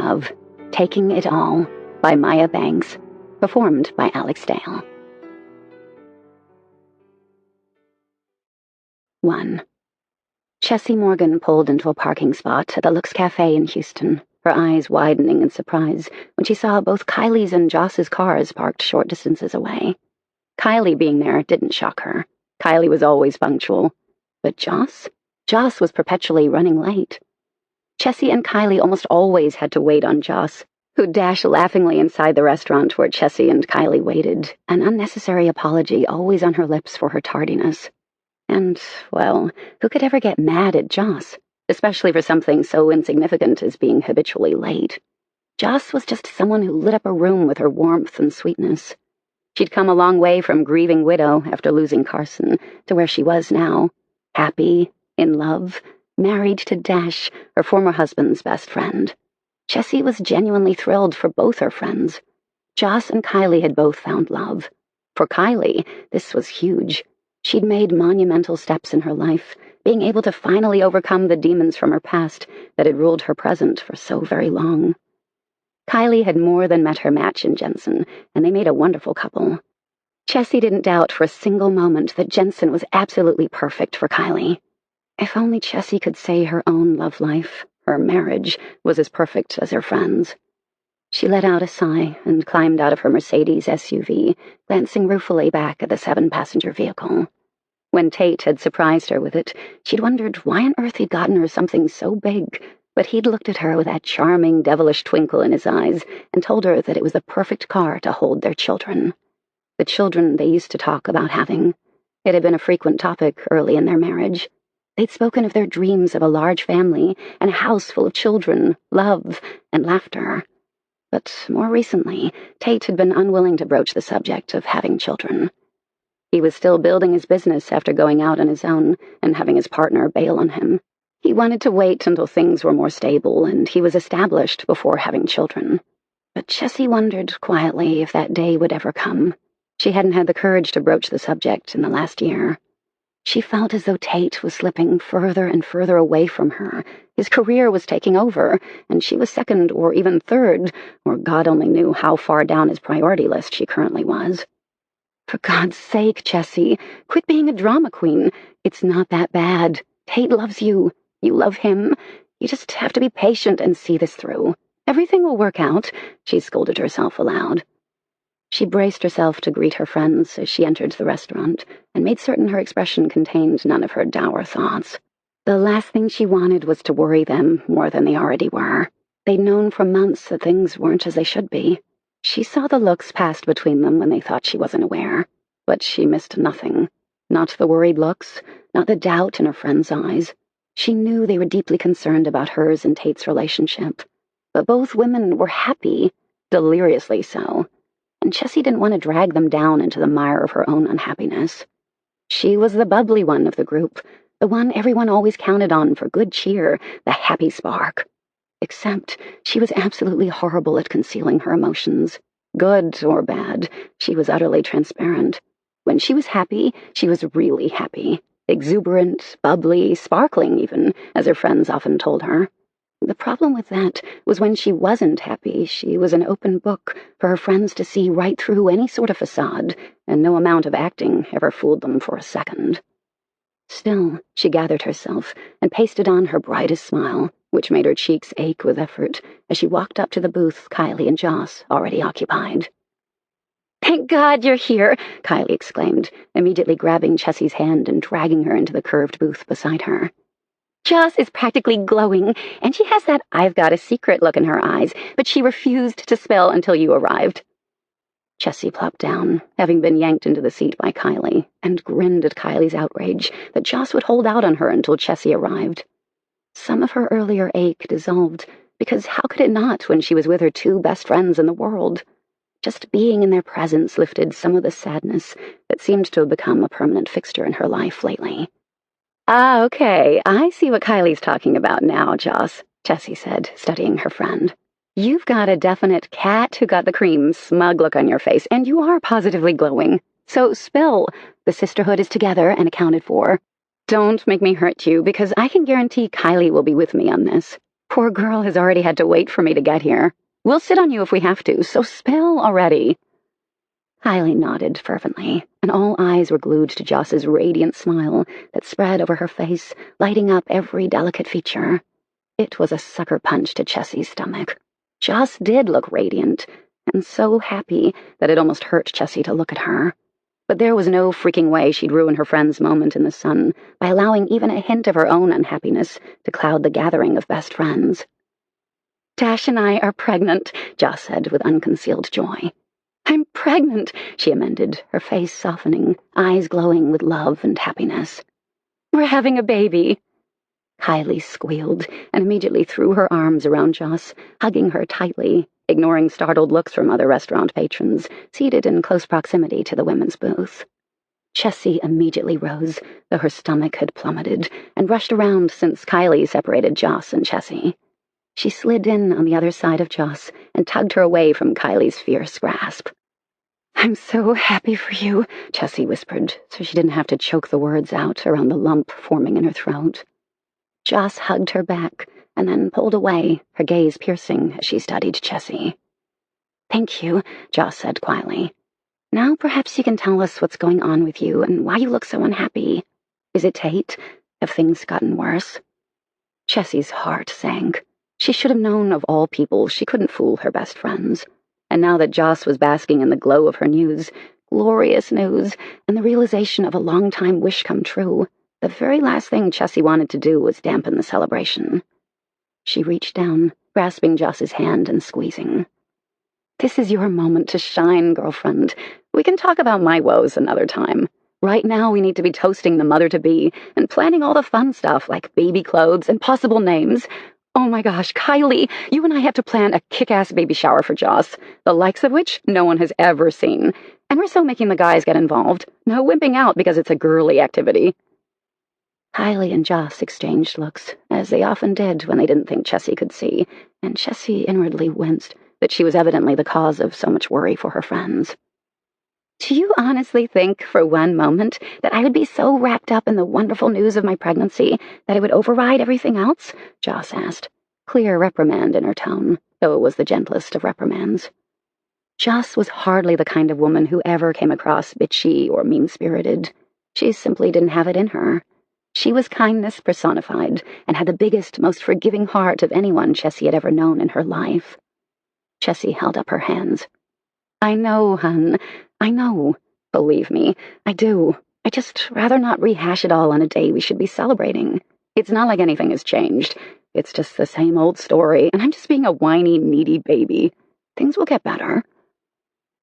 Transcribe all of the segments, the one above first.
Love, Taking It All by Maya Banks, performed by Alex Dale. 1. Chessy Morgan pulled into a parking spot at the Lux Cafe in Houston, her eyes widening in surprise when she saw both Kylie's and Joss's cars parked short distances away. Kylie being there didn't shock her. Kylie was always punctual. But Joss? Joss was perpetually running late. Chessy and Kylie almost always had to wait on Joss, who'd dash laughingly inside the restaurant where Chessy and Kylie waited, an unnecessary apology always on her lips for her tardiness. And, well, who could ever get mad at Joss, especially for something so insignificant as being habitually late? Joss was just someone who lit up a room with her warmth and sweetness. She'd come a long way from grieving widow after losing Carson to where she was now, happy, in love, married to Dash, her former husband's best friend. Chessy was genuinely thrilled for both her friends. Joss and Kylie had both found love. For Kylie, this was huge. She'd made monumental steps in her life, being able to finally overcome the demons from her past that had ruled her present for so very long. Kylie had more than met her match in Jensen, and they made a wonderful couple. Chessy didn't doubt for a single moment that Jensen was absolutely perfect for Kylie. If only Chessy could say her own love life, her marriage, was as perfect as her friends. She let out a sigh and climbed out of her Mercedes SUV, glancing ruefully back at the 7-passenger vehicle. When Tate had surprised her with it, she'd wondered why on earth he'd gotten her something so big, but he'd looked at her with that charming, devilish twinkle in his eyes and told her that it was the perfect car to hold their children. The children they used to talk about having. It had been a frequent topic early in their marriage. They'd spoken of their dreams of a large family and a house full of children, love, and laughter. But more recently, Tate had been unwilling to broach the subject of having children. He was still building his business after going out on his own and having his partner bail on him. He wanted to wait until things were more stable and he was established before having children. But Chessy wondered quietly if that day would ever come. She hadn't had the courage to broach the subject in the last year. She felt as though Tate was slipping further and further away from her. His career was taking over, and she was second or even third, or God only knew how far down his priority list she currently was. For God's sake, Chessy, quit being a drama queen. It's not that bad. Tate loves you. You love him. You just have to be patient and see this through. Everything will work out, she scolded herself aloud. She braced herself to greet her friends as she entered the restaurant and made certain her expression contained none of her dour thoughts. The last thing she wanted was to worry them more than they already were. They'd known for months that things weren't as they should be. She saw the looks passed between them when they thought she wasn't aware, but she missed nothing. Not the worried looks, not the doubt in her friends' eyes. She knew they were deeply concerned about hers and Tate's relationship. But both women were happy, deliriously so. And Chessy didn't want to drag them down into the mire of her own unhappiness. She was the bubbly one of the group, the one everyone always counted on for good cheer, the happy spark. Except she was absolutely horrible at concealing her emotions. Good or bad, she was utterly transparent. When she was happy, she was really happy. Exuberant, bubbly, sparkling even, as her friends often told her. The problem with that was when she wasn't happy, she was an open book for her friends to see right through any sort of facade, and no amount of acting ever fooled them for a second. Still, she gathered herself and pasted on her brightest smile, which made her cheeks ache with effort, as she walked up to the booth Kylie and Joss already occupied. "Thank God you're here," Kylie exclaimed, immediately grabbing Chessy's hand and dragging her into the curved booth beside her. "Joss is practically glowing, and she has that I've got a secret look in her eyes, but she refused to spill until you arrived." Chessy plopped down, having been yanked into the seat by Kylie, and grinned at Kylie's outrage that Joss would hold out on her until Chessy arrived. Some of her earlier ache dissolved, because how could it not when she was with her two best friends in the world? Just being in their presence lifted some of the sadness that seemed to have become a permanent fixture in her life lately. "Ah, okay, I see what Kylie's talking about now, Joss," Chessy said, studying her friend. "You've got a definite cat who got the cream smug look on your face, and you are positively glowing. So spill. The sisterhood is together and accounted for. Don't make me hurt you, because I can guarantee Kylie will be with me on this." Poor girl has already had to wait for me to get here. We'll sit on you if we have to, so spill already." Kylie nodded fervently, and all eyes were glued to Joss's radiant smile that spread over her face, lighting up every delicate feature. It was a sucker punch to Chessy's stomach. Joss did look radiant, and so happy that it almost hurt Chessy to look at her. But there was no freaking way she'd ruin her friend's moment in the sun by allowing even a hint of her own unhappiness to cloud the gathering of best friends. "Dash and I are pregnant," Joss said with unconcealed joy. "I'm pregnant," she amended, her face softening, eyes glowing with love and happiness. "We're having a baby." Kylie squealed and immediately threw her arms around Joss, hugging her tightly, ignoring startled looks from other restaurant patrons seated in close proximity to the women's booth. Chessy immediately rose, though her stomach had plummeted, and rushed around since Kylie separated Joss and Chessy. She slid in on the other side of Joss and tugged her away from Kylie's fierce grasp. "I'm so happy for you," Chessy whispered, so she didn't have to choke the words out around the lump forming in her throat. Joss hugged her back and then pulled away, her gaze piercing as she studied Chessy. "Thank you," Joss said quietly. "Now perhaps you can tell us what's going on with you and why you look so unhappy. Is it Tate? Have things gotten worse?" Chessy's heart sank. She should have known of all people she couldn't fool her best friends. And now that Joss was basking in the glow of her news, glorious news, and the realization of a long-time wish come true, the very last thing Chessy wanted to do was dampen the celebration. She reached down, grasping Joss's hand and squeezing. "This is your moment to shine, girlfriend. We can talk about my woes another time. Right now we need to be toasting the mother-to-be and planning all the fun stuff like baby clothes and possible names. Oh my gosh, Kylie, you and I have to plan a kick-ass baby shower for Joss, the likes of which no one has ever seen. And we're still making the guys get involved. No wimping out because it's a girly activity." Kylie and Joss exchanged looks, as they often did when they didn't think Chessy could see, and Chessy inwardly winced that she was evidently the cause of so much worry for her friends. "Do you honestly think for one moment that I would be so wrapped up in the wonderful news of my pregnancy that it would override everything else?" Joss asked, clear reprimand in her tone, though it was the gentlest of reprimands. Joss was hardly the kind of woman who ever came across bitchy or mean-spirited. She simply didn't have it in her. She was kindness personified and had the biggest, most forgiving heart of anyone Chessy had ever known in her life. Chessy held up her hands. "I know, hun. I know. Believe me, I do. I'd just rather not rehash it all on a day we should be celebrating. It's not like anything has changed. It's just the same old story, and I'm just being a whiny, needy baby. Things will get better."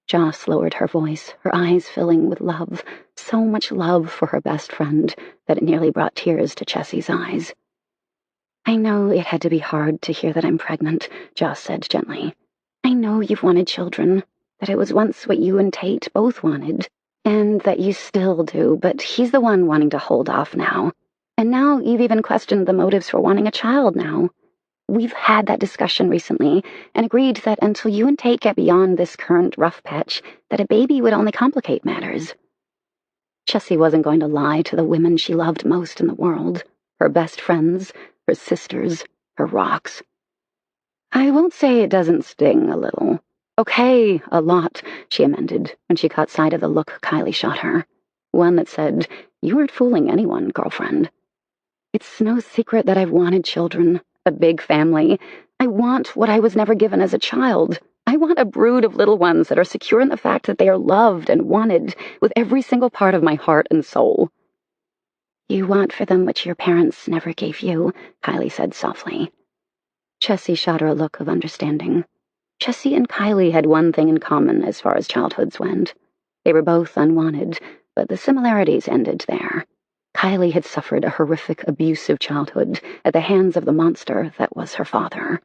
Joss lowered her voice, her eyes filling with love, so much love for her best friend that it nearly brought tears to Chessy's eyes. "I know it had to be hard to hear that I'm pregnant," Joss said gently. "I know you've wanted children, that it was once what you and Tate both wanted, and that you still do, but he's the one wanting to hold off now. And now you've even questioned the motives for wanting a child now. We've had that discussion recently and agreed that until you and Tate get beyond this current rough patch, that a baby would only complicate matters." Chessy wasn't going to lie to the women she loved most in the world, her best friends, her sisters, her rocks. "I won't say it doesn't sting a little. Okay, a lot," she amended when she caught sight of the look Kylie shot her. One that said, "You weren't fooling anyone, girlfriend." "It's no secret that I've wanted children, a big family. I want what I was never given as a child. I want a brood of little ones that are secure in the fact that they are loved and wanted with every single part of my heart and soul." "You want for them what your parents never gave you," Kylie said softly. Chessy shot her a look of understanding. Chessy and Kylie had one thing in common as far as childhoods went. They were both unwanted, but the similarities ended there. Kylie had suffered a horrific, abusive childhood at the hands of the monster that was her father.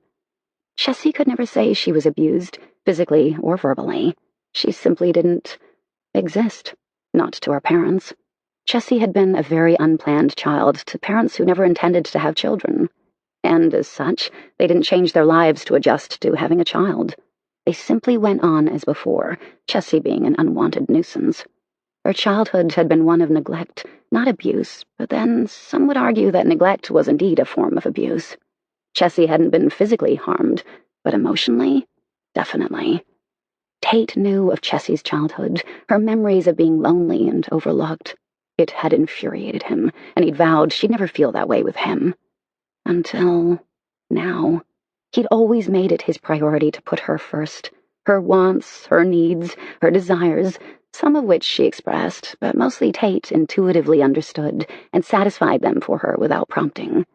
Chessy could never say she was abused, physically or verbally. She simply didn't exist, not to her parents. Chessy had been a very unplanned child to parents who never intended to have children. And as such, they didn't change their lives to adjust to having a child. They simply went on as before, Chessy being an unwanted nuisance. Her childhood had been one of neglect, not abuse, but then some would argue that neglect was indeed a form of abuse. Chessy hadn't been physically harmed, but emotionally, definitely. Tate knew of Chessy's childhood, her memories of being lonely and overlooked. It had infuriated him, and he'd vowed she'd never feel that way with him. Until now. He'd always made it his priority to put her first. Her wants, her needs, her desires, some of which she expressed, but mostly Tate intuitively understood and satisfied them for her without prompting.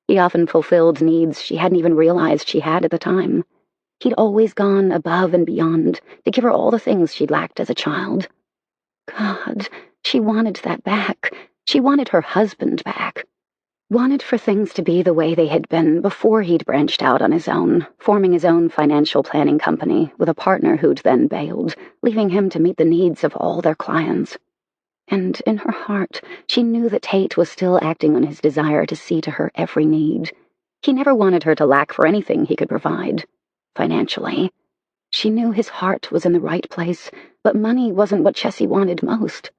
He often fulfilled needs she hadn't even realized she had at the time. He'd always gone above and beyond to give her all the things she'd lacked as a child. God, she wanted that back. She wanted her husband back. Wanted for things to be the way they had been before he'd branched out on his own, forming his own financial planning company with a partner who'd then bailed, leaving him to meet the needs of all their clients. And in her heart, she knew that Tate was still acting on his desire to see to her every need. He never wanted her to lack for anything he could provide. Financially. She knew his heart was in the right place, but money wasn't what Chessy wanted most.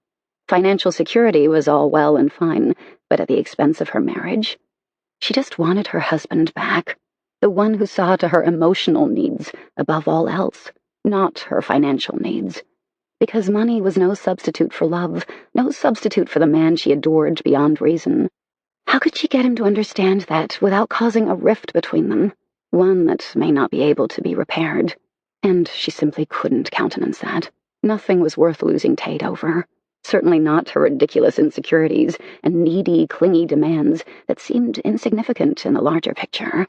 Financial security was all well and fine, but at the expense of her marriage. She just wanted her husband back, the one who saw to her emotional needs above all else, not her financial needs. Because money was no substitute for love, no substitute for the man she adored beyond reason. How could she get him to understand that without causing a rift between them, one that may not be able to be repaired? And she simply couldn't countenance that. Nothing was worth losing Tate over. Certainly not her ridiculous insecurities and needy, clingy demands that seemed insignificant in the larger picture.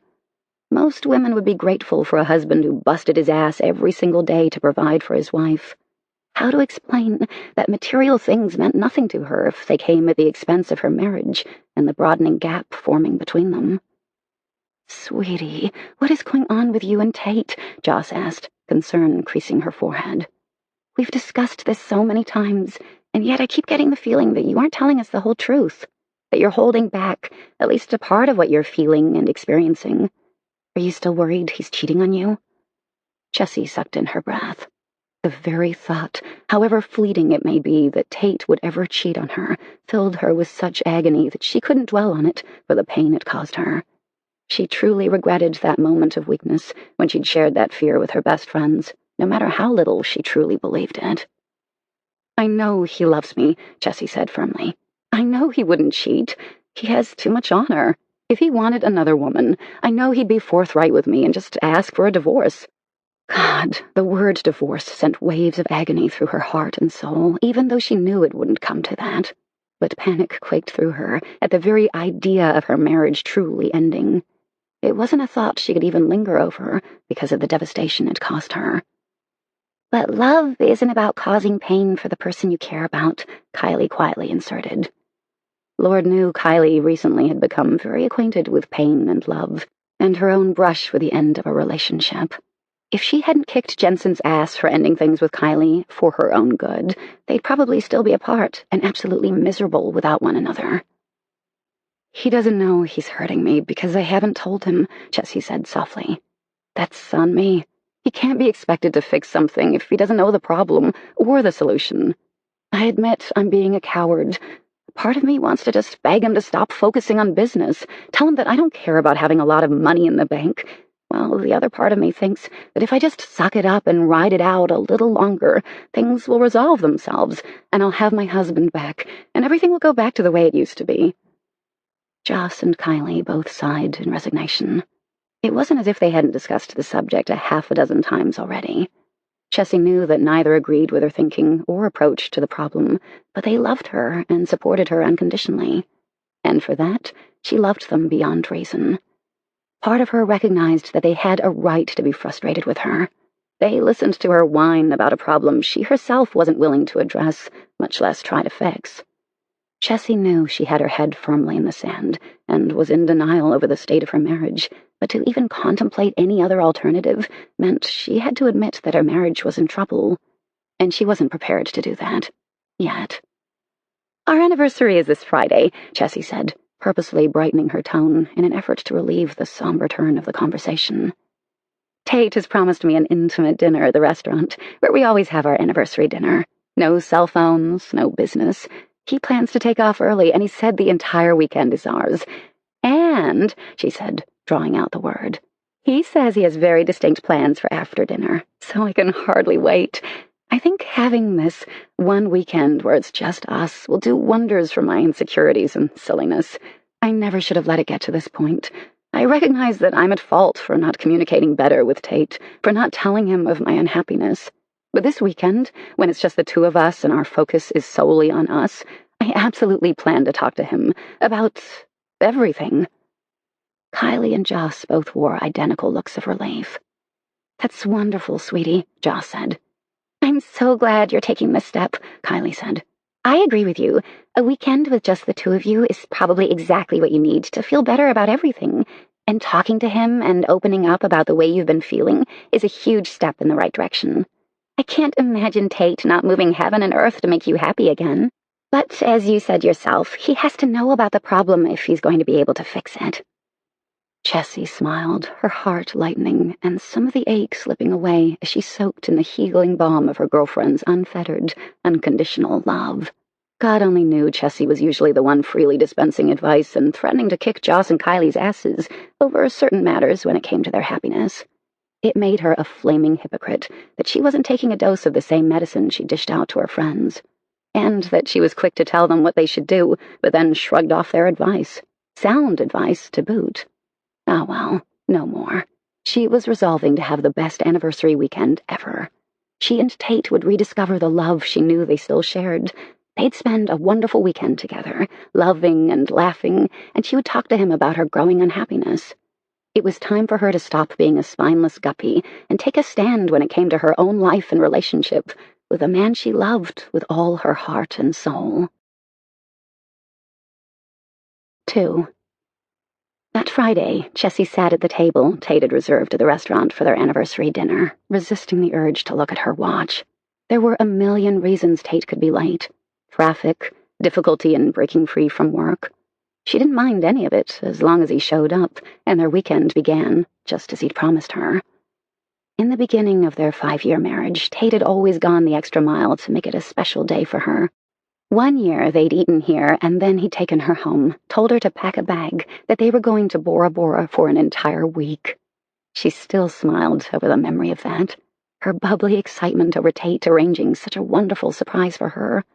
Most women would be grateful for a husband who busted his ass every single day to provide for his wife. How to explain that material things meant nothing to her if they came at the expense of her marriage and the broadening gap forming between them? "Sweetie, what is going on with you and Tate?" Joss asked, concern creasing her forehead. "We've discussed this so many times, and yet I keep getting the feeling that you aren't telling us the whole truth, that you're holding back at least a part of what you're feeling and experiencing. Are you still worried he's cheating on you?" Chessy sucked in her breath. The very thought, however fleeting it may be, that Tate would ever cheat on her filled her with such agony that she couldn't dwell on it for the pain it caused her. She truly regretted that moment of weakness when she'd shared that fear with her best friends, no matter how little she truly believed it. "I know he loves me," Chessy said firmly. "I know he wouldn't cheat. He has too much honor. If he wanted another woman, I know he'd be forthright with me and just ask for a divorce." God, the word divorce sent waves of agony through her heart and soul, even though she knew it wouldn't come to that. But panic quaked through her at the very idea of her marriage truly ending. It wasn't a thought she could even linger over because of the devastation it cost her. "But love isn't about causing pain for the person you care about," Kylie quietly inserted. Lord knew Kylie recently had become very acquainted with pain and love, and her own brush with the end of a relationship. If she hadn't kicked Jensen's ass for ending things with Kylie for her own good, they'd probably still be apart and absolutely miserable without one another. "He doesn't know he's hurting me because I haven't told him," Chessy said softly. "That's on me. He can't be expected to fix something if he doesn't know the problem or the solution. I admit I'm being a coward. Part of me wants to just beg him to stop focusing on business, tell him that I don't care about having a lot of money in the bank, while the other part of me thinks that if I just suck it up and ride it out a little longer, things will resolve themselves, and I'll have my husband back, and everything will go back to the way it used to be." Joss and Kylie both sighed in resignation. It wasn't as if they hadn't discussed the subject a half a dozen times already. Chessy knew that neither agreed with her thinking or approach to the problem, but they loved her and supported her unconditionally. And for that, she loved them beyond reason. Part of her recognized that they had a right to be frustrated with her. They listened to her whine about a problem she herself wasn't willing to address, much less try to fix. Chessy knew she had her head firmly in the sand and was in denial over the state of her marriage, but to even contemplate any other alternative meant she had to admit that her marriage was in trouble, and she wasn't prepared to do that. Yet. "Our anniversary is this Friday," Chessy said, purposely brightening her tone in an effort to relieve the somber turn of the conversation. "Tate has promised me an intimate dinner at the restaurant, where we always have our anniversary dinner. No cell phones, no business. He plans to take off early, and he said the entire weekend is ours. And," she said, drawing out the word. He says he has very distinct plans for after dinner, so I can hardly wait. I think having this one weekend where it's just us will do wonders for my insecurities and silliness. I never should have let it get to this point. I recognize that I'm at fault for not communicating better with Tate, for not telling him of my unhappiness. But this weekend, when it's just the two of us and our focus is solely on us, I absolutely plan to talk to him about everything. Kylie and Joss both wore identical looks of relief. "That's wonderful, sweetie," Joss said. "I'm so glad you're taking this step," Kylie said. "I agree with you. A weekend with just the two of you is probably exactly what you need to feel better about everything. And talking to him and opening up about the way you've been feeling is a huge step in the right direction. I can't imagine Tate not moving heaven and earth to make you happy again. But as you said yourself, he has to know about the problem if he's going to be able to fix it." Chessy smiled, her heart lightening, and some of the ache slipping away as she soaked in the healing balm of her girlfriend's unfettered, unconditional love. God only knew Chessy was usually the one freely dispensing advice and threatening to kick Joss and Kylie's asses over certain matters when it came to their happiness. It made her a flaming hypocrite that she wasn't taking a dose of the same medicine she dished out to her friends, and that she was quick to tell them what they should do, but then shrugged off their advice. Sound advice, to boot. Ah, well, no more. She was resolving to have the best anniversary weekend ever. She and Tate would rediscover the love she knew they still shared. They'd spend a wonderful weekend together, loving and laughing, and she would talk to him about her growing unhappiness. It was time for her to stop being a spineless guppy and take a stand when it came to her own life and relationship with a man she loved with all her heart and soul. 2. That Friday, Chessy sat at the table Tate had reserved at the restaurant for their anniversary dinner, resisting the urge to look at her watch. There were a million reasons Tate could be late. Traffic, difficulty in breaking free from work. She didn't mind any of it as long as he showed up, and their weekend began, just as he'd promised her. In the beginning of their 5-year marriage, Tate had always gone the extra mile to make it a special day for her. One year they'd eaten here, and then he'd taken her home, told her to pack a bag, that they were going to Bora Bora for an entire week. She still smiled over the memory of that, her bubbly excitement over Tate arranging such a wonderful surprise for her.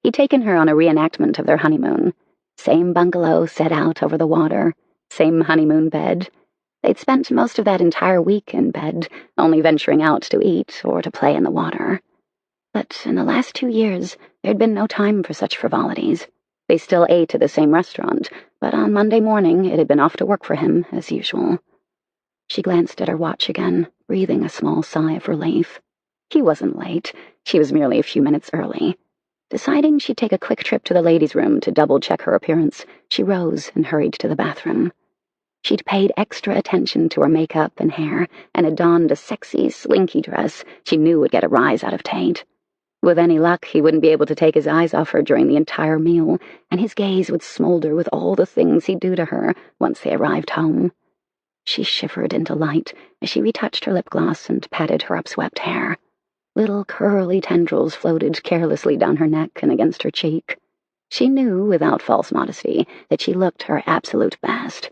He'd taken her on a reenactment of their honeymoon. Same bungalow set out over the water, same honeymoon bed. They'd spent most of that entire week in bed, only venturing out to eat or to play in the water. But in the last 2 years, there'd been no time for such frivolities. They still ate at the same restaurant, but on Monday morning it had been off to work for him, as usual. She glanced at her watch again, breathing a small sigh of relief. He wasn't late. She was merely a few minutes early. Deciding she'd take a quick trip to the ladies' room to double-check her appearance, she rose and hurried to the bathroom. She'd paid extra attention to her makeup and hair, and had donned a sexy, slinky dress she knew would get a rise out of Tate. With any luck, he wouldn't be able to take his eyes off her during the entire meal, and his gaze would smolder with all the things he'd do to her once they arrived home. She shivered in delight as she retouched her lip gloss and patted her upswept hair. Little curly tendrils floated carelessly down her neck and against her cheek. She knew, without false modesty, that she looked her absolute best.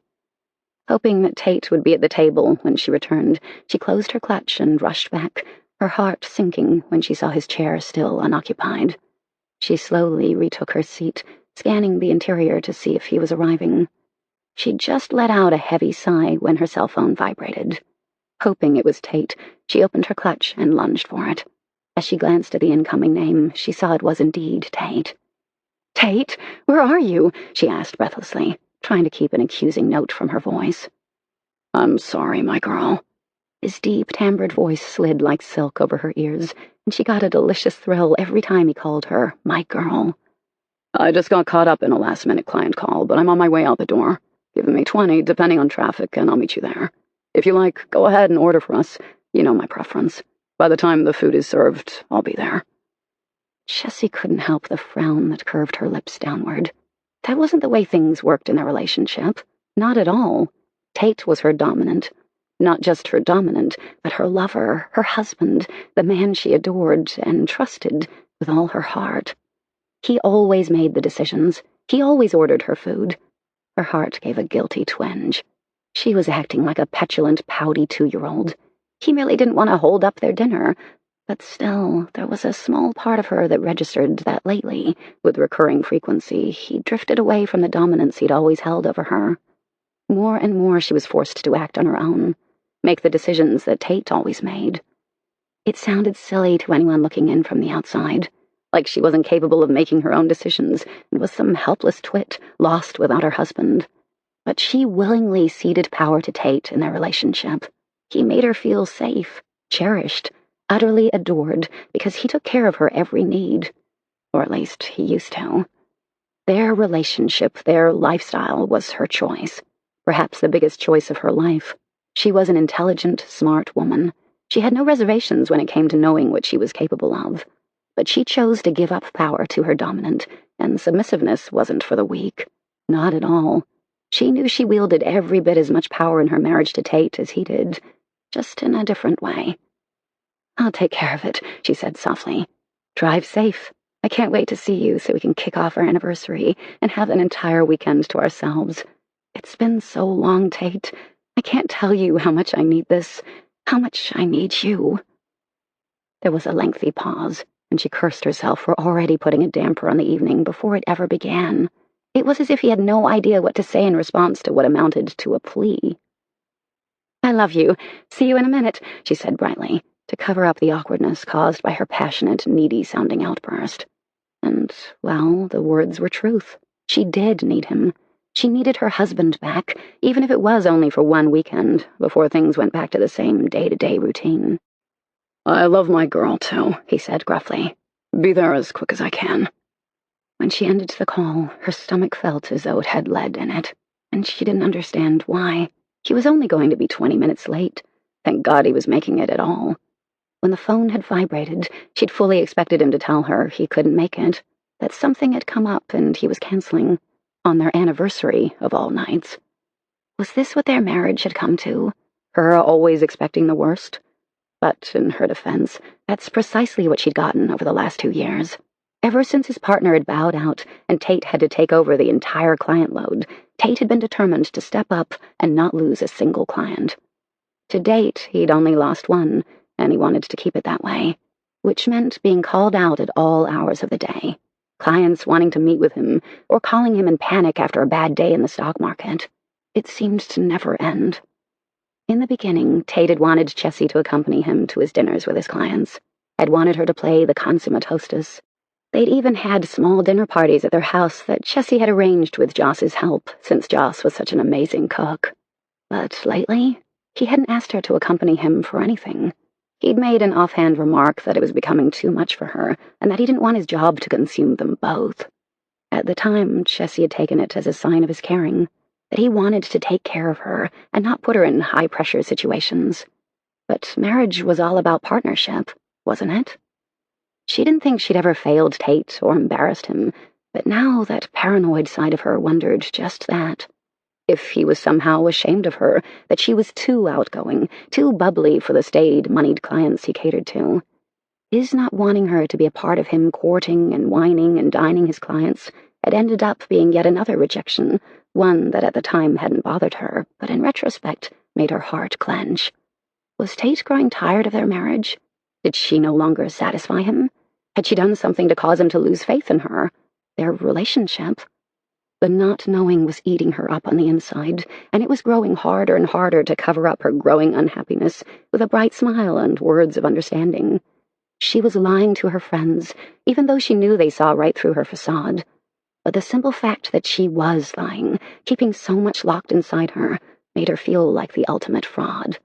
Hoping that Tate would be at the table when she returned, she closed her clutch and rushed back, her heart sinking when she saw his chair still unoccupied. She slowly retook her seat, scanning the interior to see if he was arriving. She'd just let out a heavy sigh when her cell phone vibrated. Hoping it was Tate, she opened her clutch and lunged for it. As she glanced at the incoming name, she saw it was indeed Tate. "Tate, where are you?" she asked breathlessly, trying to keep an accusing note from her voice. "I'm sorry, my girl." His deep, timbred voice slid like silk over her ears, and she got a delicious thrill every time he called her my girl. "I just got caught up in a last-minute client call, but I'm on my way out the door. Give me 20, depending on traffic, and I'll meet you there. If you like, go ahead and order for us. You know my preference. By the time the food is served, I'll be there." Chessy couldn't help the frown that curved her lips downward. That wasn't the way things worked in their relationship. Not at all. Tate was her dominant. Not just her dominant, but her lover, her husband, the man she adored and trusted with all her heart. He always made the decisions. He always ordered her food. Her heart gave a guilty twinge. She was acting like a petulant, pouty 2-year-old. He merely didn't want to hold up their dinner, but still, there was a small part of her that registered that lately, with recurring frequency, he drifted away from the dominance he'd always held over her. More and more she was forced to act on her own, make the decisions that Tate always made. It sounded silly to anyone looking in from the outside, like she wasn't capable of making her own decisions and was some helpless twit lost without her husband. But she willingly ceded power to Tate in their relationship. He made her feel safe, cherished, utterly adored, because he took care of her every need. Or at least he used to. Their relationship, their lifestyle, was her choice. Perhaps the biggest choice of her life. She was an intelligent, smart woman. She had no reservations when it came to knowing what she was capable of. But she chose to give up power to her dominant, and submissiveness wasn't for the weak. Not at all. She knew she wielded every bit as much power in her marriage to Tate as he did, just in a different way. "I'll take care of it," she said softly. "Drive safe. I can't wait to see you so we can kick off our anniversary and have an entire weekend to ourselves. It's been so long, Tate. I can't tell you how much I need this, how much I need you." There was a lengthy pause, and she cursed herself for already putting a damper on the evening before it ever began. It was as if he had no idea what to say in response to what amounted to a plea. "I love you. See you in a minute," she said brightly, to cover up the awkwardness caused by her passionate, needy-sounding outburst. And, well, the words were truth. She did need him. She needed her husband back, even if it was only for one weekend, before things went back to the same day-to-day routine. "I love my girl, too," he said gruffly. "Be there as quick as I can." When she ended the call, her stomach felt as though it had lead in it, and she didn't understand why. He was only going to be 20 minutes late. Thank God he was making it at all. When the phone had vibrated, she'd fully expected him to tell her he couldn't make it, that something had come up and he was canceling, on their anniversary of all nights. Was this what their marriage had come to? Her always expecting the worst? But, in her defense, that's precisely what she'd gotten over the last 2 years. Ever since his partner had bowed out and Tate had to take over the entire client load, Tate had been determined to step up and not lose a single client. To date, he'd only lost one, and he wanted to keep it that way, which meant being called out at all hours of the day. Clients wanting to meet with him, or calling him in panic after a bad day in the stock market. It seemed to never end. In the beginning, Tate had wanted Chessy to accompany him to his dinners with his clients, had wanted her to play the consummate hostess. They'd even had small dinner parties at their house that Chessy had arranged with Joss's help, since Joss was such an amazing cook. But lately, he hadn't asked her to accompany him for anything. He'd made an offhand remark that it was becoming too much for her, and that he didn't want his job to consume them both. At the time, Chessy had taken it as a sign of his caring, that he wanted to take care of her and not put her in high-pressure situations. But marriage was all about partnership, wasn't it? She didn't think she'd ever failed Tate or embarrassed him, but now that paranoid side of her wondered just that. If he was somehow ashamed of her, that she was too outgoing, too bubbly for the staid, moneyed clients he catered to. His not wanting her to be a part of him courting and whining and dining his clients had ended up being yet another rejection, one that at the time hadn't bothered her, but in retrospect made her heart clench. Was Tate growing tired of their marriage? Did she no longer satisfy him? Had she done something to cause him to lose faith in her? Their relationship? The not knowing was eating her up on the inside, and it was growing harder and harder to cover up her growing unhappiness with a bright smile and words of understanding. She was lying to her friends, even though she knew they saw right through her facade. But the simple fact that she was lying, keeping so much locked inside her, made her feel like the ultimate fraud.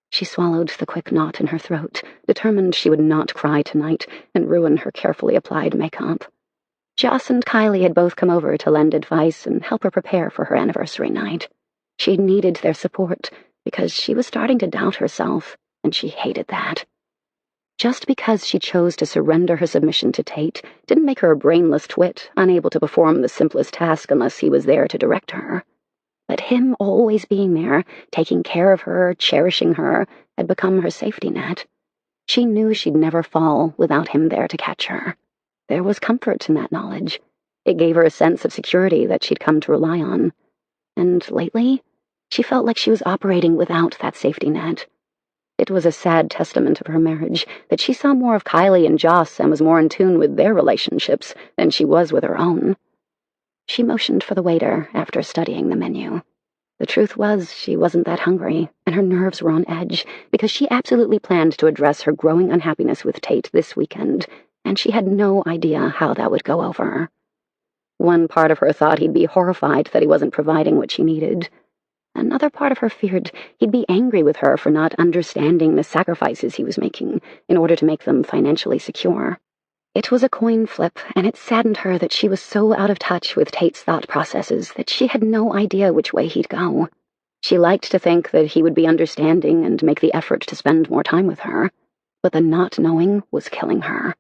She swallowed the quick knot in her throat, determined she would not cry tonight and ruin her carefully applied makeup. Joss and Kylie had both come over to lend advice and help her prepare for her anniversary night. She needed their support because she was starting to doubt herself, and she hated that. Just because she chose to surrender her submission to Tate didn't make her a brainless twit, unable to perform the simplest task unless he was there to direct her. But him always being there, taking care of her, cherishing her, had become her safety net. She knew she'd never fall without him there to catch her. There was comfort in that knowledge. It gave her a sense of security that she'd come to rely on. And lately, She felt like she was operating without that safety net. It was a sad testament of her marriage that she saw more of Kylie and Joss and was more in tune with their relationships than she was with her own. She motioned for the waiter after studying the menu. The truth was, she wasn't that hungry, and her nerves were on edge, because she absolutely planned to address her growing unhappiness with Tate this weekend, and she had no idea how that would go over. One part of her thought he'd be horrified that he wasn't providing what she needed. Another part of her feared he'd be angry with her for not understanding the sacrifices he was making in order to make them financially secure. It was a coin flip, and it saddened her that she was so out of touch with Tate's thought processes that she had no idea which way he'd go. She liked to think that he would be understanding and make the effort to spend more time with her, but the not knowing was killing her.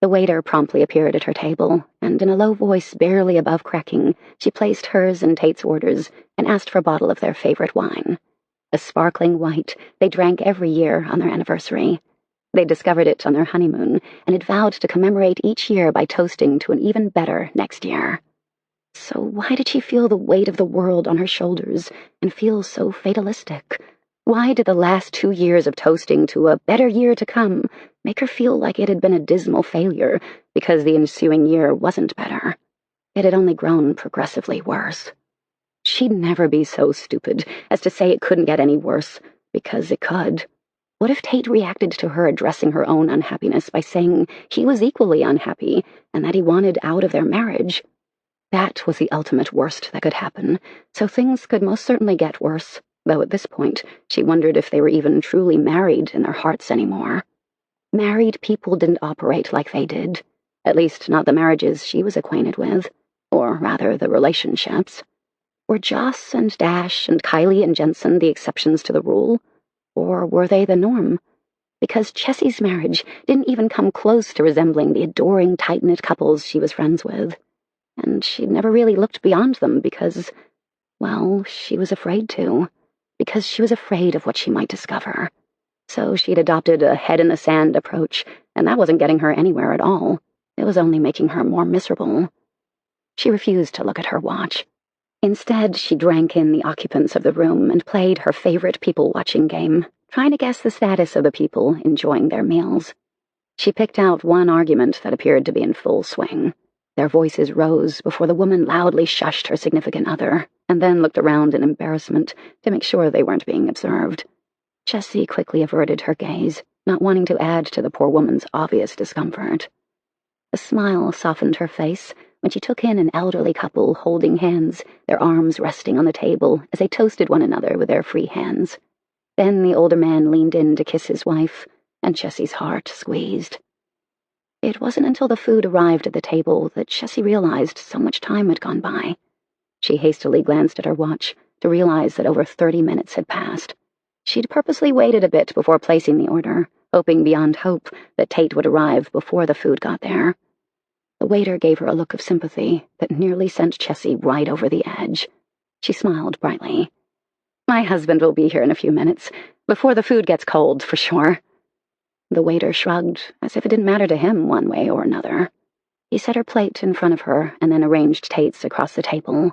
The waiter promptly appeared at her table, and in a low voice barely above cracking, she placed hers and Tate's orders and asked for a bottle of their favorite wine. A sparkling white they drank every year on their anniversary. They discovered it on their honeymoon, and had vowed to commemorate each year by toasting to an even better next year. So why did she feel the weight of the world on her shoulders and feel so fatalistic? Why did the last 2 years of toasting to a better year to come make her feel like it had been a dismal failure because the ensuing year wasn't better? It had only grown progressively worse. She'd never be so stupid as to say it couldn't get any worse, because it could. What if Tate reacted to her addressing her own unhappiness by saying he was equally unhappy and that he wanted out of their marriage? That was the ultimate worst that could happen, so things could most certainly get worse, though at this point she wondered if they were even truly married in their hearts anymore. Married people didn't operate like they did, at least not the marriages she was acquainted with, or rather the relationships. Were Joss and Dash and Kylie and Jensen the exceptions to the rule? Or were they the norm? Because Chessy's marriage didn't even come close to resembling the adoring, tight-knit couples she was friends with. And she'd never really looked beyond them because, well, she was afraid to. Because she was afraid of what she might discover. So she'd adopted a head-in-the-sand approach, and that wasn't getting her anywhere at all. It was only making her more miserable. She refused to look at her watch. Instead, she drank in the occupants of the room and played her favorite people-watching game, trying to guess the status of the people enjoying their meals. She picked out one argument that appeared to be in full swing. Their voices rose before the woman loudly shushed her significant other, and then looked around in embarrassment to make sure they weren't being observed. Chessy quickly averted her gaze, not wanting to add to the poor woman's obvious discomfort. A smile softened her face when she took in an elderly couple holding hands, their arms resting on the table as they toasted one another with their free hands. Then the older man leaned in to kiss his wife, and Chessy's heart squeezed. It wasn't until the food arrived at the table that Chessy realized so much time had gone by. She hastily glanced at her watch to realize that over 30 minutes had passed. She'd purposely waited a bit before placing the order, hoping beyond hope that Tate would arrive before the food got there. The waiter gave her a look of sympathy that nearly sent Chessy right over the edge. She smiled brightly. "My husband will be here in a few minutes, before the food gets cold, for sure." The waiter shrugged, as if it didn't matter to him one way or another. He set her plate in front of her and then arranged Tate's across the table.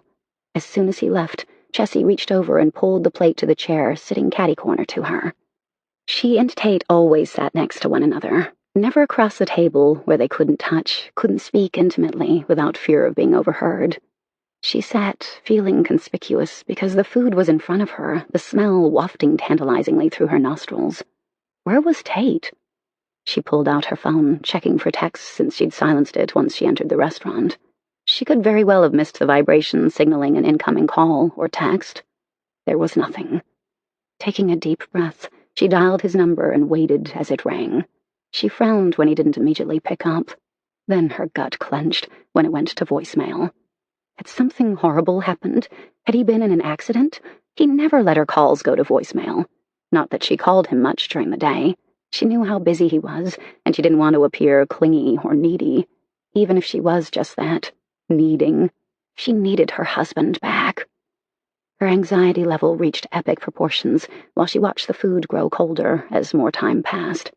As soon as he left, Chessy reached over and pulled the plate to the chair, sitting catty-corner to her. She and Tate always sat next to one another, never across the table where they couldn't touch, couldn't speak intimately without fear of being overheard. She sat, feeling conspicuous because the food was in front of her, the smell wafting tantalizingly through her nostrils. Where was Tate? She pulled out her phone, checking for texts since she'd silenced it once she entered the restaurant. She could very well have missed the vibration signaling an incoming call or text. There was nothing. Taking a deep breath, she dialed his number and waited as it rang. She frowned when he didn't immediately pick up. Then her gut clenched when it went to voicemail. Had something horrible happened? Had he been in an accident? He never let her calls go to voicemail. Not that she called him much during the day. She knew how busy he was, and she didn't want to appear clingy or needy. Even if she was just that, needing. She needed her husband back. Her anxiety level reached epic proportions while she watched the food grow colder as more time passed.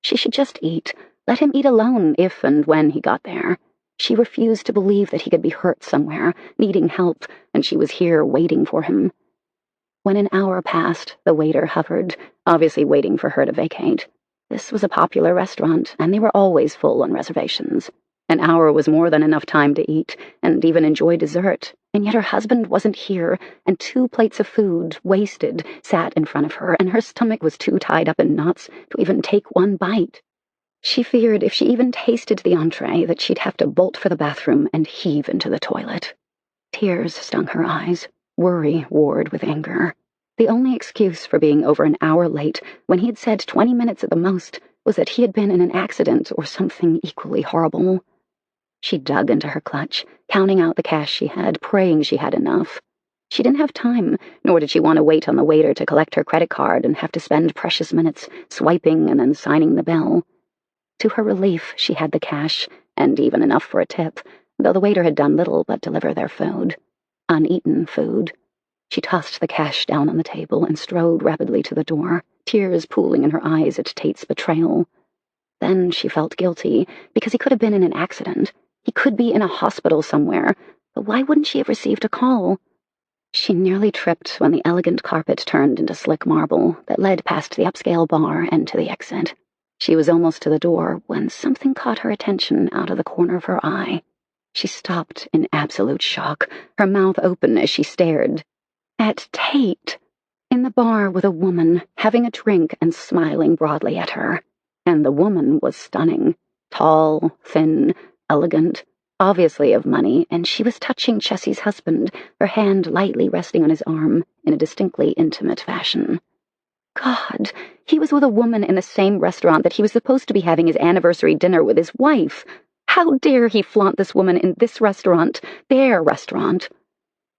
She should just eat. Let him eat alone if and when he got there. She refused to believe that he could be hurt somewhere, needing help, and she was here waiting for him. When an hour passed, the waiter hovered, obviously waiting for her to vacate. This was a popular restaurant, and they were always full on reservations. An hour was more than enough time to eat, and even enjoy dessert, and yet her husband wasn't here, and 2 plates of food, wasted, sat in front of her, and her stomach was too tied up in knots to even take one bite. She feared if she even tasted the entree that she'd have to bolt for the bathroom and heave into the toilet. Tears stung her eyes. Worry warred with anger. The only excuse for being over an hour late, when he had said 20 minutes at the most, was that he had been in an accident or something equally horrible. She dug into her clutch, counting out the cash she had, praying she had enough. She didn't have time, nor did she want to wait on the waiter to collect her credit card and have to spend precious minutes swiping and then signing the bill. To her relief, she had the cash, and even enough for a tip, though the waiter had done little but deliver their food. Uneaten food. She tossed the cash down on the table and strode rapidly to the door, tears pooling in her eyes at Tate's betrayal. Then she felt guilty, because he could have been in an accident. He could be in a hospital somewhere, but why wouldn't she have received a call? She nearly tripped when the elegant carpet turned into slick marble that led past the upscale bar and to the exit. She was almost to the door when something caught her attention out of the corner of her eye. She stopped in absolute shock, her mouth open as she stared. At Tate, in the bar with a woman, having a drink and smiling broadly at her. And the woman was stunning. Tall, thin, elegant, obviously of money, and she was touching Chessy's husband, her hand lightly resting on his arm in a distinctly intimate fashion. God, he was with a woman in the same restaurant that he was supposed to be having his anniversary dinner with his wife. How dare he flaunt this woman in this restaurant, their restaurant?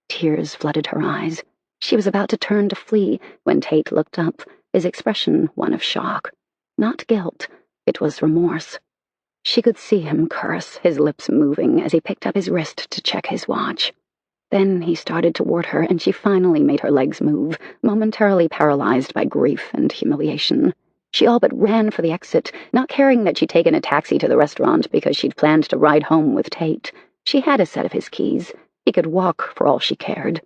Tears flooded her eyes. She was about to turn to flee when Tate looked up, his expression one of shock. Not guilt, it was remorse. She could see him curse, his lips moving as he picked up his wrist to check his watch. Then he started toward her, and she finally made her legs move, momentarily paralyzed by grief and humiliation. She all but ran for the exit, not caring that she'd taken a taxi to the restaurant because she'd planned to ride home with Tate. She had a set of his keys. He could walk for all she cared.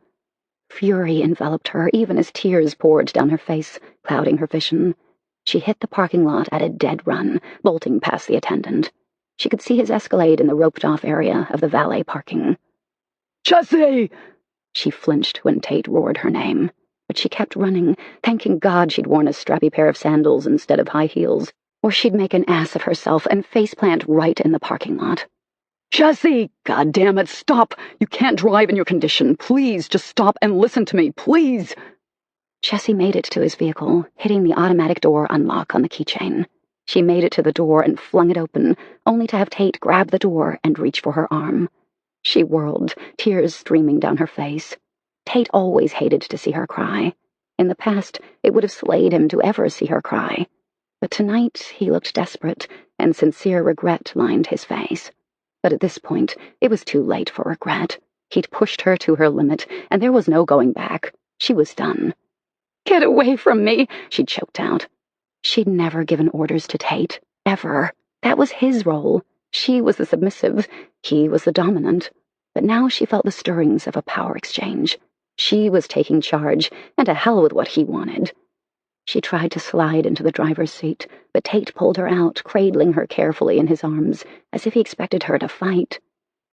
Fury enveloped her, even as tears poured down her face, clouding her vision. She hit the parking lot at a dead run, bolting past the attendant. She could see his Escalade in the roped-off area of the valet parking. Chessy! She flinched when Tate roared her name, but she kept running, thanking God she'd worn a strappy pair of sandals instead of high heels, or she'd make an ass of herself and faceplant right in the parking lot. Chessy! God damn it, stop! You can't drive in your condition. Please, just stop and listen to me, please! Chessy made it to his vehicle, hitting the automatic door unlock on the keychain. She made it to the door and flung it open, only to have Tate grab the door and reach for her arm. She whirled, tears streaming down her face. Tate always hated to see her cry. In the past, it would have slayed him to ever see her cry. But tonight, he looked desperate, and sincere regret lined his face. But at this point, it was too late for regret. He'd pushed her to her limit, and there was no going back. She was done. "Get away from me," she choked out. She'd never given orders to Tate, ever. That was his role. She was the submissive, he was the dominant. But now she felt the stirrings of a power exchange. She was taking charge, and to hell with what he wanted. She tried to slide into the driver's seat, but Tate pulled her out, cradling her carefully in his arms, as if he expected her to fight.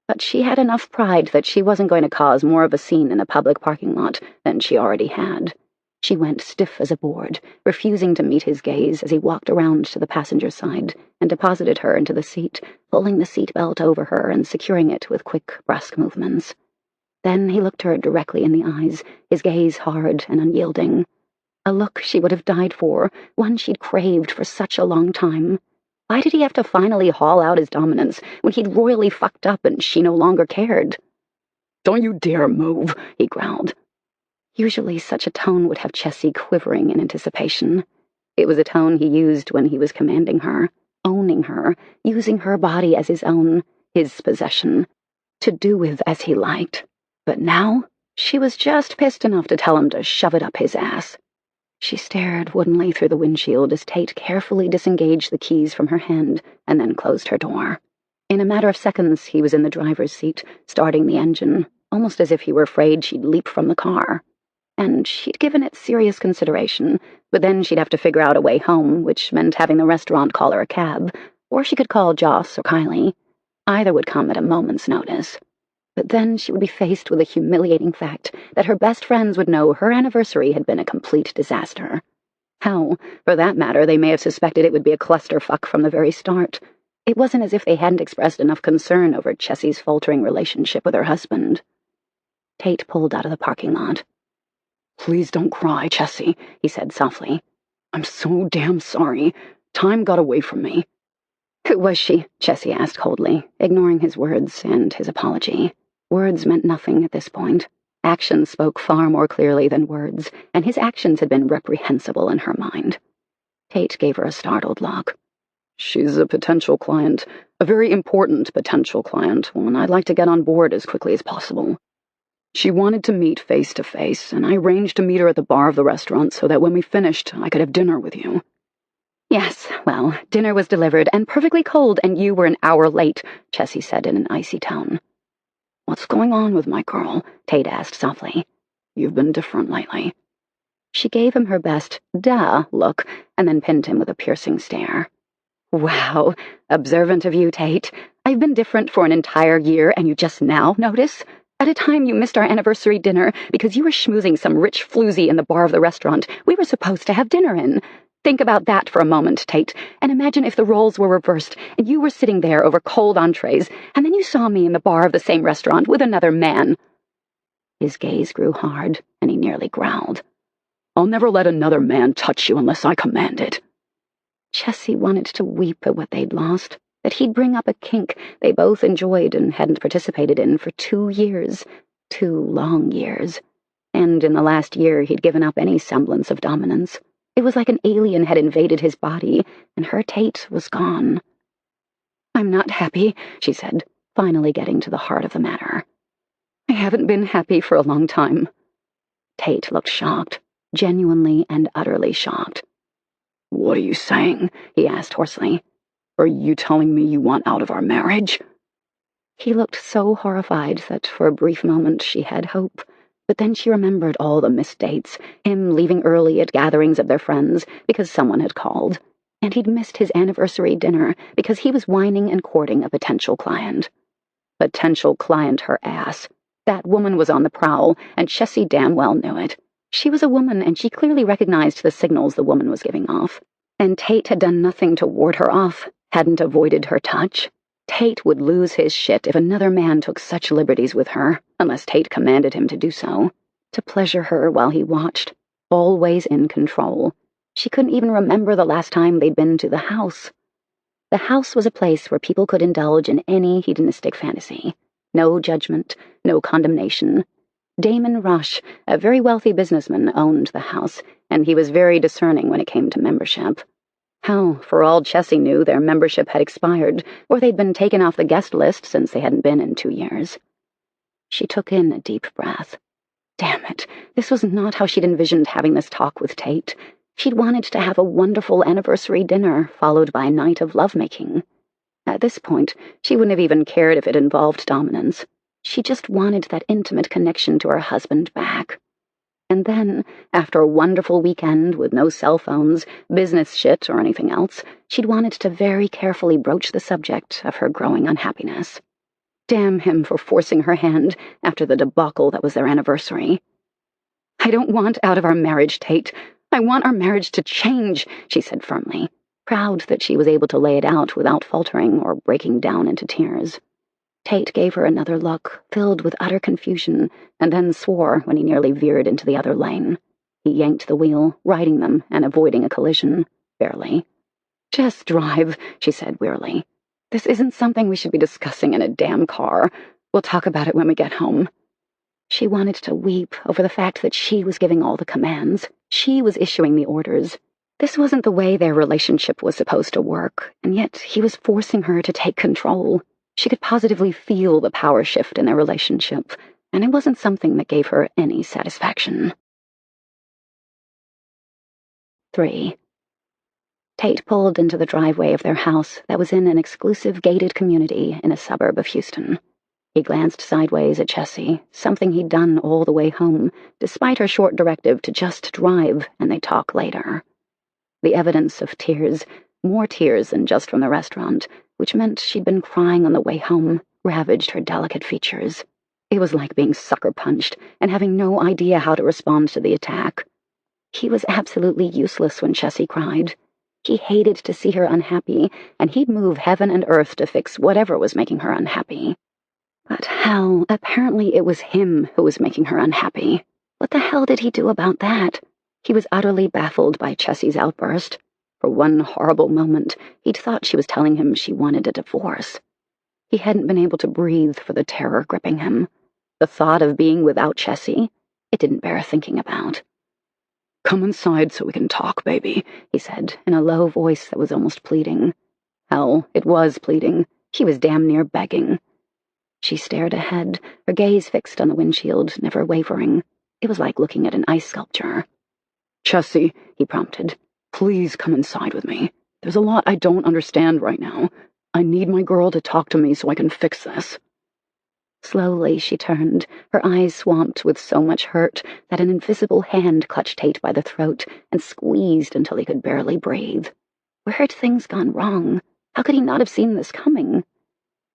But she had enough pride that she wasn't going to cause more of a scene in a public parking lot than she already had. She went stiff as a board, refusing to meet his gaze as he walked around to the passenger side and deposited her into the seat, pulling the seatbelt over her and securing it with quick, brusque movements. Then he looked her directly in the eyes, his gaze hard and unyielding. A look she would have died for, one she'd craved for such a long time. Why did he have to finally haul out his dominance when he'd royally fucked up and she no longer cared? "Don't you dare move," he growled. Usually such a tone would have Chessy quivering in anticipation. It was a tone he used when he was commanding her, owning her, using her body as his own, his possession, to do with as he liked. But now, she was just pissed enough to tell him to shove it up his ass. She stared woodenly through the windshield as Tate carefully disengaged the keys from her hand and then closed her door. In a matter of seconds, he was in the driver's seat, starting the engine, almost as if he were afraid she'd leap from the car. and she'd given it serious consideration, but then she'd have to figure out a way home, which meant having the restaurant call her a cab, or she could call Joss or Kylie. Either would come at a moment's notice. But then she would be faced with the humiliating fact that her best friends would know her anniversary had been a complete disaster. Hell, for that matter, they may have suspected it would be a clusterfuck from the very start. It wasn't as if they hadn't expressed enough concern over Chessy's faltering relationship with her husband. Tate pulled out of the parking lot. "Please don't cry, Chessy," he said softly. "I'm so damn sorry. Time got away from me." "Who was she?" Chessy asked coldly, ignoring his words and his apology. Words meant nothing at this point. Actions spoke far more clearly than words, and his actions had been reprehensible in her mind. Tate gave her a startled look. "She's a potential client, a very important potential client, one I'd like to get on board as quickly as possible. She wanted to meet face to face, and I arranged to meet her at the bar of the restaurant so that when we finished, I could have dinner with you." "Yes, well, dinner was delivered, and perfectly cold, and you were an hour late," Chessy said in an icy tone. "What's going on with my girl?" Tate asked softly. "You've been different lately." She gave him her best duh look, and then pinned him with a piercing stare. "Wow, observant of you, Tate. I've been different for an entire year, and you just now notice? At a time you missed our anniversary dinner because you were schmoozing some rich floozy in the bar of the restaurant we were supposed to have dinner in. Think about that for a moment, Tate, and imagine if the roles were reversed and you were sitting there over cold entrees, and then you saw me in the bar of the same restaurant with another man." His gaze grew hard, and he nearly growled. "I'll never let another man touch you unless I command it." Chessy wanted to weep at what they'd lost, that he'd bring up a kink they both enjoyed and hadn't participated in for 2 years, 2 long years. And in the last year he'd given up any semblance of dominance. It was like an alien had invaded his body, and her Tate was gone. "I'm not happy," she said, finally getting to the heart of the matter. "I haven't been happy for a long time." Tate looked shocked, genuinely and utterly shocked. "What are you saying?" he asked hoarsely. "Are you telling me you want out of our marriage?" He looked so horrified that for a brief moment she had hope. But then she remembered all the missed dates, him leaving early at gatherings of their friends because someone had called, and he'd missed his anniversary dinner because he was whining and courting a potential client. Potential client her ass. That woman was on the prowl, and Chessy damn well knew it. She was a woman, and she clearly recognized the signals the woman was giving off. And Tate had done nothing to ward her off, hadn't avoided her touch. Tate would lose his shit if another man took such liberties with her, unless Tate commanded him to do so. To pleasure her while he watched, always in control. She couldn't even remember the last time they'd been to the house. The house was a place where people could indulge in any hedonistic fantasy. No judgment, no condemnation. Damon Rush, a very wealthy businessman, owned the house, and he was very discerning when it came to membership. How, for all Chessy knew, their membership had expired, or they'd been taken off the guest list since they hadn't been in 2 years. She took in a deep breath. Damn it, this was not how she'd envisioned having this talk with Tate. She'd wanted to have a wonderful anniversary dinner, followed by a night of lovemaking. At this point, she wouldn't have even cared if it involved dominance. She just wanted that intimate connection to her husband back. And then, after a wonderful weekend with no cell phones, business shit, or anything else, she'd wanted to very carefully broach the subject of her growing unhappiness. Damn him for forcing her hand after the debacle that was their anniversary. "I don't want out of our marriage, Tate. I want our marriage to change," she said firmly, proud that she was able to lay it out without faltering or breaking down into tears. Tate gave her another look, filled with utter confusion, and then swore when he nearly veered into the other lane. He yanked the wheel, righting them and avoiding a collision, barely. "Just drive," she said wearily. "This isn't something we should be discussing in a damn car. We'll talk about it when we get home." She wanted to weep over the fact that she was giving all the commands. She was issuing the orders. This wasn't the way their relationship was supposed to work, and yet he was forcing her to take control. She could positively feel the power shift in their relationship, and it wasn't something that gave her any satisfaction. 3. Tate pulled into the driveway of their house that was in an exclusive gated community in a suburb of Houston. He glanced sideways at Chessy, something he'd done all the way home, despite her short directive to just drive and they'd talk later. The evidence of tears, more tears than just from the restaurant, which meant she'd been crying on the way home, ravaged her delicate features. It was like being sucker-punched and having no idea how to respond to the attack. He was absolutely useless when Chessy cried. He hated to see her unhappy, and he'd move heaven and earth to fix whatever was making her unhappy. But hell, apparently it was him who was making her unhappy. What the hell did he do about that? He was utterly baffled by Chessy's outburst. For one horrible moment, he'd thought she was telling him she wanted a divorce. He hadn't been able to breathe for the terror gripping him. The thought of being without Chessy, it didn't bear thinking about. "Come inside so we can talk, baby," he said, in a low voice that was almost pleading. Hell, it was pleading. He was damn near begging. She stared ahead, her gaze fixed on the windshield, never wavering. It was like looking at an ice sculpture. "Chessy," he prompted, "please come inside with me. There's a lot I don't understand right now. I need my girl to talk to me so I can fix this." Slowly she turned, her eyes swamped with so much hurt that an invisible hand clutched Tate by the throat and squeezed until he could barely breathe. Where had things gone wrong? How could he not have seen this coming?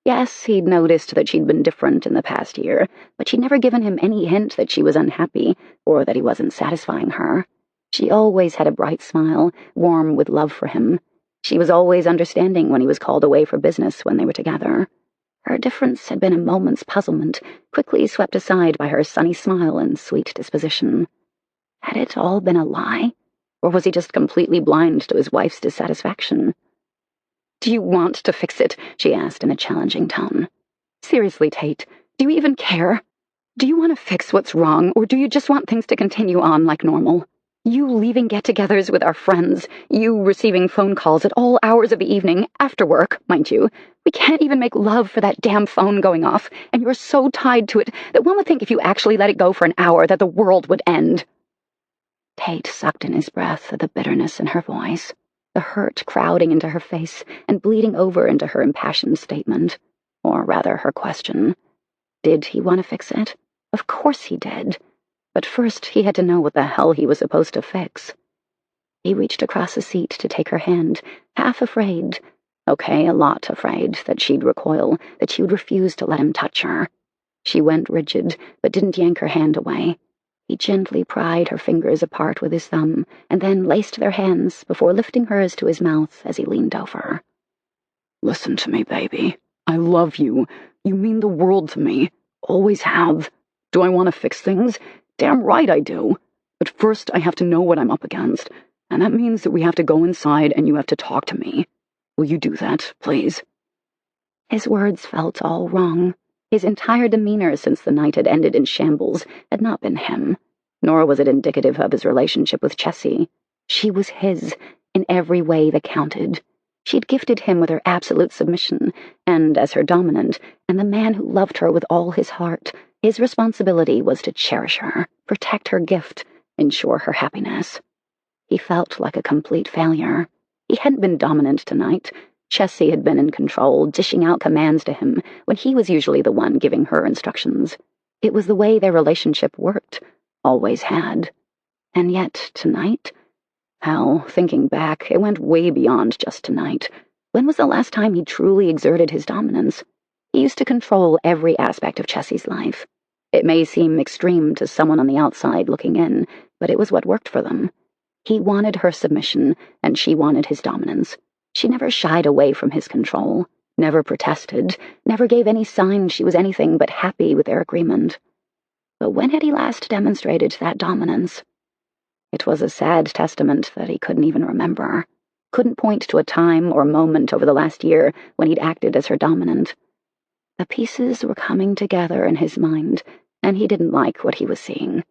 Yes, he'd noticed that she'd been different in the past year, but she'd never given him any hint that she was unhappy or that he wasn't satisfying her. She always had a bright smile, warm with love for him. She was always understanding when he was called away for business when they were together. Her difference had been a moment's puzzlement, quickly swept aside by her sunny smile and sweet disposition. Had it all been a lie? Or was he just completely blind to his wife's dissatisfaction? "Do you want to fix it?" she asked in a challenging tone. "Seriously, Tate, do you even care? Do you want to fix what's wrong, or do you just want things to continue on like normal? You leaving get-togethers with our friends, you receiving phone calls at all hours of the evening, after work, mind you. We can't even make love for that damn phone going off, and you're so tied to it that one would think if you actually let it go for an hour that the world would end." Tate sucked in his breath at the bitterness in her voice, the hurt crowding into her face and bleeding over into her impassioned statement, or rather her question. Did he want to fix it? Of course he did. But first he had to know what the hell he was supposed to fix. He reached across the seat to take her hand, half afraid, okay, a lot afraid, that she'd recoil, that she would refuse to let him touch her. She went rigid, but didn't yank her hand away. He gently pried her fingers apart with his thumb, and then laced their hands before lifting hers to his mouth as he leaned over. "Listen to me, baby. I love you. You mean the world to me. Always have. Do I want to fix things? Damn right I do. But first I have to know what I'm up against, and that means that we have to go inside and you have to talk to me. Will you do that, please?" His words felt all wrong. His entire demeanor since the night had ended in shambles had not been him, nor was it indicative of his relationship with Chessy. She was his, in every way that counted. She'd gifted him with her absolute submission, and as her dominant, and the man who loved her with all his heart, his responsibility was to cherish her, protect her gift, ensure her happiness. He felt like a complete failure. He hadn't been dominant tonight. Chessy had been in control, dishing out commands to him, when he was usually the one giving her instructions. It was the way their relationship worked, always had. And yet, tonight? Hell, thinking back, it went way beyond just tonight. When was the last time he truly exerted his dominance? He used to control every aspect of Chessy's life. It may seem extreme to someone on the outside looking in, but it was what worked for them. He wanted her submission, and she wanted his dominance. She never shied away from his control, never protested, never gave any sign she was anything but happy with their agreement. But when had he last demonstrated that dominance? It was a sad testament that he couldn't even remember. Couldn't point to a time or moment over the last year when he'd acted as her dominant. The pieces were coming together in his mind, and he didn't like what he was seeing.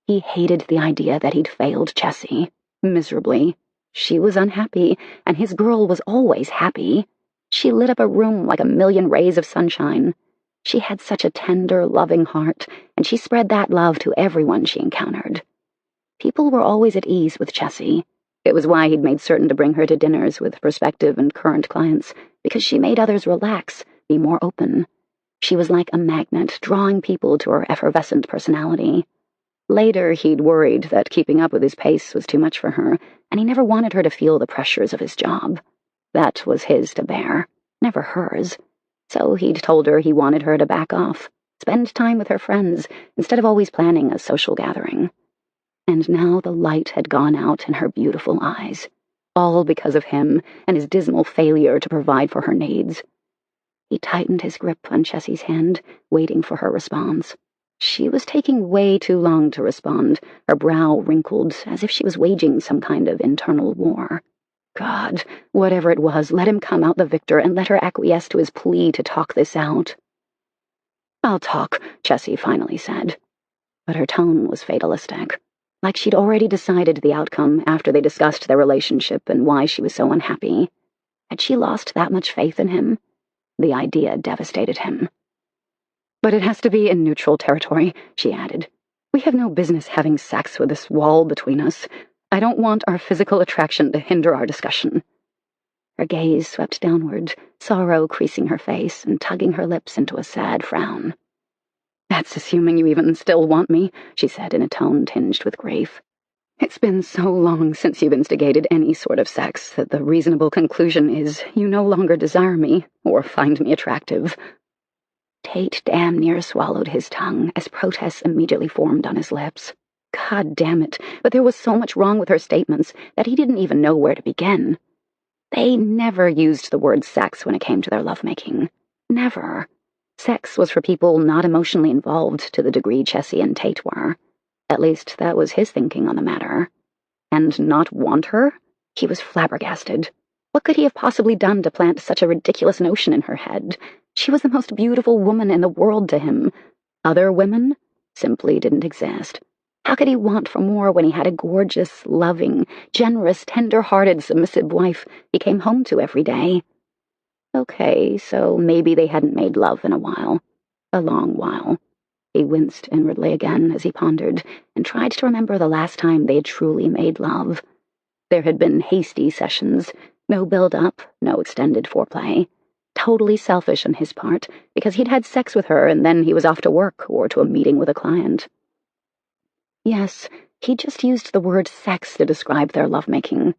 He hated the idea that he'd failed Chessy, miserably. She was unhappy, and his girl was always happy. She lit up a room like a million rays of sunshine. She had such a tender, loving heart, and she spread that love to everyone she encountered. People were always at ease with Chessy. It was why he'd made certain to bring her to dinners with prospective and current clients, because she made others relax, be more open. She was like a magnet, drawing people to her effervescent personality. Later, he'd worried that keeping up with his pace was too much for her, and he never wanted her to feel the pressures of his job. That was his to bear, never hers. So he'd told her he wanted her to back off, spend time with her friends, instead of always planning a social gathering. And now the light had gone out in her beautiful eyes, all because of him and his dismal failure to provide for her needs. He tightened his grip on Chessy's hand, waiting for her response. She was taking way too long to respond, her brow wrinkled, as if she was waging some kind of internal war. God, whatever it was, let him come out the victor and let her acquiesce to his plea to talk this out. "I'll talk," Chessy finally said. But her tone was fatalistic, like she'd already decided the outcome after they discussed their relationship and why she was so unhappy. Had she lost that much faith in him? The idea devastated him. "But it has to be in neutral territory," she added. "We have no business having sex with this wall between us. I don't want our physical attraction to hinder our discussion." Her gaze swept downward, sorrow creasing her face and tugging her lips into a sad frown. "That's assuming you even still want me," she said in a tone tinged with grief. "It's been so long since you've instigated any sort of sex that the reasonable conclusion is you no longer desire me or find me attractive." Tate damn near swallowed his tongue as protests immediately formed on his lips. God damn it, but there was so much wrong with her statements that he didn't even know where to begin. They never used the word sex when it came to their lovemaking. Never. Sex was for people not emotionally involved to the degree Chessy and Tate were. At least that was his thinking on the matter. And not want her? He was flabbergasted. What could he have possibly done to plant such a ridiculous notion in her head? She was the most beautiful woman in the world to him. Other women simply didn't exist. How could he want for more when he had a gorgeous, loving, generous, tender-hearted, submissive wife he came home to every day? Okay, so maybe they hadn't made love in a while. A long while. He winced inwardly again as he pondered and tried to remember the last time they had truly made love. There had been hasty sessions, no build-up, no extended foreplay. Totally selfish on his part, because he'd had sex with her and then he was off to work or to a meeting with a client. Yes, he just used the word sex to describe their lovemaking.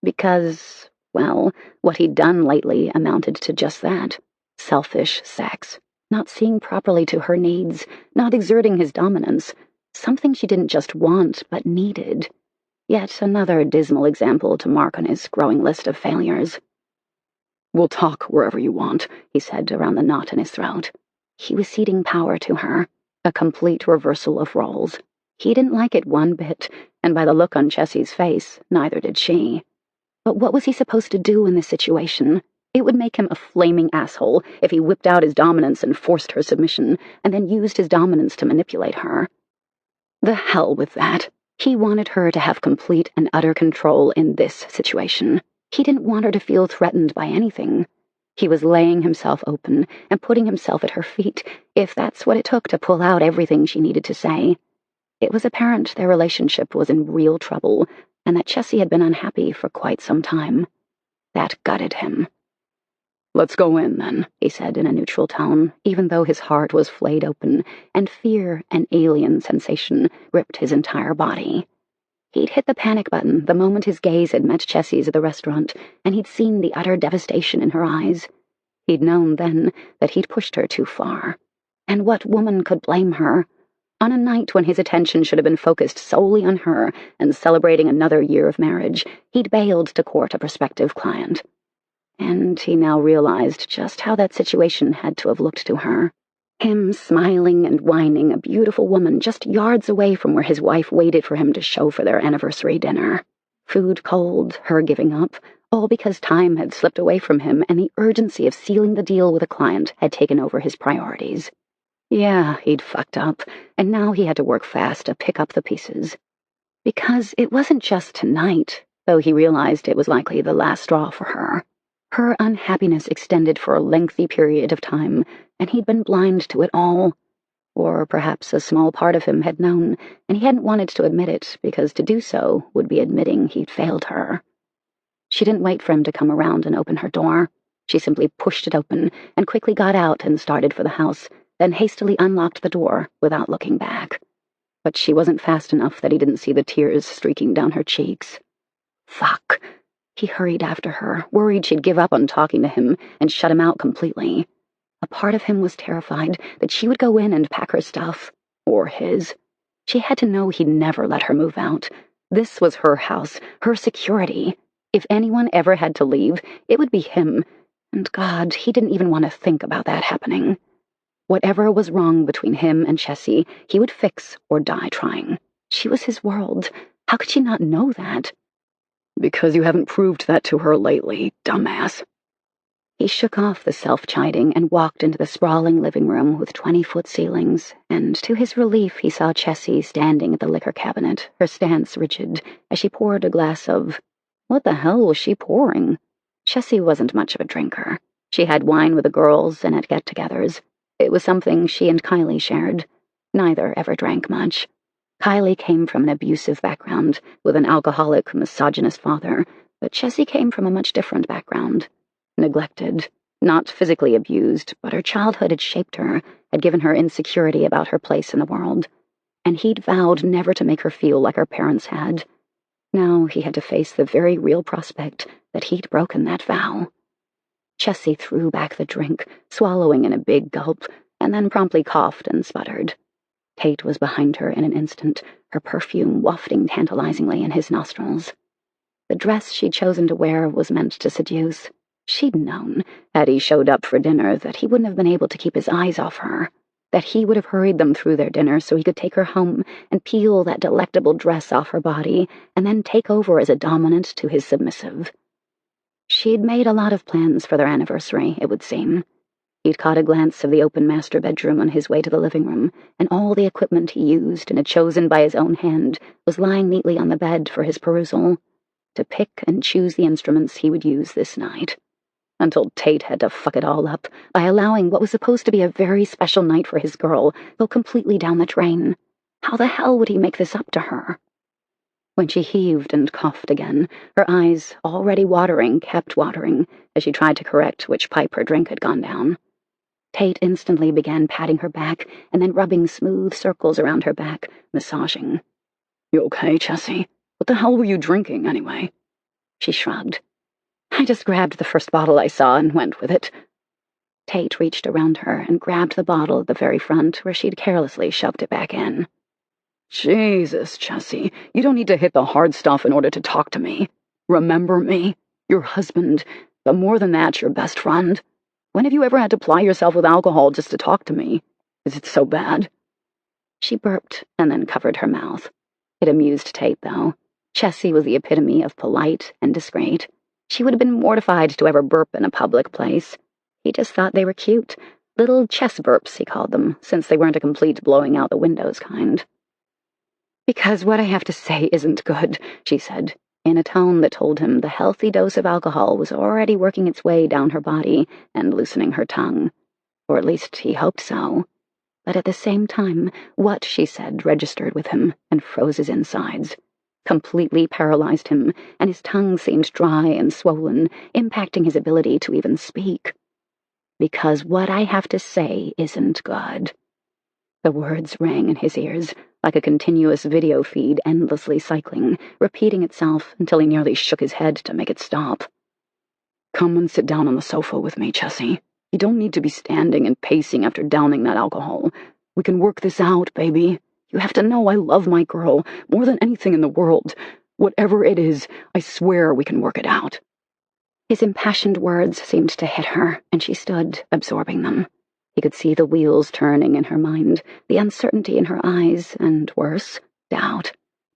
Because, well, what he'd done lately amounted to just that. Selfish sex. Not seeing properly to her needs, not exerting his dominance. Something she didn't just want, but needed. Yet another dismal example to mark on his growing list of failures. "We'll talk wherever you want," he said around the knot in his throat. He was ceding power to her, a complete reversal of roles. He didn't like it one bit, and by the look on Chessy's face, neither did she. But what was he supposed to do in this situation? It would make him a flaming asshole if he whipped out his dominance and forced her submission, and then used his dominance to manipulate her. The hell with that. He wanted her to have complete and utter control in this situation. He didn't want her to feel threatened by anything. He was laying himself open and putting himself at her feet, if that's what it took to pull out everything she needed to say. It was apparent their relationship was in real trouble, and that Chessy had been unhappy for quite some time. That gutted him. "Let's go in, then," he said in a neutral tone, even though his heart was flayed open, and fear, an alien sensation, gripped his entire body. He'd hit the panic button the moment his gaze had met Chessy's at the restaurant, and he'd seen the utter devastation in her eyes. He'd known then that he'd pushed her too far. And what woman could blame her? On a night when his attention should have been focused solely on her and celebrating another year of marriage, he'd bailed to court a prospective client. And he now realized just how that situation had to have looked to her. Him smiling and whining, a beautiful woman just yards away from where his wife waited for him to show for their anniversary dinner. Food cold, her giving up, all because time had slipped away from him and the urgency of sealing the deal with a client had taken over his priorities. Yeah, he'd fucked up, and now he had to work fast to pick up the pieces. Because it wasn't just tonight, though he realized it was likely the last straw for her. Her unhappiness extended for a lengthy period of time, and he'd been blind to it all. Or perhaps a small part of him had known, and he hadn't wanted to admit it, because to do so would be admitting he'd failed her. She didn't wait for him to come around and open her door. She simply pushed it open and quickly got out and started for the house, then hastily unlocked the door without looking back. But she wasn't fast enough that he didn't see the tears streaking down her cheeks. Fuck. He hurried after her, worried she'd give up on talking to him and shut him out completely. A part of him was terrified that she would go in and pack her stuff. Or his. She had to know he'd never let her move out. This was her house, her security. If anyone ever had to leave, it would be him. And God, he didn't even want to think about that happening. Whatever was wrong between him and Chessy, he would fix or die trying. She was his world. How could she not know that? Because you haven't proved that to her lately, dumbass. He shook off the self-chiding and walked into the sprawling living room with 20-foot ceilings, and to his relief he saw Chessy standing at the liquor cabinet, her stance rigid, as she poured a glass of... What the hell was she pouring? Chessy wasn't much of a drinker. She had wine with the girls and at get-togethers. It was something she and Kylie shared. Neither ever drank much. Kylie came from an abusive background, with an alcoholic, misogynist father, but Chessy came from a much different background. Neglected, not physically abused, but her childhood had shaped her, had given her insecurity about her place in the world, and he'd vowed never to make her feel like her parents had. Now he had to face the very real prospect that he'd broken that vow. Chessy threw back the drink, swallowing in a big gulp, and then promptly coughed and sputtered. Tate was behind her in an instant, her perfume wafting tantalizingly in his nostrils. The dress she'd chosen to wear was meant to seduce. She'd known, had he showed up for dinner, that he wouldn't have been able to keep his eyes off her, that he would have hurried them through their dinner so he could take her home and peel that delectable dress off her body and then take over as a dominant to his submissive. She'd made a lot of plans for their anniversary, it would seem. He'd caught a glance of the open master bedroom on his way to the living room, and all the equipment he used and had chosen by his own hand was lying neatly on the bed for his perusal, to pick and choose the instruments he would use this night. Until Tate had to fuck it all up by allowing what was supposed to be a very special night for his girl go completely down the drain. How the hell would he make this up to her? When she heaved and coughed again, her eyes, already watering, kept watering as she tried to correct which pipe her drink had gone down. Tate instantly began patting her back and then rubbing smooth circles around her back, massaging. You okay, Chessy? What the hell were you drinking, anyway? She shrugged. I just grabbed the first bottle I saw and went with it. Tate reached around her and grabbed the bottle at the very front where she'd carelessly shoved it back in. Jesus, Chessy, you don't need to hit the hard stuff in order to talk to me. Remember me, your husband, but more than that, your best friend. When have you ever had to ply yourself with alcohol just to talk to me? Is it so bad? She burped and then covered her mouth. It amused Tate, though. Chessy was the epitome of polite and discreet. She would have been mortified to ever burp in a public place. He just thought they were cute. Little chess burps, he called them, since they weren't a complete blowing out the windows kind. Because what I have to say isn't good, she said, in a tone that told him the healthy dose of alcohol was already working its way down her body and loosening her tongue. Or at least he hoped so. But at the same time, what she said registered with him and froze his insides. Completely paralyzed him, and his tongue seemed dry and swollen, impacting his ability to even speak. Because what I have to say isn't good. The words rang in his ears, like a continuous video feed endlessly cycling, repeating itself until he nearly shook his head to make it stop. Come and sit down on the sofa with me, Chessy. You don't need to be standing and pacing after downing that alcohol. We can work this out, baby. You have to know I love my girl more than anything in the world. Whatever it is, I swear we can work it out. His impassioned words seemed to hit her, and she stood, absorbing them. He could see the wheels turning in her mind, the uncertainty in her eyes, and worse, doubt.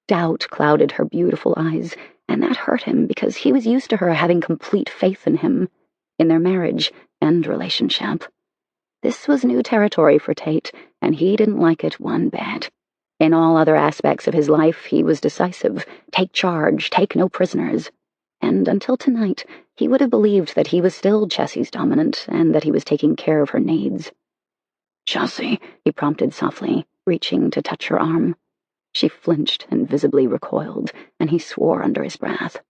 Doubt clouded her beautiful eyes, and that hurt him because he was used to her having complete faith in him, in their marriage and relationship. This was new territory for Tate, and he didn't like it one bit. In all other aspects of his life, he was decisive, take charge, take no prisoners. And until tonight, he would have believed that he was still Chessy's dominant and that he was taking care of her needs. Chessy, he prompted softly, reaching to touch her arm. She flinched and visibly recoiled, and he swore under his breath.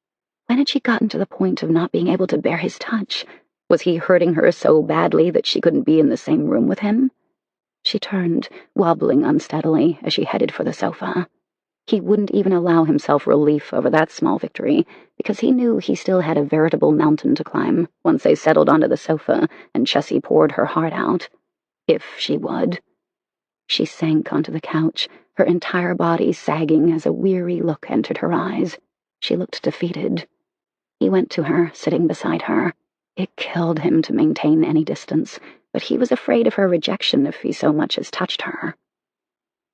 When had she gotten to the point of not being able to bear his touch? Was he hurting her so badly that she couldn't be in the same room with him? She turned, wobbling unsteadily as she headed for the sofa. He wouldn't even allow himself relief over that small victory, because he knew he still had a veritable mountain to climb once they settled onto the sofa and Chessy poured her heart out. If she would. She sank onto the couch, her entire body sagging as a weary look entered her eyes. She looked defeated. He went to her, sitting beside her. It killed him to maintain any distance, but he was afraid of her rejection if he so much as touched her.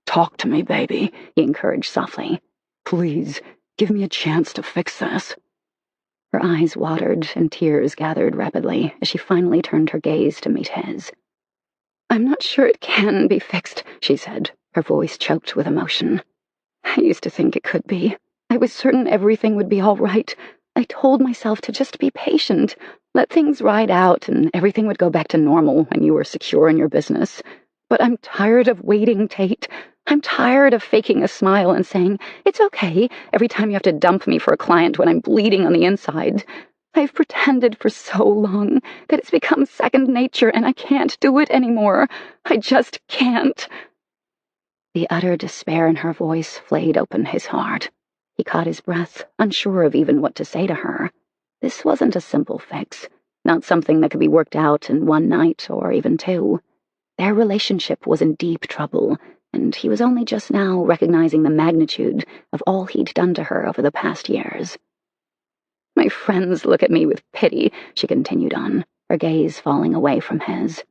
"Talk to me, baby," he encouraged softly. "Please, give me a chance to fix this." Her eyes watered and tears gathered rapidly as she finally turned her gaze to meet his. "I'm not sure it can be fixed," she said, her voice choked with emotion. "I used to think it could be. I was certain everything would be all right. I told myself to just be patient, let things ride out, and everything would go back to normal when you were secure in your business. But I'm tired of waiting, Tate. I'm tired of faking a smile and saying, 'It's okay,' every time you have to dump me for a client when I'm bleeding on the inside. I've pretended for so long that it's become second nature, and I can't do it anymore. I just can't." The utter despair in her voice flayed open his heart. He caught his breath, unsure of even what to say to her. This wasn't a simple fix, not something that could be worked out in one night or even two. Their relationship was in deep trouble, and he was only just now recognizing the magnitude of all he'd done to her over the past years. "My friends look at me with pity," she continued on, her gaze falling away from his.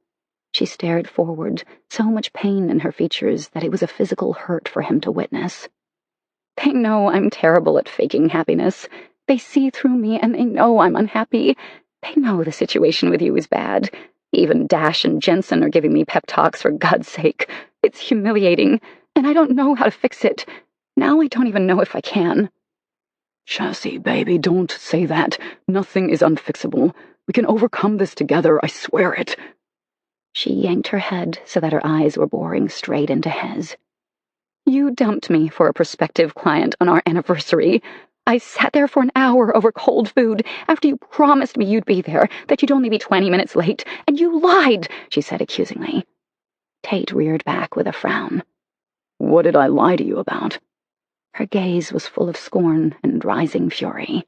She stared forward, so much pain in her features that it was a physical hurt for him to witness. "They know I'm terrible at faking happiness. They see through me and they know I'm unhappy. They know the situation with you is bad. Even Dash and Jensen are giving me pep talks for God's sake. It's humiliating, and I don't know how to fix it. Now I don't even know if I can." "Chessy, baby, don't say that. Nothing is unfixable. We can overcome this together, I swear it." She yanked her head so that her eyes were boring straight into his. "You dumped me for a prospective client on our anniversary. I sat there for an hour over cold food after you promised me you'd be there, that you'd only be 20 minutes late, and you lied," she said accusingly. Tate reared back with a frown. "What did I lie to you about?" Her gaze was full of scorn and rising fury.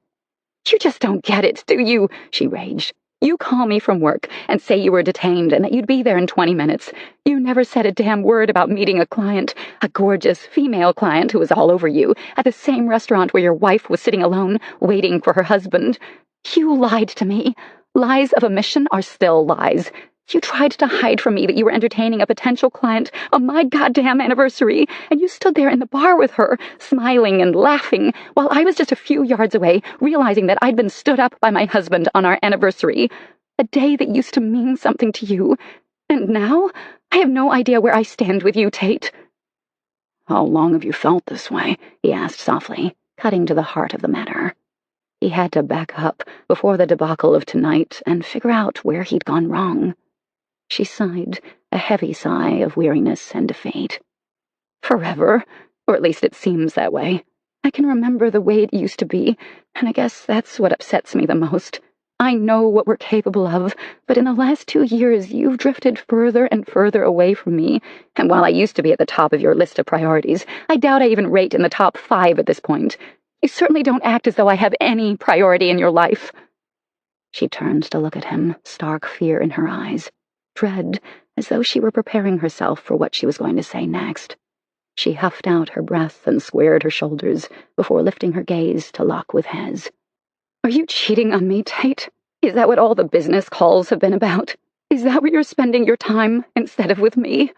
"You just don't get it, do you?" she raged. "You call me from work and say you were detained and that you'd be there in 20 minutes. You never said a damn word about meeting a client, a gorgeous female client who was all over you, at the same restaurant where your wife was sitting alone, waiting for her husband. You lied to me. Lies of omission are still lies. You tried to hide from me that you were entertaining a potential client on my goddamn anniversary, and you stood there in the bar with her, smiling and laughing, while I was just a few yards away, realizing that I'd been stood up by my husband on our anniversary. A day that used to mean something to you. And now, I have no idea where I stand with you, Tate." "How long have you felt this way?" he asked softly, cutting to the heart of the matter. He had to back up before the debacle of tonight and figure out where he'd gone wrong. She sighed, a heavy sigh of weariness and defeat. "Forever, or at least it seems that way. I can remember the way it used to be, and I guess that's what upsets me the most. I know what we're capable of, but in the last 2 years you've drifted further and further away from me, and while I used to be at the top of your list of priorities, I doubt I even rate in the top 5 at this point. You certainly don't act as though I have any priority in your life." She turned to look at him, stark fear in her eyes. Dread, as though she were preparing herself for what she was going to say next. She huffed out her breath and squared her shoulders before lifting her gaze to lock with his. "Are you cheating on me, Tate? Is that what all the business calls have been about? Is that where you're spending your time instead of with me?"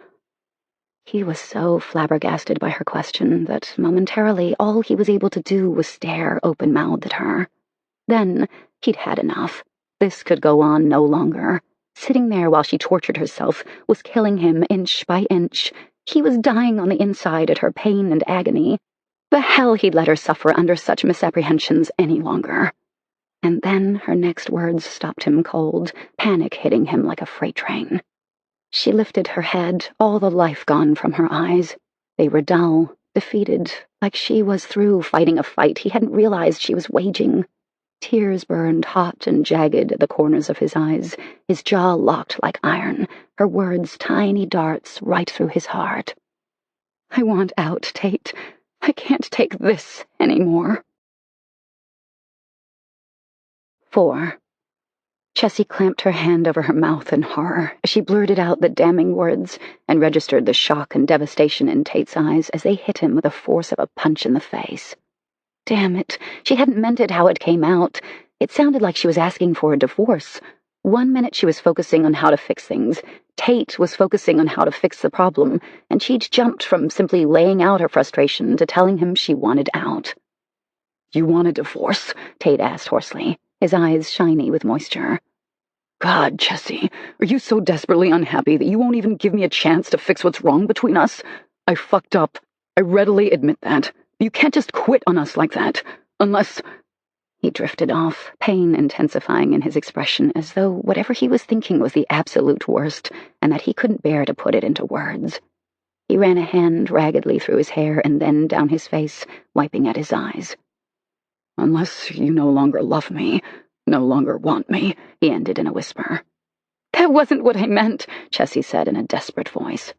He was so flabbergasted by her question that momentarily all he was able to do was stare open-mouthed at her. Then he'd had enough. This could go on no longer. Sitting there while she tortured herself was killing him inch by inch. He was dying on the inside at her pain and agony. The hell he'd let her suffer under such misapprehensions any longer. And then her next words stopped him cold, panic hitting him like a freight train. She lifted her head, all the life gone from her eyes. They were dull, defeated, like she was through fighting a fight he hadn't realized she was waging. Tears burned hot and jagged at the corners of his eyes, his jaw locked like iron, her words tiny darts right through his heart. I want out, Tate. I can't take this anymore. 4. Chessy clamped her hand over her mouth in horror as she blurted out the damning words and registered the shock and devastation in Tate's eyes as they hit him with the force of a punch in the face. Damn it, she hadn't meant it how it came out. It sounded like she was asking for a divorce. 1 minute she was focusing on how to fix things. Tate was focusing on how to fix the problem, and she'd jumped from simply laying out her frustration to telling him she wanted out. You want a divorce? Tate asked hoarsely, his eyes shiny with moisture. God, Chessy, are you so desperately unhappy that you won't even give me a chance to fix what's wrong between us? I fucked up. I readily admit that. You can't just quit on us like that, unless... He drifted off, pain intensifying in his expression, as though whatever he was thinking was the absolute worst, and that he couldn't bear to put it into words. He ran a hand raggedly through his hair and then down his face, wiping at his eyes. Unless you no longer love me, no longer want me, he ended in a whisper. That wasn't what I meant, Chessy said in a desperate voice.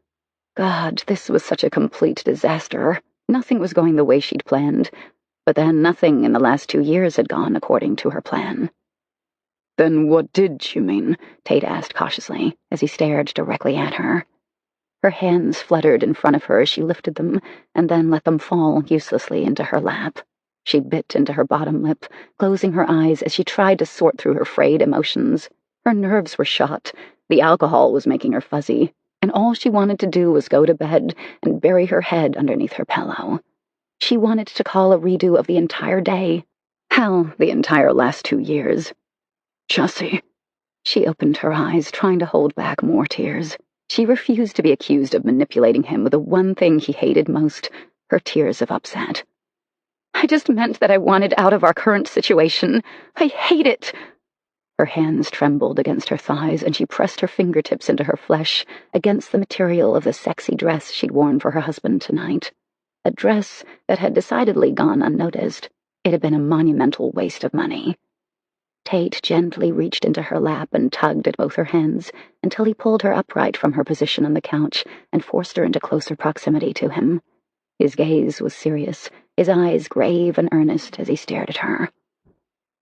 God, this was such a complete disaster. Nothing was going the way she'd planned. But then nothing in the last 2 years had gone according to her plan. Then what did you mean? Tate asked cautiously, as he stared directly at her. Her hands fluttered in front of her as she lifted them, and then let them fall uselessly into her lap. She bit into her bottom lip, closing her eyes as she tried to sort through her frayed emotions. Her nerves were shot, the alcohol was making her fuzzy, and all she wanted to do was go to bed and bury her head underneath her pillow. She wanted to call a redo of the entire day. Hell, the entire last 2 years. Chessy. She opened her eyes, trying to hold back more tears. She refused to be accused of manipulating him with the one thing he hated most, her tears of upset. I just meant that I wanted out of our current situation. I hate it. Her hands trembled against her thighs, and she pressed her fingertips into her flesh, against the material of the sexy dress she'd worn for her husband tonight. A dress that had decidedly gone unnoticed. It had been a monumental waste of money. Tate gently reached into her lap and tugged at both her hands until he pulled her upright from her position on the couch and forced her into closer proximity to him. His gaze was serious, his eyes grave and earnest as he stared at her.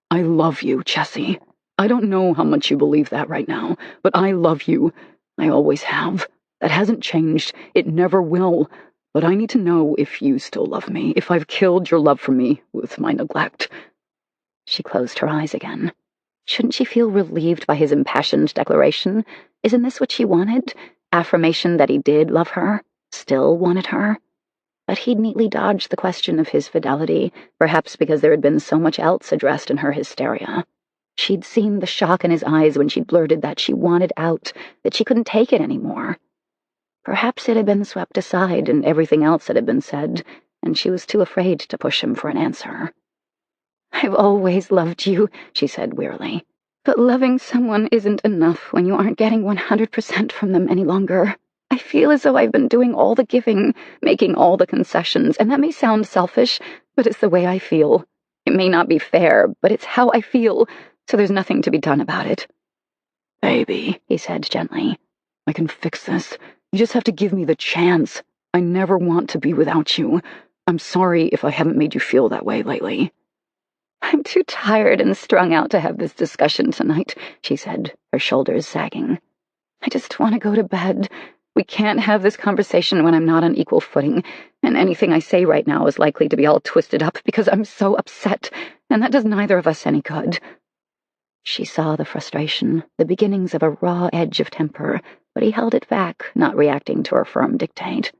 I love you, Chessy. I don't know how much you believe that right now, but I love you. I always have. That hasn't changed. It never will. But I need to know if you still love me, if I've killed your love for me with my neglect. She closed her eyes again. Shouldn't she feel relieved by his impassioned declaration? Isn't this what she wanted? Affirmation that he did love her, still wanted her? But he'd neatly dodged the question of his fidelity, perhaps because there had been so much else addressed in her hysteria. She'd seen the shock in his eyes when she'd blurted that she wanted out, that she couldn't take it anymore. Perhaps it had been swept aside in everything else that had been said, and she was too afraid to push him for an answer. I've always loved you, she said wearily. But loving someone isn't enough when you aren't getting 100% from them any longer. I feel as though I've been doing all the giving, making all the concessions, and that may sound selfish, but it's the way I feel. It may not be fair, but it's how I feel, so there's nothing to be done about it. Baby, he said gently, I can fix this. You just have to give me the chance. I never want to be without you. I'm sorry if I haven't made you feel that way lately. I'm too tired and strung out to have this discussion tonight, she said, her shoulders sagging. I just want to go to bed. We can't have this conversation when I'm not on equal footing, and anything I say right now is likely to be all twisted up because I'm so upset, and that does neither of us any good. She saw the frustration, the beginnings of a raw edge of temper, but he held it back, not reacting to her firm dictate.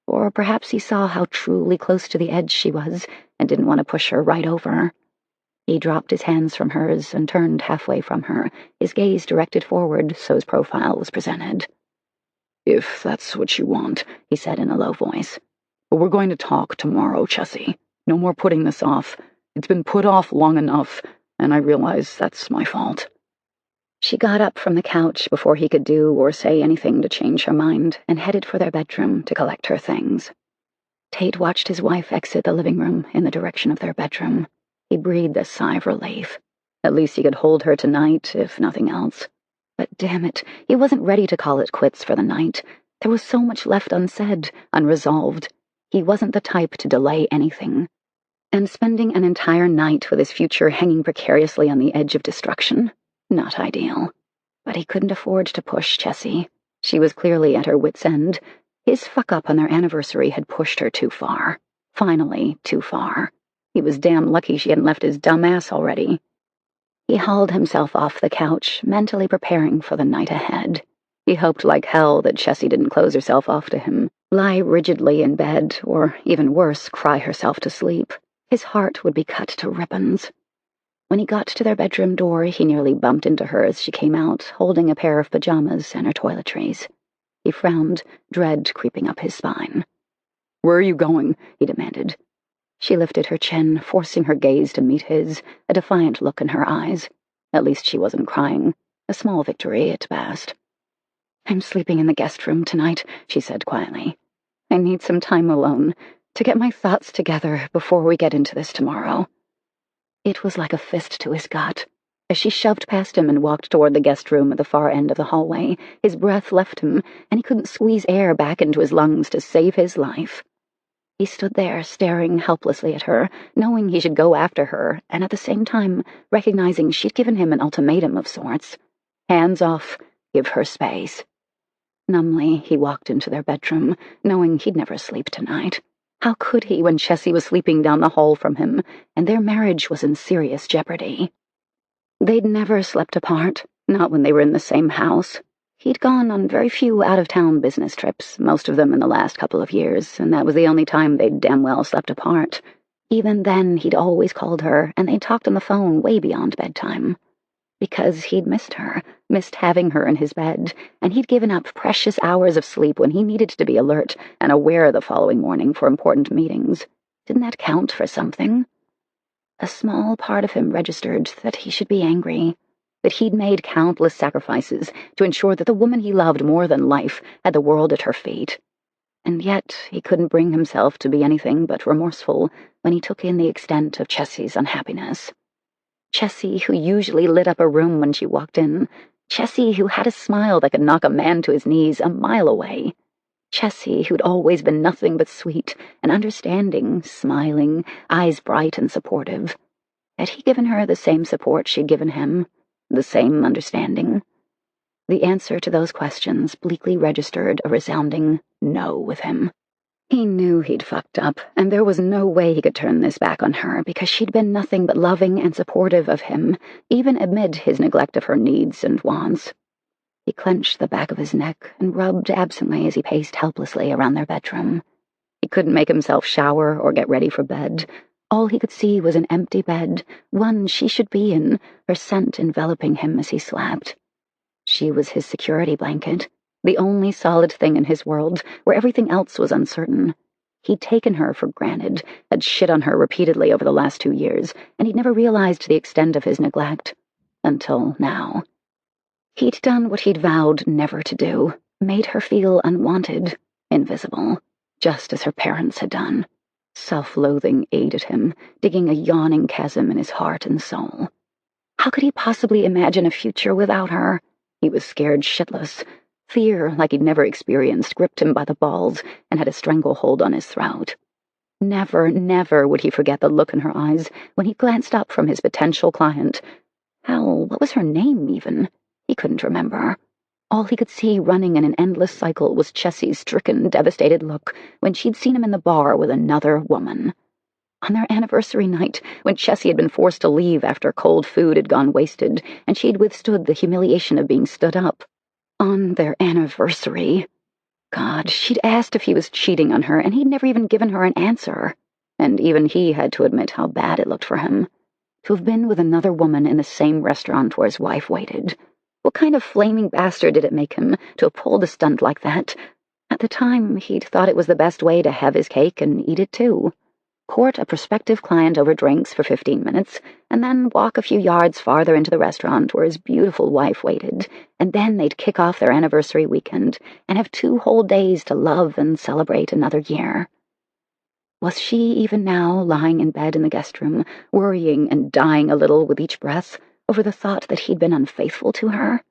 Or perhaps he saw how truly close to the edge she was and didn't want to push her right over. He dropped his hands from hers and turned halfway from her, his gaze directed forward so his profile was presented. If that's what you want, he said in a low voice. But we're going to talk tomorrow, Chessy. No more putting this off. It's been put off long enough, and I realize that's my fault. She got up from the couch before he could do or say anything to change her mind and headed for their bedroom to collect her things. Tate watched his wife exit the living room in the direction of their bedroom. He breathed a sigh of relief. At least he could hold her tonight, if nothing else. But damn it, he wasn't ready to call it quits for the night. There was so much left unsaid, unresolved. He wasn't the type to delay anything. And spending an entire night with his future hanging precariously on the edge of destruction? Not ideal. But he couldn't afford to push Chessy. She was clearly at her wit's end. His fuck-up on their anniversary had pushed her too far. Finally, too far. He was damn lucky she hadn't left his dumb ass already. He hauled himself off the couch, mentally preparing for the night ahead. He hoped like hell that Chessy didn't close herself off to him, lie rigidly in bed, or, even worse, cry herself to sleep. His heart would be cut to ribbons. When he got to their bedroom door, he nearly bumped into her as she came out, holding a pair of pajamas and her toiletries. He frowned, dread creeping up his spine. "Where are you going?" he demanded. She lifted her chin, forcing her gaze to meet his, a defiant look in her eyes. At least she wasn't crying. A small victory at best. "I'm sleeping in the guest room tonight," she said quietly. "I need some time alone to get my thoughts together before we get into this tomorrow." It was like a fist to his gut. As she shoved past him and walked toward the guest room at the far end of the hallway, his breath left him, and he couldn't squeeze air back into his lungs to save his life. He stood there, staring helplessly at her, knowing he should go after her, and at the same time recognizing she'd given him an ultimatum of sorts. Hands off, give her space. Numbly, he walked into their bedroom, knowing he'd never sleep tonight. How could he when Chessy was sleeping down the hall from him, and their marriage was in serious jeopardy? They'd never slept apart, not when they were in the same house. He'd gone on very few out-of-town business trips, most of them in the last couple of years, and that was the only time they'd damn well slept apart. Even then, he'd always called her, and they'd talked on the phone way beyond bedtime. Because he'd missed her, missed having her in his bed, and he'd given up precious hours of sleep when he needed to be alert and aware the following morning for important meetings. Didn't that count for something? A small part of him registered that he should be angry, that he'd made countless sacrifices to ensure that the woman he loved more than life had the world at her feet. And yet he couldn't bring himself to be anything but remorseful when he took in the extent of Chessy's unhappiness. Chessy, who usually lit up a room when she walked in. Chessy, who had a smile that could knock a man to his knees a mile away. Chessy, who'd always been nothing but sweet and understanding, smiling, eyes bright and supportive. Had he given her the same support she'd given him? The same understanding? The answer to those questions bleakly registered a resounding no with him. He knew he'd fucked up, and there was no way he could turn this back on her because she'd been nothing but loving and supportive of him, even amid his neglect of her needs and wants. He clenched the back of his neck and rubbed absently as he paced helplessly around their bedroom. He couldn't make himself shower or get ready for bed. All he could see was an empty bed, one she should be in, her scent enveloping him as he slept. She was his security blanket, the only solid thing in his world, where everything else was uncertain. He'd taken her for granted, had shit on her repeatedly over the last 2 years, and he'd never realized the extent of his neglect. Until now. He'd done what he'd vowed never to do, made her feel unwanted, invisible, just as her parents had done. Self-loathing aided him, digging a yawning chasm in his heart and soul. How could he possibly imagine a future without her? He was scared shitless. Fear, like he'd never experienced, gripped him by the balls and had a stranglehold on his throat. Never, never would he forget the look in her eyes when he glanced up from his potential client. Hell, what was her name, even? He couldn't remember. All he could see running in an endless cycle was Chessy's stricken, devastated look when she'd seen him in the bar with another woman. On their anniversary night, when Chessy had been forced to leave after cold food had gone wasted, and she'd withstood the humiliation of being stood up. On their anniversary. God, she'd asked if he was cheating on her, and he'd never even given her an answer. And even he had to admit how bad it looked for him. To have been with another woman in the same restaurant where his wife waited. What kind of flaming bastard did it make him to have pulled a stunt like that? At the time, he'd thought it was the best way to have his cake and eat it too. Court a prospective client over drinks for 15 minutes, and then walk a few yards farther into the restaurant where his beautiful wife waited, and then they'd kick off their anniversary weekend and have 2 whole days to love and celebrate another year. Was she even now lying in bed in the guest room, worrying and dying a little with each breath? over the thought that he'd been unfaithful to her.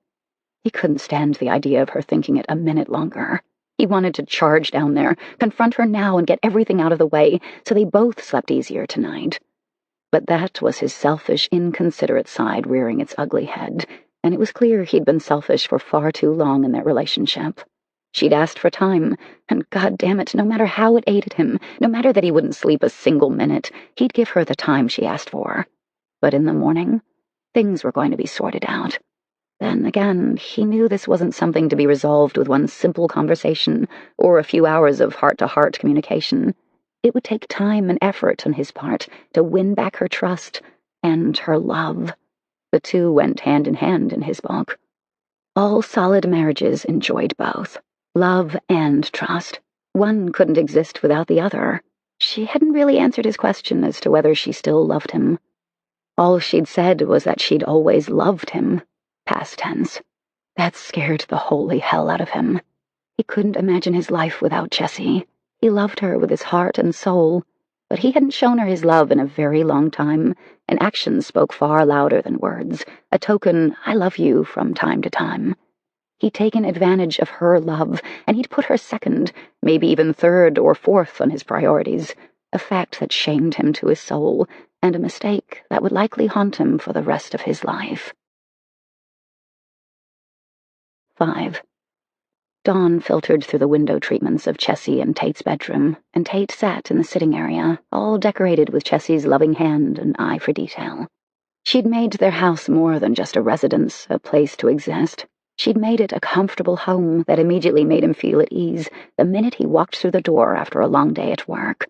He couldn't stand the idea of her thinking it a minute longer. He wanted to charge down there, confront her now, and get everything out of the way so they both slept easier tonight. But that was his selfish, inconsiderate side rearing its ugly head, and it was clear he'd been selfish for far too long in their relationship. She'd asked for time, and God damn it, no matter how it aided him, no matter that he wouldn't sleep a single minute, he'd give her the time she asked for. But in the morning, things were going to be sorted out. Then again, he knew this wasn't something to be resolved with one simple conversation or a few hours of heart-to-heart communication. It would take time and effort on his part to win back her trust and her love. The two went hand in hand in his book. All solid marriages enjoyed both, love and trust. One couldn't exist without the other. She hadn't really answered his question as to whether she still loved him. All she'd said was that she'd always loved him, past tense. That scared the holy hell out of him. He couldn't imagine his life without Chessy. He loved her with his heart and soul, but he hadn't shown her his love in a very long time, and actions spoke far louder than words, a token "I love you" from time to time. He'd taken advantage of her love, and he'd put her second, maybe even third or fourth on his priorities, a fact that shamed him to his soul, and a mistake that would likely haunt him for the rest of his life. 5. Dawn filtered through the window treatments of Chessy and Tate's bedroom, and Tate sat in the sitting area, all decorated with Chessy's loving hand and eye for detail. She'd made their house more than just a residence, a place to exist. She'd made it a comfortable home that immediately made him feel at ease the minute he walked through the door after a long day at work,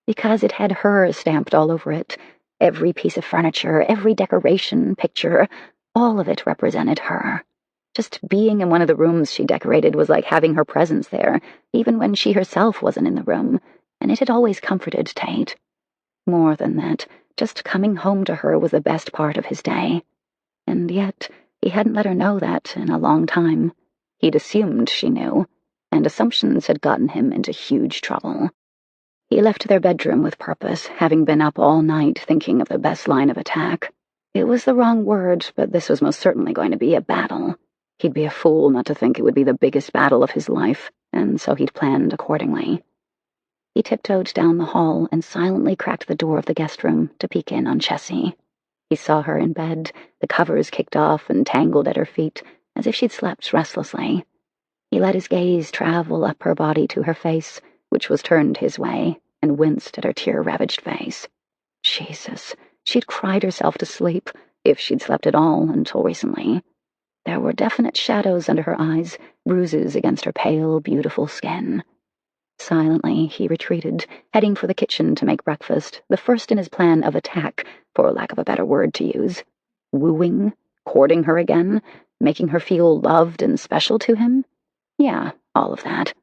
because it had her stamped all over it. Every piece of furniture, every decoration, picture, all of it represented her. Just being in one of the rooms she decorated was like having her presence there, even when she herself wasn't in the room, and it had always comforted Tate. More than that, just coming home to her was the best part of his day. And yet, he hadn't let her know that in a long time. He'd assumed she knew, and assumptions had gotten him into huge trouble. He left their bedroom with purpose, having been up all night thinking of the best line of attack. It was the wrong word, but this was most certainly going to be a battle. He'd be a fool not to think it would be the biggest battle of his life, and so he'd planned accordingly. He tiptoed down the hall and silently cracked the door of the guest room to peek in on Chessy. He saw her in bed, the covers kicked off and tangled at her feet, as if she'd slept restlessly. He let his gaze travel up her body to her face, which was turned his way, and winced at her tear-ravaged face. Jesus, she'd cried herself to sleep, if she'd slept at all until recently. There were definite shadows under her eyes, bruises against her pale, beautiful skin. Silently, he retreated, heading for the kitchen to make breakfast, the first in his plan of attack, for lack of a better word to use. Wooing, courting her again, making her feel loved and special to him? Yeah, all of that.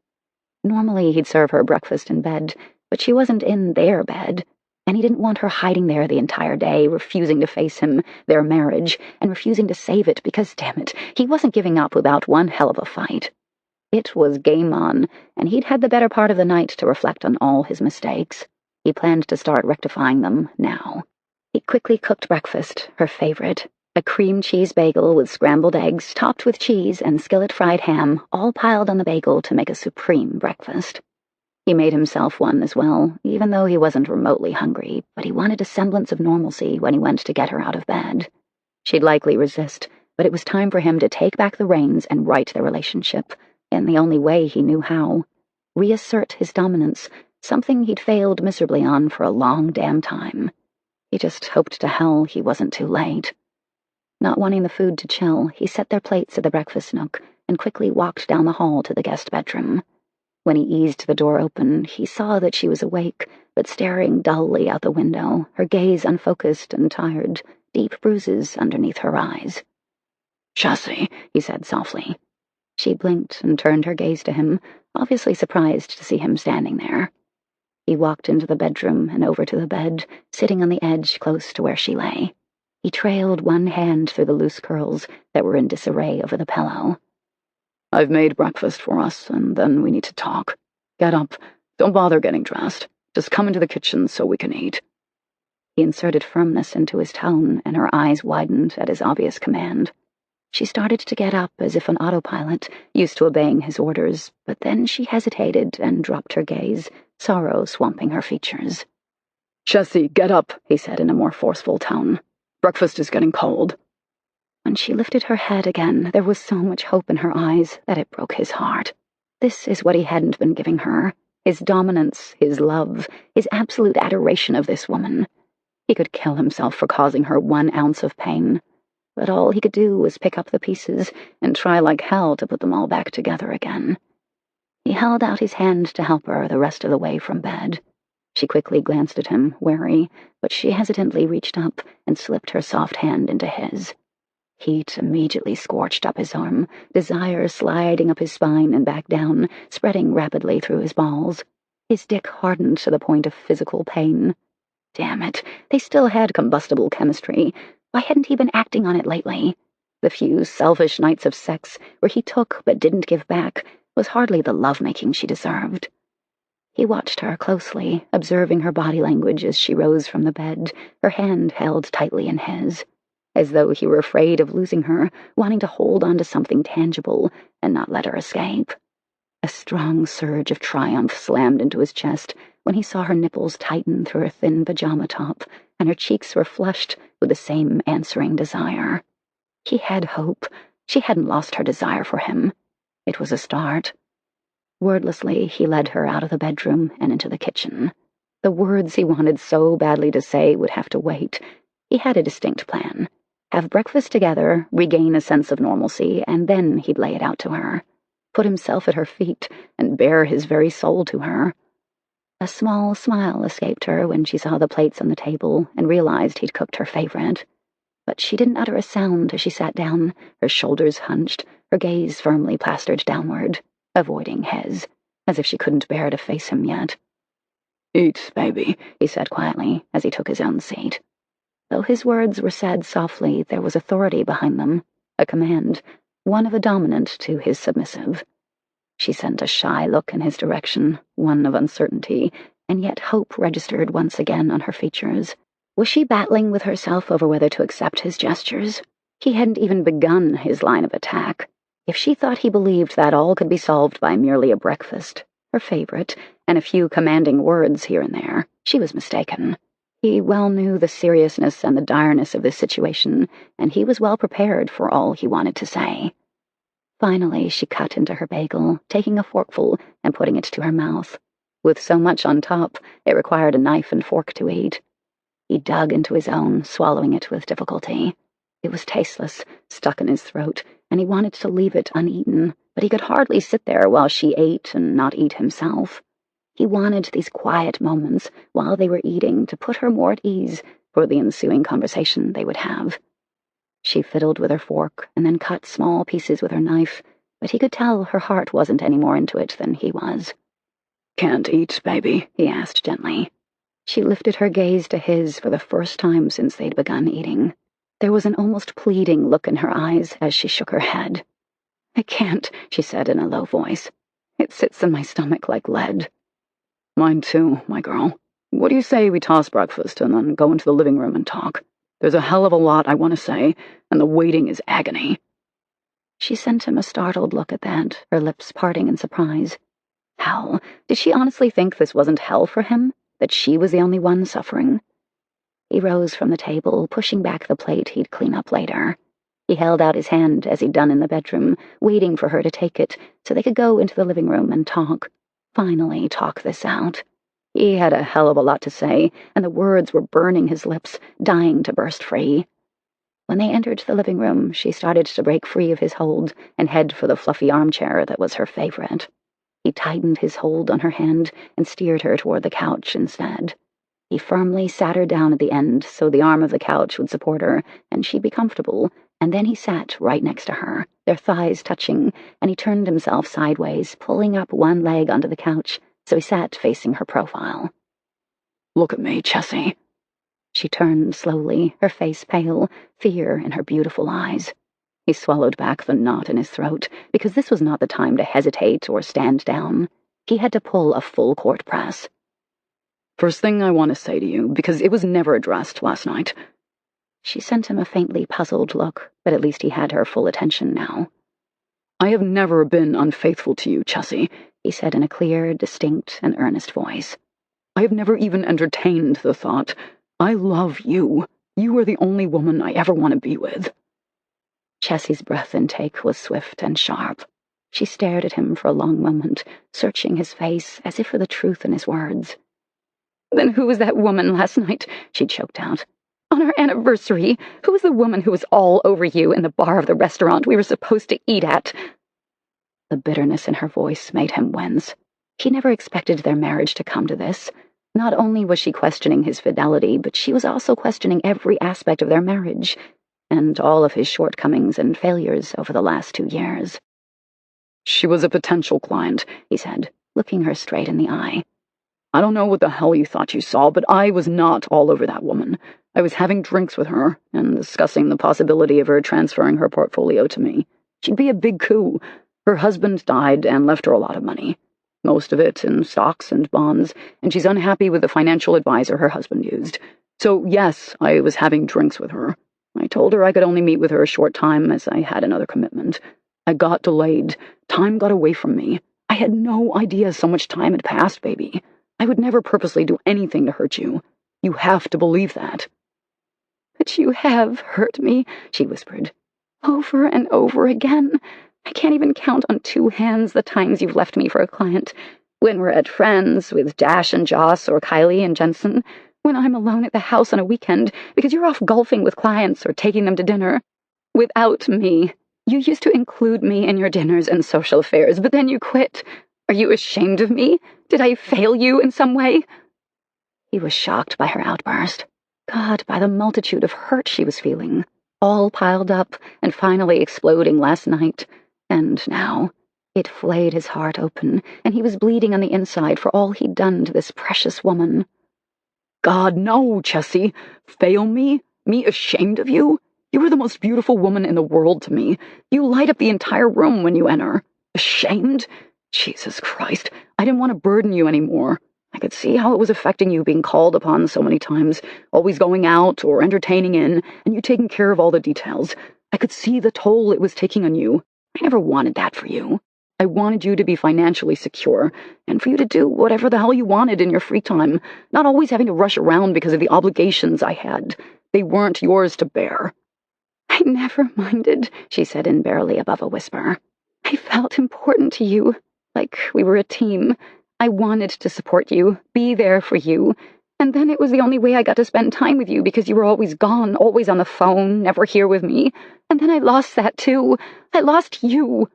Normally he'd serve her breakfast in bed, but she wasn't in their bed, and he didn't want her hiding there the entire day, refusing to face him, their marriage, and refusing to save it because, damn it, he wasn't giving up without one hell of a fight. It was game on, and he'd had the better part of the night to reflect on all his mistakes. He planned to start rectifying them now. He quickly cooked breakfast, her favorite, a cream cheese bagel with scrambled eggs topped with cheese and skillet-fried ham, all piled on the bagel to make a supreme breakfast. He made himself one as well, even though he wasn't remotely hungry, but he wanted a semblance of normalcy when he went to get her out of bed. She'd likely resist, but it was time for him to take back the reins and right their relationship, in the only way he knew how. Reassert his dominance, something he'd failed miserably on for a long damn time. He just hoped to hell he wasn't too late. Not wanting the food to chill, he set their plates at the breakfast nook and quickly walked down the hall to the guest bedroom. When he eased the door open, he saw that she was awake, but staring dully out the window, her gaze unfocused and tired, deep bruises underneath her eyes. "Chessy," he said softly. She blinked and turned her gaze to him, obviously surprised to see him standing there. He walked into the bedroom and over to the bed, sitting on the edge close to where she lay. He trailed one hand through the loose curls that were in disarray over the pillow. "I've made breakfast for us, and then we need to talk. Get up. Don't bother getting dressed. Just come into the kitchen so we can eat." He inserted firmness into his tone, and her eyes widened at his obvious command. She started to get up as if on autopilot, used to obeying his orders, but then she hesitated and dropped her gaze, sorrow swamping her features. "Chessy, get up," he said in a more forceful tone. "Breakfast is getting cold." When she lifted her head again, there was so much hope in her eyes that it broke his heart. This is what he hadn't been giving her: his dominance, his love, his absolute adoration of this woman. He could kill himself for causing her 1 ounce of pain, but all he could do was pick up the pieces and try like hell to put them all back together again. He held out his hand to help her the rest of the way from bed. She quickly glanced at him, wary, but she hesitantly reached up and slipped her soft hand into his. Heat immediately scorched up his arm, desire sliding up his spine and back down, spreading rapidly through his balls. His dick hardened to the point of physical pain. Damn it, they still had combustible chemistry. Why hadn't he been acting on it lately? The few selfish nights of sex where he took but didn't give back was hardly the lovemaking she deserved. He watched her closely, observing her body language as she rose from the bed, her hand held tightly in his, as though he were afraid of losing her, wanting to hold on to something tangible and not let her escape. A strong surge of triumph slammed into his chest when he saw her nipples tighten through her thin pajama top, and her cheeks were flushed with the same answering desire. He had hope. She hadn't lost her desire for him. It was a start. Wordlessly, he led her out of the bedroom and into the kitchen. The words he wanted so badly to say would have to wait. He had a distinct plan. Have breakfast together, regain a sense of normalcy, and then he'd lay it out to her. Put himself at her feet and bare his very soul to her. A small smile escaped her when she saw the plates on the table and realized he'd cooked her favorite. But she didn't utter a sound as she sat down, her shoulders hunched, her gaze firmly plastered downward, avoiding his, as if she couldn't bear to face him yet. "Eat, baby," he said quietly as he took his own seat. Though his words were said softly, there was authority behind them, a command, one of a dominant to his submissive. She sent a shy look in his direction, one of uncertainty, and yet hope registered once again on her features. Was she battling with herself over whether to accept his gestures? He hadn't even begun his line of attack. If she thought he believed that all could be solved by merely a breakfast, her favorite, and a few commanding words here and there, she was mistaken. He well knew the seriousness and the direness of this situation, and he was well prepared for all he wanted to say. Finally, she cut into her bagel, taking a forkful and putting it to her mouth. With so much on top, it required a knife and fork to eat. He dug into his own, swallowing it with difficulty. It was tasteless, stuck in his throat, and he wanted to leave it uneaten, but he could hardly sit there while she ate and not eat himself. He wanted these quiet moments while they were eating to put her more at ease for the ensuing conversation they would have. She fiddled with her fork and then cut small pieces with her knife, but he could tell her heart wasn't any more into it than he was. "Can't eat, baby?" he asked gently. She lifted her gaze to his for the first time since they'd begun eating. There was an almost pleading look in her eyes as she shook her head. "I can't," she said in a low voice. "It sits in my stomach like lead." "Mine too, my girl. What do you say we toss breakfast and then go into the living room and talk? There's a hell of a lot I want to say, and the waiting is agony." She sent him a startled look at that, her lips parting in surprise. Hell? Did she honestly think this wasn't hell for him? That she was the only one suffering? He rose from the table, pushing back the plate he'd clean up later. He held out his hand as he'd done in the bedroom, waiting for her to take it so they could go into the living room and talk. Finally talk this out. He had a hell of a lot to say, and the words were burning his lips, dying to burst free. When they entered the living room, she started to break free of his hold and head for the fluffy armchair that was her favorite. He tightened his hold on her hand and steered her toward the couch instead. He firmly sat her down at the end so the arm of the couch would support her and she'd be comfortable, and then he sat right next to her, their thighs touching, and he turned himself sideways, pulling up one leg onto the couch so he sat facing her profile. "Look at me, Chessy." She turned slowly, her face pale, fear in her beautiful eyes. He swallowed back the knot in his throat, because this was not the time to hesitate or stand down. He had to pull a full court press. First thing I want to say to you, because it was never addressed last night." She sent him a faintly puzzled look, but at least he had her full attention now. "I have never been unfaithful to you, Chessy," he said in a clear, distinct, and earnest voice. "I have never even entertained the thought. I love you. You are the only woman I ever want to be with." Chessy's breath intake was swift and sharp. She stared at him for a long moment, searching his face as if for the truth in his words. "Then who was that woman last night?" she choked out. "On our anniversary, who was the woman who was all over you in the bar of the restaurant we were supposed to eat at?" The bitterness in her voice made him wince. He never expected their marriage to come to this. Not only was she questioning his fidelity, but she was also questioning every aspect of their marriage, and all of his shortcomings and failures over the last 2 years. "She was a potential client," he said, looking her straight in the eye. "I don't know what the hell you thought you saw, but I was not all over that woman. I was having drinks with her and discussing the possibility of her transferring her portfolio to me. She'd be a big coup. Her husband died and left her a lot of money. Most of it in stocks and bonds, and she's unhappy with the financial advisor her husband used. So, yes, I was having drinks with her. I told her I could only meet with her a short time as I had another commitment. I got delayed. Time got away from me. I had no idea so much time had passed, baby. I would never purposely do anything to hurt you. You have to believe that." "But you have hurt me," she whispered. "Over and over again. I can't even count on 2 hands the times you've left me for a client. When we're at Friends with Dash and Joss or Kylie and Jensen. When I'm alone at the house on a weekend because you're off golfing with clients or taking them to dinner. Without me. You used to include me in your dinners and social affairs, but then you quit. Are you ashamed of me? Did I fail you in some way?" He was shocked by her outburst. God, by the multitude of hurt she was feeling, all piled up and finally exploding last night. And now, it flayed his heart open, and he was bleeding on the inside for all he'd done to this precious woman. "God, no, Chessy. Fail me? Me ashamed of you? You are the most beautiful woman in the world to me. You light up the entire room when you enter. Ashamed? Jesus Christ, I didn't want to burden you anymore. I could see how it was affecting you being called upon so many times, always going out or entertaining in, and you taking care of all the details. I could see the toll it was taking on you. I never wanted that for you. I wanted you to be financially secure, and for you to do whatever the hell you wanted in your free time, not always having to rush around because of the obligations I had. They weren't yours to bear." "I never minded," she said in barely above a whisper. "I felt important to you, like we were a team. I wanted to support you, be there for you. And then it was the only way I got to spend time with you because you were always gone, always on the phone, never here with me. And then I lost that too. I lost you."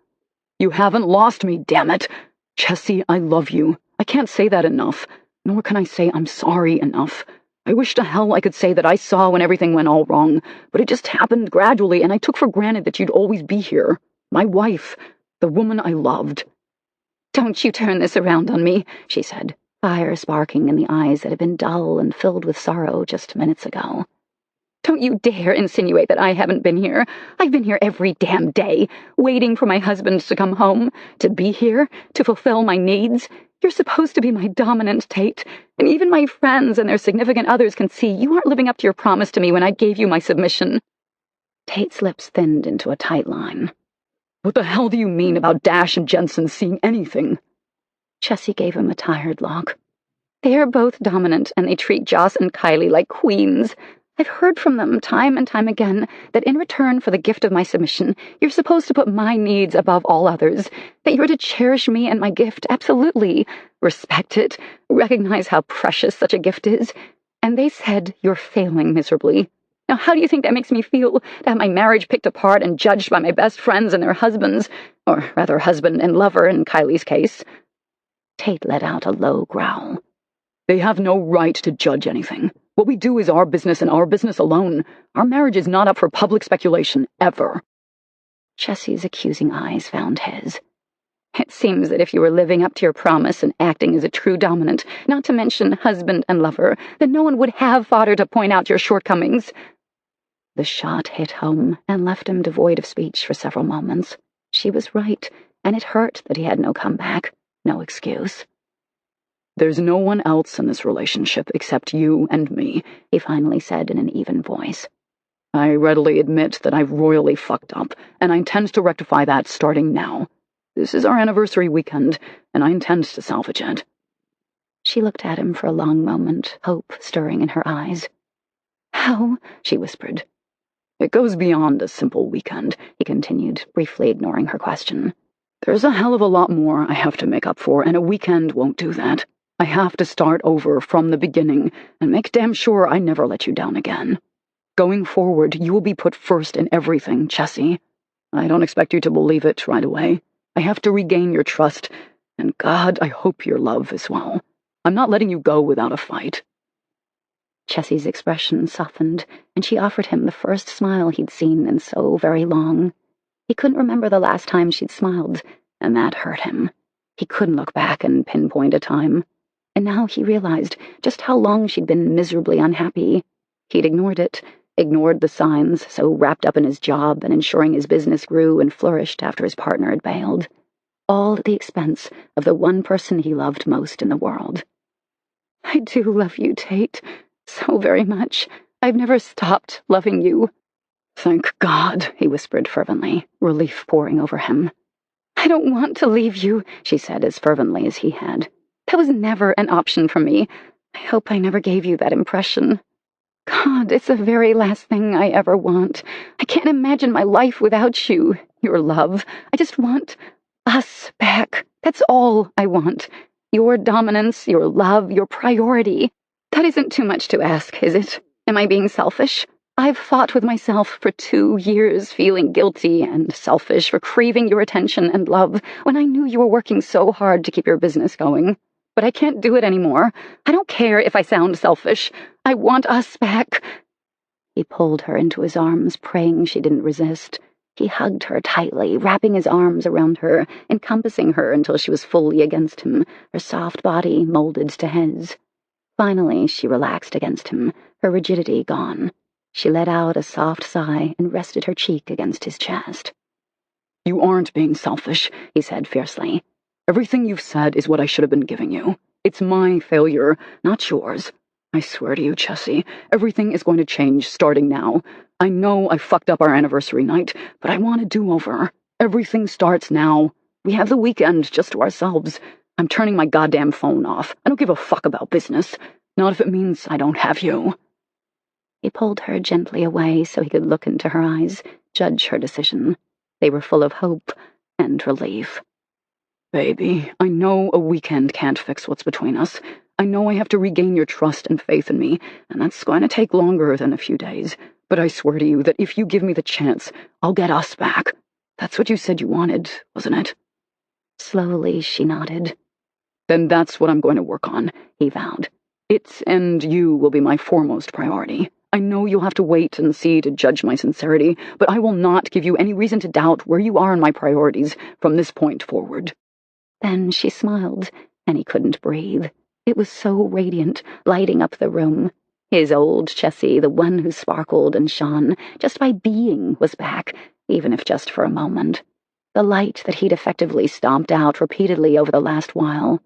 "You haven't lost me, damn it. Chessy, I love you. I can't say that enough. Nor can I say I'm sorry enough. I wish to hell I could say that I saw when everything went all wrong, but it just happened gradually, and I took for granted that you'd always be here. My wife, the woman I loved." "Don't you turn this around on me," she said, fire sparking in the eyes that had been dull and filled with sorrow just minutes ago. "Don't you dare insinuate that I haven't been here. I've been here every damn day, waiting for my husband to come home, to be here, to fulfill my needs. You're supposed to be my dominant, Tate, and even my friends and their significant others can see you aren't living up to your promise to me when I gave you my submission." Tate's lips thinned into a tight line. "What the hell do you mean about Dash and Jensen seeing anything?" Chessy gave him a tired look. "They're both dominant, and they treat Joss and Kylie like queens. I've heard from them time and time again that in return for the gift of my submission, you're supposed to put my needs above all others, that you're to cherish me and my gift, absolutely, respect it, recognize how precious such a gift is. And they said you're failing miserably. Now, how do you think that makes me feel, to have my marriage picked apart and judged by my best friends and their husbands, or rather husband and lover in Kylie's case?" Tate let out a low growl. "They have no right to judge anything. What we do is our business and our business alone. Our marriage is not up for public speculation, ever." Chessy's accusing eyes found his. "It seems that if you were living up to your promise and acting as a true dominant, not to mention husband and lover, then no one would have fodder to point out your shortcomings." The shot hit home and left him devoid of speech for several moments. She was right, and it hurt that he had no comeback, no excuse. There's no one else in this relationship except you and me, he finally said in an even voice. I readily admit that I've royally fucked up, and I intend to rectify that starting now. This is our anniversary weekend, and I intend to salvage it. She looked at him for a long moment, hope stirring in her eyes. How? She whispered. It goes beyond a simple weekend, he continued, briefly ignoring her question. There's a hell of a lot more I have to make up for, and a weekend won't do that. I have to start over from the beginning and make damn sure I never let you down again. Going forward, you will be put first in everything, Chessy. I don't expect you to believe it right away. I have to regain your trust, and God, I hope your love as well. I'm not letting you go without a fight. Chessy's expression softened, and she offered him the first smile he'd seen in so very long. He couldn't remember the last time she'd smiled, and that hurt him. He couldn't look back and pinpoint a time. And now he realized just how long she'd been miserably unhappy. He'd ignored it, ignored the signs, so wrapped up in his job and ensuring his business grew and flourished after his partner had bailed. All at the expense of the one person he loved most in the world. I do love you, Tate, so very much. I've never stopped loving you. Thank God, he whispered fervently, relief pouring over him. I don't want to leave you, she said as fervently as he had. That was never an option for me. I hope I never gave you that impression. God, it's the very last thing I ever want. I can't imagine my life without you, your love. I just want us back. That's all I want. Your dominance, your love, your priority. That isn't too much to ask, is it? Am I being selfish? I've fought with myself for 2 years, feeling guilty and selfish for craving your attention and love when I knew you were working so hard to keep your business going. But I can't do it anymore. I don't care if I sound selfish. I want us back. He pulled her into his arms, praying she didn't resist. He hugged her tightly, wrapping his arms around her, encompassing her until she was fully against him, her soft body molded to his. Finally, she relaxed against him, her rigidity gone. She let out a soft sigh and rested her cheek against his chest. You aren't being selfish, he said fiercely. Everything you've said is what I should have been giving you. It's my failure, not yours. I swear to you, Chessy, everything is going to change starting now. I know I fucked up our anniversary night, but I want a do-over. Everything starts now. We have the weekend just to ourselves. I'm turning my goddamn phone off. I don't give a fuck about business. Not if it means I don't have you. He pulled her gently away so he could look into her eyes, judge her decision. They were full of hope and relief. Baby, I know a weekend can't fix what's between us. I know I have to regain your trust and faith in me, and that's going to take longer than a few days. But I swear to you that if you give me the chance, I'll get us back. That's what you said you wanted, wasn't it? Slowly, she nodded. Then that's what I'm going to work on, he vowed. It and you will be my foremost priority. I know you'll have to wait and see to judge my sincerity, but I will not give you any reason to doubt where you are in my priorities from this point forward. Then she smiled, and he couldn't breathe. It was so radiant, lighting up the room. His old Chessy, the one who sparkled and shone, just by being, was back, even if just for a moment. The light that he'd effectively stomped out repeatedly over the last while.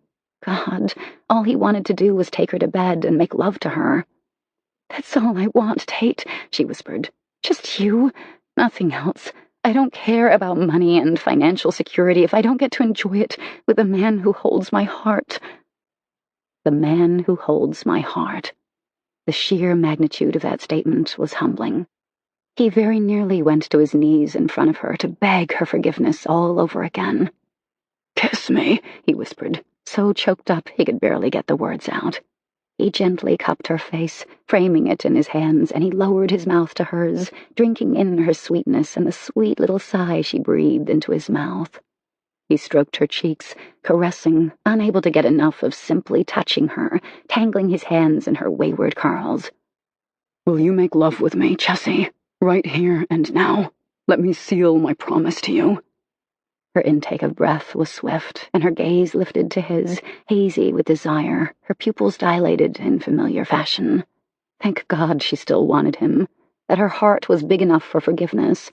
God, all he wanted to do was take her to bed and make love to her. That's all I want, Tate, she whispered. Just you, nothing else. I don't care about money and financial security if I don't get to enjoy it with the man who holds my heart. The man who holds my heart. The sheer magnitude of that statement was humbling. He very nearly went to his knees in front of her to beg her forgiveness all over again. Kiss me, he whispered, so choked up he could barely get the words out. He gently cupped her face, framing it in his hands, and he lowered his mouth to hers, drinking in her sweetness and the sweet little sigh she breathed into his mouth. He stroked her cheeks, caressing, unable to get enough of simply touching her, tangling his hands in her wayward curls. Will you make love with me, Chessy? Right here and now. Let me seal my promise to you. Her intake of breath was swift, and her gaze lifted to his, hazy with desire, her pupils dilated in familiar fashion. Thank God she still wanted him, that her heart was big enough for forgiveness.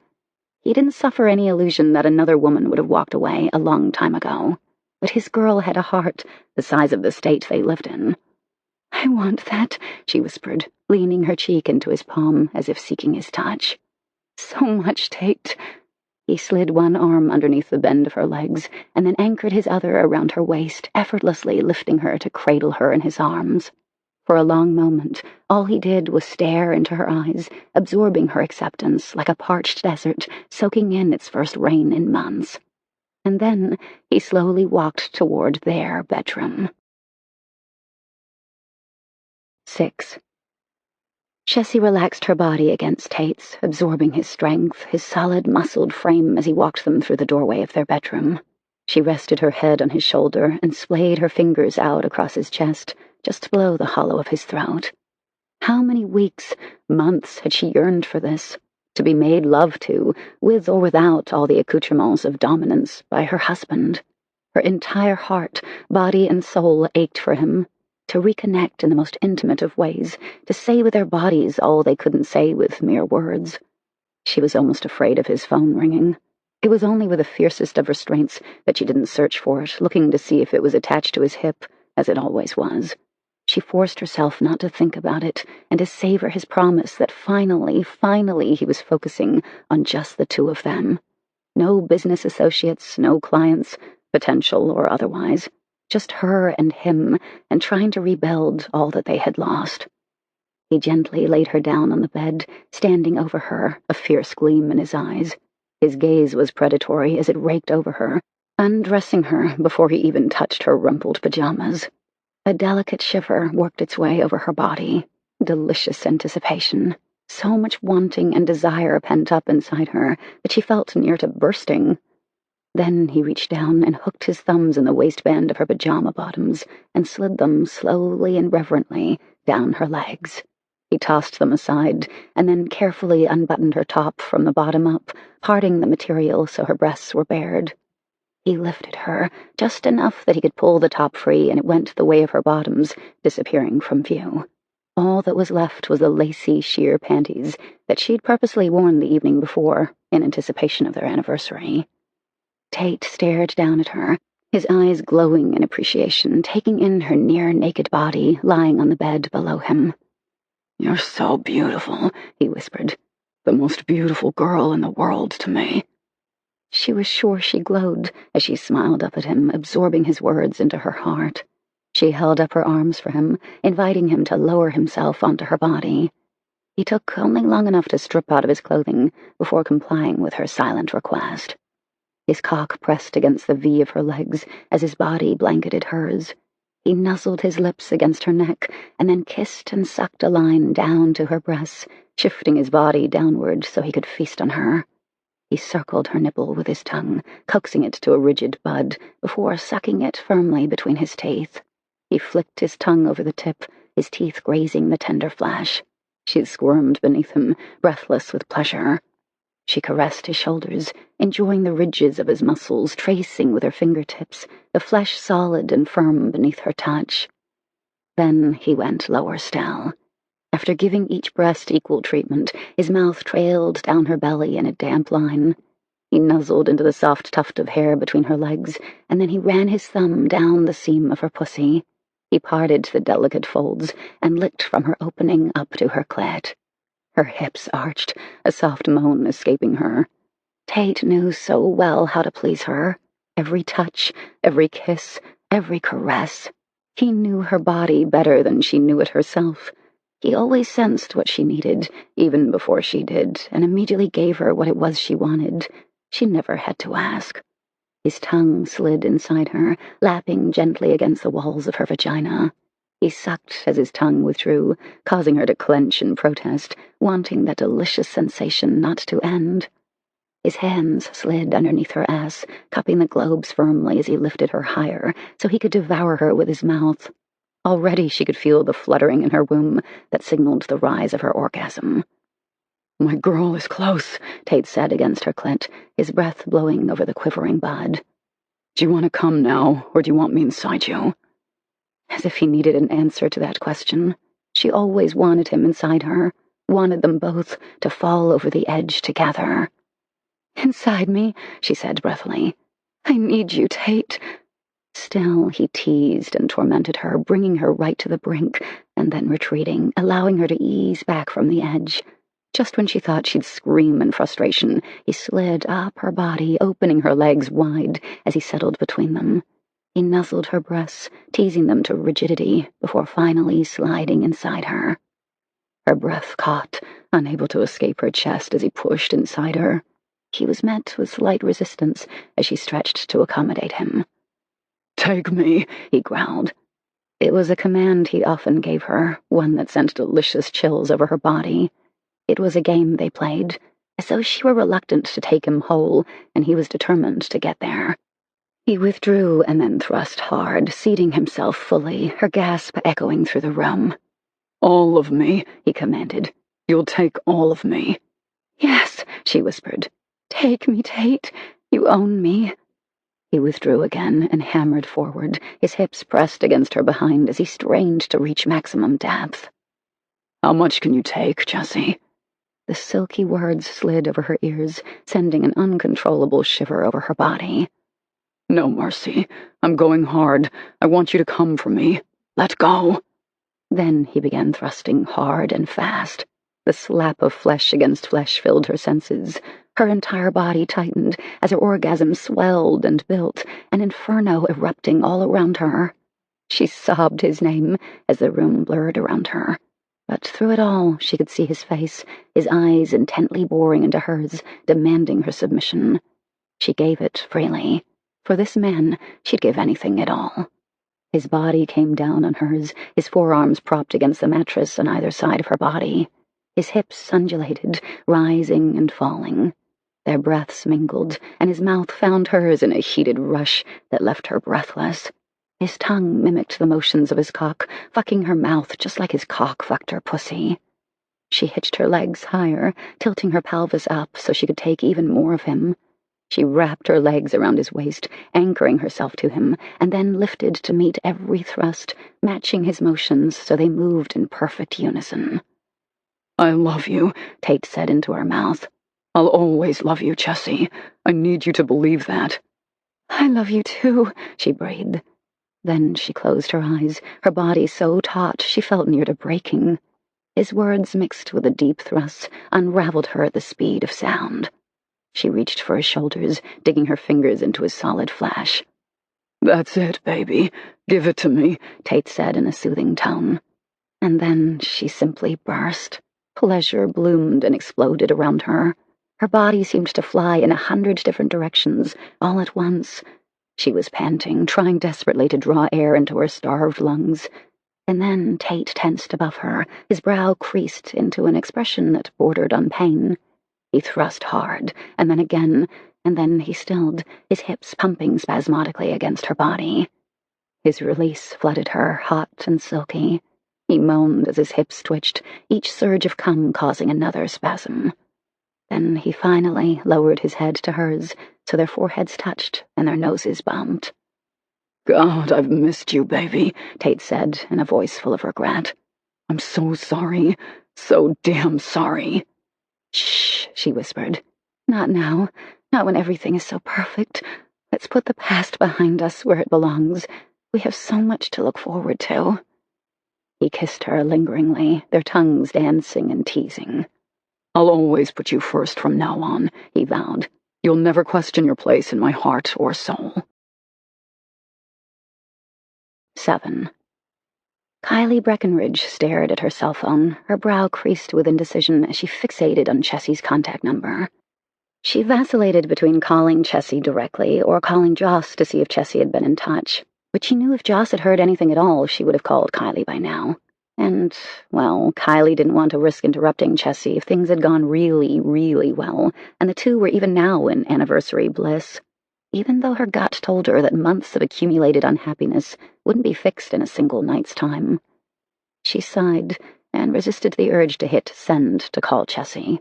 He didn't suffer any illusion that another woman would have walked away a long time ago. but his girl had a heart the size of the state they lived in. "I want that," she whispered, leaning her cheek into his palm as if seeking his touch. "So much, Tate." He slid one arm underneath the bend of her legs and then anchored his other around her waist, effortlessly lifting her to cradle her in his arms. For a long moment, all he did was stare into her eyes, absorbing her acceptance like a parched desert, soaking in its first rain in months. And then he slowly walked toward their bedroom. 6. Chessy relaxed her body against Tate's, absorbing his strength, his solid, muscled frame as he walked them through the doorway of their bedroom. She rested her head on his shoulder and splayed her fingers out across his chest, just below the hollow of his throat. How many weeks, months had she yearned for this? To be made love to, with or without all the accoutrements of dominance, by her husband. Her entire heart, body, and soul ached for him. To reconnect in the most intimate of ways, to say with their bodies all they couldn't say with mere words. She was almost afraid of his phone ringing. It was only with the fiercest of restraints that she didn't search for it, looking to see if it was attached to his hip, as it always was. She forced herself not to think about it and to savor his promise that finally he was focusing on just the two of them. No business associates, no clients, potential or otherwise. Just her and him, and trying to rebuild all that they had lost. He gently laid her down on the bed, standing over her, a fierce gleam in his eyes. His gaze was predatory as it raked over her, undressing her before he even touched her rumpled pajamas. A delicate shiver worked its way over her body. Delicious anticipation. So much wanting and desire pent up inside her that she felt near to bursting. Then he reached down and hooked his thumbs in the waistband of her pajama bottoms and slid them slowly and reverently down her legs. He tossed them aside and then carefully unbuttoned her top from the bottom up, parting the material so her breasts were bared. He lifted her, just enough that he could pull the top free, and it went the way of her bottoms, disappearing from view. All that was left was the lacy, sheer panties that she'd purposely worn the evening before, in anticipation of their anniversary. Tate stared down at her, his eyes glowing in appreciation, taking in her near-naked body lying on the bed below him. "You're so beautiful," he whispered. "The most beautiful girl in the world to me." She was sure she glowed as she smiled up at him, absorbing his words into her heart. She held up her arms for him, inviting him to lower himself onto her body. He took only long enough to strip out of his clothing before complying with her silent request. His cock pressed against the V of her legs as his body blanketed hers. He nuzzled his lips against her neck and then kissed and sucked a line down to her breasts, shifting his body downward so he could feast on her. He circled her nipple with his tongue, coaxing it to a rigid bud before sucking it firmly between his teeth. He flicked his tongue over the tip, his teeth grazing the tender flesh. She squirmed beneath him, breathless with pleasure. She caressed his shoulders, enjoying the ridges of his muscles, tracing with her fingertips, the flesh solid and firm beneath her touch. Then he went lower still. After giving each breast equal treatment, his mouth trailed down her belly in a damp line. He nuzzled into the soft tuft of hair between her legs, and then he ran his thumb down the seam of her pussy. He parted the delicate folds and licked from her opening up to her clit. Her hips arched, a soft moan escaping her. Tate knew so well how to please her. Every touch, every kiss, every caress. He knew her body better than she knew it herself. He always sensed what she needed, even before she did, and immediately gave her what it was she wanted. She never had to ask. His tongue slid inside her, lapping gently against the walls of her vagina. He sucked as his tongue withdrew, causing her to clench in protest, wanting that delicious sensation not to end. His hands slid underneath her ass, cupping the globes firmly as he lifted her higher, so he could devour her with his mouth. Already she could feel the fluttering in her womb that signaled the rise of her orgasm. "My girl is close," Tate said against her clit, his breath blowing over the quivering bud. "Do you want to come now, or do you want me inside you?" As if he needed an answer to that question. She always wanted him inside her, wanted them both to fall over the edge together. "Inside me," she said breathily. "I need you, Tate." Still, he teased and tormented her, bringing her right to the brink, and then retreating, allowing her to ease back from the edge. Just when she thought she'd scream in frustration, he slid up her body, opening her legs wide as he settled between them. He nuzzled her breasts, teasing them to rigidity, before finally sliding inside her. Her breath caught, unable to escape her chest as he pushed inside her. He was met with slight resistance as she stretched to accommodate him. "Take me," he growled. It was a command he often gave her, one that sent delicious chills over her body. It was a game they played, as though she were reluctant to take him whole, and he was determined to get there. He withdrew and then thrust hard, seating himself fully, her gasp echoing through the room. "All of me," he commanded. "You'll take all of me." "Yes," she whispered. "Take me, Tate. You own me." He withdrew again and hammered forward, his hips pressed against her behind as he strained to reach maximum depth. "How much can you take, Chessy?" The silky words slid over her ears, sending an uncontrollable shiver over her body. "No mercy. I'm going hard. I want you to come for me. Let go." Then he began thrusting hard and fast. The slap of flesh against flesh filled her senses. Her entire body tightened as her orgasm swelled and built, an inferno erupting all around her. She sobbed his name as the room blurred around her. But through it all, she could see his face, his eyes intently boring into hers, demanding her submission. She gave it freely. For this man, she'd give anything at all. His body came down on hers, his forearms propped against the mattress on either side of her body. His hips undulated, rising and falling. Their breaths mingled, and his mouth found hers in a heated rush that left her breathless. His tongue mimicked the motions of his cock, fucking her mouth just like his cock fucked her pussy. She hitched her legs higher, tilting her pelvis up so she could take even more of him. She wrapped her legs around his waist, anchoring herself to him, and then lifted to meet every thrust, matching his motions so they moved in perfect unison. "I love you," Tate said into her mouth. "I'll always love you, Chessy. I need you to believe that." "I love you too," she breathed. Then she closed her eyes, her body so taut she felt near to breaking. His words, mixed with a deep thrust, unraveled her at the speed of sound. She reached for his shoulders, digging her fingers into his solid flesh. "That's it, baby. Give it to me," Tate said in a soothing tone. And then she simply burst. Pleasure bloomed and exploded around her. Her body seemed to fly in 100 different directions, all at once. She was panting, trying desperately to draw air into her starved lungs. And then Tate tensed above her, his brow creased into an expression that bordered on pain. He thrust hard, and then again, and then he stilled, his hips pumping spasmodically against her body. His release flooded her, hot and silky. He moaned as his hips twitched, each surge of cum causing another spasm. Then he finally lowered his head to hers, so their foreheads touched and their noses bumped. "God, I've missed you, baby," Tate said in a voice full of regret. "I'm so sorry. So damn sorry." "Shh," she whispered. "Not now. Not when everything is so perfect. Let's put the past behind us where it belongs. We have so much to look forward to." He kissed her lingeringly, their tongues dancing and teasing. "I'll always put you first from now on," he vowed. "You'll never question your place in my heart or soul." 7. Kylie Breckenridge stared at her cell phone, her brow creased with indecision as she fixated on Chessy's contact number. She vacillated between calling Chessy directly or calling Joss to see if Chessy had been in touch, but she knew if Joss had heard anything at all, she would have called Kylie by now. And, well, Kylie didn't want to risk interrupting Chessy if things had gone really, really well, and the two were even now in anniversary bliss. Even though her gut told her that months of accumulated unhappiness wouldn't be fixed in a single night's time. She sighed and resisted the urge to hit send to call Chessy.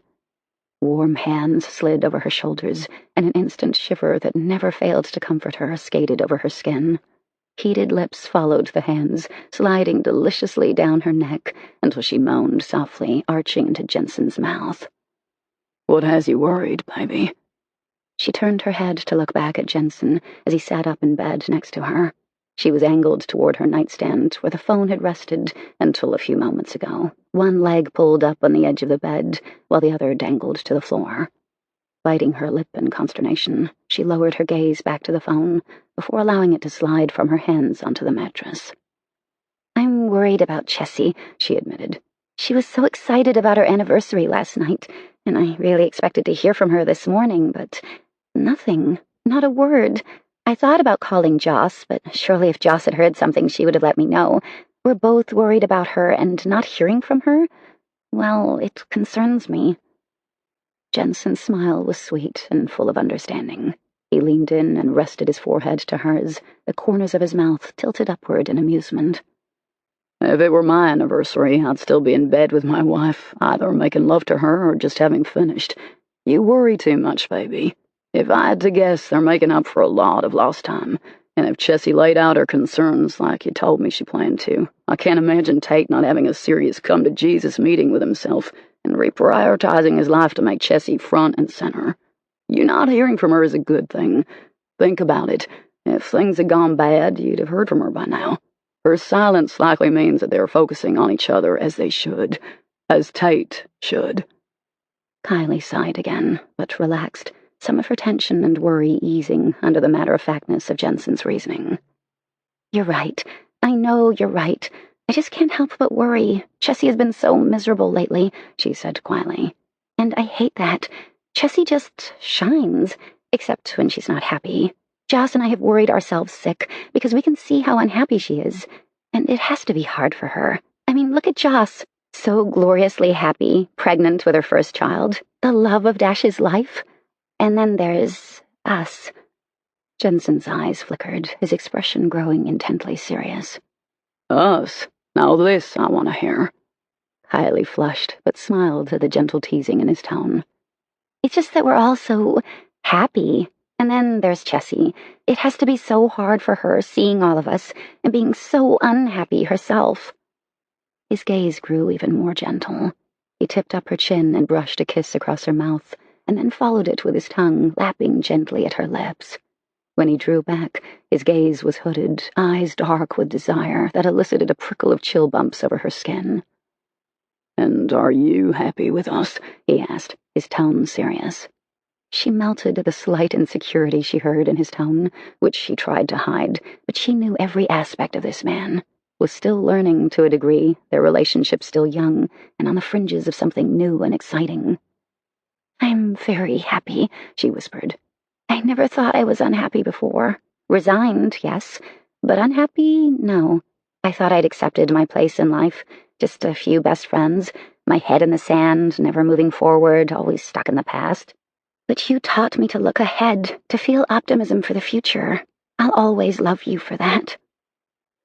Warm hands slid over her shoulders, and an instant shiver that never failed to comfort her skated over her skin. Heated lips followed the hands, sliding deliciously down her neck until she moaned softly, arching into Jensen's mouth. "What has you worried, baby?" She turned her head to look back at Jensen as he sat up in bed next to her. She was angled toward her nightstand, where the phone had rested until a few moments ago, one leg pulled up on the edge of the bed, while the other dangled to the floor. Biting her lip in consternation, she lowered her gaze back to the phone before allowing it to slide from her hands onto the mattress. "I'm worried about Chessy," she admitted. "She was so excited about her anniversary last night, and I really expected to hear from her this morning, but nothing, not a word. I thought about calling Joss, but surely if Joss had heard something, she would have let me know. We're both worried about her, and not hearing from her? Well, it concerns me." Jensen's smile was sweet and full of understanding. He leaned in and rested his forehead to hers, the corners of his mouth tilted upward in amusement. "If it were my anniversary, I'd still be in bed with my wife, either making love to her or just having finished. You worry too much, baby. If I had to guess, they're making up for a lot of lost time. And if Chessy laid out her concerns like you told me she planned to, I can't imagine Tate not having a serious come-to-Jesus meeting with himself and reprioritizing his life to make Chessy front and center. You not hearing from her is a good thing. Think about it. If things had gone bad, you'd have heard from her by now. Her silence likely means that they're focusing on each other as they should, as Tate should." Kylie sighed again, but relaxed, some of her tension and worry easing under the matter-of-factness of Jensen's reasoning. "You're right. I know you're right. I just can't help but worry. Chessy has been so miserable lately," she said quietly. "And I hate that. Chessy just shines, except when she's not happy. Joss and I have worried ourselves sick because we can see how unhappy she is, and it has to be hard for her. I mean, look at Joss. So gloriously happy, pregnant with her first child, the love of Dash's life. And then there's us." Jensen's eyes flickered, his expression growing intently serious. "Us? Now this I want to hear." Kylie flushed, but smiled at the gentle teasing in his tone. "It's just that we're all so happy. And then there's Chessy. It has to be so hard for her seeing all of us and being so unhappy herself." His gaze grew even more gentle. He tipped up her chin and brushed a kiss across her mouth, and then followed it with his tongue, lapping gently at her lips. When he drew back, his gaze was hooded, eyes dark with desire that elicited a prickle of chill bumps over her skin. "And are you happy with us?" he asked, his tone serious. She melted at the slight insecurity she heard in his tone, which she tried to hide, but she knew every aspect of this man, was still learning to a degree, their relationship still young, and on the fringes of something new and exciting. "I'm very happy," she whispered. "I never thought I was unhappy before. Resigned, yes, but unhappy, no. I thought I'd accepted my place in life, just a few best friends, my head in the sand, never moving forward, always stuck in the past. But you taught me to look ahead, to feel optimism for the future. I'll always love you for that."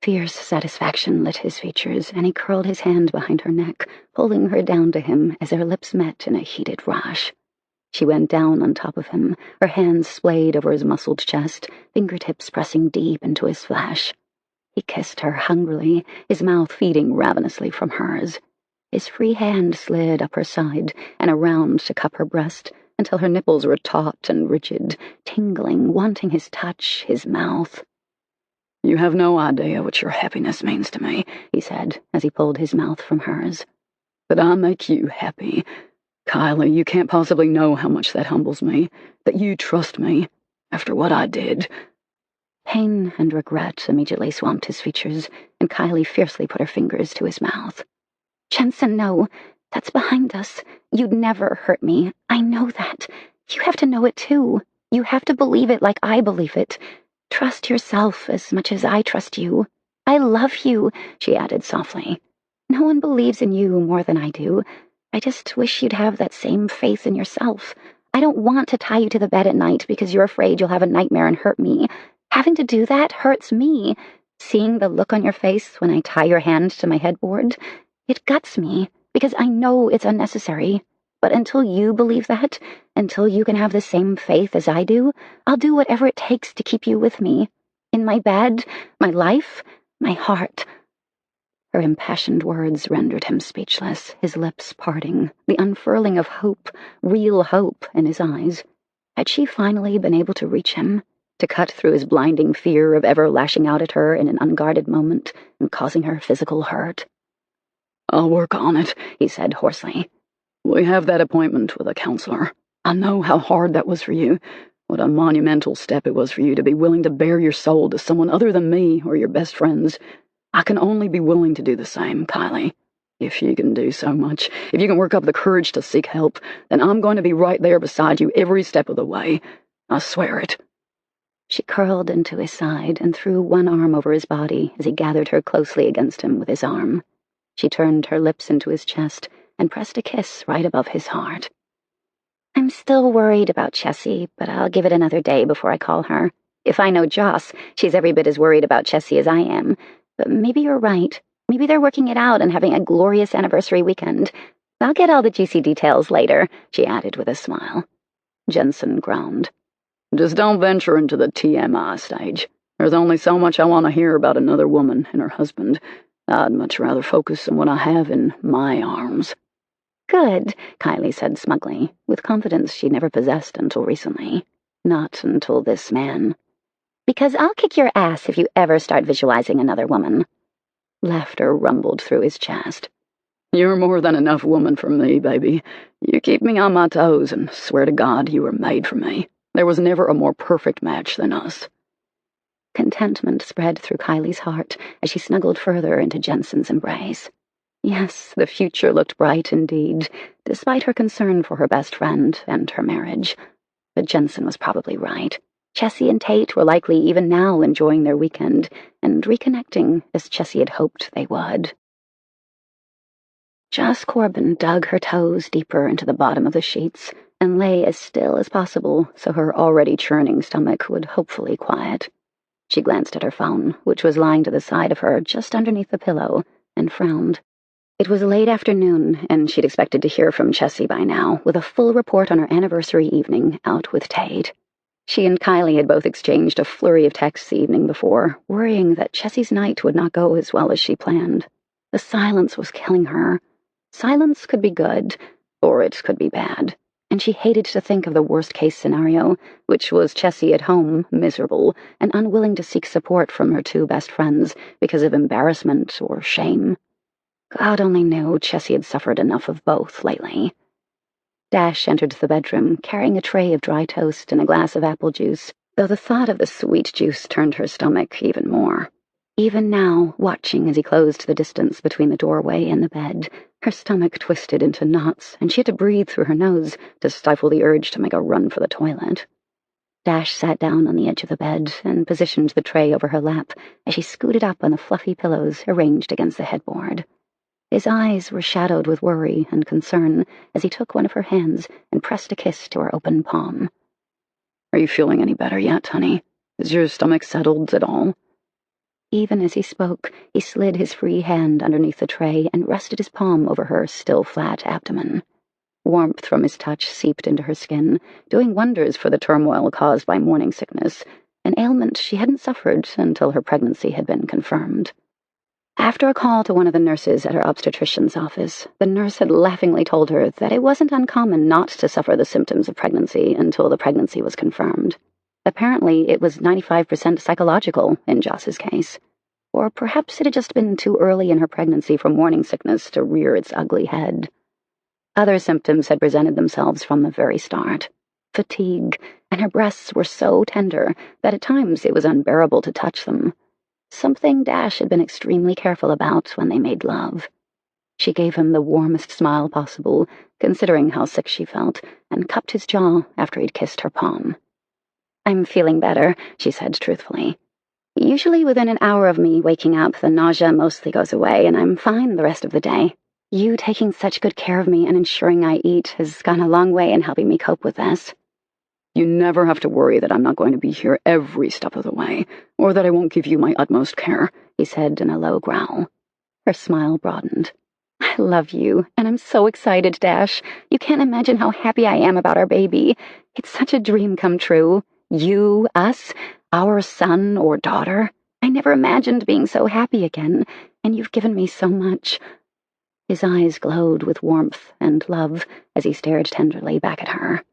Fierce satisfaction lit his features, and he curled his hand behind her neck, pulling her down to him as their lips met in a heated rush. She went down on top of him, her hands splayed over his muscled chest, fingertips pressing deep into his flesh. He kissed her hungrily, his mouth feeding ravenously from hers. His free hand slid up her side and around to cup her breast until her nipples were taut and rigid, tingling, wanting his touch, his mouth. "You have no idea what your happiness means to me," he said as he pulled his mouth from hers. "That I make you happy. Kylie, you can't possibly know how much that humbles me, that you trust me, after what I did." Pain and regret immediately swamped his features, and Kylie fiercely put her fingers to his mouth. "Jensen, no. That's behind us. You'd never hurt me. I know that. You have to know it too. You have to believe it like I believe it. Trust yourself as much as I trust you. I love you," she added softly. "No one believes in you more than I do. I just wish you'd have that same faith in yourself. I don't want to tie you to the bed at night because you're afraid you'll have a nightmare and hurt me. Having to do that hurts me. Seeing the look on your face when I tie your hand to my headboard, it guts me because I know it's unnecessary. But until you believe that, until you can have the same faith as I do, I'll do whatever it takes to keep you with me. In my bed, my life, my heart." Her impassioned words rendered him speechless, his lips parting, the unfurling of hope, real hope, in his eyes. Had she finally been able to reach him? to cut through his blinding fear of ever lashing out at her in an unguarded moment and causing her physical hurt. "I'll work on it," he said hoarsely. "We have that appointment with a counselor. I know how hard that was for you, what a monumental step it was for you to be willing to bare your soul to someone other than me or your best friends. I can only be willing to do the same, Kylie. If you can do so much, if you can work up the courage to seek help, then I'm going to be right there beside you every step of the way. I swear it." She curled into his side and threw one arm over his body as he gathered her closely against him with his arm. She turned her lips into his chest and pressed a kiss right above his heart. "I'm still worried about Chessy, but I'll give it another day before I call her. If I know Joss, she's every bit as worried about Chessy as I am. But maybe you're right. Maybe they're working it out and having a glorious anniversary weekend. I'll get all the juicy details later," she added with a smile. Jensen groaned. "Just don't venture into the TMI stage. There's only so much I want to hear about another woman and her husband. I'd much rather focus on what I have in my arms." "Good," Kylie said smugly, with confidence she'd never possessed until recently. Not until this man. "Because I'll kick your ass if you ever start visualizing another woman." Laughter rumbled through his chest. "You're more than enough woman for me, baby. You keep me on my toes, and swear to God you were made for me. There was never a more perfect match than us." Contentment spread through Kylie's heart as she snuggled further into Jensen's embrace. Yes, the future looked bright indeed, despite her concern for her best friend and her marriage. But Jensen was probably right. Chessy and Tate were likely even now enjoying their weekend and reconnecting as Chessy had hoped they would. Joss Corbin dug her toes deeper into the bottom of the sheets and lay as still as possible so her already churning stomach would hopefully quiet. She glanced at her phone, which was lying to the side of her just underneath the pillow, and frowned. It was late afternoon, and she'd expected to hear from Chessy by now, with a full report on her anniversary evening out with Tate. She and Kylie had both exchanged a flurry of texts the evening before, worrying that Chessy's night would not go as well as she planned. The silence was killing her. Silence could be good, or it could be bad, and she hated to think of the worst-case scenario, which was Chessy at home, miserable, and unwilling to seek support from her two best friends because of embarrassment or shame. God only knew Chessy had suffered enough of both lately. Dash entered the bedroom, carrying a tray of dry toast and a glass of apple juice, though the thought of the sweet juice turned her stomach even more. Even now, watching as he closed the distance between the doorway and the bed, her stomach twisted into knots, and she had to breathe through her nose to stifle the urge to make a run for the toilet. Dash sat down on the edge of the bed and positioned the tray over her lap as she scooted up on the fluffy pillows arranged against the headboard. His eyes were shadowed with worry and concern as he took one of her hands and pressed a kiss to her open palm. "Are you feeling any better yet, honey? Is your stomach settled at all?" Even as he spoke, he slid his free hand underneath the tray and rested his palm over her still flat abdomen. Warmth from his touch seeped into her skin, doing wonders for the turmoil caused by morning sickness, an ailment she hadn't suffered until her pregnancy had been confirmed. After a call to one of the nurses at her obstetrician's office, the nurse had laughingly told her that it wasn't uncommon not to suffer the symptoms of pregnancy until the pregnancy was confirmed. Apparently, it was 95% psychological in Joss's case. Or perhaps it had just been too early in her pregnancy for morning sickness to rear its ugly head. Other symptoms had presented themselves from the very start. Fatigue, and her breasts were so tender that at times it was unbearable to touch them. Something Dash had been extremely careful about when they made love. She gave him the warmest smile possible, considering how sick she felt, and cupped his jaw after he'd kissed her palm. "I'm feeling better," she said truthfully. "Usually within an hour of me waking up, the nausea mostly goes away, and I'm fine the rest of the day. You taking such good care of me and ensuring I eat has gone a long way in helping me cope with this." "You never have to worry that I'm not going to be here every step of the way, or that I won't give you my utmost care," he said in a low growl. Her smile broadened. "I love you, and I'm so excited, Dash. You can't imagine how happy I am about our baby. It's such a dream come true. You, us, our son or daughter. I never imagined being so happy again, and you've given me so much." His eyes glowed with warmth and love as he stared tenderly back at her.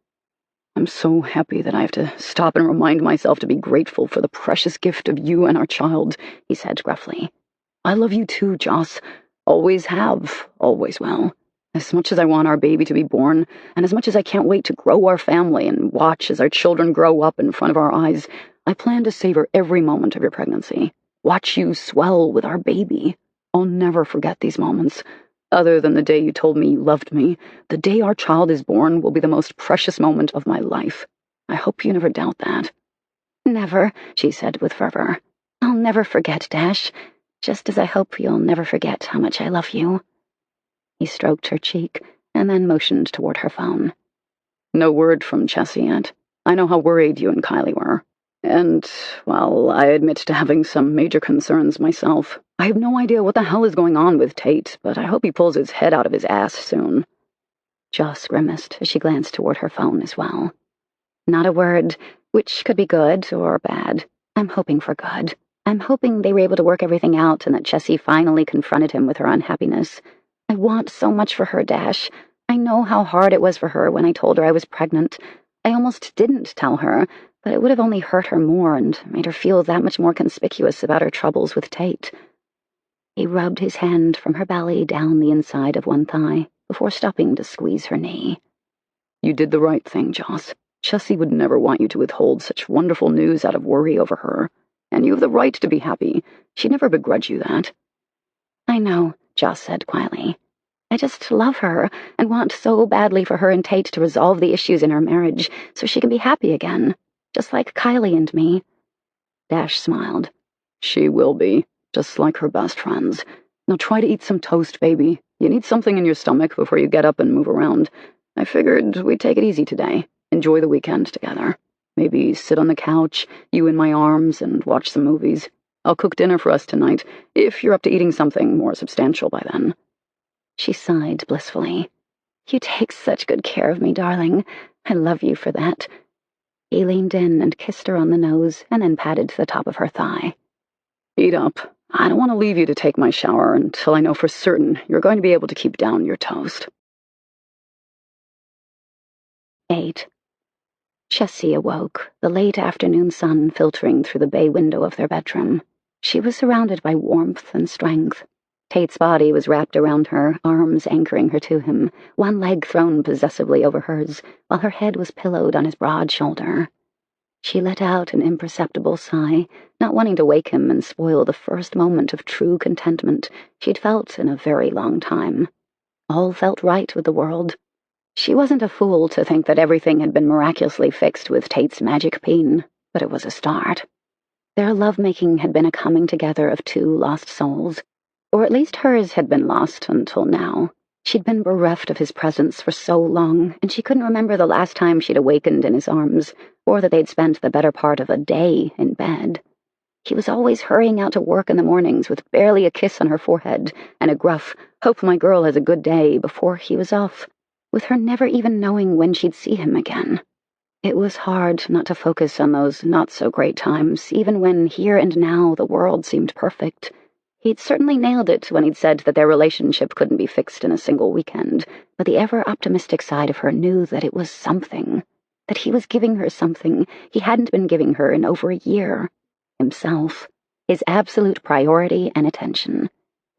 I'm so happy that I have to stop and remind myself to be grateful for the precious gift of you and our child," he said gruffly. "I love you too, Joss. Always have, always will. As much as I want our baby to be born, and as much as I can't wait to grow our family and watch as our children grow up in front of our eyes, I plan to savor every moment of your pregnancy. Watch you swell with our baby. I'll never forget these moments. Other than the day you told me you loved me, the day our child is born will be the most precious moment of my life. I hope you never doubt that." "Never," she said with fervor. "I'll never forget, Dash, just as I hope you'll never forget how much I love you." He stroked her cheek and then motioned toward her phone. "No word from Chessy yet. I know how worried you and Kylie were. And, well, I admit to having some major concerns myself. I have no idea what the hell is going on with Tate, but I hope he pulls his head out of his ass soon." Joss grimaced as she glanced toward her phone as well. "Not a word, which could be good or bad. I'm hoping for good. I'm hoping they were able to work everything out and that Chessy finally confronted him with her unhappiness. I want so much for her, Dash. I know how hard it was for her when I told her I was pregnant. I almost didn't tell her, but it would have only hurt her more and made her feel that much more conspicuous about her troubles with Tate." He rubbed his hand from her belly down the inside of one thigh before stopping to squeeze her knee. "You did the right thing, Joss. Chessy would never want you to withhold such wonderful news out of worry over her. And you have the right to be happy. She'd never begrudge you that." "I know," Joss said quietly. "I just love her and want so badly for her and Tate to resolve the issues in her marriage so she can be happy again, just like Kylie and me." Dash smiled. "She will be, just like her best friends. Now try to eat some toast, baby. You need something in your stomach before you get up and move around. I figured we'd take it easy today. Enjoy the weekend together. Maybe sit on the couch, you in my arms, and watch some movies. I'll cook dinner for us tonight, if you're up to eating something more substantial by then." She sighed blissfully. "You take such good care of me, darling. I love you for that." He leaned in and kissed her on the nose and then patted the top of her thigh. "Eat up. I don't want to leave you to take my shower until I know for certain you're going to be able to keep down your toast." 8. Chessy awoke, the late afternoon sun filtering through the bay window of their bedroom. She was surrounded by warmth and strength. Tate's body was wrapped around her, arms anchoring her to him, one leg thrown possessively over hers, while her head was pillowed on his broad shoulder. She let out an imperceptible sigh, not wanting to wake him and spoil the first moment of true contentment she'd felt in a very long time. All felt right with the world. She wasn't a fool to think that everything had been miraculously fixed with Tate's magic peen, but it was a start. Their lovemaking had been a coming together of two lost souls, or at least hers had been lost until now. She'd been bereft of his presence for so long, and she couldn't remember the last time she'd awakened in his arms, or that they'd spent the better part of a day in bed. He was always hurrying out to work in the mornings with barely a kiss on her forehead and a gruff, "Hope my girl has a good day," before he was off, with her never even knowing when she'd see him again. It was hard not to focus on those not-so-great times, even when here and now the world seemed perfect. He'd certainly nailed it when he'd said that their relationship couldn't be fixed in a single weekend, but the ever-optimistic side of her knew that it was something, that he was giving her something he hadn't been giving her in over a year. Himself, his absolute priority and attention,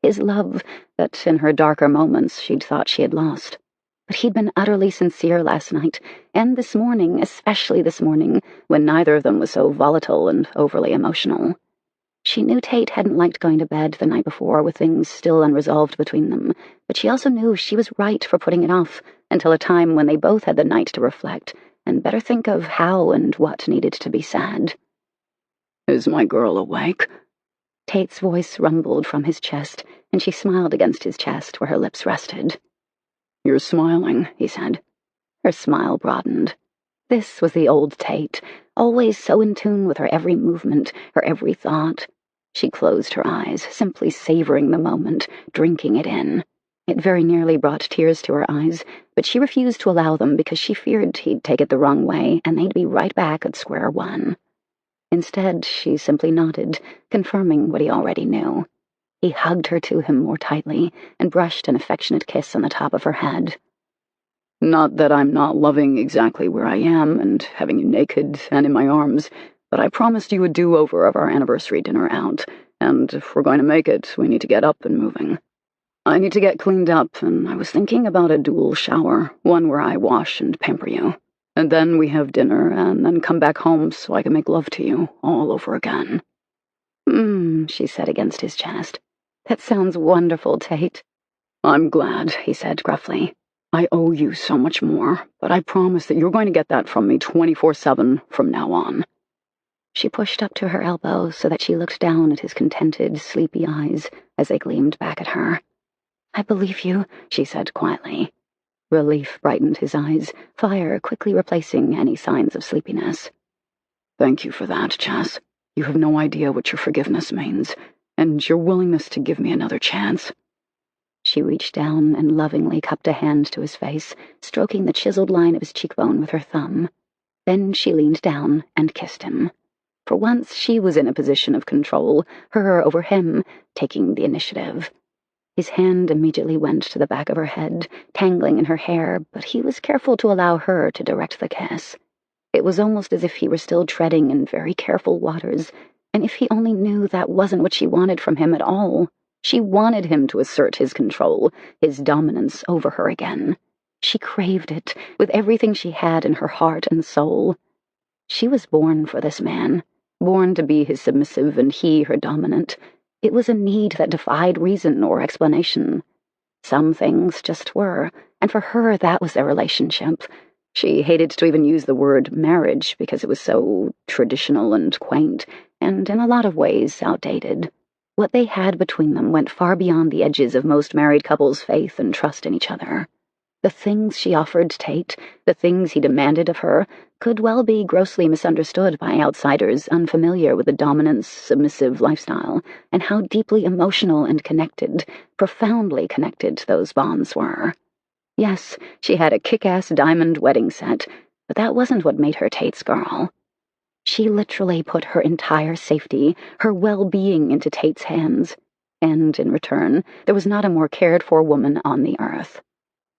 his love that in her darker moments she'd thought she had lost. But he'd been utterly sincere last night, and this morning, especially this morning, when neither of them was so volatile and overly emotional. She knew Tate hadn't liked going to bed the night before with things still unresolved between them, but she also knew she was right for putting it off until a time when they both had the night to reflect and better think of how and what needed to be said. "Is my girl awake?" Tate's voice rumbled from his chest, and she smiled against his chest where her lips rested. "You're smiling," he said. Her smile broadened. This was the old Tate, always so in tune with her every movement, her every thought. She closed her eyes, simply savoring the moment, drinking it in. It very nearly brought tears to her eyes, but she refused to allow them because she feared he'd take it the wrong way and they'd be right back at square one. Instead, she simply nodded, confirming what he already knew. He hugged her to him more tightly and brushed an affectionate kiss on the top of her head. Not that I'm not loving exactly where I am and having you naked and in my arms, but I promised you a do-over of our anniversary dinner out, and if we're going to make it, we need to get up and moving. I need to get cleaned up, and I was thinking about a dual shower, one where I wash and pamper you. And then we have dinner, and then come back home so I can make love to you all over again. She said against his chest. That sounds wonderful, Tate. I'm glad, he said gruffly. I owe you so much more, but I promise that you're going to get that from me 24/7 from now on. She pushed up to her elbow so that she looked down at his contented, sleepy eyes as they gleamed back at her. I believe you, she said quietly. Relief brightened his eyes, fire quickly replacing any signs of sleepiness. Thank you for that, Chess. You have no idea what your forgiveness means, and your willingness to give me another chance. She reached down and lovingly cupped a hand to his face, stroking the chiseled line of his cheekbone with her thumb. Then she leaned down and kissed him. For once she was in a position of control, her over him, taking the initiative. His hand immediately went to the back of her head, tangling in her hair, but he was careful to allow her to direct the kiss. It was almost as if he were still treading in very careful waters, and if he only knew that wasn't what she wanted from him at all. She wanted him to assert his control, his dominance over her again. She craved it, with everything she had in her heart and soul. She was born for this man, born to be his submissive and he her dominant. It was a need that defied reason or explanation. Some things just were, and for her that was their relationship. She hated to even use the word marriage because it was so traditional and quaint, and in a lot of ways outdated. What they had between them went far beyond the edges of most married couples' faith and trust in each other. The things she offered Tate, the things he demanded of her, could well be grossly misunderstood by outsiders unfamiliar with the dominance, submissive lifestyle, and how deeply emotional and connected, profoundly connected those bonds were. Yes, she had a kick-ass diamond wedding set, but that wasn't what made her Tate's girl. She literally put her entire safety, her well-being into Tate's hands, and in return, there was not a more cared-for woman on the earth.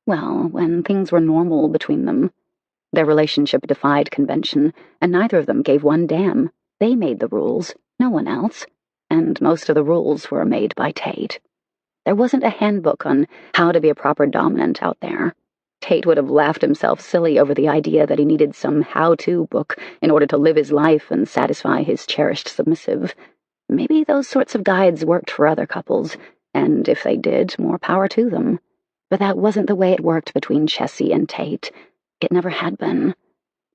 Well, when things were normal between them. Their relationship defied convention, and neither of them gave one damn. They made the rules, no one else, and most of the rules were made by Tate. There wasn't a handbook on how to be a proper dominant out there. Tate would have laughed himself silly over the idea that he needed some how-to book in order to live his life and satisfy his cherished submissive. Maybe those sorts of guides worked for other couples, and if they did, more power to them. But that wasn't the way it worked between Chessy and Tate. It never had been.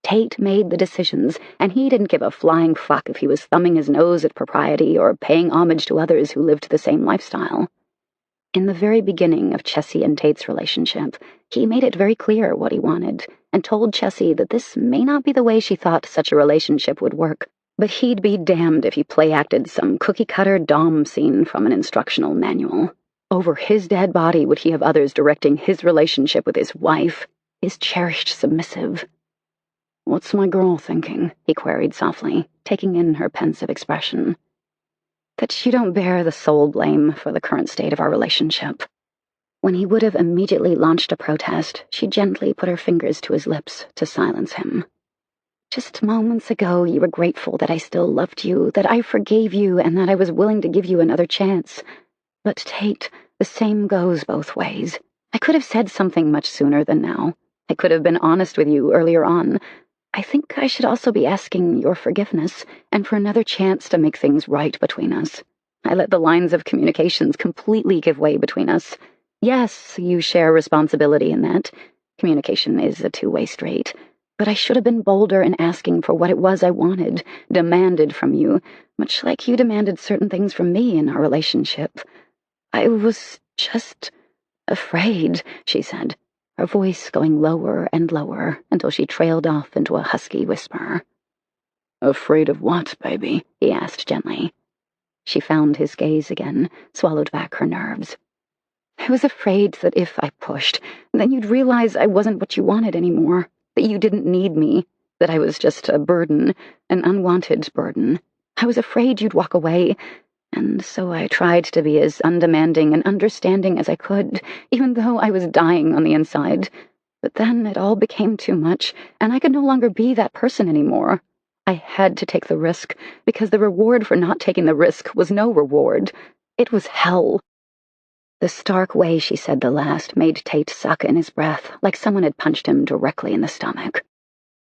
Tate made the decisions, and he didn't give a flying fuck if he was thumbing his nose at propriety or paying homage to others who lived the same lifestyle. In the very beginning of Chessy and Tate's relationship, he made it very clear what he wanted, and told Chessy that this may not be the way she thought such a relationship would work, but he'd be damned if he play-acted some cookie-cutter dom scene from an instructional manual. Over his dead body would he have others directing his relationship with his wife, his cherished submissive. "What's my girl thinking?" he queried softly, taking in her pensive expression. That you don't bear the sole blame for the current state of our relationship. When he would have immediately launched a protest, she gently put her fingers to his lips to silence him. Just moments ago you were grateful that I still loved you, that I forgave you, and that I was willing to give you another chance. But Tate, the same goes both ways. I could have said something much sooner than now. I could have been honest with you earlier on. I think I should also be asking your forgiveness, and for another chance to make things right between us. I let the lines of communications completely give way between us. Yes, you share responsibility in that. Communication is a two-way street. But I should have been bolder in asking for what it was I wanted, demanded from you, much like you demanded certain things from me in our relationship. I was just afraid, she said, her voice going lower and lower until she trailed off into a husky whisper. "Afraid of what, baby?" he asked gently. She found his gaze again, swallowed back her nerves. I was afraid that if I pushed, then you'd realize I wasn't what you wanted anymore, that you didn't need me, that I was just a burden, an unwanted burden. I was afraid you'd walk away, and so I tried to be as undemanding and understanding as I could, even though I was dying on the inside. But then it all became too much, and I could no longer be that person anymore. I had to take the risk, because the reward for not taking the risk was no reward. It was hell. The stark way she said the last made Tate suck in his breath, like someone had punched him directly in the stomach.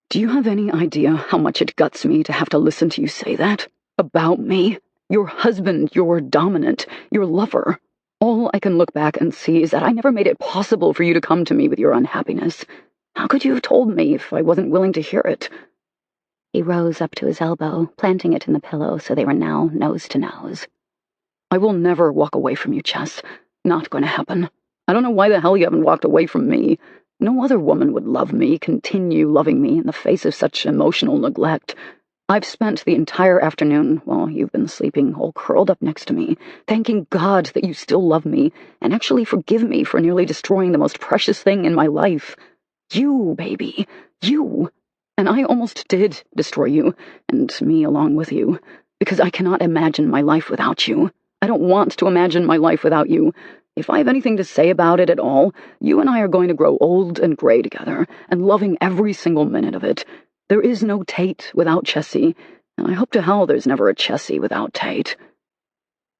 Do you have any idea how much it guts me to have to listen to you say that? About me? Your husband, your dominant, your lover. All I can look back and see is that I never made it possible for you to come to me with your unhappiness. How could you have told me if I wasn't willing to hear it? He rose up to his elbow, planting it in the pillow so they were now nose to nose. I will never walk away from you, Chess. Not going to happen. I don't know why the hell you haven't walked away from me. No other woman would love me, continue loving me in the face of such emotional neglect. I've spent the entire afternoon, while you've been sleeping, all curled up next to me, thanking God that you still love me, and actually forgive me for nearly destroying the most precious thing in my life. You, baby. You. And I almost did destroy you, and me along with you, because I cannot imagine my life without you. I don't want to imagine my life without you. If I have anything to say about it at all, you and I are going to grow old and gray together, and loving every single minute of it. There is no Tate without Chessy, and I hope to hell there's never a Chessy without Tate.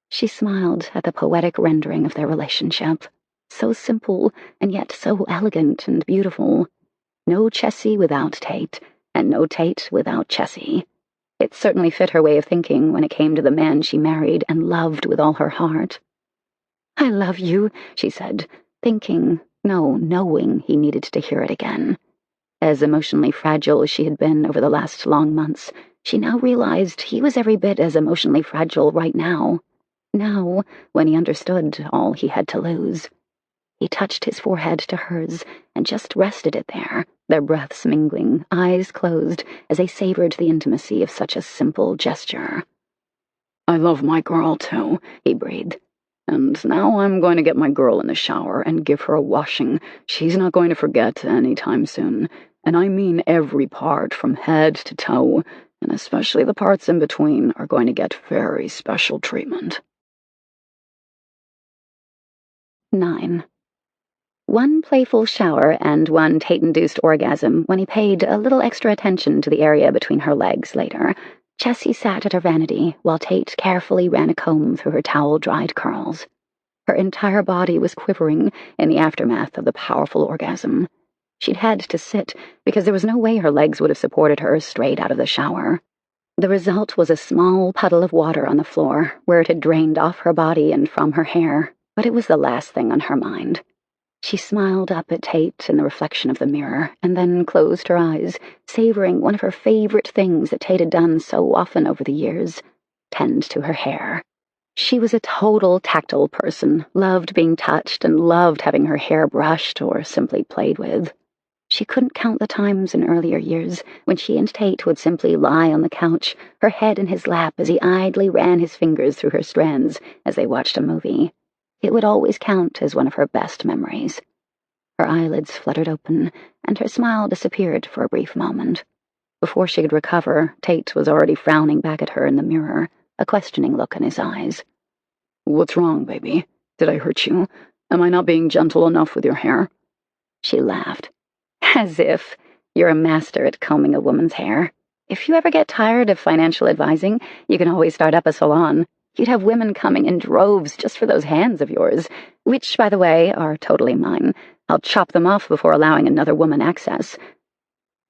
She smiled at the poetic rendering of their relationship. So simple, and yet so elegant and beautiful. No Chessy without Tate, and no Tate without Chessy. It certainly fit her way of thinking when it came to the man she married and loved with all her heart. I love you, she said, thinking, no, knowing he needed to hear it again. As emotionally fragile as she had been over the last long months, she now realized he was every bit as emotionally fragile right now. Now, when he understood all he had to lose. He touched his forehead to hers and just rested it there, their breaths mingling, eyes closed, as they savored the intimacy of such a simple gesture. I love my girl, too, he breathed. And now I'm going to get my girl in the shower and give her a washing she's not going to forget any time soon. And I mean every part from head to toe, and especially the parts in between are going to get very special treatment. 9. One playful shower and one Tate-induced orgasm when he paid a little extra attention to the area between her legs later. Chessy sat at her vanity while Tate carefully ran a comb through her towel-dried curls. Her entire body was quivering in the aftermath of the powerful orgasm. She'd had to sit because there was no way her legs would have supported her straight out of the shower. The result was a small puddle of water on the floor where it had drained off her body and from her hair, but it was the last thing on her mind. She smiled up at Tate in the reflection of the mirror, and then closed her eyes, savoring one of her favorite things that Tate had done so often over the years, tend to her hair. She was a total tactile person, loved being touched and loved having her hair brushed or simply played with. She couldn't count the times in earlier years when she and Tate would simply lie on the couch, her head in his lap as he idly ran his fingers through her strands as they watched a movie. It would always count as one of her best memories. Her eyelids fluttered open, and her smile disappeared for a brief moment. Before she could recover, Tate was already frowning back at her in the mirror, a questioning look in his eyes. What's wrong, baby? Did I hurt you? Am I not being gentle enough with your hair? She laughed. As if. You're a master at combing a woman's hair. If you ever get tired of financial advising, you can always start up a salon. You'd have women coming in droves just for those hands of yours, which, by the way, are totally mine. I'll chop them off before allowing another woman access.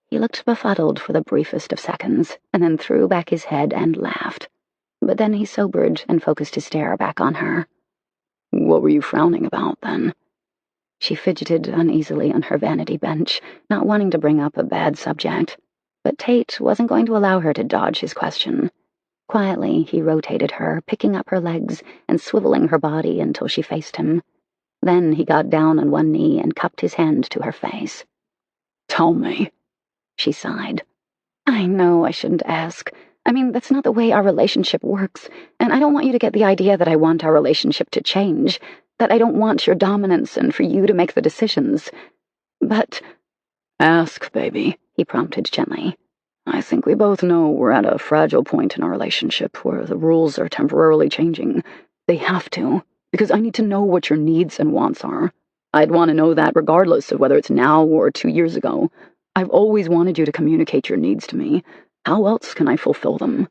He looked befuddled for the briefest of seconds, and then threw back his head and laughed. But then he sobered and focused his stare back on her. What were you frowning about, then? She fidgeted uneasily on her vanity bench, not wanting to bring up a bad subject. But Tate wasn't going to allow her to dodge his question. Quietly, he rotated her, picking up her legs and swiveling her body until she faced him. Then he got down on one knee and cupped his hand to her face. Tell me. She sighed. I know I shouldn't ask. I mean, that's not the way our relationship works, and I don't want you to get the idea that I want our relationship to change, that I don't want your dominance and for you to make the decisions. But... Ask, baby, he prompted gently. I think we both know we're at a fragile point in our relationship where the rules are temporarily changing. They have to, because I need to know what your needs and wants are. I'd want to know that regardless of whether it's now or 2 years ago. I've always wanted you to communicate your needs to me. How else can I fulfill them?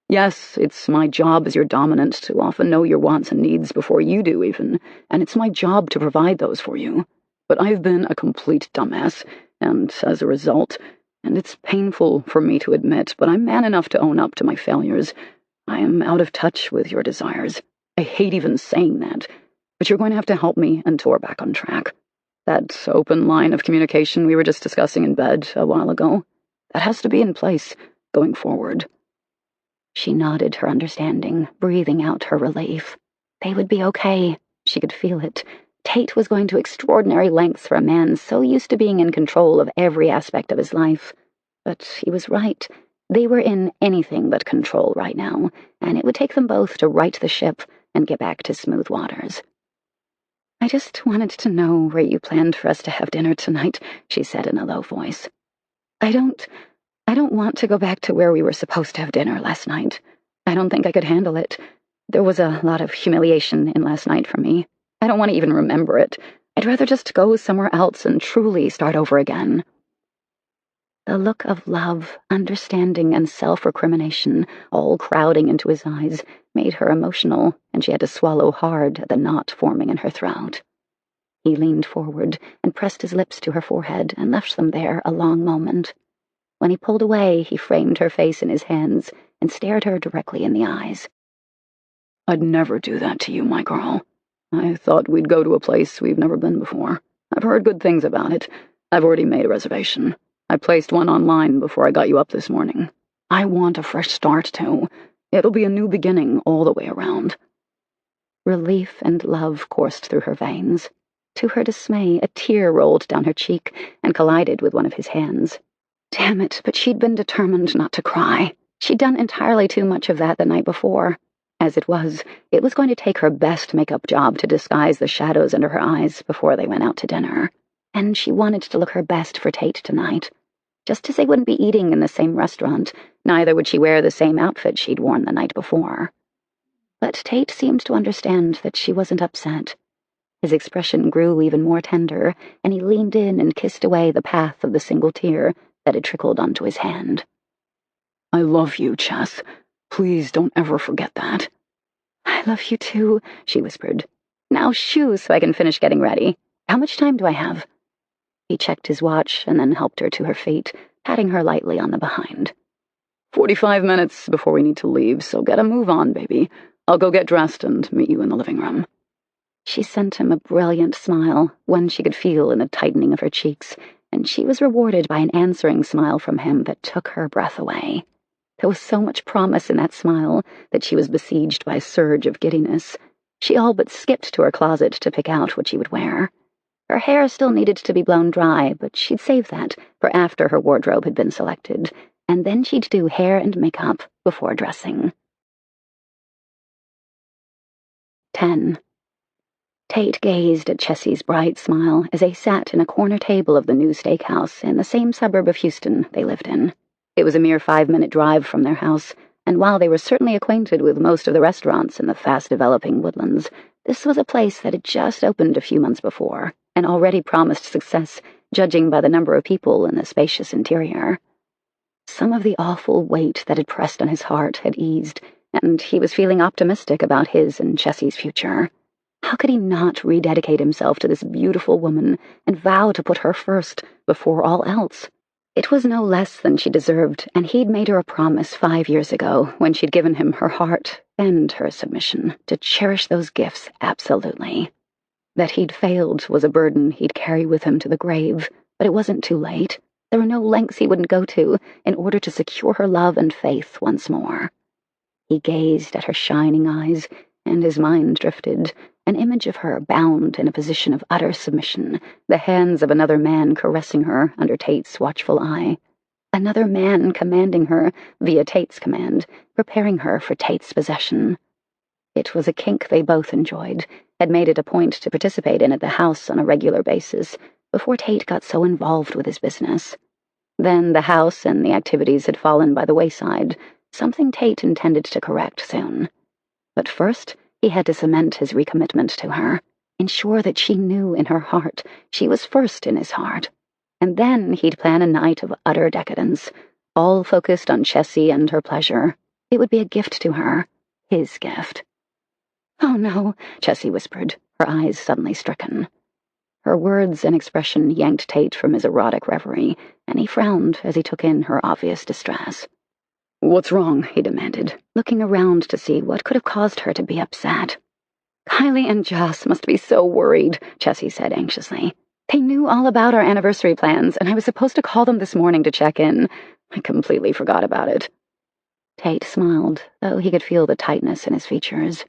Yes, it's my job as your dominant to often know your wants and needs before you do even, and it's my job to provide those for you. But I've been a complete dumbass, and as a result, and it's painful for me to admit, but I'm man enough to own up to my failures. I am out of touch with your desires. I hate even saying that, but you're going to have to help me until we're back on track. That open line of communication we were just discussing in bed a while ago, that has to be in place going forward. She nodded her understanding, breathing out her relief. They would be okay. She could feel it. Tate was going to extraordinary lengths for a man so used to being in control of every aspect of his life. But he was right. They were in anything but control right now, and it would take them both to right the ship and get back to smooth waters. "I just wanted to know where you planned for us to have dinner tonight," she said in a low voice. I don't want to go back to where we were supposed to have dinner last night. I don't think I could handle it. There was a lot of humiliation in last night for me. I don't want to even remember it. I'd rather just go somewhere else and truly start over again." The look of love, understanding, and self-recrimination, all crowding into his eyes, made her emotional, and she had to swallow hard at the knot forming in her throat. He leaned forward and pressed his lips to her forehead and left them there a long moment. When he pulled away, he framed her face in his hands and stared her directly in the eyes. "I'd never do that to you, my girl. I thought we'd go to a place we've never been before. I've heard good things about it. I've already made a reservation. I placed one online before I got you up this morning. I want a fresh start, too. It'll be a new beginning all the way around." Relief and love coursed through her veins. To her dismay, a tear rolled down her cheek and collided with one of his hands. Damn it, but she'd been determined not to cry. She'd done entirely too much of that the night before. As it was going to take her best makeup job to disguise the shadows under her eyes before they went out to dinner. And she wanted to look her best for Tate tonight. Just as they wouldn't be eating in the same restaurant, neither would she wear the same outfit she'd worn the night before. But Tate seemed to understand that she wasn't upset. His expression grew even more tender, and he leaned in and kissed away the path of the single tear that had trickled onto his hand. "I love you, Chess. Please don't ever forget that." "I love you too," she whispered. "Now shoo so I can finish getting ready. How much time do I have?" He checked his watch and then helped her to her feet, patting her lightly on the behind. 45 minutes before we need to leave, so get a move on, baby. I'll go get dressed and meet you in the living room." She sent him a brilliant smile, one she could feel in the tightening of her cheeks, and she was rewarded by an answering smile from him that took her breath away. There was so much promise in that smile that she was besieged by a surge of giddiness. She all but skipped to her closet to pick out what she would wear. Her hair still needed to be blown dry, but she'd save that for after her wardrobe had been selected, and then she'd do hair and makeup before dressing. 10. Tate gazed at Chessy's bright smile as they sat in a corner table of the new steakhouse in the same suburb of Houston they lived in. It was a mere 5-minute drive from their house, and while they were certainly acquainted with most of the restaurants in the fast-developing Woodlands, this was a place that had just opened a few months before, and already promised success, judging by the number of people in the spacious interior. Some of the awful weight that had pressed on his heart had eased, and he was feeling optimistic about his and Chessy's future. How could he not rededicate himself to this beautiful woman and vow to put her first before all else? It was no less than she deserved, and he'd made her a promise 5 years ago when she'd given him her heart and her submission to cherish those gifts absolutely. That he'd failed was a burden he'd carry with him to the grave, but it wasn't too late. There were no lengths he wouldn't go to in order to secure her love and faith once more. He gazed at her shining eyes, and his mind drifted, an image of her bound in a position of utter submission, the hands of another man caressing her under Tate's watchful eye. Another man commanding her via Tate's command, preparing her for Tate's possession. It was a kink they both enjoyed, had made it a point to participate in at the house on a regular basis, before Tate got so involved with his business. Then the house and the activities had fallen by the wayside, something Tate intended to correct soon. But first, he had to cement his recommitment to her. ensure that she knew in her heart she was first in his heart. And then he'd plan a night of utter decadence, all focused on Chessy and her pleasure. It would be a gift to her, his gift. "Oh no," Chessy whispered, her eyes suddenly stricken. Her words and expression yanked Tate from his erotic reverie, and he frowned as he took in her obvious distress. "What's wrong?" he demanded, looking around to see what could have caused her to be upset. "Kylie and Joss must be so worried," Chessy said anxiously. "They knew all about our anniversary plans, and I was supposed to call them this morning to check in. I completely forgot about it." Tate smiled, though he could feel the tightness in his features.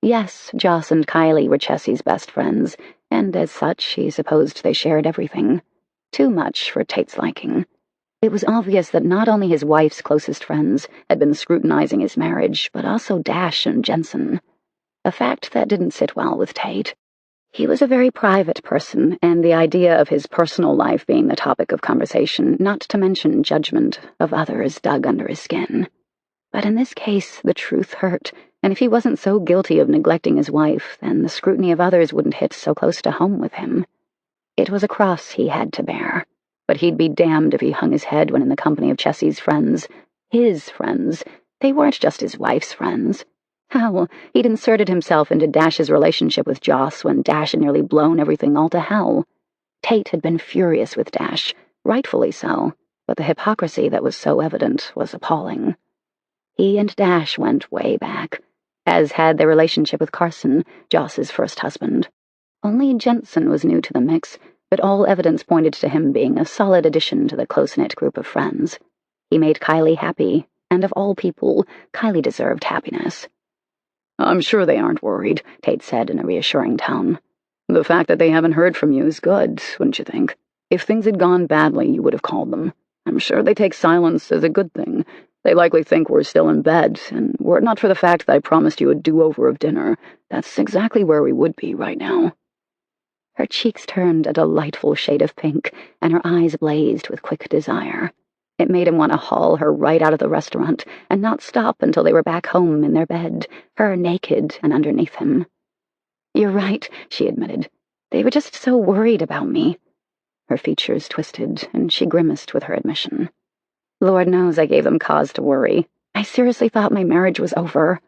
Yes, Joss and Kylie were Chessy's best friends, and as such he supposed they shared everything. Too much for Tate's liking. It was obvious that not only his wife's closest friends had been scrutinizing his marriage, but also Dash and Jensen. A fact that didn't sit well with Tate. He was a very private person, and the idea of his personal life being the topic of conversation, not to mention judgment of others, dug under his skin. But in this case, the truth hurt, and if he wasn't so guilty of neglecting his wife, then the scrutiny of others wouldn't hit so close to home with him. It was a cross he had to bear, but he'd be damned if he hung his head when in the company of Chessy's friends. His friends. They weren't just his wife's friends. Hell, he'd inserted himself into Dash's relationship with Joss when Dash had nearly blown everything all to hell. Tate had been furious with Dash, rightfully so, but the hypocrisy that was so evident was appalling. He and Dash went way back, as had their relationship with Carson, Joss's first husband. Only Jensen was new to the mix, but all evidence pointed to him being a solid addition to the close-knit group of friends. He made Kylie happy, and of all people, Kylie deserved happiness. "I'm sure they aren't worried," Tate said in a reassuring tone. "The fact that they haven't heard from you is good, wouldn't you think? If things had gone badly, you would have called them. I'm sure they take silence as a good thing. They likely think we're still in bed, and were it not for the fact that I promised you a do-over of dinner, that's exactly where we would be right now." Her cheeks turned a delightful shade of pink, and her eyes blazed with quick desire. It made him want to haul her right out of the restaurant and not stop until they were back home in their bed, her naked and underneath him. "You're right," she admitted. "They were just so worried about me." Her features twisted, and she grimaced with her admission. "Lord knows I gave them cause to worry. I seriously thought my marriage was over."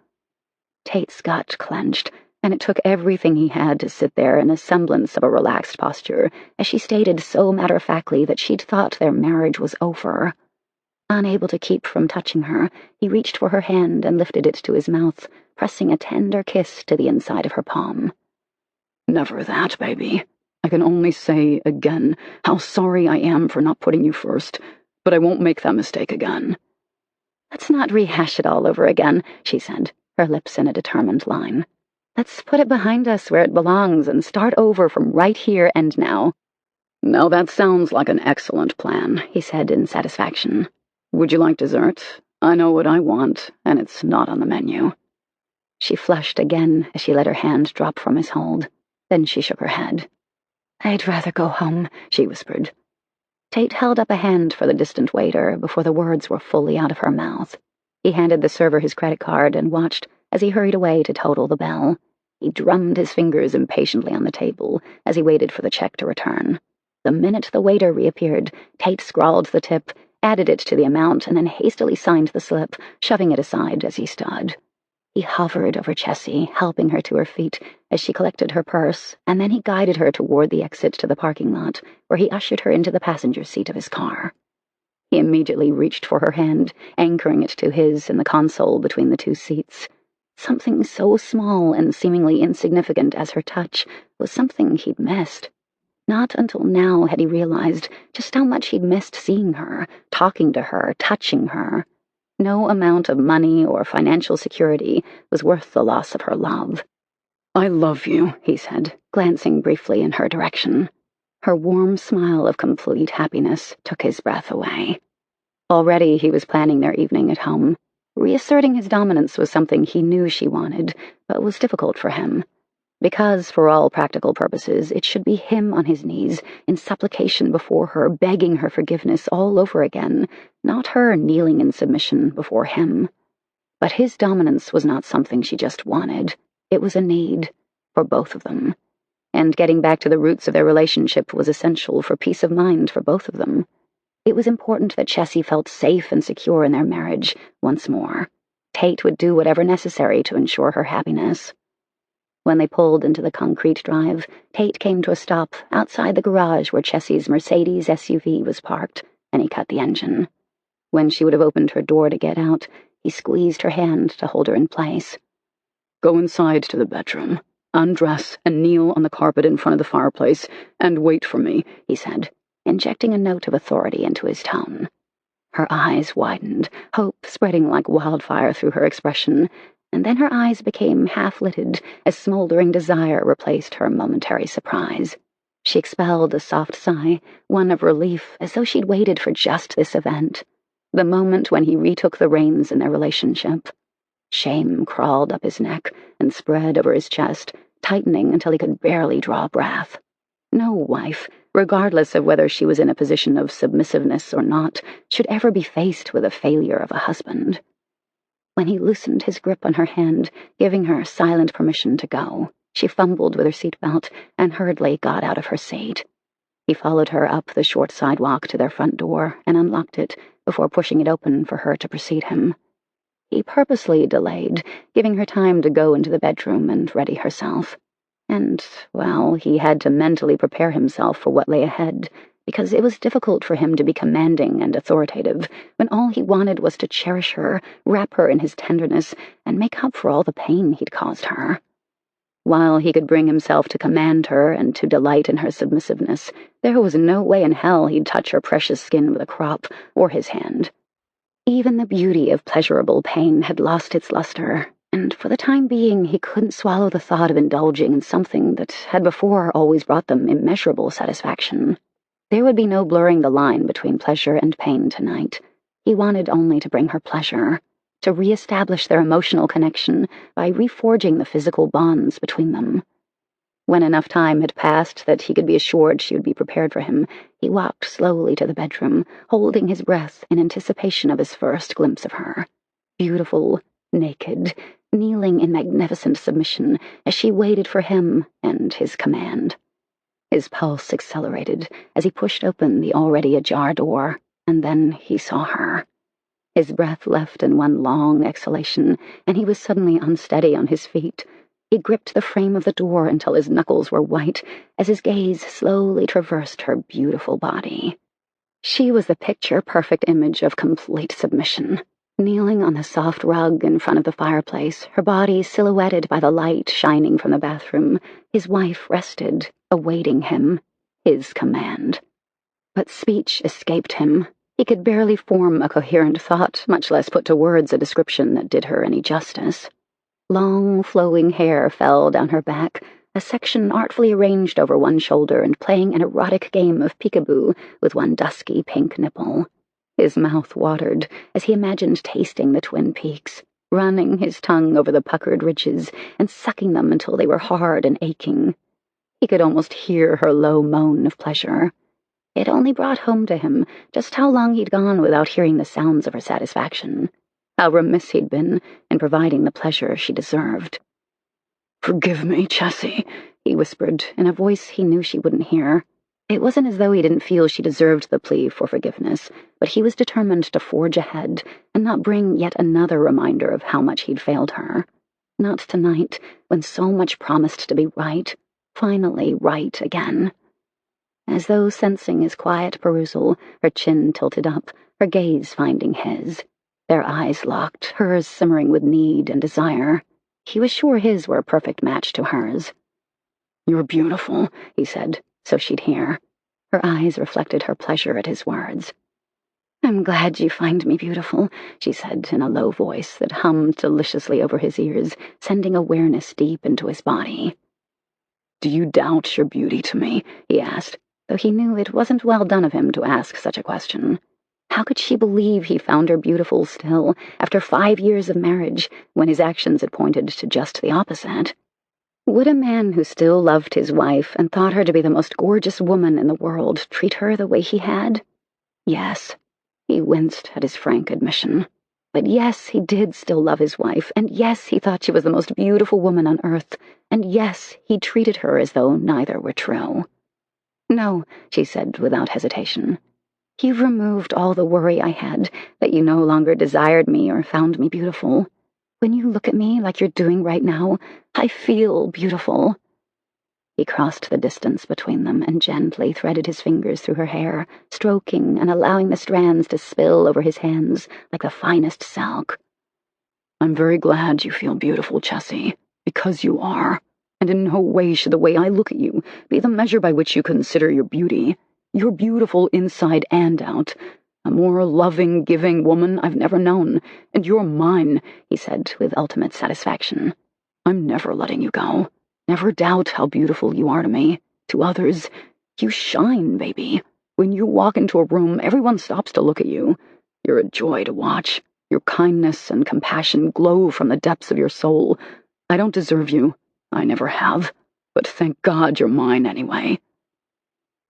Tate's gut clenched, and it took everything he had to sit there in a semblance of a relaxed posture, as she stated so matter-of-factly that she'd thought their marriage was over. Unable to keep from touching her, he reached for her hand and lifted it to his mouth, pressing a tender kiss to the inside of her palm. "Never that, baby. I can only say again how sorry I am for not putting you first, but I won't make that mistake again." "Let's not rehash it all over again," she said, her lips in a determined line. "Let's put it behind us where it belongs and start over from right here and now." "Now that sounds like an excellent plan," he said in satisfaction. "Would you like dessert? I know what I want, and it's not on the menu." She flushed again as she let her hand drop from his hold. Then she shook her head. "I'd rather go home," she whispered. Tate held up a hand for the distant waiter before the words were fully out of her mouth. He handed the server his credit card and watched as he hurried away to total the bill. He drummed his fingers impatiently on the table as he waited for the check to return. The minute the waiter reappeared, Tate scrawled the tip, added it to the amount, and then hastily signed the slip, shoving it aside as he stood. He hovered over Chessy, helping her to her feet as she collected her purse, and then he guided her toward the exit to the parking lot, where he ushered her into the passenger seat of his car. He immediately reached for her hand, anchoring it to his in the console between the two seats. Something so small and seemingly insignificant as her touch was something he'd missed. Not until now had he realized just how much he'd missed seeing her, talking to her, touching her. No amount of money or financial security was worth the loss of her love. "I love you," he said, glancing briefly in her direction. Her warm smile of complete happiness took his breath away. Already he was planning their evening at home. Reasserting his dominance was something he knew she wanted, but was difficult for him. Because, for all practical purposes, it should be him on his knees, in supplication before her, begging her forgiveness all over again, not her kneeling in submission before him. But his dominance was not something she just wanted. It was a need, for both of them. and getting back to the roots of their relationship was essential for peace of mind for both of them. It was important that Chessy felt safe and secure in their marriage once more. Tate would do whatever necessary to ensure her happiness. When they pulled into the concrete drive, Tate came to a stop outside the garage where Chessy's Mercedes SUV was parked, and he cut the engine. When she would have opened her door to get out, he squeezed her hand to hold her in place. Go inside to the bedroom, undress, and kneel on the carpet in front of the fireplace, and wait for me, he said, injecting a note of authority into his tone. Her eyes widened, hope spreading like wildfire through her expression, and then her eyes became half-lidded as smoldering desire replaced her momentary surprise. She expelled a soft sigh, one of relief, as though she'd waited for just this event, the moment when he retook the reins in their relationship. Shame crawled up his neck and spread over his chest, tightening until he could barely draw a breath. No wife, regardless of whether she was in a position of submissiveness or not, should ever be faced with a failure of a husband. When he loosened his grip on her hand, giving her silent permission to go, she fumbled with her seatbelt and hurriedly got out of her seat. He followed her up the short sidewalk to their front door and unlocked it before pushing it open for her to precede him. He purposely delayed, giving her time to go into the bedroom and ready herself. And, well, he had to mentally prepare himself for what lay ahead, because it was difficult for him to be commanding and authoritative when all he wanted was to cherish her, wrap her in his tenderness, and make up for all the pain he'd caused her. While he could bring himself to command her and to delight in her submissiveness, there was no way in hell he'd touch her precious skin with a crop or his hand. Even the beauty of pleasurable pain had lost its luster, and for the time being he couldn't swallow the thought of indulging in something that had before always brought them immeasurable satisfaction. There would be no blurring the line between pleasure and pain tonight. He wanted only to bring her pleasure, to re-establish their emotional connection by reforging the physical bonds between them. When enough time had passed that he could be assured she would be prepared for him, he walked slowly to the bedroom, holding his breath in anticipation of his first glimpse of her. Beautiful, naked, kneeling in magnificent submission as she waited for him and his command. His pulse accelerated as he pushed open the already ajar door, and then he saw her. His breath left in one long exhalation, and he was suddenly unsteady on his feet. He gripped the frame of the door until his knuckles were white as his gaze slowly traversed her beautiful body. She was the picture-perfect image of complete submission. Kneeling on the soft rug in front of the fireplace, her body silhouetted by the light shining from the bathroom, his wife rested, awaiting him, his command. But speech escaped him. He could barely form a coherent thought, much less put to words a description that did her any justice. Long, flowing hair fell down her back, a section artfully arranged over one shoulder and playing an erotic game of peekaboo with one dusky pink nipple. His mouth watered as he imagined tasting the Twin Peaks, running his tongue over the puckered ridges and sucking them until they were hard and aching. He could almost hear her low moan of pleasure. It only brought home to him just how long he'd gone without hearing the sounds of her satisfaction, how remiss he'd been in providing the pleasure she deserved. "Forgive me, Chessy," he whispered in a voice he knew she wouldn't hear. It wasn't as though he didn't feel she deserved the plea for forgiveness, but he was determined to forge ahead and not bring yet another reminder of how much he'd failed her. Not tonight, when so much promised to be right, finally right again. As though sensing his quiet perusal, her chin tilted up, her gaze finding his. Their eyes locked, hers simmering with need and desire. He was sure his were a perfect match to hers. "You're beautiful," he said, so she'd hear. Her eyes reflected her pleasure at his words. "I'm glad you find me beautiful," she said in a low voice that hummed deliciously over his ears, sending awareness deep into his body. "Do you doubt your beauty to me?" he asked, though he knew it wasn't well done of him to ask such a question. How could she believe he found her beautiful still, after 5 years of marriage, when his actions had pointed to just the opposite? Would a man who still loved his wife and thought her to be the most gorgeous woman in the world treat her the way he had? Yes. He winced at his frank admission. But yes, he did still love his wife, and yes, he thought she was the most beautiful woman on earth, and yes, he treated her as though neither were true. "No," she said without hesitation. "You've removed all the worry I had that you no longer desired me or found me beautiful. When you look at me like you're doing right now, I feel beautiful." He crossed the distance between them and gently threaded his fingers through her hair, stroking and allowing the strands to spill over his hands like the finest silk. "I'm very glad you feel beautiful, Chessy, because you are. And in no way should the way I look at you be the measure by which you consider your beauty. You're beautiful inside and out. A more loving, giving woman I've never known, and you're mine," he said with ultimate satisfaction. "I'm never letting you go. Never doubt how beautiful you are to me. To others, you shine, baby. When you walk into a room, everyone stops to look at you. You're a joy to watch. Your kindness and compassion glow from the depths of your soul. I don't deserve you. I never have. But thank God you're mine anyway."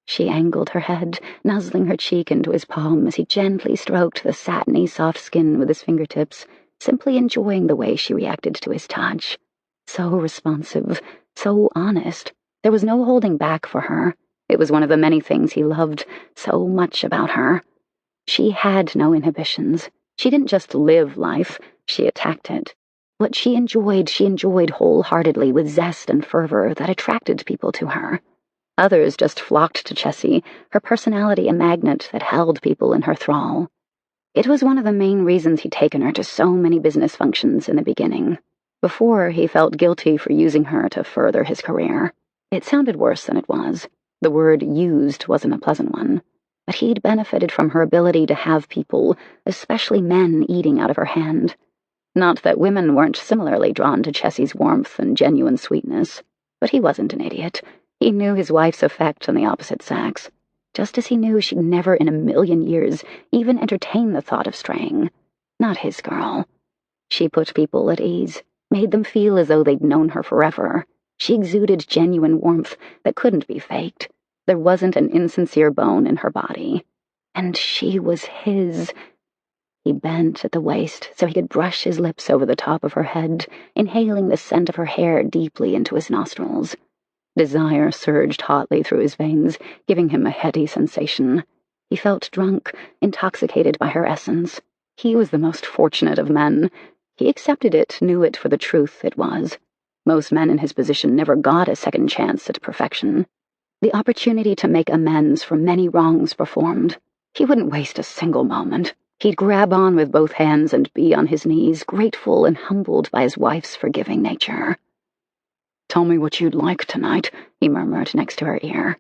She angled her head, nuzzling her cheek into his palm as he gently stroked the satiny soft skin with his fingertips, simply enjoying the way she reacted to his touch. So responsive, so honest. There was no holding back for her. It was one of the many things he loved so much about her. She had no inhibitions. She didn't just live life, she attacked it. What she enjoyed wholeheartedly with zest and fervor that attracted people to her. Others just flocked to Chessy, her personality a magnet that held people in her thrall. It was one of the main reasons he'd taken her to so many business functions in the beginning. Before, he felt guilty for using her to further his career. It sounded worse than it was. The word used wasn't a pleasant one. But he'd benefited from her ability to have people, especially men, eating out of her hand. Not that women weren't similarly drawn to Chessy's warmth and genuine sweetness. But he wasn't an idiot. He knew his wife's effect on the opposite sex, just as he knew she'd never in a million years even entertain the thought of straying. Not his girl. She put people at ease, made them feel as though they'd known her forever. She exuded genuine warmth that couldn't be faked. There wasn't an insincere bone in her body. And she was his. He bent at the waist so he could brush his lips over the top of her head, inhaling the scent of her hair deeply into his nostrils. Desire surged hotly through his veins, giving him a heady sensation. He felt drunk, intoxicated by her essence. He was the most fortunate of men. He accepted it, knew it for the truth it was. Most men in his position never got a second chance at perfection. The opportunity to make amends for many wrongs performed. He wouldn't waste a single moment. He'd grab on with both hands and be on his knees, grateful and humbled by his wife's forgiving nature. "Tell me what you'd like tonight," he murmured next to her ear.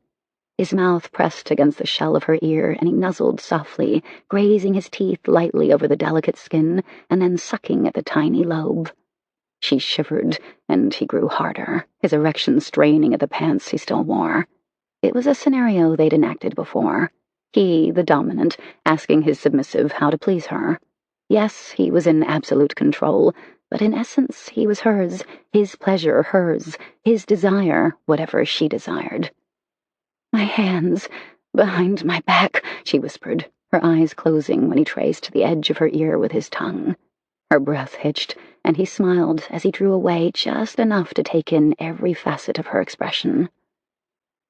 His mouth pressed against the shell of her ear, and he nuzzled softly, grazing his teeth lightly over the delicate skin, and then sucking at the tiny lobe. She shivered, and he grew harder, his erection straining at the pants he still wore. It was a scenario they'd enacted before. He, the dominant, asking his submissive how to please her. Yes, he was in absolute control, but in essence he was hers, his pleasure hers, his desire whatever she desired. "My hands, behind my back," she whispered, her eyes closing when he traced the edge of her ear with his tongue. Her breath hitched, and he smiled as he drew away just enough to take in every facet of her expression.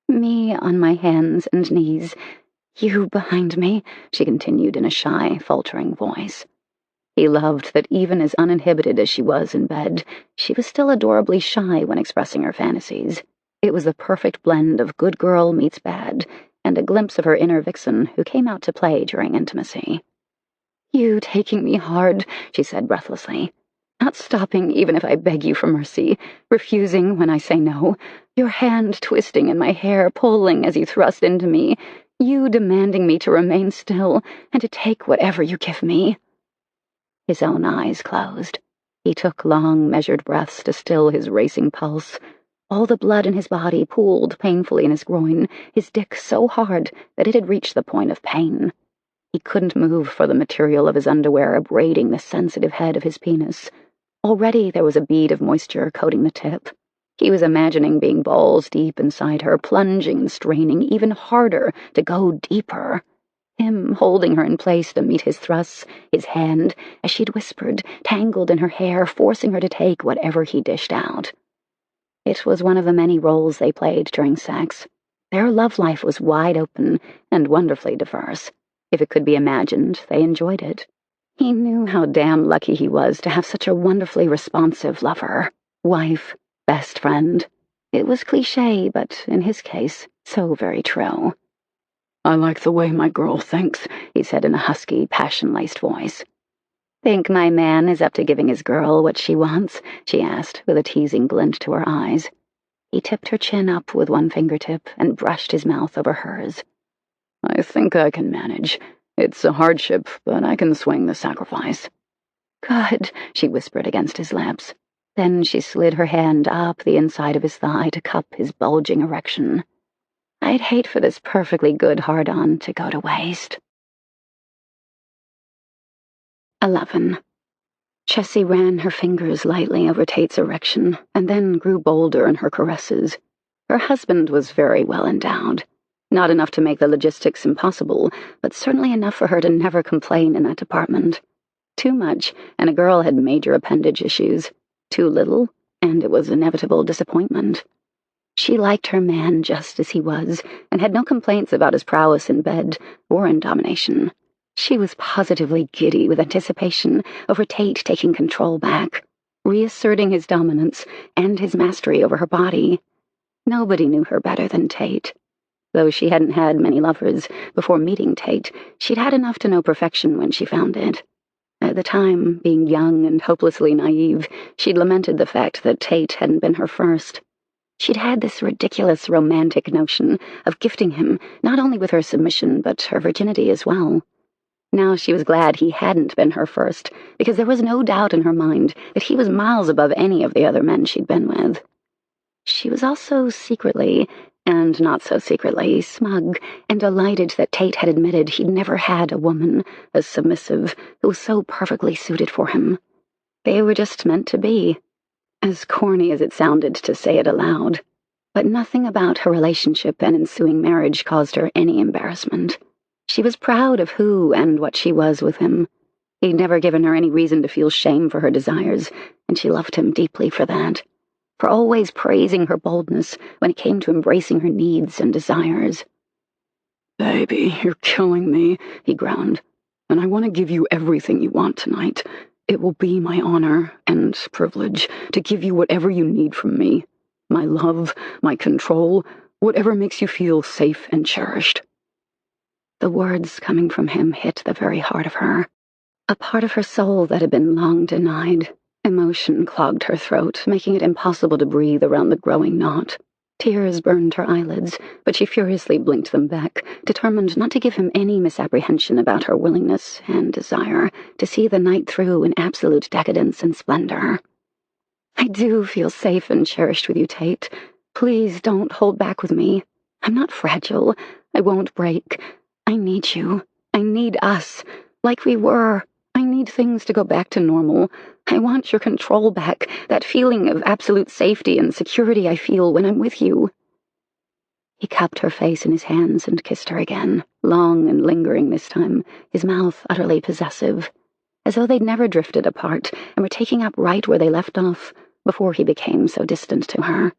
"Me on my hands and knees, you behind me," she continued in a shy, faltering voice. He loved that even as uninhibited as she was in bed, she was still adorably shy when expressing her fantasies. It was the perfect blend of good girl meets bad, and a glimpse of her inner vixen who came out to play during intimacy. "You taking me hard," she said breathlessly. "Not stopping even if I beg you for mercy, refusing when I say no, your hand twisting in my hair, pulling as you thrust into me, you demanding me to remain still and to take whatever you give me." His own eyes closed. He took long, measured breaths to still his racing pulse. All the blood in his body pooled painfully in his groin, his dick so hard that it had reached the point of pain. He couldn't move for the material of his underwear abrading the sensitive head of his penis. Already there was a bead of moisture coating the tip. He was imagining being balls deep inside her, plunging and straining even harder to go deeper. him holding her in place to meet his thrusts, his hand, as she'd whispered, tangled in her hair, forcing her to take whatever he dished out. It was one of the many roles they played during sex. Their love life was wide open and wonderfully diverse. If it could be imagined, they enjoyed it. He knew how damn lucky he was to have such a wonderfully responsive lover, wife, best friend. It was cliché, but in his case, so very true. "I like the way my girl thinks," he said in a husky, passion-laced voice. "Think my man is up to giving his girl what she wants?" she asked, with a teasing glint to her eyes. He tipped her chin up with one fingertip and brushed his mouth over hers. "I think I can manage. It's a hardship, but I can swing the sacrifice." "Good," she whispered against his lips. Then she slid her hand up the inside of his thigh to cup his bulging erection. "I'd hate for this perfectly good hard-on to go to waste." 11. Chessy ran her fingers lightly over Tate's erection and then grew bolder in her caresses. Her husband was very well endowed. Not enough to make the logistics impossible, but certainly enough for her to never complain in that department. Too much, and a girl had major appendage issues. Too little, and it was inevitable disappointment. She liked her man just as he was, and had no complaints about his prowess in bed or in domination. She was positively giddy with anticipation over Tate taking control back, reasserting his dominance and his mastery over her body. Nobody knew her better than Tate. Though she hadn't had many lovers before meeting Tate, she'd had enough to know perfection when she found it. At the time, being young and hopelessly naive, she'd lamented the fact that Tate hadn't been her first. She'd had this ridiculous romantic notion of gifting him not only with her submission, but her virginity as well. Now she was glad he hadn't been her first, because there was no doubt in her mind that he was miles above any of the other men she'd been with. She was also secretly, and not so secretly, smug and delighted that Tate had admitted he'd never had a woman as submissive who was so perfectly suited for him. They were just meant to be. As corny as it sounded to say it aloud. But nothing about her relationship and ensuing marriage caused her any embarrassment. She was proud of who and what she was with him. He'd never given her any reason to feel shame for her desires, and she loved him deeply for that. For always praising her boldness when it came to embracing her needs and desires. "Baby, you're killing me," he groaned. "And I want to give you everything you want tonight. It will be my honor and privilege to give you whatever you need from me. My love, my control, whatever makes you feel safe and cherished." The words coming from him hit the very heart of her. A part of her soul that had been long denied. Emotion clogged her throat, making it impossible to breathe around the growing knot. Tears burned her eyelids, but she furiously blinked them back, determined not to give him any misapprehension about her willingness and desire to see the night through in absolute decadence and splendor. "I do feel safe and cherished with you, Tate. Please don't hold back with me. I'm not fragile. I won't break. I need you. I need us. Like we were. I need things to go back to normal. I want your control back, that feeling of absolute safety and security I feel when I'm with you." He cupped her face in his hands and kissed her again, long and lingering this time, his mouth utterly possessive, as though they'd never drifted apart and were taking up right where they left off before he became so distant to her.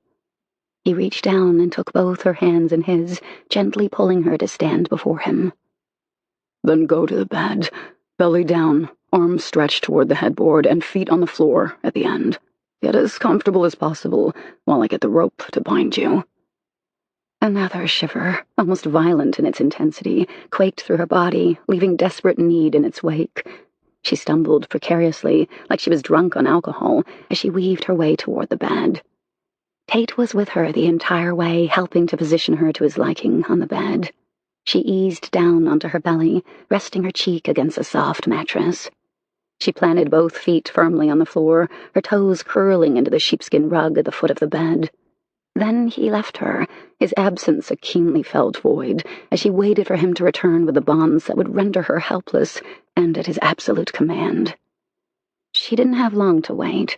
He reached down and took both her hands in his, gently pulling her to stand before him. "Then go to the bed, belly down, arms stretched toward the headboard, and feet on the floor at the end. Get as comfortable as possible while I get the rope to bind you." Another shiver, almost violent in its intensity, quaked through her body, leaving desperate need in its wake. She stumbled precariously, like she was drunk on alcohol, as she weaved her way toward the bed. Tate was with her the entire way, helping to position her to his liking on the bed. She eased down onto her belly, resting her cheek against a soft mattress. She planted both feet firmly on the floor, her toes curling into the sheepskin rug at the foot of the bed. Then he left her, his absence a keenly felt void, as she waited for him to return with the bonds that would render her helpless and at his absolute command. She didn't have long to wait.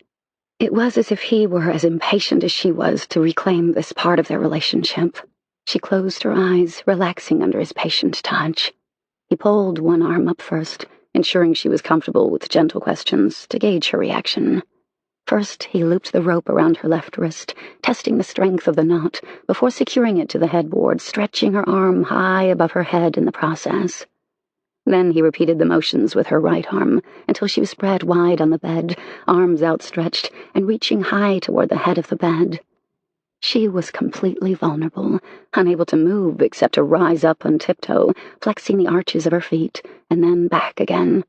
It was as if he were as impatient as she was to reclaim this part of their relationship. She closed her eyes, relaxing under his patient touch. He pulled one arm up first, ensuring she was comfortable with gentle questions to gauge her reaction. First, he looped the rope around her left wrist, testing the strength of the knot, before securing it to the headboard, stretching her arm high above her head in the process. Then he repeated the motions with her right arm, until she was spread wide on the bed, arms outstretched, and reaching high toward the head of the bed. She was completely vulnerable, unable to move except to rise up on tiptoe, flexing the arches of her feet, and then back again.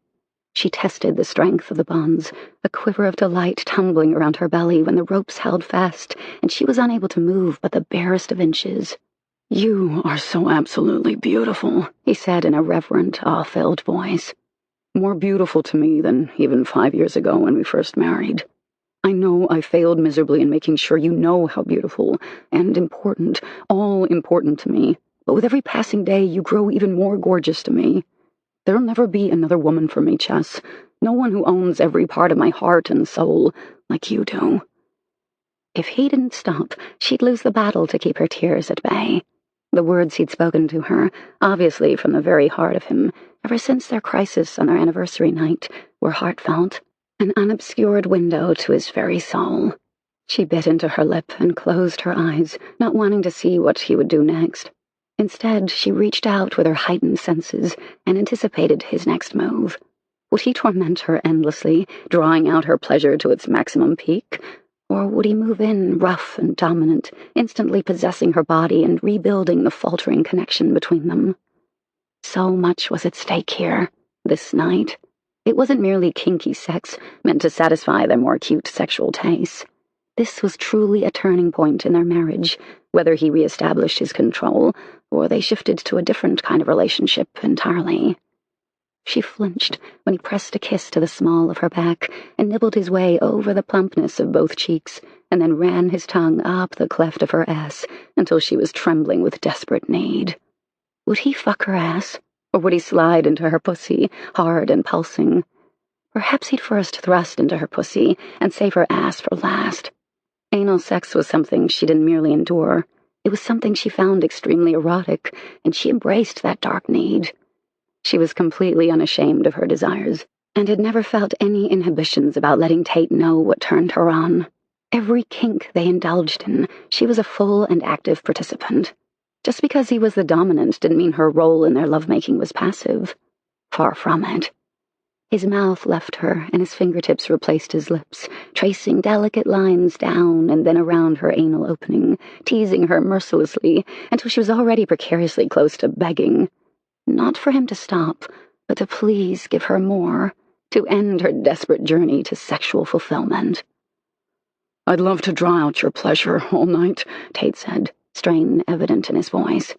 She tested the strength of the bonds, a quiver of delight tumbling around her belly when the ropes held fast, and she was unable to move but the barest of inches. "You are so absolutely beautiful," he said in a reverent, awe-filled voice. "More beautiful to me than even 5 years ago when we first married. I know I failed miserably in making sure you know how beautiful and important, all important to me, but with every passing day you grow even more gorgeous to me. There'll never be another woman for me, Chess. No one who owns every part of my heart and soul like you do." If he didn't stop, she'd lose the battle to keep her tears at bay. The words he'd spoken to her, obviously from the very heart of him, ever since their crisis on their anniversary night, were heartfelt, an unobscured window to his very soul. She bit into her lip and closed her eyes, not wanting to see what he would do next. Instead, she reached out with her heightened senses and anticipated his next move. Would he torment her endlessly, drawing out her pleasure to its maximum peak? Or would he move in, rough and dominant, instantly possessing her body and rebuilding the faltering connection between them? So much was at stake here, this night. It wasn't merely kinky sex, meant to satisfy their more acute sexual tastes. This was truly a turning point in their marriage, whether he reestablished his control, or they shifted to a different kind of relationship entirely. She flinched when he pressed a kiss to the small of her back and nibbled his way over the plumpness of both cheeks, and then ran his tongue up the cleft of her ass until she was trembling with desperate need. Would he fuck her ass, or would he slide into her pussy, hard and pulsing? Perhaps he'd first thrust into her pussy and save her ass for last. Anal sex was something she didn't merely endure. It was something she found extremely erotic, and she embraced that dark need. She was completely unashamed of her desires, and had never felt any inhibitions about letting Tate know what turned her on. Every kink they indulged in, she was a full and active participant. Just because he was the dominant didn't mean her role in their lovemaking was passive. Far from it. His mouth left her, and his fingertips replaced his lips, tracing delicate lines down and then around her anal opening, teasing her mercilessly until she was already precariously close to begging. Not for him to stop, but to please give her more, to end her desperate journey to sexual fulfillment. "I'd love to draw out your pleasure all night," Tate said, strain evident in his voice.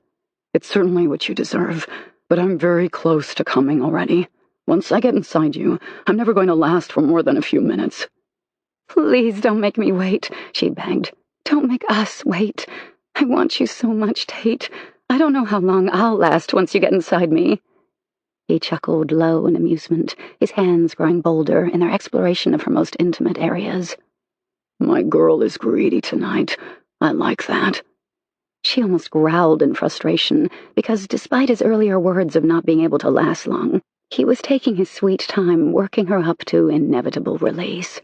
"It's certainly what you deserve, but I'm very close to coming already. Once I get inside you, I'm never going to last for more than a few minutes." "Please don't make me wait," she begged. "Don't make us wait. I want you so much, Tate. I don't know how long I'll last once you get inside me." He chuckled low in amusement, his hands growing bolder in their exploration of her most intimate areas. "My girl is greedy tonight. I like that." She almost growled in frustration, because despite his earlier words of not being able to last long, he was taking his sweet time working her up to inevitable release.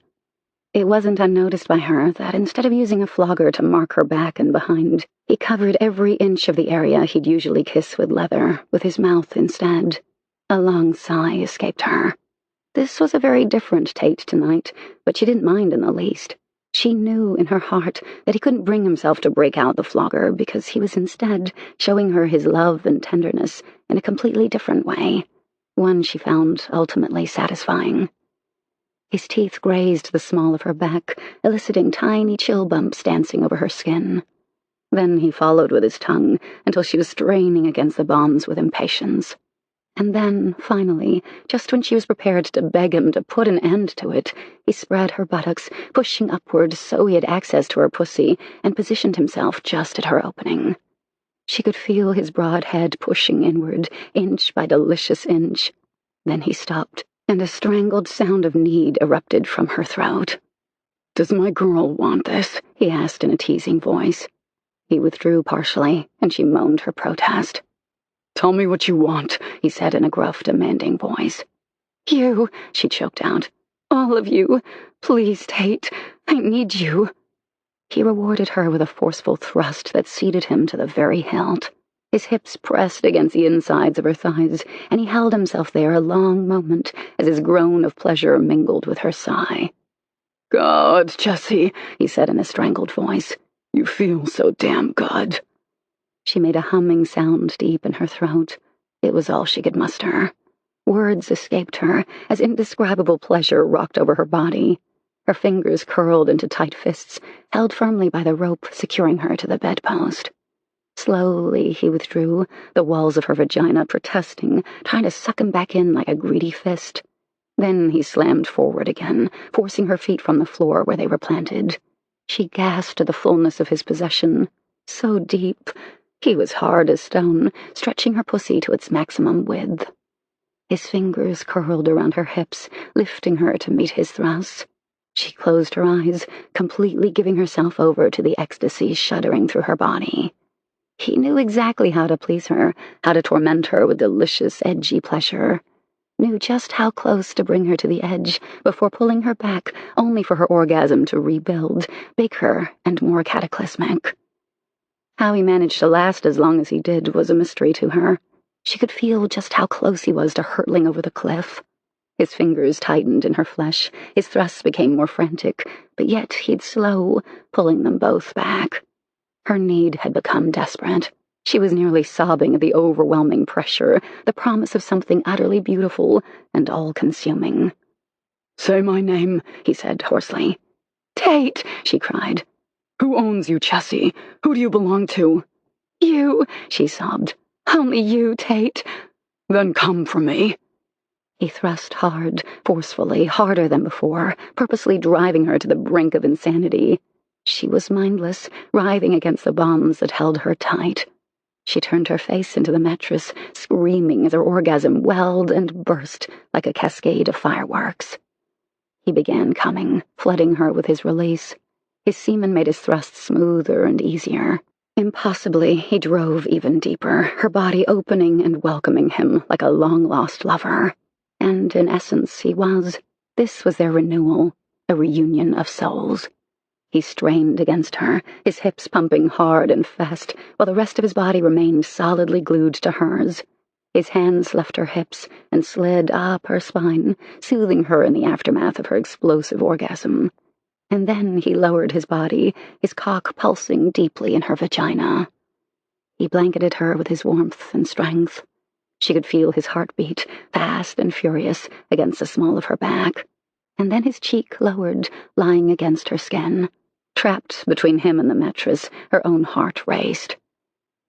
It wasn't unnoticed by her that instead of using a flogger to mark her back and behind, he covered every inch of the area he'd usually kiss with leather, with his mouth instead. A long sigh escaped her. This was a very different Tate tonight, but she didn't mind in the least. She knew in her heart that he couldn't bring himself to break out the flogger because he was instead showing her his love and tenderness in a completely different way, one she found ultimately satisfying. His teeth grazed the small of her back, eliciting tiny chill bumps dancing over her skin. Then he followed with his tongue until she was straining against the bonds with impatience. And then, finally, just when she was prepared to beg him to put an end to it, he spread her buttocks, pushing upward so he had access to her pussy, and positioned himself just at her opening. She could feel his broad head pushing inward, inch by delicious inch. Then he stopped, and a strangled sound of need erupted from her throat. "Does my girl want this?" he asked in a teasing voice. He withdrew partially, and she moaned her protest. Tell me what you want, he said in a gruff, demanding voice. You, she choked out. All of you. Please, Tate. I need you. He rewarded her with a forceful thrust that seated him to the very hilt. His hips pressed against the insides of her thighs, and he held himself there a long moment as his groan of pleasure mingled with her sigh. God, Chessy, he said in a strangled voice. You feel so damn good. She made a humming sound deep in her throat. It was all she could muster. Words escaped her as indescribable pleasure rocked over her body. Her fingers curled into tight fists, held firmly by the rope securing her to the bedpost. Slowly he withdrew, the walls of her vagina protesting, trying to suck him back in like a greedy fist. Then he slammed forward again, forcing her feet from the floor where they were planted. She gasped at the fullness of his possession. So deep. He was hard as stone, stretching her pussy to its maximum width. His fingers curled around her hips, lifting her to meet his thrusts. She closed her eyes, completely giving herself over to the ecstasy shuddering through her body. He knew exactly how to please her, how to torment her with delicious, edgy pleasure. Knew just how close to bring her to the edge before pulling her back, only for her orgasm to rebuild, bigger and more cataclysmic. How he managed to last as long as he did was a mystery to her. She could feel just how close he was to hurtling over the cliff. His fingers tightened in her flesh, his thrusts became more frantic, but yet he'd slow, pulling them both back. Her need had become desperate. She was nearly sobbing at the overwhelming pressure, the promise of something utterly beautiful and all-consuming. Say my name, he said hoarsely. Tate, she cried. Who owns you, Chessy? Who do you belong to? You, she sobbed. Only you, Tate. Then come for me. He thrust hard, forcefully, harder than before, purposely driving her to the brink of insanity. She was mindless, writhing against the bonds that held her tight. She turned her face into the mattress, screaming as her orgasm welled and burst like a cascade of fireworks. He began coming, flooding her with his release. His semen made his thrusts smoother and easier. Impossibly, he drove even deeper, her body opening and welcoming him like a long-lost lover. And in essence, he was. This was their renewal, a reunion of souls. He strained against her, his hips pumping hard and fast, while the rest of his body remained solidly glued to hers. His hands left her hips and slid up her spine, soothing her in the aftermath of her explosive orgasm. And then he lowered his body, his cock pulsing deeply in her vagina. He blanketed her with his warmth and strength. She could feel his heartbeat, fast and furious, against the small of her back. And then his cheek lowered, lying against her skin. Trapped between him and the mattress, her own heart raced.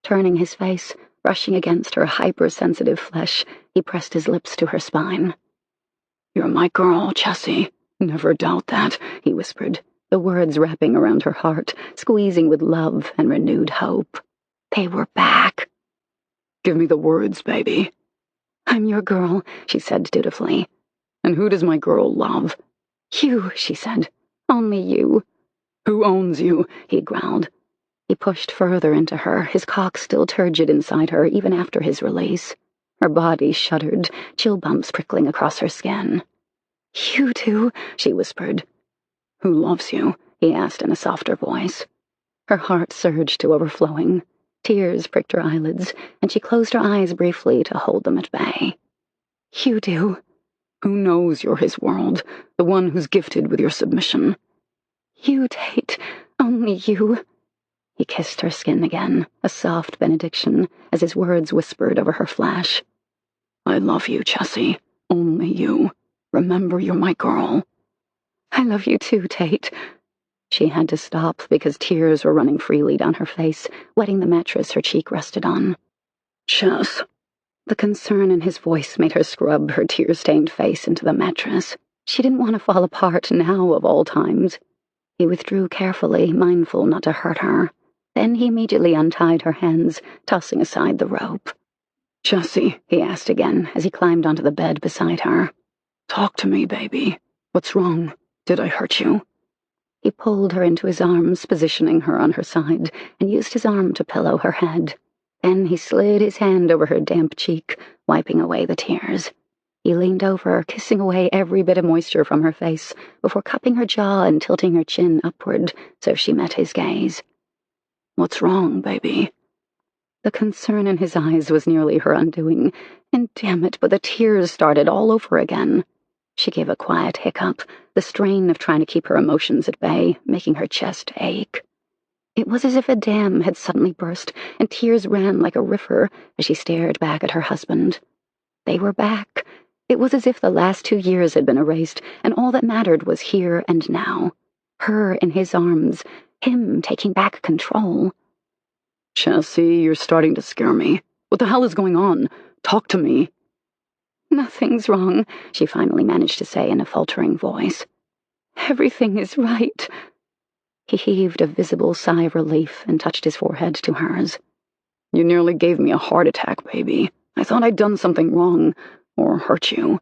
Turning his face, brushing against her hypersensitive flesh, he pressed his lips to her spine. You're my girl, Chessy. Never doubt that, he whispered, the words wrapping around her heart, squeezing with love and renewed hope. They were back. Give me the words, baby. I'm your girl, she said dutifully. And who does my girl love? You, she said. Only you. Who owns you? He growled. He pushed further into her, his cock still turgid inside her even after his release. Her body shuddered, chill bumps prickling across her skin. You do, she whispered. Who loves you? He asked in a softer voice. Her heart surged to overflowing. Tears pricked her eyelids, and she closed her eyes briefly to hold them at bay. You do. Who knows you're his world, the one who's gifted with your submission? You, Tate. Only you. He kissed her skin again, a soft benediction, as his words whispered over her flesh. I love you, Chessy. Only you. Remember, you're my girl. I love you too, Tate. She had to stop because tears were running freely down her face, wetting the mattress her cheek rested on. Chess. The concern in his voice made her scrub her tear-stained face into the mattress. She didn't want to fall apart now, of all times. He withdrew carefully, mindful not to hurt her. Then he immediately untied her hands, tossing aside the rope. Chessy, he asked again as he climbed onto the bed beside her. Talk to me, baby. What's wrong? Did I hurt you? He pulled her into his arms, positioning her on her side, and used his arm to pillow her head. Then he slid his hand over her damp cheek, wiping away the tears. He leaned over, kissing away every bit of moisture from her face, before cupping her jaw and tilting her chin upward so she met his gaze. "What's wrong, baby?" The concern in his eyes was nearly her undoing, and damn it, but the tears started all over again. She gave a quiet hiccup, the strain of trying to keep her emotions at bay, making her chest ache. It was as if a dam had suddenly burst, and tears ran like a river as she stared back at her husband. They were back. It was as if the last 2 years had been erased, and all that mattered was here and now. Her in his arms, him taking back control. "Chessy, you're starting to scare me. What the hell is going on? Talk to me." "Nothing's wrong," she finally managed to say in a faltering voice. "Everything is right." He heaved a visible sigh of relief and touched his forehead to hers. "You nearly gave me a heart attack, baby. I thought I'd done something wrong, or hurt you."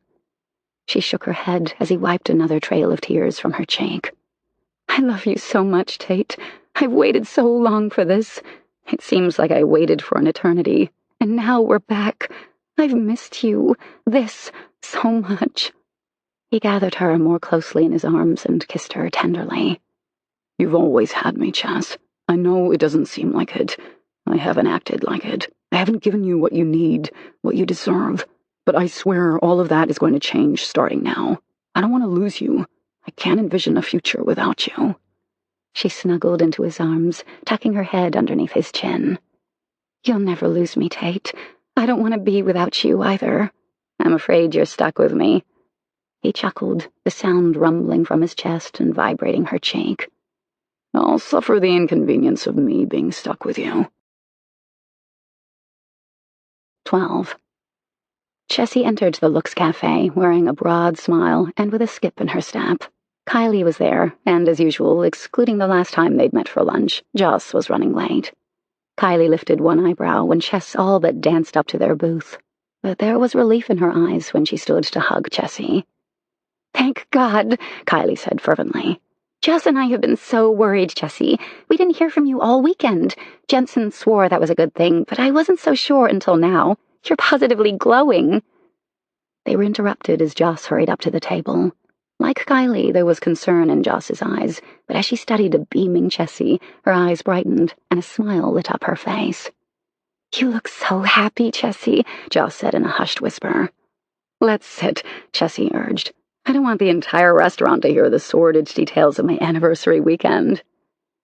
She shook her head as he wiped another trail of tears from her cheek. "I love you so much, Tate. I've waited so long for this. It seems like I waited for an eternity, and now we're back. I've missed you, this, so much." He gathered her more closely in his arms and kissed her tenderly. "You've always had me, Chess. I know it doesn't seem like it. I haven't acted like it. I haven't given you what you need, what you deserve. But I swear all of that is going to change starting now. I don't want to lose you. I can't envision a future without you." She snuggled into his arms, tucking her head underneath his chin. "You'll never lose me, Tate. I don't want to be without you, either. I'm afraid you're stuck with me." He chuckled, the sound rumbling from his chest and vibrating her cheek. "I'll suffer the inconvenience of me being stuck with you." 12. Chessy entered the Lux Cafe wearing a broad smile and with a skip in her step. Kylie was there, and as usual, excluding the last time they'd met for lunch, Joss was running late. Kylie lifted one eyebrow when Chess all but danced up to their booth, but there was relief in her eyes when she stood to hug Chessy. "Thank God," Kylie said fervently. "Joss and I have been so worried, Chessy. We didn't hear from you all weekend. Jensen swore that was a good thing, but I wasn't so sure until now. You're positively glowing." They were interrupted as Joss hurried up to the table. Like Kylie, there was concern in Joss's eyes, but as she studied a beaming Chessy, her eyes brightened and a smile lit up her face. "You look so happy, Chessy," Joss said in a hushed whisper. "Let's sit," Chessy urged. "I don't want the entire restaurant to hear the sordid details of my anniversary weekend."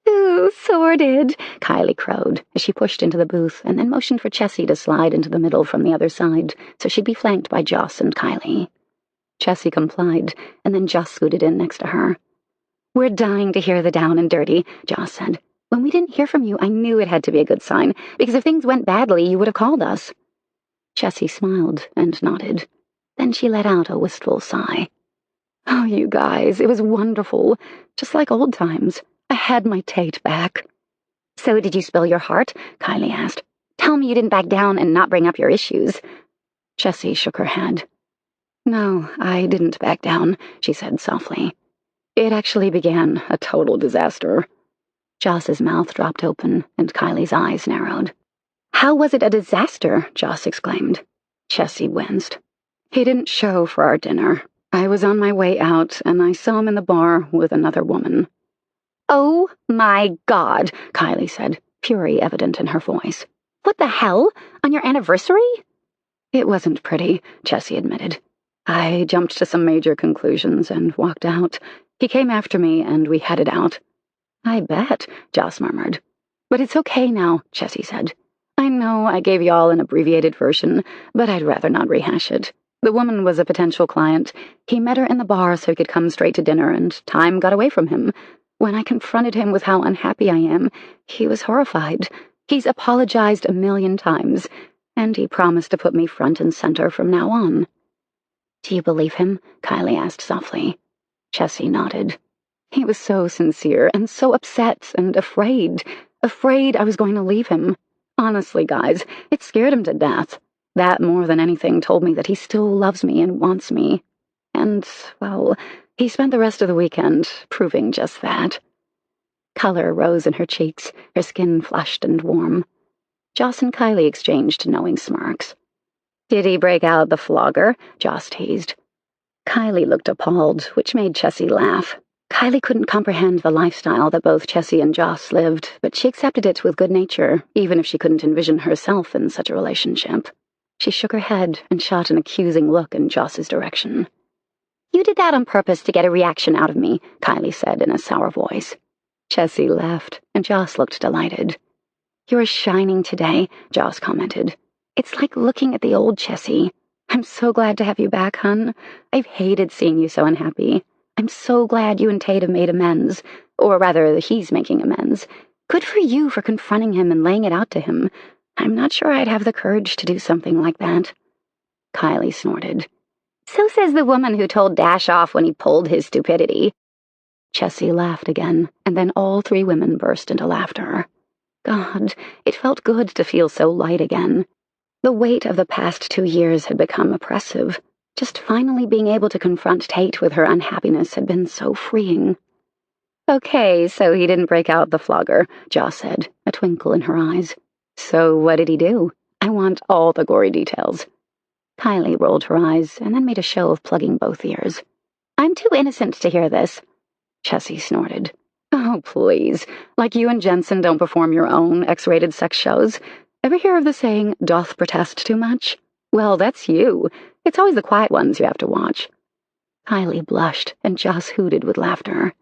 "Ooh, sordid," Kylie crowed as she pushed into the booth and then motioned for Chessy to slide into the middle from the other side so she'd be flanked by Joss and Kylie. Chessy complied, and then Joss scooted in next to her. "We're dying to hear the down and dirty," Joss said. "When we didn't hear from you, I knew it had to be a good sign, because if things went badly, you would have called us." Chessy smiled and nodded. Then she let out a wistful sigh. "Oh, you guys, it was wonderful. Just like old times. I had my Tate back." "So did you spill your heart?" Kylie asked. "Tell me you didn't back down and not bring up your issues." Chessy shook her head. "No, I didn't back down," she said softly. "It actually began a total disaster." Joss's mouth dropped open, and Kylie's eyes narrowed. "How was it a disaster?" Joss exclaimed. Chessy winced. "He didn't show for our dinner. I was on my way out, and I saw him in the bar with another woman." "Oh my God," Kylie said, fury evident in her voice. "What the hell? On your anniversary?" "It wasn't pretty," Chessy admitted. "I jumped to some major conclusions and walked out. He came after me, and we headed out." "I bet," Joss murmured. "But it's okay now," Chessy said. "I know I gave y'all an abbreviated version, but I'd rather not rehash it. The woman was a potential client. He met her in the bar so he could come straight to dinner, and time got away from him. When I confronted him with how unhappy I am, he was horrified. He's apologized 1,000,000 times, and he promised to put me front and center from now on." "Do you believe him?" Kylie asked softly. Chessy nodded. "He was so sincere and so upset and afraid I was going to leave him. Honestly, guys, it scared him to death. That more than anything told me that he still loves me and wants me. And, well, he spent the rest of the weekend proving just that." Color rose in her cheeks, her skin flushed and warm. Joss and Kylie exchanged knowing smirks. Did he break out the flogger? Joss teased. Kylie looked appalled, which made Chessy laugh. Kylie couldn't comprehend the lifestyle that both Chessy and Joss lived, but she accepted it with good nature, even if she couldn't envision herself in such a relationship. She shook her head and shot an accusing look in Joss's direction. You did that on purpose to get a reaction out of me, Kylie said in a sour voice. Chessy laughed, and Joss looked delighted. You're shining today, Joss commented. It's like looking at the old Chessy. I'm so glad to have you back, hun. I've hated seeing you so unhappy. I'm so glad you and Tate have made amends. Or rather, he's making amends. Good for you for confronting him and laying it out to him. I'm not sure I'd have the courage to do something like that. Kylie snorted. So says the woman who told Dash off when he pulled his stupidity. Chessy laughed again, and then all three women burst into laughter. God, it felt good to feel so light again. The weight of the past 2 years had become oppressive. Just finally being able to confront Tate with her unhappiness had been so freeing. Okay, so he didn't break out the flogger, Joss said, a twinkle in her eyes. So what did he do? I want all the gory details. Kylie rolled her eyes and then made a show of plugging both ears. I'm too innocent to hear this. Chessy snorted. Oh, please. Like you and Jensen don't perform your own X-rated sex shows. Ever hear of the saying, doth protest too much? Well, that's you. It's always the quiet ones you have to watch. Kylie blushed, and Joss hooted with laughter.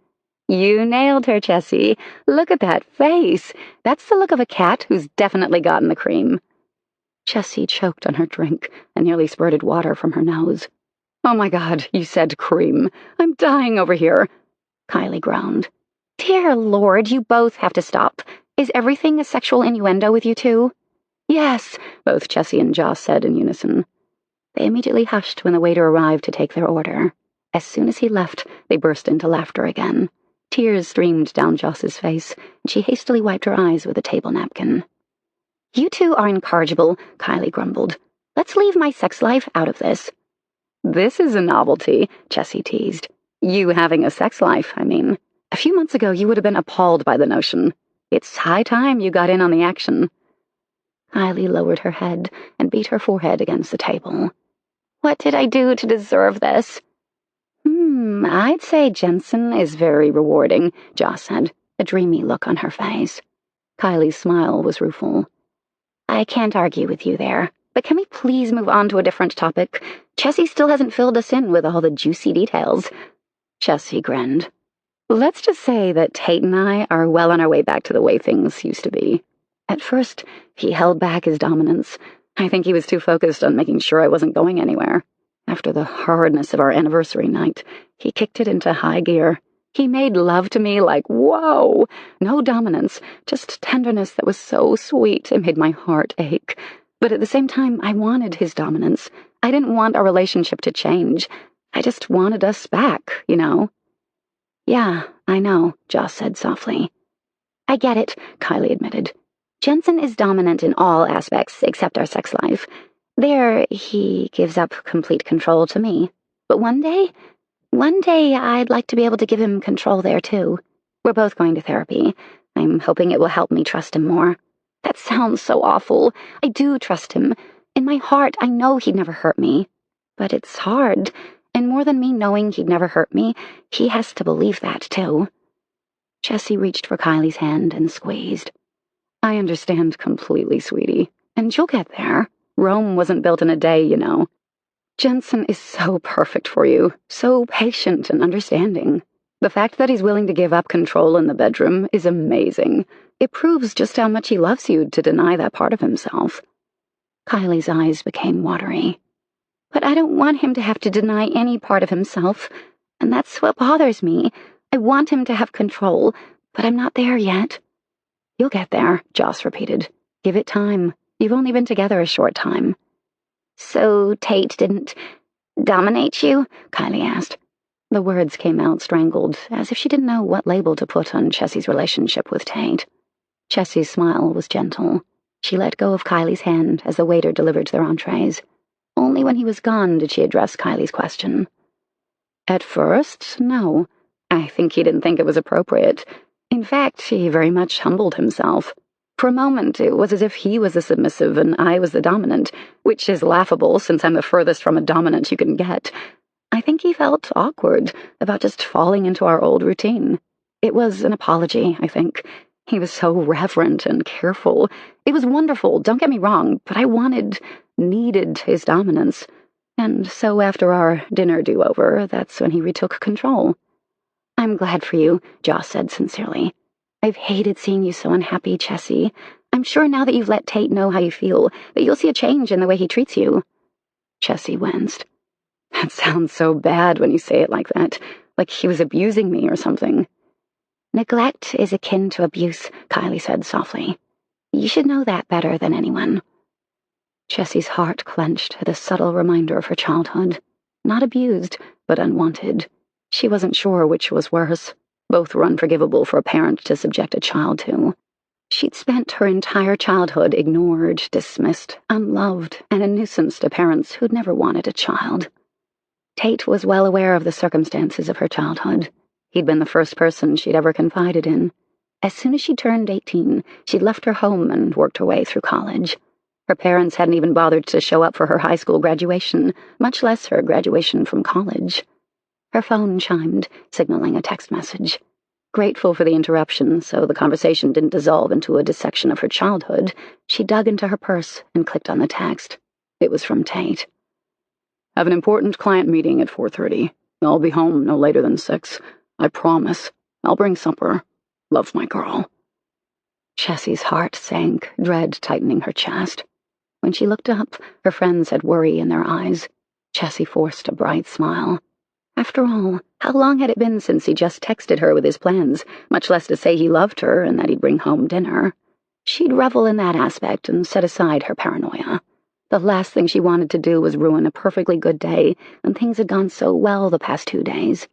You nailed her, Chessy. Look at that face. That's the look of a cat who's definitely gotten the cream. Chessy choked on her drink and nearly spurted water from her nose. Oh my God, you said cream. I'm dying over here. Kylie groaned. Dear Lord, you both have to stop. Is everything a sexual innuendo with you two? Yes, both Chessy and Joss said in unison. They immediately hushed when the waiter arrived to take their order. As soon as he left, they burst into laughter again. Tears streamed down Joss's face, and she hastily wiped her eyes with a table napkin. You two are incorrigible, Kylie grumbled. Let's leave my sex life out of this. This is a novelty, Chessy teased. You having a sex life, I mean. A few months ago you would have been appalled by the notion. It's high time you got in on the action. Kylie lowered her head and beat her forehead against the table. What did I do to deserve this? I'd say Jensen is very rewarding, Joss said, a dreamy look on her face. Kylie's smile was rueful. I can't argue with you there, but can we please move on to a different topic? Chessy still hasn't filled us in with all the juicy details. Chessy grinned. Let's just say that Tate and I are well on our way back to the way things used to be. At first, he held back his dominance. I think he was too focused on making sure I wasn't going anywhere. After the hardness of our anniversary night, he kicked it into high gear. He made love to me like, whoa! No dominance, just tenderness that was so sweet it made my heart ache. But at the same time, I wanted his dominance. I didn't want our relationship to change. I just wanted us back, you know? Yeah, I know, Joss said softly. I get it, Kylie admitted. Jensen is dominant in all aspects except our sex life. There, he gives up complete control to me. But one day I'd like to be able to give him control there too. We're both going to therapy. I'm hoping it will help me trust him more. That sounds so awful. I do trust him. In my heart, I know he'd never hurt me. But it's hard. And more than me knowing he'd never hurt me, he has to believe that too. Chessy reached for Kylie's hand and squeezed. I understand completely, sweetie. And you'll get there. Rome wasn't built in a day, you know. Jensen is so perfect for you, so patient and understanding. The fact that he's willing to give up control in the bedroom is amazing. It proves just how much he loves you to deny that part of himself. Kylie's eyes became watery. But I don't want him to have to deny any part of himself, and that's what bothers me. I want him to have control, but I'm not there yet. You'll get there, Joss repeated. Give it time. You've only been together a short time. So Tate didn't dominate you? Kylie asked. The words came out strangled, as if she didn't know what label to put on Chessy's relationship with Tate. Chessy's smile was gentle. She let go of Kylie's hand as the waiter delivered their entrees. Only when he was gone did she address Kylie's question. At first, no. I think he didn't think it was appropriate. In fact, he very much humbled himself. For a moment, it was as if he was the submissive and I was the dominant, which is laughable since I'm the furthest from a dominant you can get. I think he felt awkward about just falling into our old routine. It was an apology, I think. He was so reverent and careful. It was wonderful, don't get me wrong, but I needed his dominance. And so after our dinner do-over, that's when he retook control. I'm glad for you, Joss said sincerely. I've hated seeing you so unhappy, Chessy. I'm sure now that you've let Tate know how you feel, that you'll see a change in the way he treats you. Chessy winced. That sounds so bad when you say it like that, like he was abusing me or something. Neglect is akin to abuse, Kylie said softly. You should know that better than anyone. Chessy's heart clenched at a subtle reminder of her childhood. Not abused, but unwanted. She wasn't sure which was worse. Both were unforgivable for a parent to subject a child to. She'd spent her entire childhood ignored, dismissed, unloved, and a nuisance to parents who'd never wanted a child. Tate was well aware of the circumstances of her childhood. He'd been the first person she'd ever confided in. As soon as she turned 18, she'd left her home and worked her way through college. Her parents hadn't even bothered to show up for her high school graduation, much less her graduation from college. Her phone chimed, signaling a text message. Grateful for the interruption, so the conversation didn't dissolve into a dissection of her childhood, she dug into her purse and clicked on the text. It was from Tate. Have an important client meeting at 4:30. I'll be home no later than 6. I promise. I'll bring supper. Love, my girl. Chessy's heart sank, dread tightening her chest. When she looked up, her friends had worry in their eyes. Chessy forced a bright smile. After all, how long had it been since he just texted her with his plans, much less to say he loved her and that he'd bring home dinner? She'd revel in that aspect and set aside her paranoia. The last thing she wanted to do was ruin a perfectly good day, and things had gone so well the past 2 days.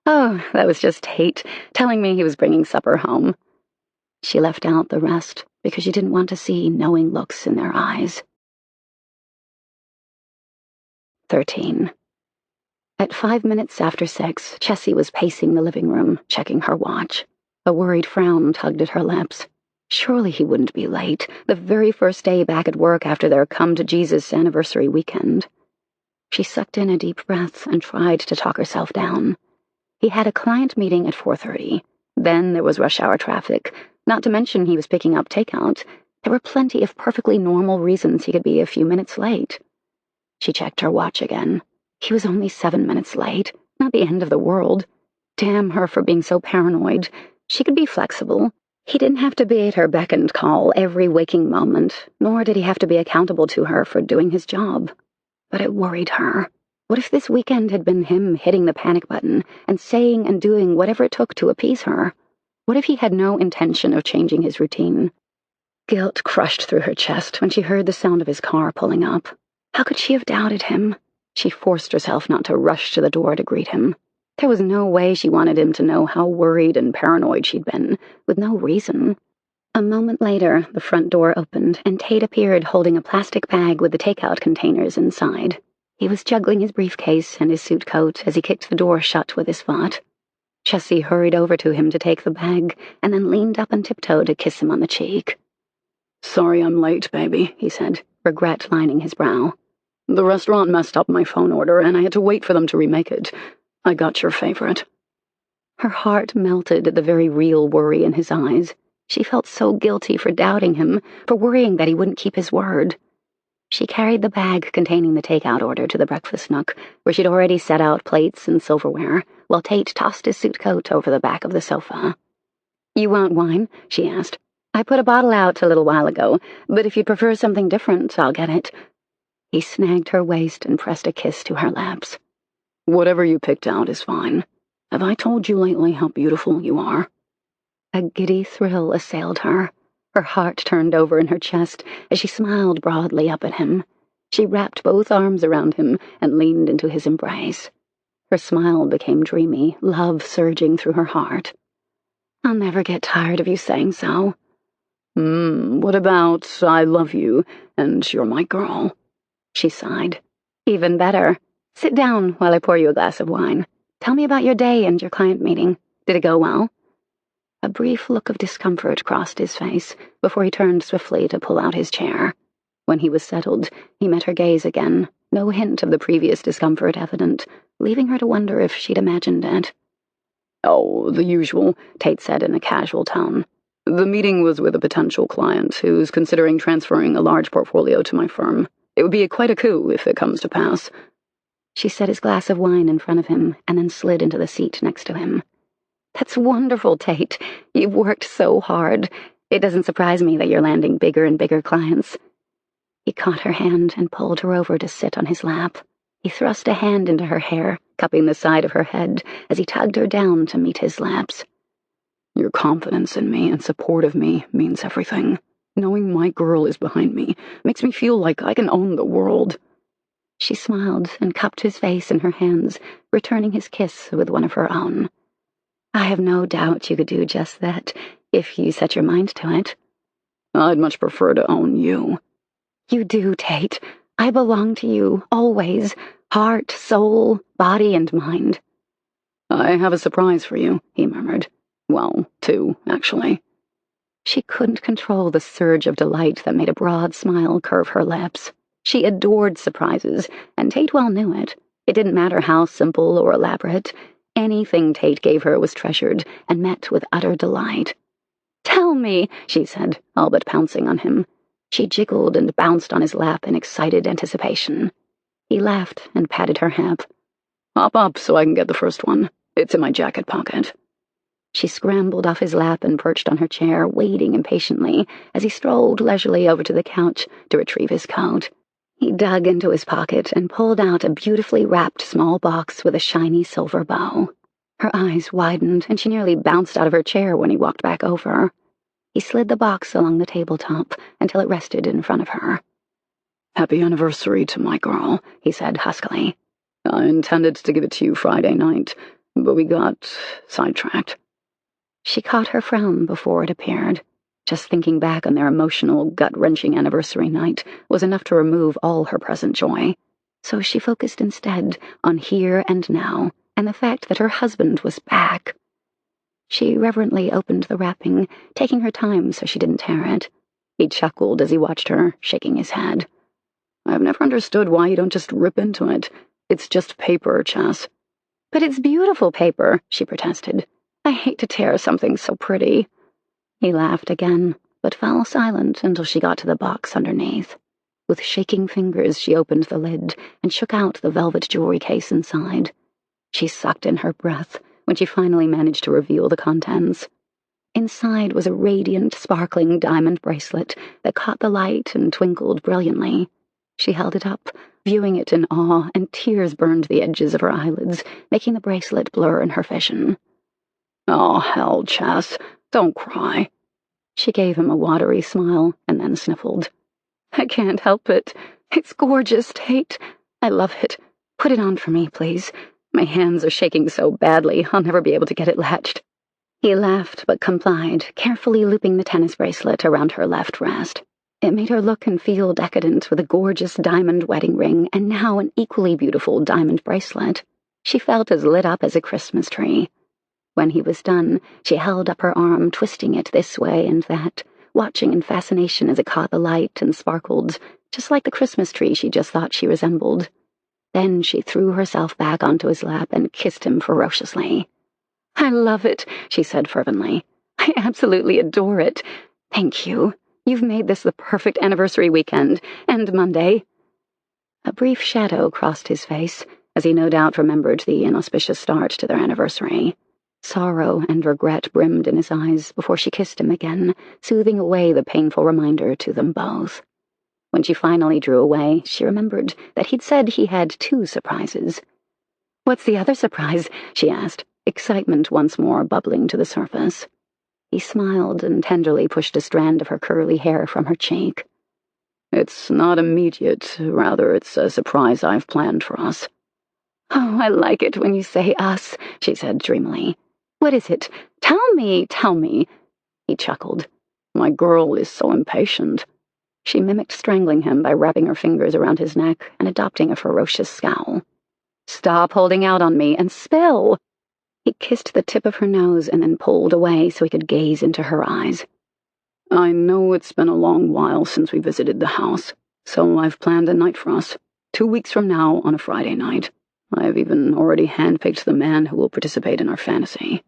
Oh, that was just Tate, telling me he was bringing supper home. She left out the rest because she didn't want to see knowing looks in their eyes. 13. At 5 minutes after 6, Chessy was pacing the living room, checking her watch. A worried frown tugged at her lips. Surely he wouldn't be late, the very first day back at work after their come-to-Jesus anniversary weekend. She sucked in a deep breath and tried to talk herself down. He had a client meeting at 4:30. Then there was rush hour traffic, not to mention he was picking up takeout. There were plenty of perfectly normal reasons he could be a few minutes late. She checked her watch again. He was only 7 minutes late, not the end of the world. Damn her for being so paranoid. She could be flexible. He didn't have to be at her beck and call every waking moment, nor did he have to be accountable to her for doing his job. But it worried her. What if this weekend had been him hitting the panic button and saying and doing whatever it took to appease her? What if he had no intention of changing his routine? Guilt crushed through her chest when she heard the sound of his car pulling up. How could she have doubted him? She forced herself not to rush to the door to greet him. There was no way she wanted him to know how worried and paranoid she'd been, with no reason. A moment later, the front door opened, and Tate appeared holding a plastic bag with the takeout containers inside. He was juggling his briefcase and his suit coat as he kicked the door shut with his foot. Chessy hurried over to him to take the bag, and then leaned up on tiptoe to kiss him on the cheek. Sorry I'm late, baby, he said, regret lining his brow. The restaurant messed up my phone order, and I had to wait for them to remake it. I got your favorite. Her heart melted at the very real worry in his eyes. She felt so guilty for doubting him, for worrying that he wouldn't keep his word. She carried the bag containing the takeout order to the breakfast nook, where she'd already set out plates and silverware, while Tate tossed his suit coat over the back of the sofa. You want wine? She asked. I put a bottle out a little while ago, but if you'd prefer something different, I'll get it. He snagged her waist and pressed a kiss to her lips. Whatever you picked out is fine. Have I told you lately how beautiful you are? A giddy thrill assailed her. Her heart turned over in her chest as she smiled broadly up at him. She wrapped both arms around him and leaned into his embrace. Her smile became dreamy, love surging through her heart. I'll never get tired of you saying so. What about I love you and you're my girl? She sighed. Even better. Sit down while I pour you a glass of wine. Tell me about your day and your client meeting. Did it go well? A brief look of discomfort crossed his face before he turned swiftly to pull out his chair. When he was settled, he met her gaze again, no hint of the previous discomfort evident, leaving her to wonder if she'd imagined it. "Oh, the usual," Tate said in a casual tone. "The meeting was with a potential client who's considering transferring a large portfolio to my firm. It would be quite a coup if it comes to pass." She set his glass of wine in front of him and then slid into the seat next to him. "That's wonderful, Tate. You've worked so hard. It doesn't surprise me that you're landing bigger and bigger clients." He caught her hand and pulled her over to sit on his lap. He thrust a hand into her hair, cupping the side of her head as he tugged her down to meet his lips. "Your confidence in me and support of me means everything. Knowing my girl is behind me makes me feel like I can own the world." She smiled and cupped his face in her hands, returning his kiss with one of her own. "I have no doubt you could do just that, if you set your mind to it." "I'd much prefer to own you." "You do, Tate. I belong to you, always. Heart, soul, body, and mind." "I have a surprise for you," he murmured. "Well, two, actually." She couldn't control the surge of delight that made a broad smile curve her lips. She adored surprises, and Tate well knew it. It didn't matter how simple or elaborate. Anything Tate gave her was treasured and met with utter delight. "Tell me," she said, all but pouncing on him. She jiggled and bounced on his lap in excited anticipation. He laughed and patted her hip. "Hop up so I can get the first one. It's in my jacket pocket." She scrambled off his lap and perched on her chair, waiting impatiently as he strolled leisurely over to the couch to retrieve his coat. He dug into his pocket and pulled out a beautifully wrapped small box with a shiny silver bow. Her eyes widened, and she nearly bounced out of her chair when he walked back over. He slid the box along the tabletop until it rested in front of her. "Happy anniversary to my girl," he said huskily. "I intended to give it to you Friday night, but we got sidetracked." She caught her frown before it appeared. Just thinking back on their emotional, gut-wrenching anniversary night was enough to remove all her present joy. So she focused instead on here and now, and the fact that her husband was back. She reverently opened the wrapping, taking her time so she didn't tear it. He chuckled as he watched her, shaking his head. "I've never understood why you don't just rip into it. It's just paper, Chess." "But it's beautiful paper," she protested. "I hate to tear something so pretty." He laughed again, but fell silent until she got to the box underneath. With shaking fingers, she opened the lid and shook out the velvet jewelry case inside. She sucked in her breath when she finally managed to reveal the contents. Inside was a radiant, sparkling diamond bracelet that caught the light and twinkled brilliantly. She held it up, viewing it in awe, and tears burned the edges of her eyelids, making the bracelet blur in her vision. "Oh, hell, Chess, don't cry." She gave him a watery smile and then sniffled. "I can't help it. It's gorgeous, Tate. I love it. Put it on for me, please. My hands are shaking so badly, I'll never be able to get it latched." He laughed but complied, carefully looping the tennis bracelet around her left wrist. It made her look and feel decadent with a gorgeous diamond wedding ring and now an equally beautiful diamond bracelet. She felt as lit up as a Christmas tree. When he was done, she held up her arm, twisting it this way and that, watching in fascination as it caught the light and sparkled, just like the Christmas tree she just thought she resembled. Then she threw herself back onto his lap and kissed him ferociously. "I love it," she said fervently. "I absolutely adore it. Thank you. You've made this the perfect anniversary weekend, and Monday." A brief shadow crossed his face, as he no doubt remembered the inauspicious start to their anniversary. Sorrow and regret brimmed in his eyes before she kissed him again, soothing away the painful reminder to them both. When she finally drew away, she remembered that he'd said he had 2 surprises. "What's the other surprise?" she asked, excitement once more bubbling to the surface. He smiled and tenderly pushed a strand of her curly hair from her cheek. "It's not immediate. Rather, it's a surprise I've planned for us." "Oh, I like it when you say us," she said dreamily. "What is it? Tell me, tell me." He chuckled. "My girl is so impatient." She mimicked strangling him by wrapping her fingers around his neck and adopting a ferocious scowl. "Stop holding out on me and spill." He kissed the tip of her nose and then pulled away so he could gaze into her eyes. I know it's been a long while since we visited the house, so I've planned a night for us, 2 weeks from now on a Friday night. I've even already handpicked the man who will participate in our fantasy.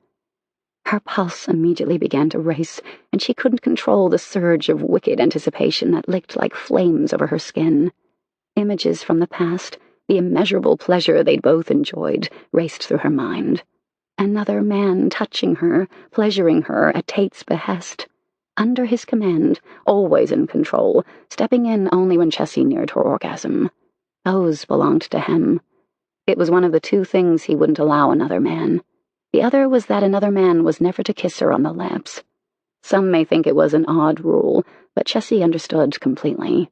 Her pulse immediately began to race, and she couldn't control the surge of wicked anticipation that licked like flames over her skin. Images from the past, the immeasurable pleasure they'd both enjoyed, raced through her mind. Another man touching her, pleasuring her at Tate's behest. Under his command, always in control, stepping in only when Chessy neared her orgasm. Those belonged to him. It was one of the two things he wouldn't allow another man. The other was that another man was never to kiss her on the lips. Some may think it was an odd rule, but Chessy understood completely.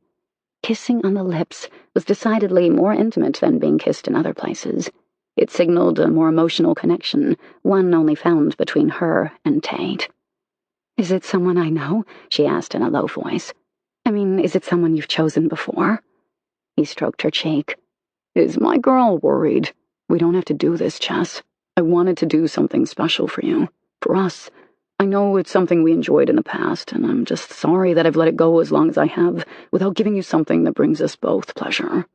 Kissing on the lips was decidedly more intimate than being kissed in other places. It signaled a more emotional connection, one only found between her and Tate. Is it someone I know? She asked in a low voice. I mean, is it someone you've chosen before? He stroked her cheek. Is my girl worried? We don't have to do this, Chess. I wanted to do something special for you. For us. I know it's something we enjoyed in the past, and I'm just sorry that I've let it go as long as I have, without giving you something that brings us both pleasure.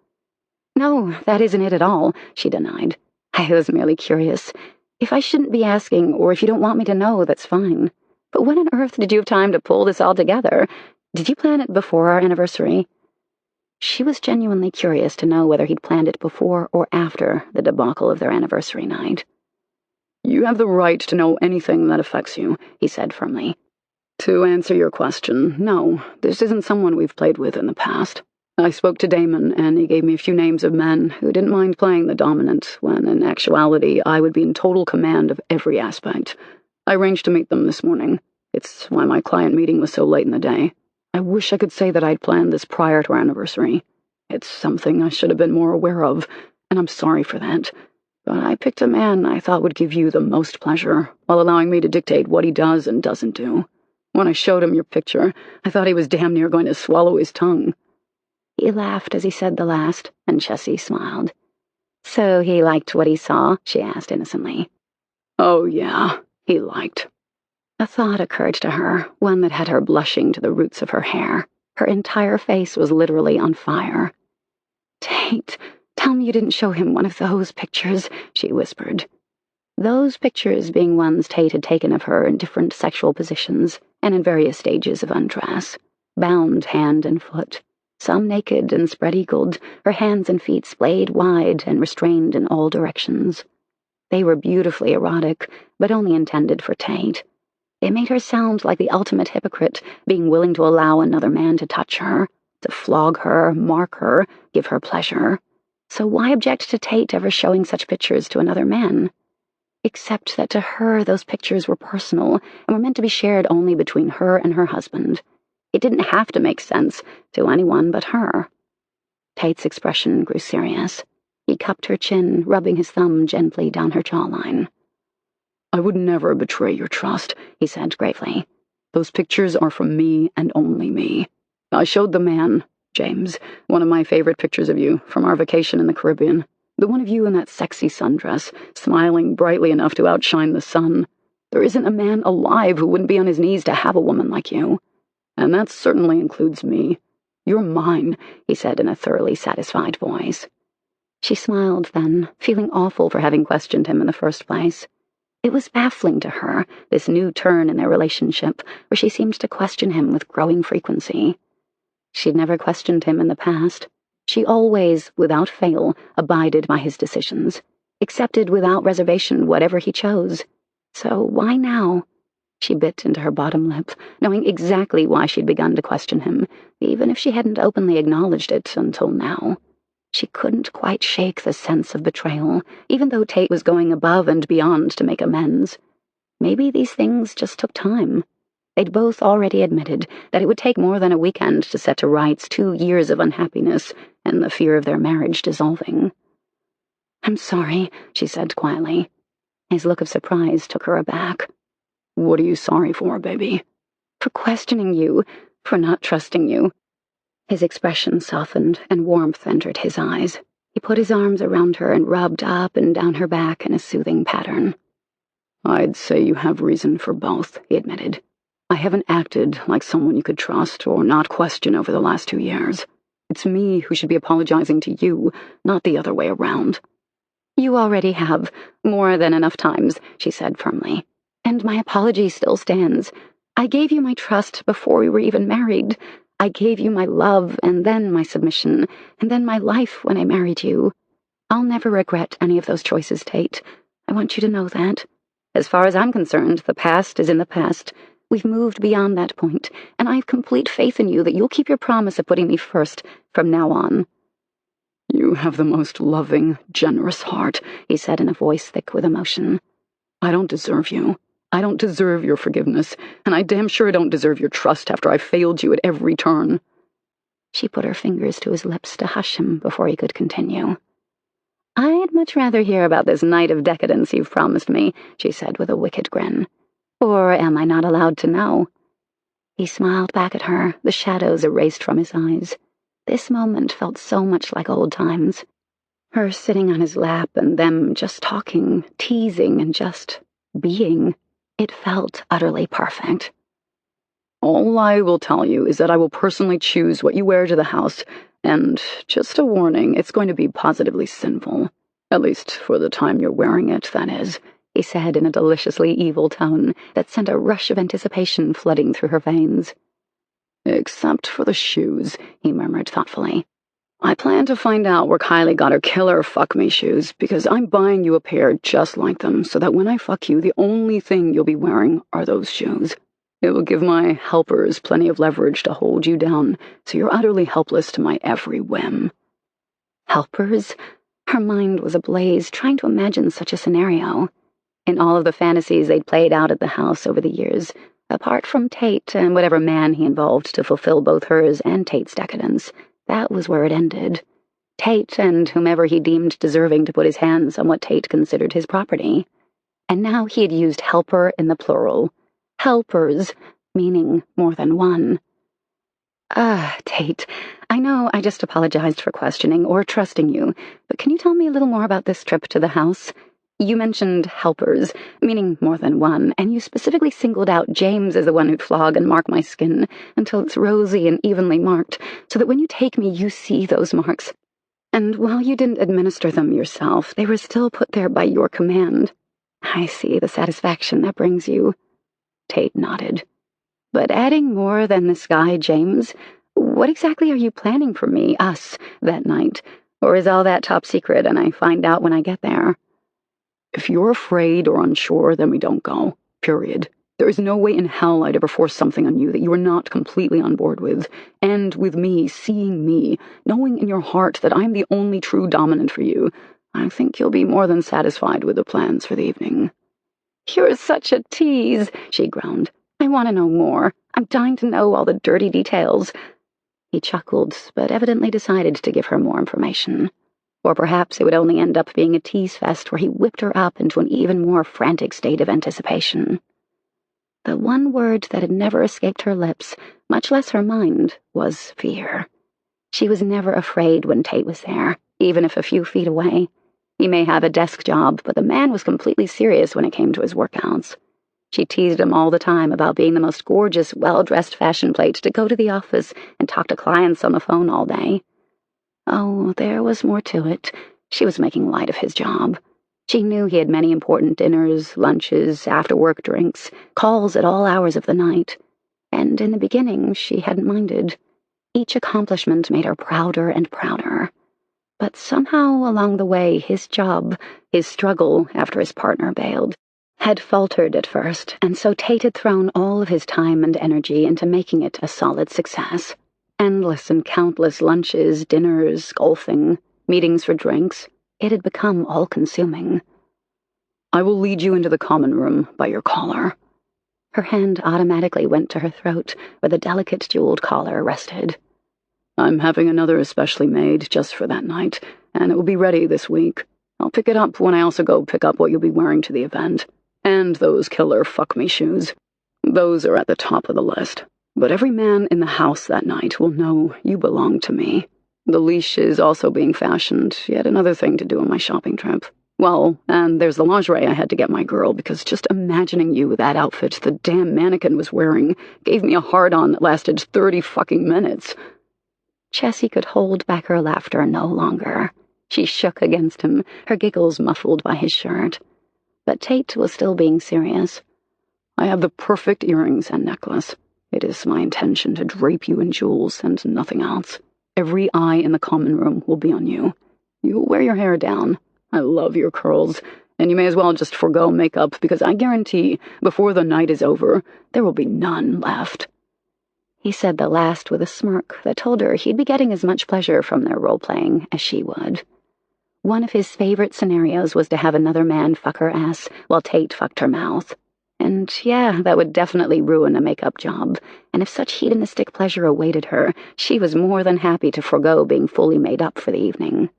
No, that isn't it at all, she denied. I was merely curious. If I shouldn't be asking, or if you don't want me to know, that's fine. But when on earth did you have time to pull this all together? Did you plan it before our anniversary? She was genuinely curious to know whether he'd planned it before or after the debacle of their anniversary night. You have the right to know anything that affects you, he said firmly. To answer your question, no, this isn't someone we've played with in the past. I spoke to Damon, and he gave me a few names of men who didn't mind playing the dominant, when in actuality I would be in total command of every aspect. I arranged to meet them this morning. It's why my client meeting was so late in the day. I wish I could say that I'd planned this prior to our anniversary. It's something I should have been more aware of, and I'm sorry for that. But I picked a man I thought would give you the most pleasure, while allowing me to dictate what he does and doesn't do. When I showed him your picture, I thought he was damn near going to swallow his tongue. He laughed as he said the last, and Chessy smiled. So he liked what he saw? She asked innocently. Oh, yeah, he liked. A thought occurred to her, one that had her blushing to the roots of her hair. Her entire face was literally on fire. Tate, tell me you didn't show him one of those pictures, she whispered. Those pictures being ones Tate had taken of her in different sexual positions and in various stages of undress, bound hand and foot, some naked and spread-eagled, her hands and feet splayed wide and restrained in all directions. They were beautifully erotic, but only intended for Tate. They made her sound like the ultimate hypocrite, being willing to allow another man to touch her, to flog her, mark her, give her pleasure. So why object to Tate ever showing such pictures to another man? Except that to her those pictures were personal and were meant to be shared only between her and her husband. It didn't have to make sense to anyone but her. Tate's expression grew serious. He cupped her chin, rubbing his thumb gently down her jawline. I would never betray your trust, he said gravely. Those pictures are from me and only me. I showed the man, James, one of my favorite pictures of you from our vacation in the Caribbean. The one of you in that sexy sundress, smiling brightly enough to outshine the sun. There isn't a man alive who wouldn't be on his knees to have a woman like you. And that certainly includes me. You're mine, he said in a thoroughly satisfied voice. She smiled then, feeling awful for having questioned him in the first place. It was baffling to her, this new turn in their relationship, where she seemed to question him with growing frequency. She'd never questioned him in the past. She always, without fail, abided by his decisions, accepted without reservation whatever he chose. So why now? She bit into her bottom lip, knowing exactly why she'd begun to question him, even if she hadn't openly acknowledged it until now. She couldn't quite shake the sense of betrayal, even though Tate was going above and beyond to make amends. Maybe these things just took time. They'd both already admitted that it would take more than a weekend to set to rights 2 years of unhappiness and the fear of their marriage dissolving. I'm sorry, she said quietly. His look of surprise took her aback. What are you sorry for, baby? For questioning you, for not trusting you. His expression softened, and warmth entered his eyes. He put his arms around her and rubbed up and down her back in a soothing pattern. I'd say you have reason for both, he admitted. I haven't acted like someone you could trust or not question over the last 2 years. It's me who should be apologizing to you, not the other way around. You already have, more than enough times, she said firmly. And my apology still stands. I gave you my trust before we were even married. I gave you my love, and then my submission, and then my life when I married you. I'll never regret any of those choices, Tate. I want you to know that. As far as I'm concerned, the past is in the past. We've moved beyond that point, and I have complete faith in you that you'll keep your promise of putting me first from now on. You have the most loving, generous heart, he said in a voice thick with emotion. I don't deserve you. I don't deserve your forgiveness, and I damn sure don't deserve your trust after I've failed you at every turn. She put her fingers to his lips to hush him before he could continue. I'd much rather hear about this night of decadence you've promised me, she said with a wicked grin. Or am I not allowed to know? He smiled back at her, the shadows erased from his eyes. This moment felt so much like old times. Her sitting on his lap and them just talking, teasing, and just being. It felt utterly perfect. All I will tell you is that I will personally choose what you wear to the house, and just a warning, it's going to be positively sinful. At least for the time you're wearing it, that is, he said in a deliciously evil tone that sent a rush of anticipation flooding through her veins. Except for the shoes, he murmured thoughtfully. I plan to find out where Kylie got her killer fuck-me shoes, because I'm buying you a pair just like them, so that when I fuck you, the only thing you'll be wearing are those shoes. It will give my helpers plenty of leverage to hold you down, so you're utterly helpless to my every whim. Helpers? Her mind was ablaze, trying to imagine such a scenario. In all of the fantasies they'd played out at the house over the years, apart from Tate and whatever man he involved to fulfill both hers and Tate's decadence, that was where it ended. Tate and whomever he deemed deserving to put his hands on what Tate considered his property. And now he had used helper in the plural. Helpers, meaning more than one. Tate, I know I just apologized for questioning or trusting you, but can you tell me a little more about this trip to the house? You mentioned helpers, meaning more than one, and you specifically singled out James as the one who'd flog and mark my skin until it's rosy and evenly marked, so that when you take me, you see those marks. And while you didn't administer them yourself, they were still put there by your command. I see the satisfaction that brings you. Tate nodded. But adding more than this guy, James, what exactly are you planning for me, us, that night? Or is all that top secret and I find out when I get there? If you're afraid or unsure, then we don't go. Period. There is no way in hell I'd ever force something on you that you are not completely on board with. And with me, seeing me, knowing in your heart that I'm the only true dominant for you, I think you'll be more than satisfied with the plans for the evening. You're such a tease, she groaned. I want to know more. I'm dying to know all the dirty details. He chuckled, but evidently decided to give her more information. Or perhaps it would only end up being a tease fest where he whipped her up into an even more frantic state of anticipation. The one word that had never escaped her lips, much less her mind, was fear. She was never afraid when Tate was there, even if a few feet away. He may have a desk job, but the man was completely serious when it came to his workouts. She teased him all the time about being the most gorgeous, well-dressed fashion plate to go to the office and talk to clients on the phone all day. Oh, there was more to it. She was making light of his job. She knew he had many important dinners, lunches, after-work drinks, calls at all hours of the night. And in the beginning, she hadn't minded. Each accomplishment made her prouder and prouder. But somehow along the way, his job, his struggle after his partner bailed, had faltered at first, and so Tate had thrown all of his time and energy into making it a solid success. Endless and countless lunches, dinners, golfing, meetings for drinks. It had become all-consuming. I will lead you into the common room by your collar. Her hand automatically went to her throat, where the delicate jeweled collar rested. I'm having another especially made just for that night, and it will be ready this week. I'll pick it up when I also go pick up what you'll be wearing to the event. And those killer fuck-me shoes. Those are at the top of the list. But every man in the house that night will know you belong to me. The leash is also being fashioned, yet another thing to do on my shopping trip. Well, and there's the lingerie I had to get my girl, because just imagining you with that outfit the damn mannequin was wearing gave me a hard-on that lasted 30 fucking minutes. Chessy could hold back her laughter no longer. She shook against him, her giggles muffled by his shirt. But Tate was still being serious. I have the perfect earrings and necklace. It is my intention to drape you in jewels and nothing else. Every eye in the common room will be on you. You'll wear your hair down. I love your curls, and you may as well just forgo makeup, because I guarantee, before the night is over, there will be none left. He said the last with a smirk that told her he'd be getting as much pleasure from their role-playing as she would. One of his favorite scenarios was to have another man fuck her ass while Tate fucked her mouth. And yeah, that would definitely ruin a makeup job, and if such hedonistic pleasure awaited her, she was more than happy to forgo being fully made up for the evening.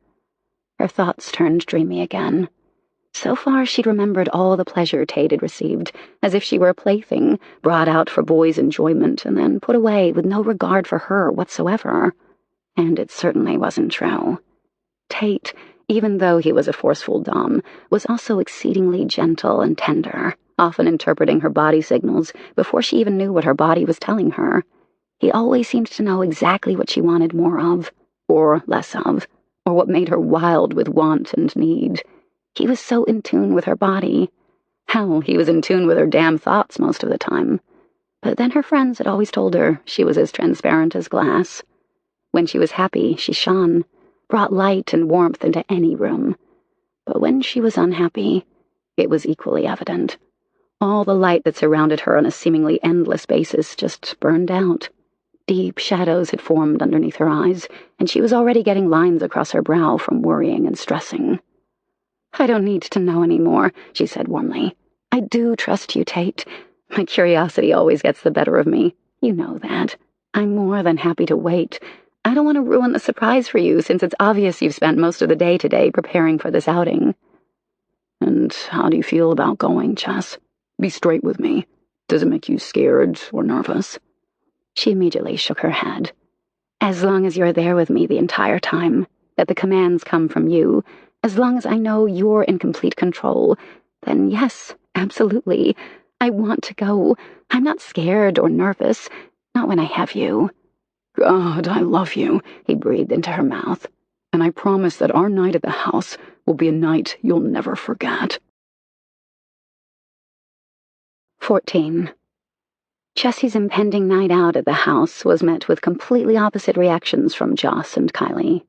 Her thoughts turned dreamy again. So far she'd remembered all the pleasure Tate had received, as if she were a plaything, brought out for boys' enjoyment and then put away with no regard for her whatsoever. And it certainly wasn't true. Tate, even though he was a forceful dom, was also exceedingly gentle and tender, often interpreting her body signals before she even knew what her body was telling her. He always seemed to know exactly what she wanted more of, or less of, or what made her wild with want and need. He was so in tune with her body. Hell, he was in tune with her damn thoughts most of the time. But then her friends had always told her she was as transparent as glass. When she was happy, she shone, brought light and warmth into any room. But when she was unhappy, it was equally evident. All the light that surrounded her on a seemingly endless basis just burned out. Deep shadows had formed underneath her eyes, and she was already getting lines across her brow from worrying and stressing. "I don't need to know any more," she said warmly. "I do trust you, Tate. My curiosity always gets the better of me. You know that. I'm more than happy to wait. I don't want to ruin the surprise for you, since it's obvious you've spent most of the day today preparing for this outing." "And how do you feel about going, Chess? Be straight with me. Does it make you scared or nervous?" She immediately shook her head. "As long as you're there with me the entire time, that the commands come from you, as long as I know you're in complete control, then yes, absolutely. I want to go. I'm not scared or nervous, not when I have you." "God, I love you," he breathed into her mouth. "And I promise that our night at the house will be a night you'll never forget." 14. Chessy's impending night out at the house was met with completely opposite reactions from Joss and Kylie.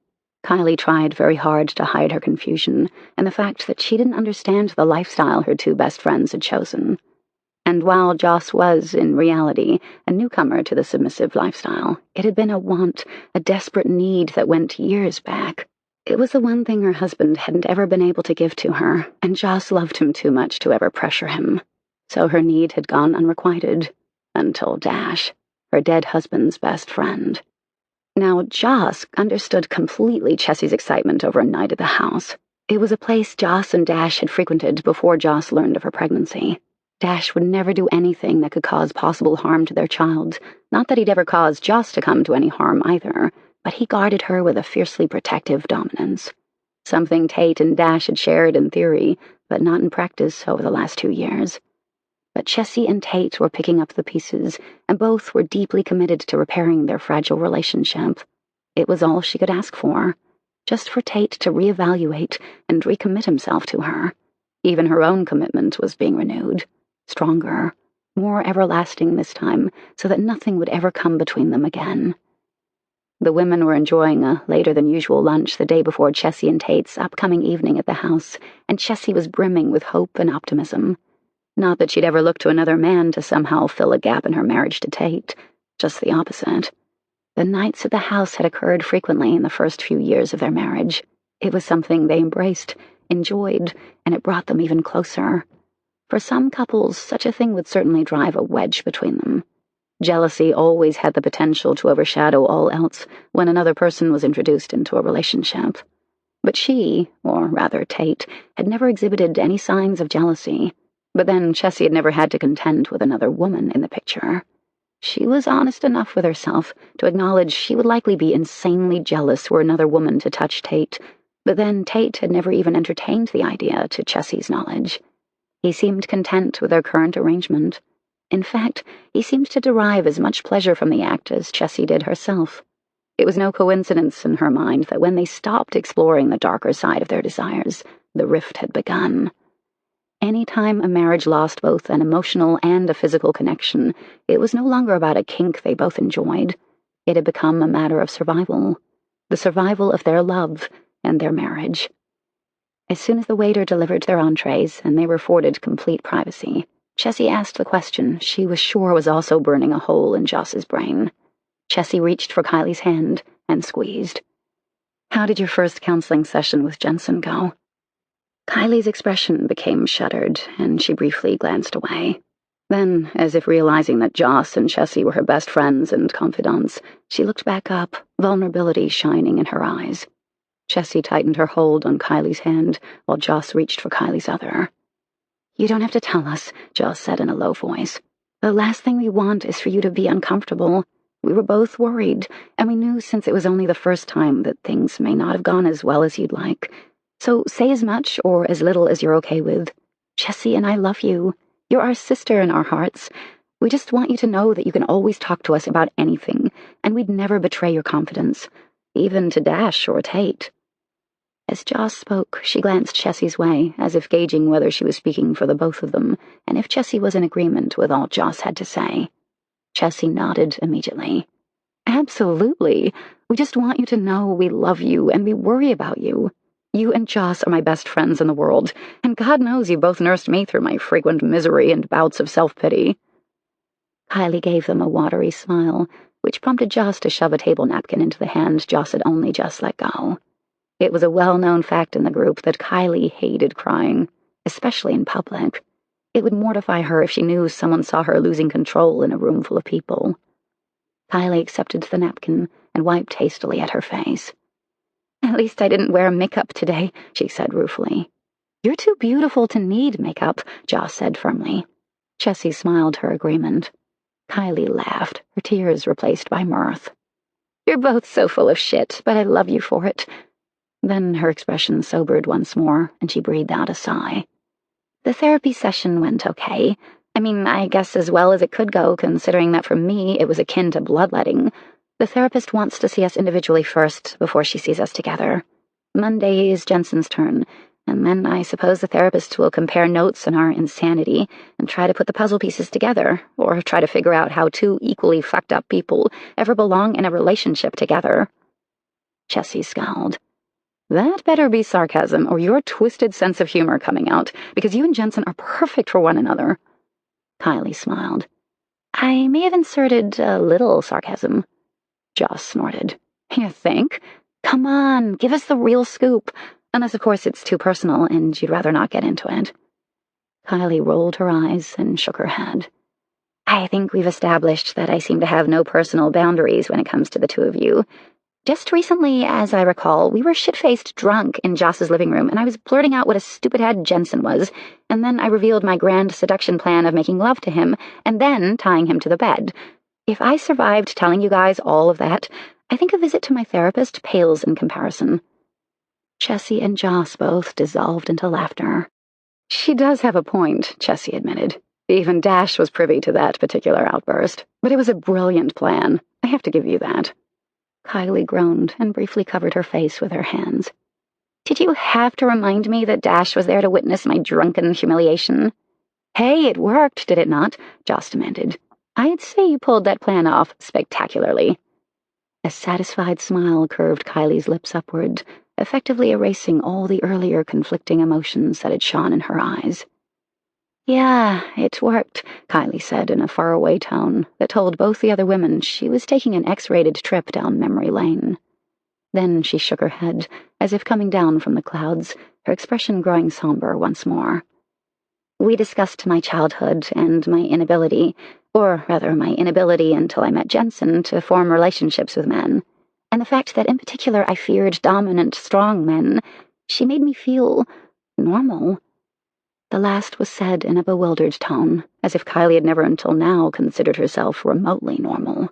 Kylie tried very hard to hide her confusion and the fact that she didn't understand the lifestyle her two best friends had chosen. And while Joss was, in reality, a newcomer to the submissive lifestyle, it had been a want, a desperate need that went years back. It was the one thing her husband hadn't ever been able to give to her, and Joss loved him too much to ever pressure him. So her need had gone unrequited. Until Dash, her dead husband's best friend. Now, Joss understood completely Chessy's excitement over a night at the house. It was a place Joss and Dash had frequented before Joss learned of her pregnancy. Dash would never do anything that could cause possible harm to their child. Not that he'd ever caused Joss to come to any harm either, but he guarded her with a fiercely protective dominance. Something Tate and Dash had shared in theory, but not in practice over the last 2 years. But Chessy and Tate were picking up the pieces, and both were deeply committed to repairing their fragile relationship. It was all she could ask for, just for Tate to reevaluate and recommit himself to her. Even her own commitment was being renewed, stronger, more everlasting this time, so that nothing would ever come between them again. The women were enjoying a later-than-usual lunch the day before Chessy and Tate's upcoming evening at the house, and Chessy was brimming with hope and optimism. Not that she'd ever look to another man to somehow fill a gap in her marriage to Tate, just the opposite. The nights at the house had occurred frequently in the first few years of their marriage. It was something they embraced, enjoyed, and it brought them even closer. For some couples, such a thing would certainly drive a wedge between them. Jealousy always had the potential to overshadow all else when another person was introduced into a relationship. But she, or rather Tate, had never exhibited any signs of jealousy. But then Chessy had never had to contend with another woman in the picture. She was honest enough with herself to acknowledge she would likely be insanely jealous were another woman to touch Tate, But then Tate had never even entertained the idea, to Chessy's knowledge. He seemed content with their current arrangement. In fact, he seemed to derive as much pleasure from the act as Chessy did herself. It was no coincidence in her mind that when they stopped exploring the darker side of their desires, the rift had begun. Any time a marriage lost both an emotional and a physical connection, it was no longer about a kink they both enjoyed. It had become a matter of survival. The survival of their love and their marriage. As soon as the waiter delivered their entrees and they were afforded complete privacy, Chessy asked the question she was sure was also burning a hole in Joss's brain. Chessy reached for Kylie's hand and squeezed. "How did your first counseling session with Jensen go?" Kylie's expression became shuttered, and she briefly glanced away. Then, as if realizing that Joss and Chessy were her best friends and confidants, she looked back up, vulnerability shining in her eyes. Chessy tightened her hold on Kylie's hand, while Joss reached for Kylie's other. "You don't have to tell us," Joss said in a low voice. "The last thing we want is for you to be uncomfortable. We were both worried, and we knew since it was only the first time that things may not have gone as well as you'd like. So say as much or as little as you're okay with. Chessy and I love you. You're our sister in our hearts. We just want you to know that you can always talk to us about anything, and we'd never betray your confidence, even to Dash or Tate." As Joss spoke, she glanced Chessy's way, as if gauging whether she was speaking for the both of them, and if Chessy was in agreement with all Joss had to say. Chessy nodded immediately. "Absolutely. We just want you to know we love you and we worry about you. You and Joss are my best friends in the world, and God knows you both nursed me through my frequent misery and bouts of self-pity." Kylie gave them a watery smile, which prompted Joss to shove a table napkin into the hand Joss had only just let go. It was a well-known fact in the group that Kylie hated crying, especially in public. It would mortify her if she knew someone saw her losing control in a room full of people. Kylie accepted the napkin and wiped hastily at her face. "At least I didn't wear makeup today," she said ruefully. "You're too beautiful to need makeup," Joss said firmly. Chessy smiled her agreement. Kylie laughed, her tears replaced by mirth. "You're both so full of shit, but I love you for it." Then her expression sobered once more, and she breathed out a sigh. "The therapy session went okay. I mean, I guess as well as it could go, considering that for me it was akin to bloodletting. The therapist wants to see us individually first, before she sees us together. Monday is Jensen's turn, and then I suppose the therapist will compare notes on our insanity and try to put the puzzle pieces together, or try to figure out how two equally fucked up people ever belong in a relationship together." Chessy scowled. "That better be sarcasm, or your twisted sense of humor coming out, because you and Jensen are perfect for one another." Kylie smiled. "I may have inserted a little sarcasm." Joss snorted. "You think? Come on, give us the real scoop. Unless, of course, it's too personal and you'd rather not get into it." Kylie rolled her eyes and shook her head. "I think we've established that I seem to have no personal boundaries when it comes to the two of you. Just recently, as I recall, we were shit-faced drunk in Joss's living room, and I was blurting out what a stupid-head Jensen was, and then I revealed my grand seduction plan of making love to him, and then tying him to the bed. If I survived telling you guys all of that, I think a visit to my therapist pales in comparison." Chessy and Joss both dissolved into laughter. "She does have a point," Chessy admitted. "Even Dash was privy to that particular outburst, but it was a brilliant plan. I have to give you that." Kylie groaned and briefly covered her face with her hands. "Did you have to remind me that Dash was there to witness my drunken humiliation?" "Hey, it worked, did it not?" Joss demanded. "I'd say you pulled that plan off spectacularly." A satisfied smile curved Kylie's lips upward, effectively erasing all the earlier conflicting emotions that had shone in her eyes. "Yeah, it worked," Kylie said in a faraway tone that told both the other women she was taking an X-rated trip down memory lane. Then she shook her head, as if coming down from the clouds, her expression growing somber once more. "We discussed my childhood and my inability, or rather my inability until I met Jensen, to form relationships with men, and the fact that in particular I feared dominant, strong men. She made me feel normal." The last was said in a bewildered tone, as if Kylie had never until now considered herself remotely normal.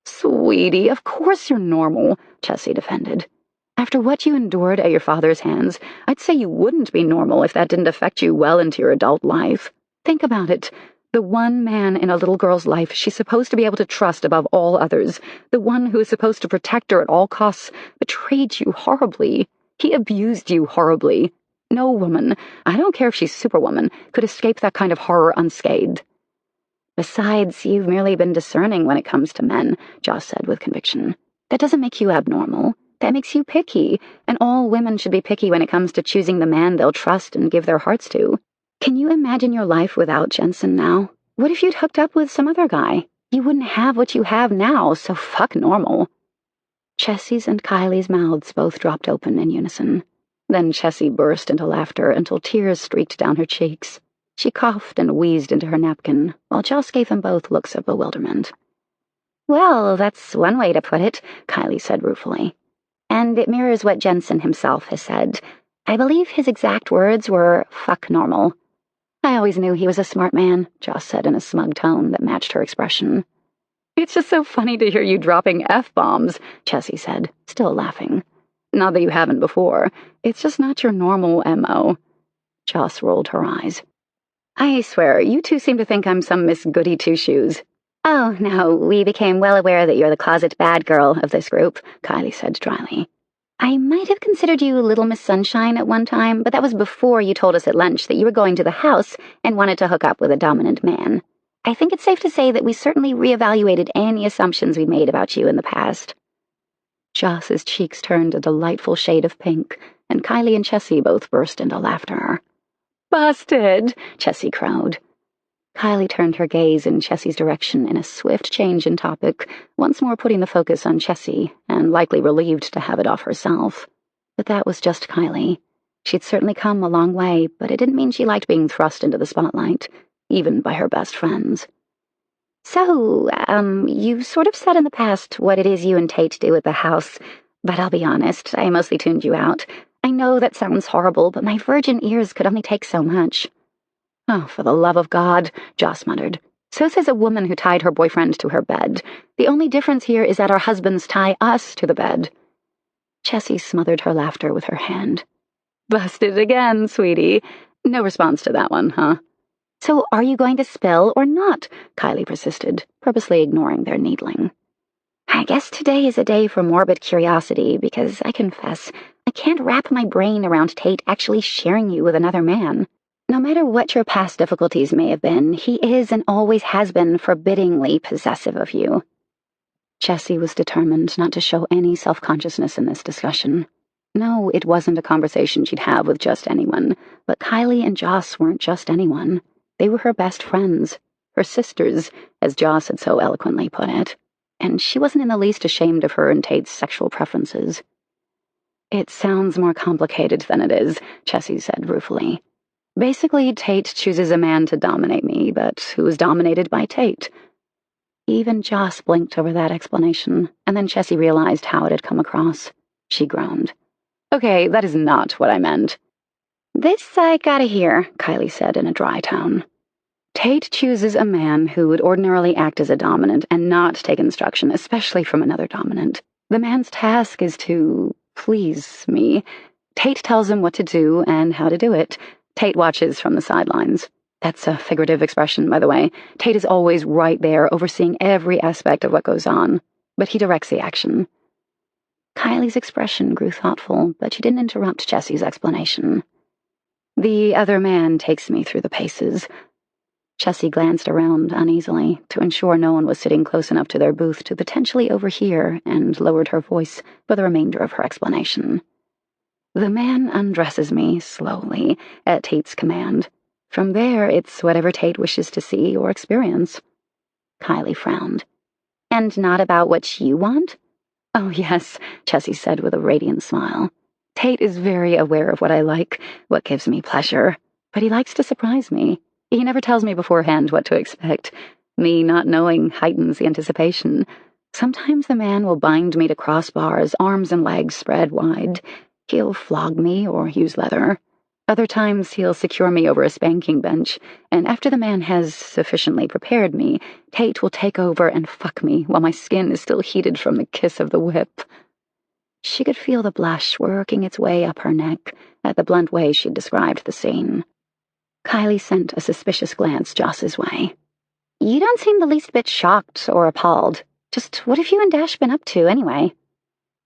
"Sweetie, of course you're normal," Chessy defended. After what you endured at your father's hands, I'd say you wouldn't be normal if that didn't affect you well into your adult life. Think about it. The one man in a little girl's life she's supposed to be able to trust above all others, the one who is supposed to protect her at all costs, betrayed you horribly. He abused you horribly. No woman, I don't care if she's Superwoman, could escape that kind of horror unscathed. Besides, you've merely been discerning when it comes to men, Joss said with conviction. That doesn't make you abnormal. That makes you picky, and all women should be picky when it comes to choosing the man they'll trust and give their hearts to. Can you imagine your life without Jensen now? What if you'd hooked up with some other guy? You wouldn't have what you have now, so fuck normal. Chessy's and Kylie's mouths both dropped open in unison. Then Chessy burst into laughter until tears streaked down her cheeks. She coughed and wheezed into her napkin, while Joss gave them both looks of bewilderment. Well, that's one way to put it, Kylie said ruefully. And it mirrors what Jensen himself has said. I believe his exact words were, fuck normal. I always knew he was a smart man, Joss said in a smug tone that matched her expression. It's just so funny to hear you dropping F-bombs, Chessy said, still laughing. Not that you haven't before. It's just not your normal M.O. Joss rolled her eyes. I swear, you two seem to think I'm some Miss Goody-Two-Shoes. Oh, no, we became well aware that you're the closet bad girl of this group, Kylie said dryly. I might have considered you Little Miss Sunshine at one time, but that was before you told us at lunch that you were going to the house and wanted to hook up with a dominant man. I think it's safe to say that we certainly reevaluated any assumptions we made about you in the past. Joss's cheeks turned a delightful shade of pink, and Kylie and Chessy both burst into laughter. Busted, Chessy crowed. Kylie turned her gaze in Chessy's direction in a swift change in topic, once more putting the focus on Chessy, and likely relieved to have it off herself. But that was just Kylie. She'd certainly come a long way, but it didn't mean she liked being thrust into the spotlight, even by her best friends. So, you've sort of said in the past what it is you and Tate do at the house, but I'll be honest, I mostly tuned you out. I know that sounds horrible, but my virgin ears could only take so much. Oh, for the love of God, Joss muttered. So says a woman who tied her boyfriend to her bed. The only difference here is that our husbands tie us to the bed. Chessy smothered her laughter with her hand. Busted again, sweetie. No response to that one, huh? So are you going to spill or not? Kylie persisted, purposely ignoring their needling. I guess today is a day for morbid curiosity, because I confess, I can't wrap my brain around Tate actually sharing you with another man. No matter what your past difficulties may have been, he is and always has been forbiddingly possessive of you. Chessy was determined not to show any self-consciousness in this discussion. No, it wasn't a conversation she'd have with just anyone, but Kylie and Joss weren't just anyone. They were her best friends, her sisters, as Joss had so eloquently put it, and she wasn't in the least ashamed of her and Tate's sexual preferences. It sounds more complicated than it is, Chessy said ruefully. Basically, Tate chooses a man to dominate me, but who is dominated by Tate. Even Joss blinked over that explanation, and then Chessy realized how it had come across. She groaned. Okay, that is not what I meant. This I gotta hear, Kylie said in a dry tone. Tate chooses a man who would ordinarily act as a dominant and not take instruction, especially from another dominant. The man's task is to please me. Tate tells him what to do and how to do it. Tate watches from the sidelines. That's a figurative expression, by the way. Tate is always right there, overseeing every aspect of what goes on. But he directs the action. Kylie's expression grew thoughtful, but she didn't interrupt Chessy's explanation. The other man takes me through the paces. Chessy glanced around uneasily to ensure no one was sitting close enough to their booth to potentially overhear, and lowered her voice for the remainder of her explanation. The man undresses me slowly, at Tate's command. From there, it's whatever Tate wishes to see or experience. Kylie frowned. And not about what you want? Oh, yes, Chessy said with a radiant smile. Tate is very aware of what I like, what gives me pleasure, but he likes to surprise me. He never tells me beforehand what to expect. Me not knowing heightens the anticipation. Sometimes the man will bind me to crossbars, arms and legs spread wide. He'll flog me or use leather. Other times he'll secure me over a spanking bench, and after the man has sufficiently prepared me, Tate will take over and fuck me while my skin is still heated from the kiss of the whip. She could feel the blush working its way up her neck at the blunt way she'd described the scene. Kylie sent a suspicious glance Joss's way. You don't seem the least bit shocked or appalled. Just what have you and Dash been up to, anyway?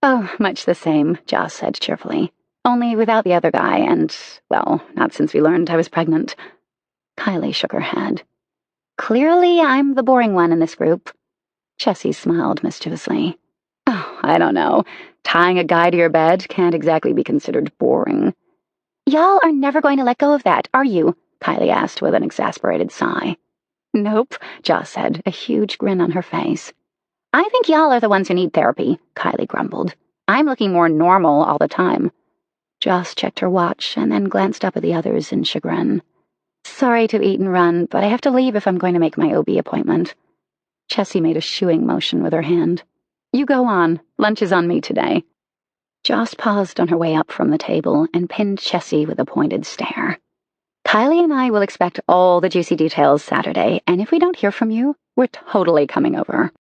Oh, much the same, Joss said cheerfully. Only without the other guy and, well, not since we learned I was pregnant. Kylie shook her head. Clearly I'm the boring one in this group. Chessy smiled mischievously. Oh, I don't know. Tying a guy to your bed can't exactly be considered boring. Y'all are never going to let go of that, are you? Kylie asked with an exasperated sigh. Nope, Joss said, a huge grin on her face. I think y'all are the ones who need therapy, Kylie grumbled. I'm looking more normal all the time. Joss checked her watch and then glanced up at the others in chagrin. Sorry to eat and run, but I have to leave if I'm going to make my OB appointment. Chessy made a shooing motion with her hand. You go on. Lunch is on me today. Joss paused on her way up from the table and pinned Chessy with a pointed stare. Kylie and I will expect all the juicy details Saturday, and if we don't hear from you, we're totally coming over.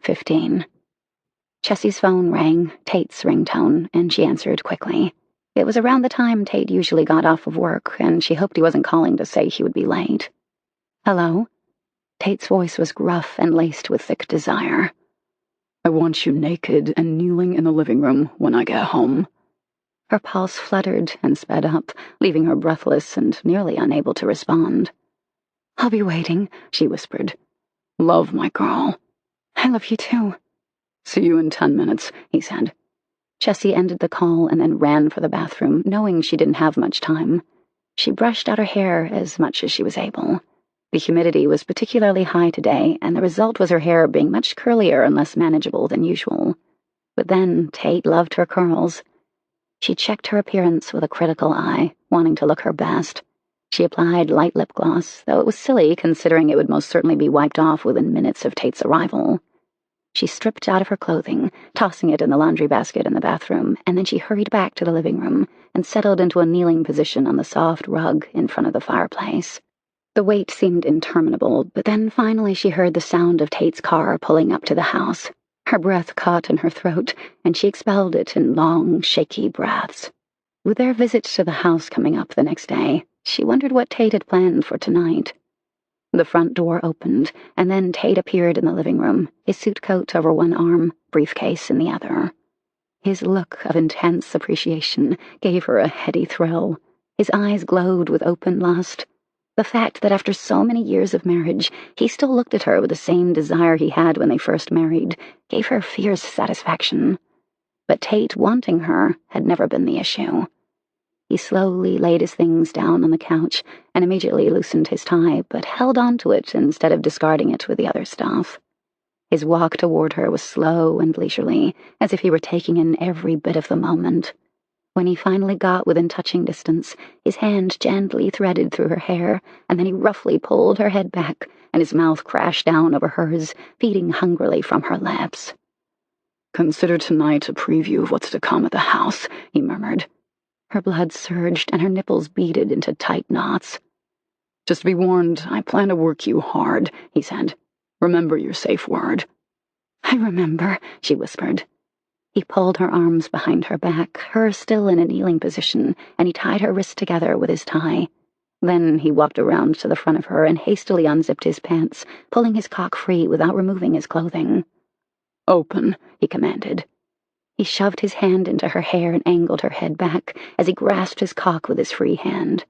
15. Chessy's phone rang, Tate's ringtone, and she answered quickly. It was around the time Tate usually got off of work, and she hoped he wasn't calling to say he would be late. Hello? Tate's voice was gruff and laced with thick desire. I want you naked and kneeling in the living room when I get home. Her pulse fluttered and sped up, leaving her breathless and nearly unable to respond. I'll be waiting, she whispered. Love, my girl. I love you too. See you in 10 minutes, he said. Chessy ended the call and then ran for the bathroom, knowing she didn't have much time. She brushed out her hair as much as she was able. The humidity was particularly high today, and the result was her hair being much curlier and less manageable than usual. But then Tate loved her curls. She checked her appearance with a critical eye, wanting to look her best. She applied light lip gloss, though it was silly considering it would most certainly be wiped off within minutes of Tate's arrival. She stripped out of her clothing, tossing it in the laundry basket in the bathroom, and then she hurried back to the living room and settled into a kneeling position on the soft rug in front of the fireplace. The wait seemed interminable, but then finally she heard the sound of Tate's car pulling up to the house. Her breath caught in her throat, and she expelled it in long, shaky breaths. With their visit to the house coming up the next day, she wondered what Tate had planned for tonight. The front door opened, and then Tate appeared in the living room, his suit coat over one arm, briefcase in the other. His look of intense appreciation gave her a heady thrill. His eyes glowed with open lust. The fact that after so many years of marriage, he still looked at her with the same desire he had when they first married, gave her fierce satisfaction. But Tate wanting her had never been the issue. He slowly laid his things down on the couch and immediately loosened his tie, but held on to it instead of discarding it with the other stuff. His walk toward her was slow and leisurely, as if he were taking in every bit of the moment. When he finally got within touching distance, his hand gently threaded through her hair, and then he roughly pulled her head back, and his mouth crashed down over hers, feeding hungrily from her lips. Consider tonight a preview of what's to come at the house, he murmured. Her blood surged, and her nipples beaded into tight knots. Just be warned, I plan to work you hard, he said. Remember your safe word. I remember, she whispered. He pulled her arms behind her back, her still in a kneeling position, and he tied her wrists together with his tie. Then he walked around to the front of her and hastily unzipped his pants, pulling his cock free without removing his clothing. Open, he commanded. He shoved his hand into her hair and angled her head back as he grasped his cock with his free hand.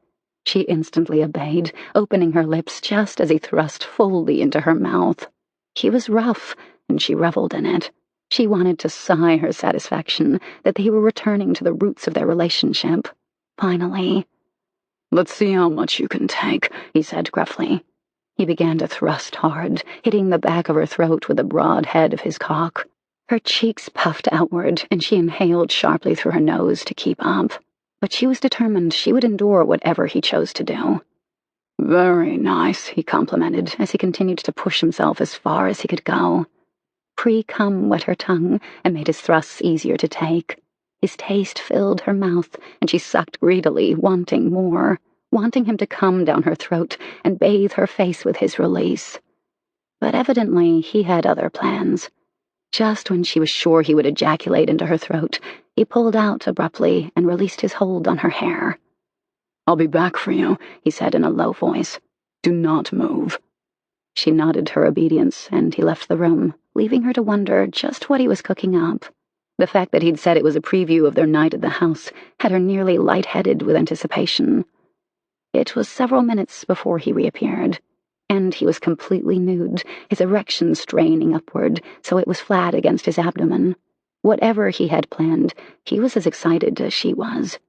She instantly obeyed, opening her lips just as he thrust fully into her mouth. He was rough, and she reveled in it. She wanted to sigh her satisfaction that they were returning to the roots of their relationship. Finally. Let's see how much you can take, he said gruffly. He began to thrust hard, hitting the back of her throat with the broad head of his cock. Her cheeks puffed outward, and she inhaled sharply through her nose to keep up. But she was determined she would endure whatever he chose to do. Very nice, he complimented as he continued to push himself as far as he could go. Pre-cum wet her tongue and made his thrusts easier to take. His taste filled her mouth, and she sucked greedily, wanting more, wanting him to come down her throat and bathe her face with his release. But evidently he had other plans. Just when she was sure he would ejaculate into her throat, he pulled out abruptly and released his hold on her hair. "I'll be back for you," he said in a low voice. "Do not move." She nodded her obedience, and he left the room, leaving her to wonder just what he was cooking up. The fact that he'd said it was a preview of their night at the house had her nearly lightheaded with anticipation. It was several minutes before he reappeared, and he was completely nude, his erection straining upward so it was flat against his abdomen. Whatever he had planned, he was as excited as she was.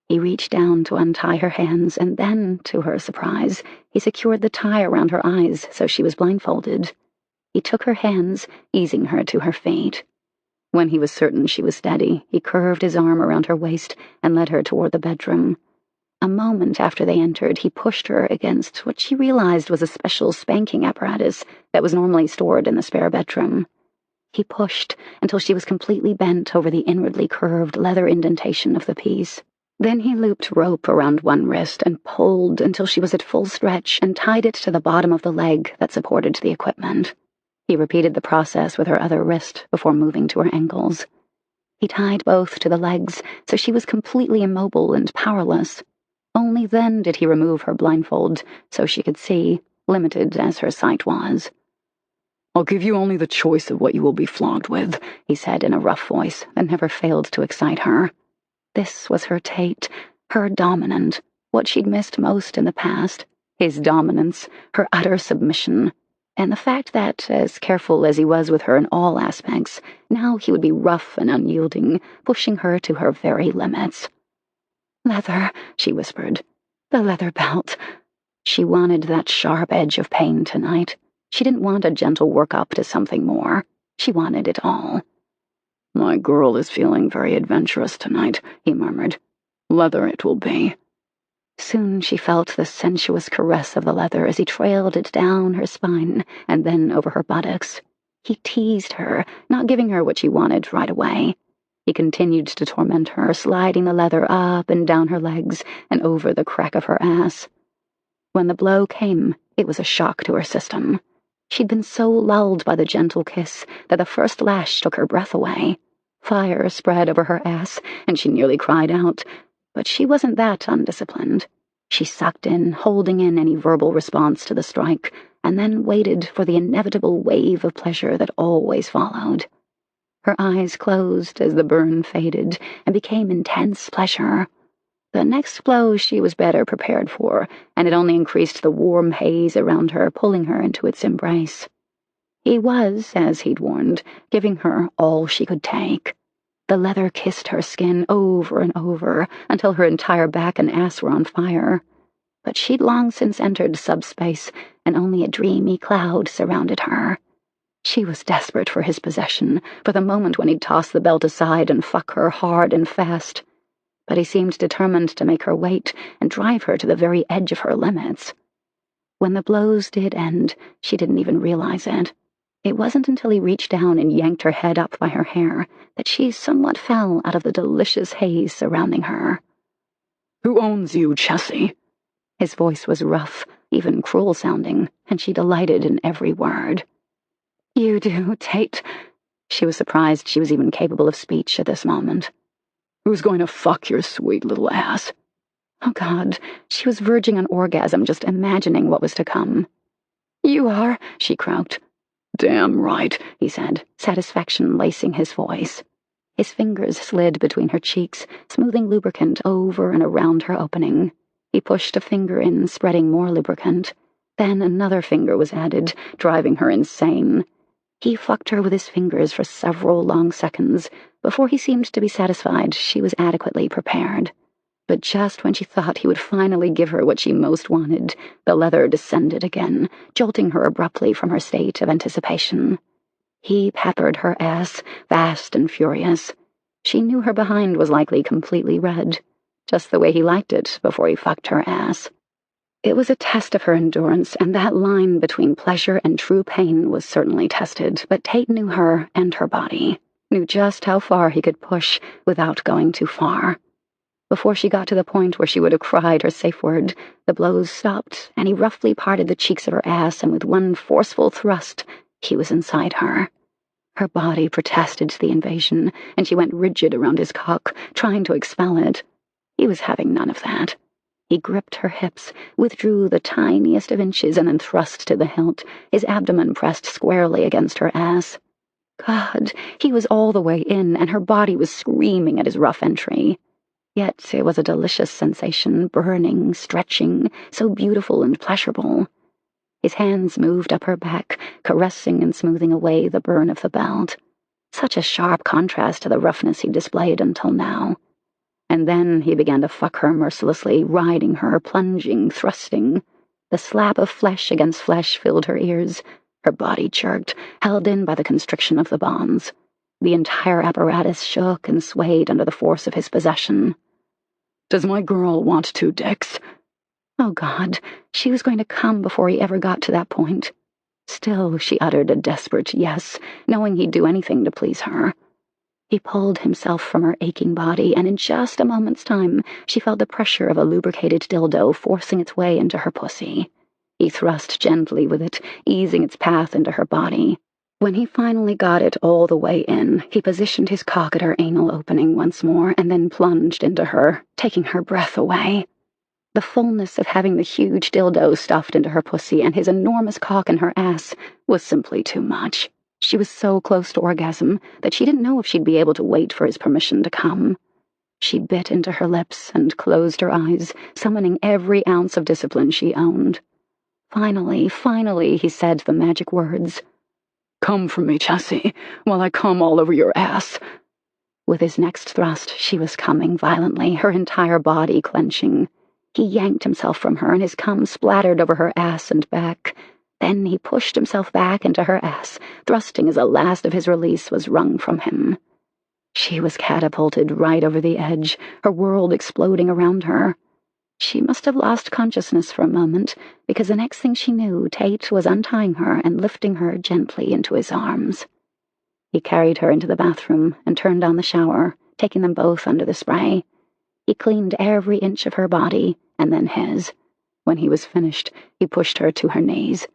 He reached down to untie her hands, and then, to her surprise, he secured the tie around her eyes so she was blindfolded. He took her hands, easing her to her feet. When he was certain she was steady, he curved his arm around her waist and led her toward the bedroom. A moment after they entered, he pushed her against what she realized was a special spanking apparatus that was normally stored in the spare bedroom. He pushed until she was completely bent over the inwardly curved leather indentation of the piece. Then he looped rope around one wrist and pulled until she was at full stretch and tied it to the bottom of the leg that supported the equipment. He repeated the process with her other wrist before moving to her ankles. He tied both to the legs so she was completely immobile and powerless. Only then did he remove her blindfold so she could see, limited as her sight was. "I'll give you only the choice of what you will be flogged with," he said in a rough voice that never failed to excite her. This was her Tate, her dominant, what she'd missed most in the past, his dominance, her utter submission, and the fact that, as careful as he was with her in all aspects, now he would be rough and unyielding, pushing her to her very limits. "Leather," she whispered. "The leather belt." She wanted that sharp edge of pain tonight. She didn't want a gentle work-up to something more. She wanted it all. "My girl is feeling very adventurous tonight," he murmured. "Leather it will be." Soon she felt the sensuous caress of the leather as he trailed it down her spine and then over her buttocks. He teased her, not giving her what she wanted right away. He continued to torment her, sliding the leather up and down her legs and over the crack of her ass. When the blow came, it was a shock to her system. She'd been so lulled by the gentle kiss that the first lash took her breath away. Fire spread over her ass, and she nearly cried out. But she wasn't that undisciplined. She sucked in, holding in any verbal response to the strike, and then waited for the inevitable wave of pleasure that always followed. Her eyes closed as the burn faded and became intense pleasure. The next blow she was better prepared for, and it only increased the warm haze around her, pulling her into its embrace. He was, as he'd warned, giving her all she could take. The leather kissed her skin over and over until her entire back and ass were on fire. But she'd long since entered subspace, and only a dreamy cloud surrounded her. She was desperate for his possession, for the moment when he'd toss the belt aside and fuck her hard and fast. But he seemed determined to make her wait and drive her to the very edge of her limits. When the blows did end, she didn't even realize it. It wasn't until he reached down and yanked her head up by her hair that she somewhat fell out of the delicious haze surrounding her. "Who owns you, Chessy?" His voice was rough, even cruel-sounding, and she delighted in every word. "You do, Tate." She was surprised she was even capable of speech at this moment. "Who's going to fuck your sweet little ass?" Oh, God, she was verging on orgasm just imagining what was to come. "You are," she croaked. "Damn right," he said, satisfaction lacing his voice. His fingers slid between her cheeks, smoothing lubricant over and around her opening. He pushed a finger in, spreading more lubricant. Then another finger was added, driving her insane. He fucked her with his fingers for several long seconds before he seemed to be satisfied she was adequately prepared. But just when she thought he would finally give her what she most wanted, the leather descended again, jolting her abruptly from her state of anticipation. He peppered her ass, fast and furious. She knew her behind was likely completely red, just the way he liked it before he fucked her ass. It was a test of her endurance, and that line between pleasure and true pain was certainly tested, but Tate knew her and her body, knew just how far he could push without going too far. Before she got to the point where she would have cried her safe word, the blows stopped, and he roughly parted the cheeks of her ass, and with one forceful thrust, he was inside her. Her body protested the invasion, and she went rigid around his cock, trying to expel it. He was having none of that. He gripped her hips, withdrew the tiniest of inches, and then thrust to the hilt, his abdomen pressed squarely against her ass. God, he was all the way in, and her body was screaming at his rough entry. Yet it was a delicious sensation, burning, stretching, so beautiful and pleasurable. His hands moved up her back, caressing and smoothing away the burn of the belt. Such a sharp contrast to the roughness he'd displayed until now. And then he began to fuck her mercilessly, riding her, plunging, thrusting. The slap of flesh against flesh filled her ears. Her body jerked, held in by the constriction of the bonds. The entire apparatus shook and swayed under the force of his possession. "Does my girl want 2 dicks?" Oh, God, she was going to come before he ever got to that point. Still, she uttered a desperate yes, knowing he'd do anything to please her. He pulled himself from her aching body, and in just a moment's time, she felt the pressure of a lubricated dildo forcing its way into her pussy. He thrust gently with it, easing its path into her body. When he finally got it all the way in, he positioned his cock at her anal opening once more and then plunged into her, taking her breath away. The fullness of having the huge dildo stuffed into her pussy and his enormous cock in her ass was simply too much. She was so close to orgasm that she didn't know if she'd be able to wait for his permission to come. She bit into her lips and closed her eyes, summoning every ounce of discipline she owned. Finally, he said the magic words. "Come for me, Chessy, while I come all over your ass." With his next thrust, she was coming violently, her entire body clenching. He yanked himself from her, and his cum splattered over her ass and back. Then he pushed himself back into her ass, thrusting as the last of his release was wrung from him. She was catapulted right over the edge, her world exploding around her. She must have lost consciousness for a moment, because the next thing she knew, Tate was untying her and lifting her gently into his arms. He carried her into the bathroom and turned on the shower, taking them both under the spray. He cleaned every inch of her body, and then his. When he was finished, he pushed her to her knees.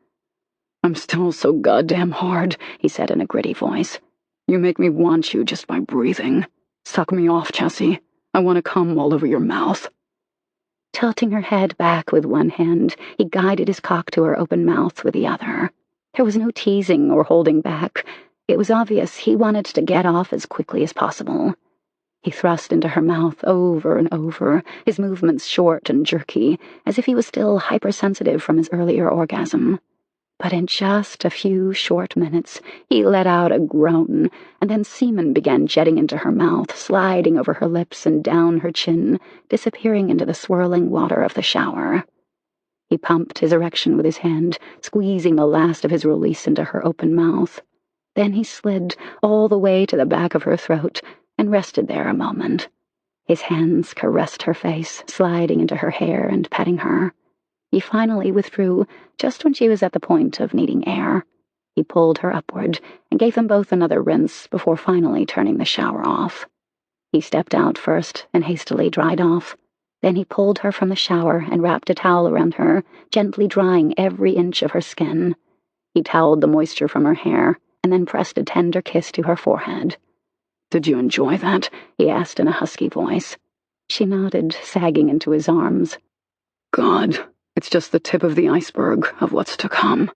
"I'm still so goddamn hard," he said in a gritty voice. "You make me want you just by breathing. Suck me off, Chessy. I want to come all over your mouth." Tilting her head back with one hand, he guided his cock to her open mouth with the other. There was no teasing or holding back. It was obvious he wanted to get off as quickly as possible. He thrust into her mouth over and over, his movements short and jerky, as if he was still hypersensitive from his earlier orgasm. But in just a few short minutes, he let out a groan, and then semen began jetting into her mouth, sliding over her lips and down her chin, disappearing into the swirling water of the shower. He pumped his erection with his hand, squeezing the last of his release into her open mouth. Then he slid all the way to the back of her throat and rested there a moment. His hands caressed her face, sliding into her hair and petting her. He finally withdrew, just when she was at the point of needing air. He pulled her upward and gave them both another rinse before finally turning the shower off. He stepped out first and hastily dried off. Then he pulled her from the shower and wrapped a towel around her, gently drying every inch of her skin. He toweled the moisture from her hair and then pressed a tender kiss to her forehead. "Did you enjoy that?" he asked in a husky voice. She nodded, sagging into his arms. "God, it's just the tip of the iceberg of what's to come."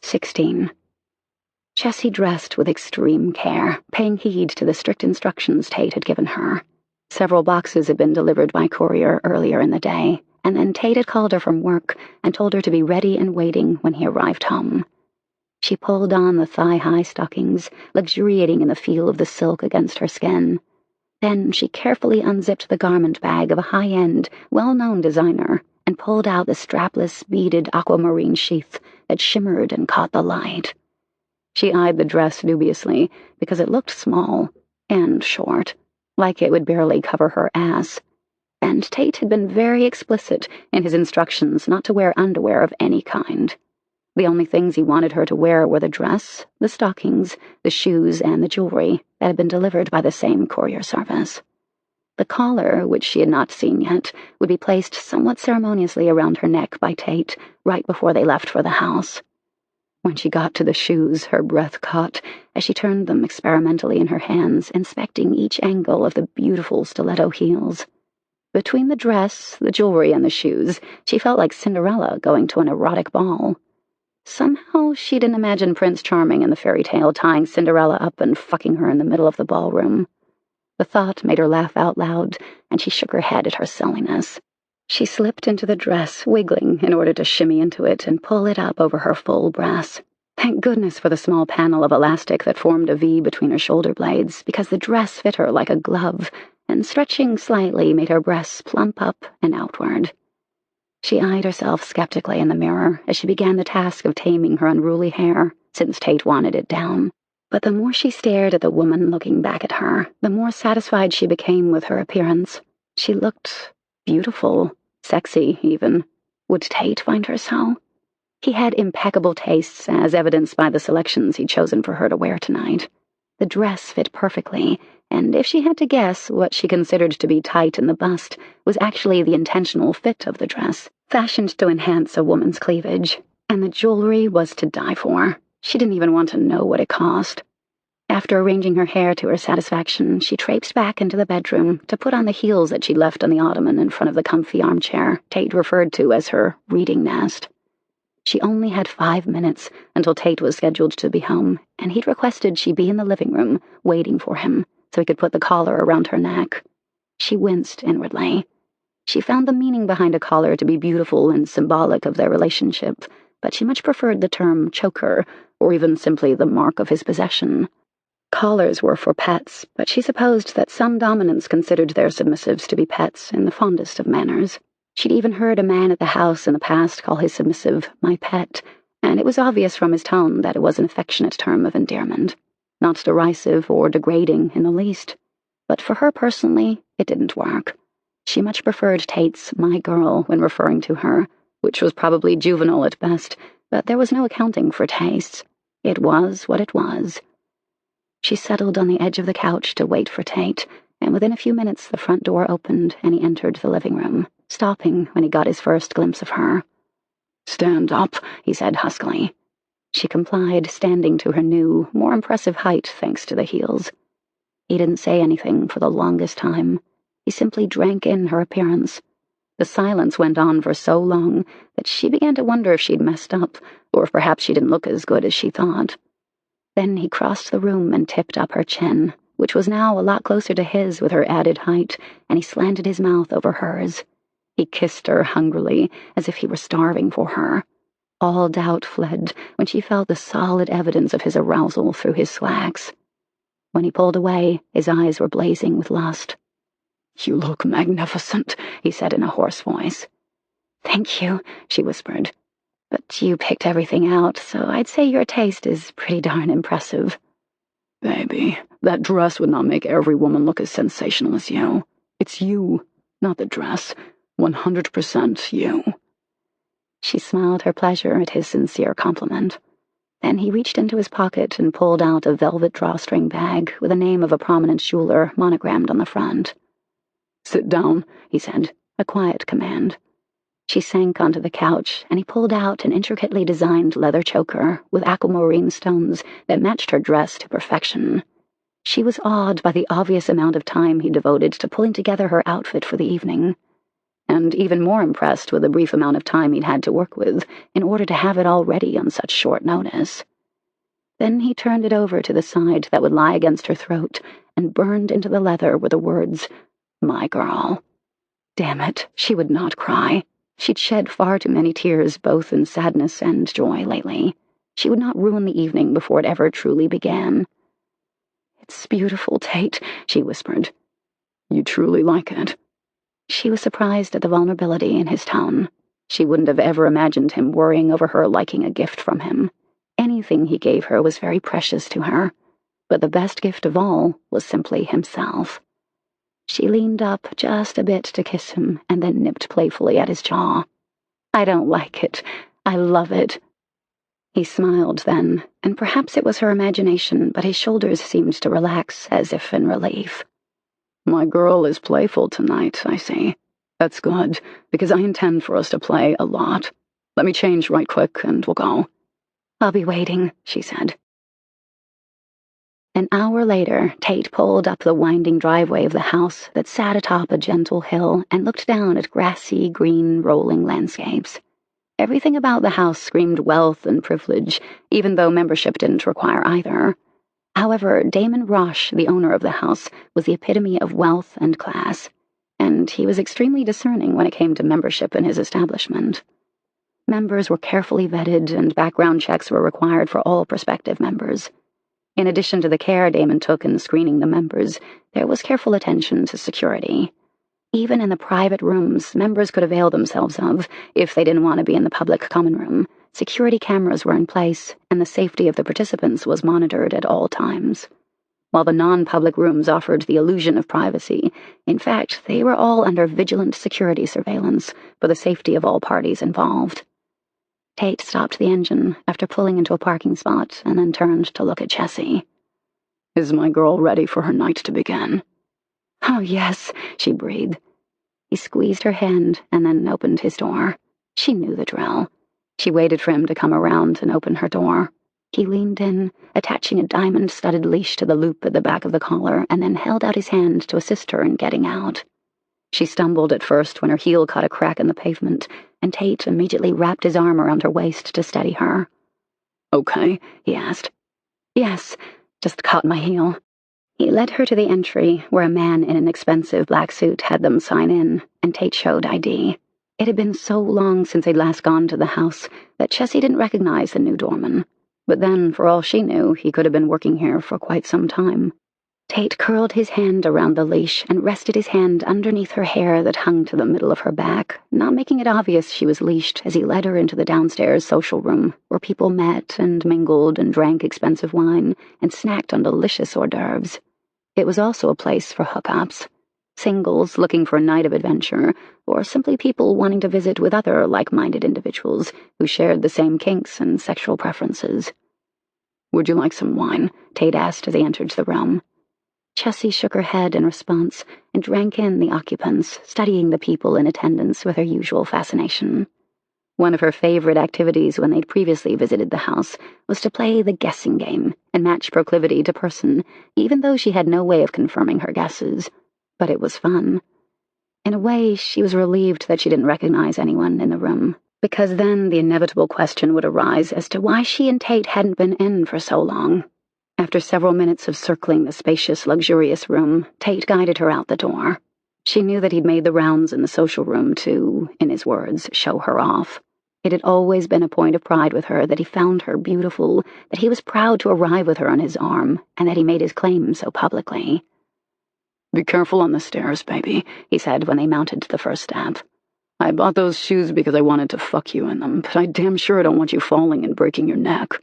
16. Chessy dressed with extreme care, paying heed to the strict instructions Tate had given her. Several boxes had been delivered by courier earlier in the day, and then Tate had called her from work and told her to be ready and waiting when he arrived home. She pulled on the thigh-high stockings, luxuriating in the feel of the silk against her skin. Then she carefully unzipped the garment bag of a high-end, well-known designer and pulled out the strapless, beaded aquamarine sheath that shimmered and caught the light. She eyed the dress dubiously because it looked small and short, like it would barely cover her ass. And Tate had been very explicit in his instructions not to wear underwear of any kind. The only things he wanted her to wear were the dress, the stockings, the shoes, and the jewelry that had been delivered by the same courier service. The collar, which she had not seen yet, would be placed somewhat ceremoniously around her neck by Tate right before they left for the house. When she got to the shoes, her breath caught as she turned them experimentally in her hands, inspecting each angle of the beautiful stiletto heels. Between the dress, the jewelry, and the shoes, she felt like Cinderella going to an erotic ball. Somehow she didn't imagine Prince Charming in the fairy tale tying Cinderella up and fucking her in the middle of the ballroom. The thought made her laugh out loud, and she shook her head at her silliness. She slipped into the dress, wiggling in order to shimmy into it and pull it up over her full breasts. Thank goodness for the small panel of elastic that formed a V between her shoulder blades, because the dress fit her like a glove, and stretching slightly made her breasts plump up and outward. She eyed herself skeptically in the mirror as she began the task of taming her unruly hair, since Tate wanted it down. But the more she stared at the woman looking back at her, the more satisfied she became with her appearance. She looked beautiful, sexy even. Would Tate find her so? He had impeccable tastes, as evidenced by the selections he'd chosen for her to wear tonight. The dress fit perfectly, and if she had to guess, what she considered to be tight in the bust was actually the intentional fit of the dress, fashioned to enhance a woman's cleavage. And the jewelry was to die for. She didn't even want to know what it cost. After arranging her hair to her satisfaction, she traipsed back into the bedroom to put on the heels that she'd left on the ottoman in front of the comfy armchair Tate referred to as her reading nest. She only had 5 minutes until Tate was scheduled to be home, and he'd requested she be in the living room, waiting for him, so he could put the collar around her neck. She winced inwardly. She found the meaning behind a collar to be beautiful and symbolic of their relationship, but she much preferred the term choker, or even simply the mark of his possession. Collars were for pets, but she supposed that some dominants considered their submissives to be pets in the fondest of manners. She'd even heard a man at the house in the past call his submissive my pet, and it was obvious from his tone that it was an affectionate term of endearment, not derisive or degrading in the least. But for her personally, it didn't work. She much preferred Tate's my girl when referring to her, which was probably juvenile at best, but there was no accounting for tastes. It was what it was. She settled on the edge of the couch to wait for Tate, and within a few minutes the front door opened and he entered the living room, stopping when he got his first glimpse of her. "Stand up," he said huskily. She complied, standing to her new, more impressive height thanks to the heels. He didn't say anything for the longest time. He simply drank in her appearance. The silence went on for so long that she began to wonder if she'd messed up, or if perhaps she didn't look as good as she thought. Then he crossed the room and tipped up her chin, which was now a lot closer to his with her added height, and he slanted his mouth over hers. He kissed her hungrily, as if he were starving for her. All doubt fled when she felt the solid evidence of his arousal through his slacks. When he pulled away, his eyes were blazing with lust. "You look magnificent," he said in a hoarse voice. "Thank you," she whispered. "But you picked everything out, so I'd say your taste is pretty darn impressive." "Baby, that dress would not make every woman look as sensational as you. It's you, not the dress. 100% you." She smiled her pleasure at his sincere compliment. Then he reached into his pocket and pulled out a velvet drawstring bag with the name of a prominent jeweler monogrammed on the front. "Sit down," he said, a quiet command. She sank onto the couch, and he pulled out an intricately designed leather choker with aquamarine stones that matched her dress to perfection. She was awed by the obvious amount of time he devoted to pulling together her outfit for the evening, and even more impressed with the brief amount of time he'd had to work with in order to have it all ready on such short notice. Then he turned it over to the side that would lie against her throat and burned into the leather with the words, "My girl." Damn it, she would not cry. She'd shed far too many tears, both in sadness and joy lately. She would not ruin the evening before it ever truly began. "It's beautiful, Tate," she whispered. "You truly like it?" She was surprised at the vulnerability in his tone. She wouldn't have ever imagined him worrying over her liking a gift from him. Anything he gave her was very precious to her, but the best gift of all was simply himself. She leaned up just a bit to kiss him and then nipped playfully at his jaw. "I don't like it. I love it." He smiled then, and perhaps it was her imagination, but his shoulders seemed to relax as if in relief. "My girl is playful tonight, I see. That's good, because I intend for us to play a lot. Let me change right quick and we'll go." "I'll be waiting," she said. An hour later, Tate pulled up the winding driveway of the house that sat atop a gentle hill and looked down at grassy, green, rolling landscapes. Everything about the house screamed wealth and privilege, even though membership didn't require either. However, Damon Rush, the owner of the house, was the epitome of wealth and class, and he was extremely discerning when it came to membership in his establishment. Members were carefully vetted, and background checks were required for all prospective members. In addition to the care Damon took in screening the members, there was careful attention to security. Even in the private rooms members could avail themselves of, if they didn't want to be in the public common room, security cameras were in place, and the safety of the participants was monitored at all times. While the non-public rooms offered the illusion of privacy, in fact, they were all under vigilant security surveillance for the safety of all parties involved. Tate stopped the engine after pulling into a parking spot and then turned to look at Chessy. "Is my girl ready for her night to begin?" "Oh, yes," she breathed. He squeezed her hand and then opened his door. She knew the drill. She waited for him to come around and open her door. He leaned in, attaching a diamond-studded leash to the loop at the back of the collar, and then held out his hand to assist her in getting out. She stumbled at first when her heel caught a crack in the pavement, and Tate immediately wrapped his arm around her waist to steady her. "Okay?" he asked. "Yes, just caught my heel." He led her to the entry, where a man in an expensive black suit had them sign in, and Tate showed ID. It had been so long since they'd last gone to the house that Chessy didn't recognize the new doorman. But then, for all she knew, he could have been working here for quite some time. Tate curled his hand around the leash and rested his hand underneath her hair that hung to the middle of her back, not making it obvious she was leashed as he led her into the downstairs social room, where people met and mingled and drank expensive wine and snacked on delicious hors d'oeuvres. It was also a place for hookups. Singles looking for a night of adventure, or simply people wanting to visit with other like-minded individuals who shared the same kinks and sexual preferences. "Would you like some wine?" Tate asked as he entered the room. Chessy shook her head in response and drank in the occupants, studying the people in attendance with her usual fascination. One of her favorite activities when they'd previously visited the house was to play the guessing game and match proclivity to person, even though she had no way of confirming her guesses. But it was fun. In a way, she was relieved that she didn't recognize anyone in the room, because then the inevitable question would arise as to why she and Tate hadn't been in for so long. After several minutes of circling the spacious, luxurious room, Tate guided her out the door. She knew that he'd made the rounds in the social room to, in his words, show her off. It had always been a point of pride with her that he found her beautiful, that he was proud to arrive with her on his arm, and that he made his claim so publicly. "Be careful on the stairs, baby," he said when they mounted to the first step. "I bought those shoes because I wanted to fuck you in them, but I damn sure don't want you falling and breaking your neck."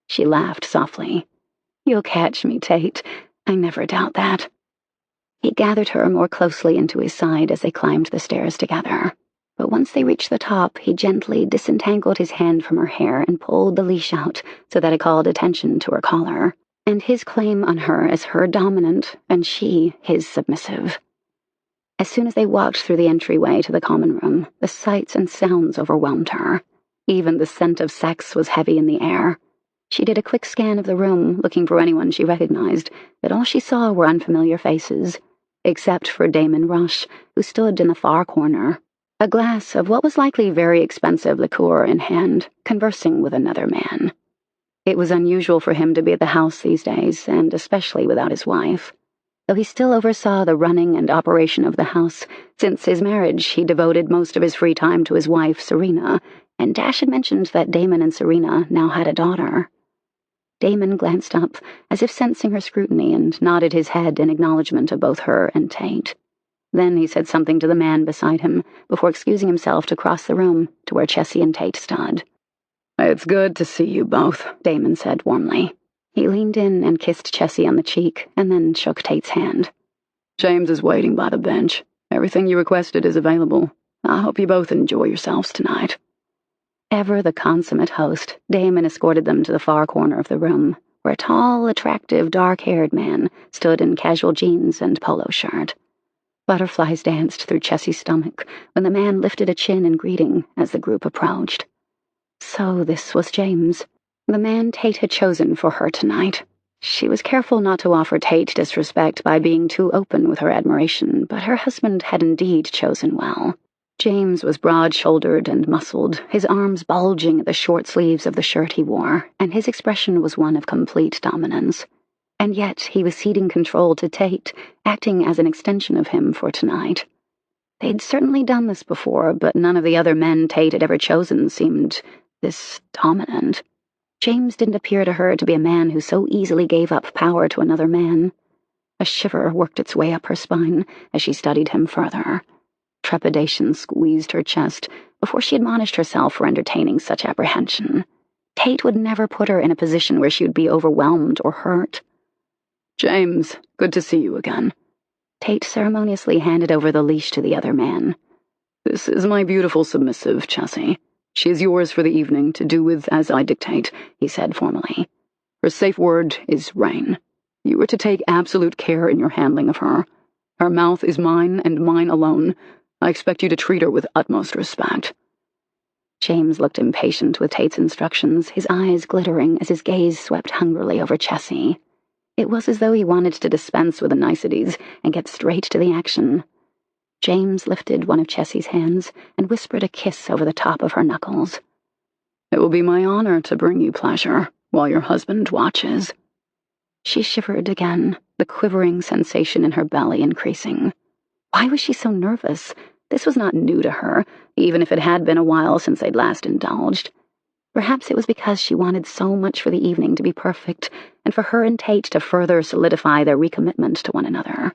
She laughed softly. "You'll catch me, Tate. I never doubt that." He gathered her more closely into his side as they climbed the stairs together. But once they reached the top, he gently disentangled his hand from her hair and pulled the leash out so that it called attention to her collar, and his claim on her as her dominant and she his submissive. As soon as they walked through the entryway to the common room, the sights and sounds overwhelmed her. Even the scent of sex was heavy in the air. She did a quick scan of the room, looking for anyone she recognized, but all she saw were unfamiliar faces, except for Damon Rush, who stood in the far corner, a glass of what was likely very expensive liqueur in hand, conversing with another man. It was unusual for him to be at the house these days, and especially without his wife. Though he still oversaw the running and operation of the house, since his marriage he devoted most of his free time to his wife, Serena, and Dash had mentioned that Damon and Serena now had a daughter. Damon glanced up, as if sensing her scrutiny, and nodded his head in acknowledgement of both her and Tate. Then he said something to the man beside him, before excusing himself to cross the room to where Chessy and Tate stood. "It's good to see you both," Damon said warmly. He leaned in and kissed Chessy on the cheek, and then shook Tate's hand. "James is waiting by the bench. Everything you requested is available. I hope you both enjoy yourselves tonight." Ever the consummate host, Damon escorted them to the far corner of the room, where a tall, attractive, dark-haired man stood in casual jeans and polo shirt. Butterflies danced through Chessy's stomach when the man lifted a chin in greeting as the group approached. So this was James. The man Tate had chosen for her tonight. She was careful not to offer Tate disrespect by being too open with her admiration, but her husband had indeed chosen well. James was broad-shouldered and muscled, his arms bulging at the short sleeves of the shirt he wore, and his expression was one of complete dominance. And yet he was ceding control to Tate, acting as an extension of him for tonight. They'd certainly done this before, but none of the other men Tate had ever chosen seemed this dominant. James didn't appear to her to be a man who so easily gave up power to another man. A shiver worked its way up her spine as she studied him further. Trepidation squeezed her chest before she admonished herself for entertaining such apprehension. Tate would never put her in a position where she would be overwhelmed or hurt. "James, good to see you again." Tate ceremoniously handed over the leash to the other man. "This is my beautiful submissive, Chessy. She is yours for the evening to do with as I dictate," he said formally. "Her safe word is reign. You are to take absolute care in your handling of her. Her mouth is mine and mine alone. I expect you to treat her with utmost respect." James looked impatient with Tate's instructions, his eyes glittering as his gaze swept hungrily over Chessy. It was as though he wanted to dispense with the niceties and get straight to the action. James lifted one of Chessy's hands and whispered a kiss over the top of her knuckles. "It will be my honor to bring you pleasure while your husband watches." She shivered again, the quivering sensation in her belly increasing. Why was she so nervous? This was not new to her, even if it had been a while since they'd last indulged. Perhaps it was because she wanted so much for the evening to be perfect, and for her and Tate to further solidify their recommitment to one another.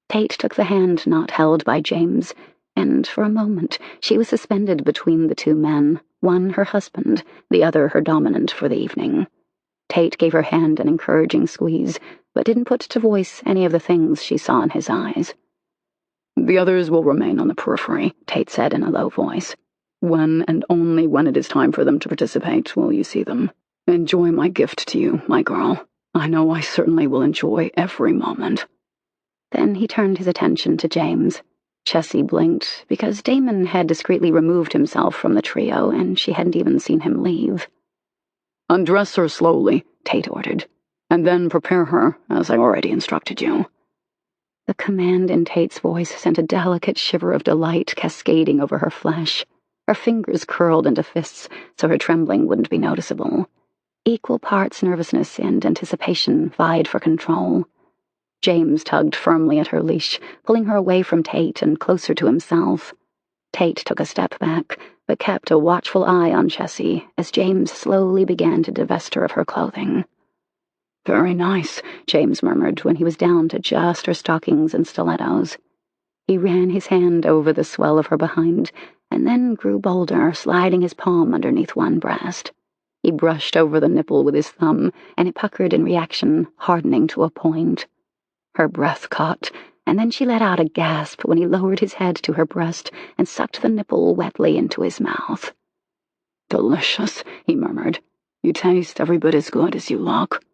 Tate took the hand not held by James, and for a moment she was suspended between the two men, one her husband, the other her dominant for the evening. Tate gave her hand an encouraging squeeze, but didn't put to voice any of the things she saw in his eyes. "The others will remain on the periphery," Tate said in a low voice. "When and only when it is time for them to participate will you see them. Enjoy my gift to you, my girl. I know I certainly will enjoy every moment." Then he turned his attention to James. Chessy blinked, because Damon had discreetly removed himself from the trio, and she hadn't even seen him leave. "Undress her slowly," Tate ordered, "and then prepare her, as I already instructed you." The command in Tate's voice sent a delicate shiver of delight cascading over her flesh. Her fingers curled into fists so her trembling wouldn't be noticeable. Equal parts nervousness and anticipation vied for control. James tugged firmly at her leash, pulling her away from Tate and closer to himself. Tate took a step back, but kept a watchful eye on Chessy as James slowly began to divest her of her clothing. "Very nice," James murmured when he was down to just her stockings and stilettos. He ran his hand over the swell of her behind, and then grew bolder, sliding his palm underneath one breast. He brushed over the nipple with his thumb, and it puckered in reaction, hardening to a point. Her breath caught, and then she let out a gasp when he lowered his head to her breast and sucked the nipple wetly into his mouth. "Delicious," he murmured. "You taste every bit as good as you look."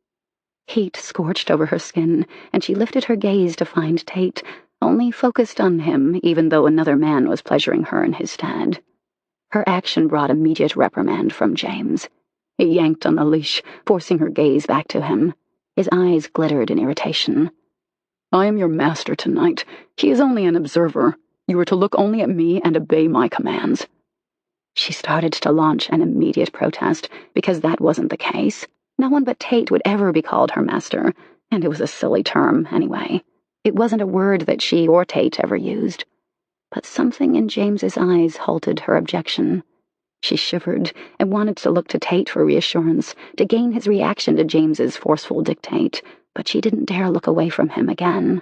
Heat scorched over her skin, and she lifted her gaze to find Tate, only focused on him, even though another man was pleasuring her in his stead. Her action brought immediate reprimand from James. He yanked on the leash, forcing her gaze back to him. His eyes glittered in irritation. "I am your master tonight. He is only an observer. You are to look only at me and obey my commands." She started to launch an immediate protest, because that wasn't the case. No one but Tate would ever be called her master, and it was a silly term, anyway. It wasn't a word that she or Tate ever used. But something in James's eyes halted her objection. She shivered and wanted to look to Tate for reassurance, to gain his reaction to James's forceful dictate, but she didn't dare look away from him again.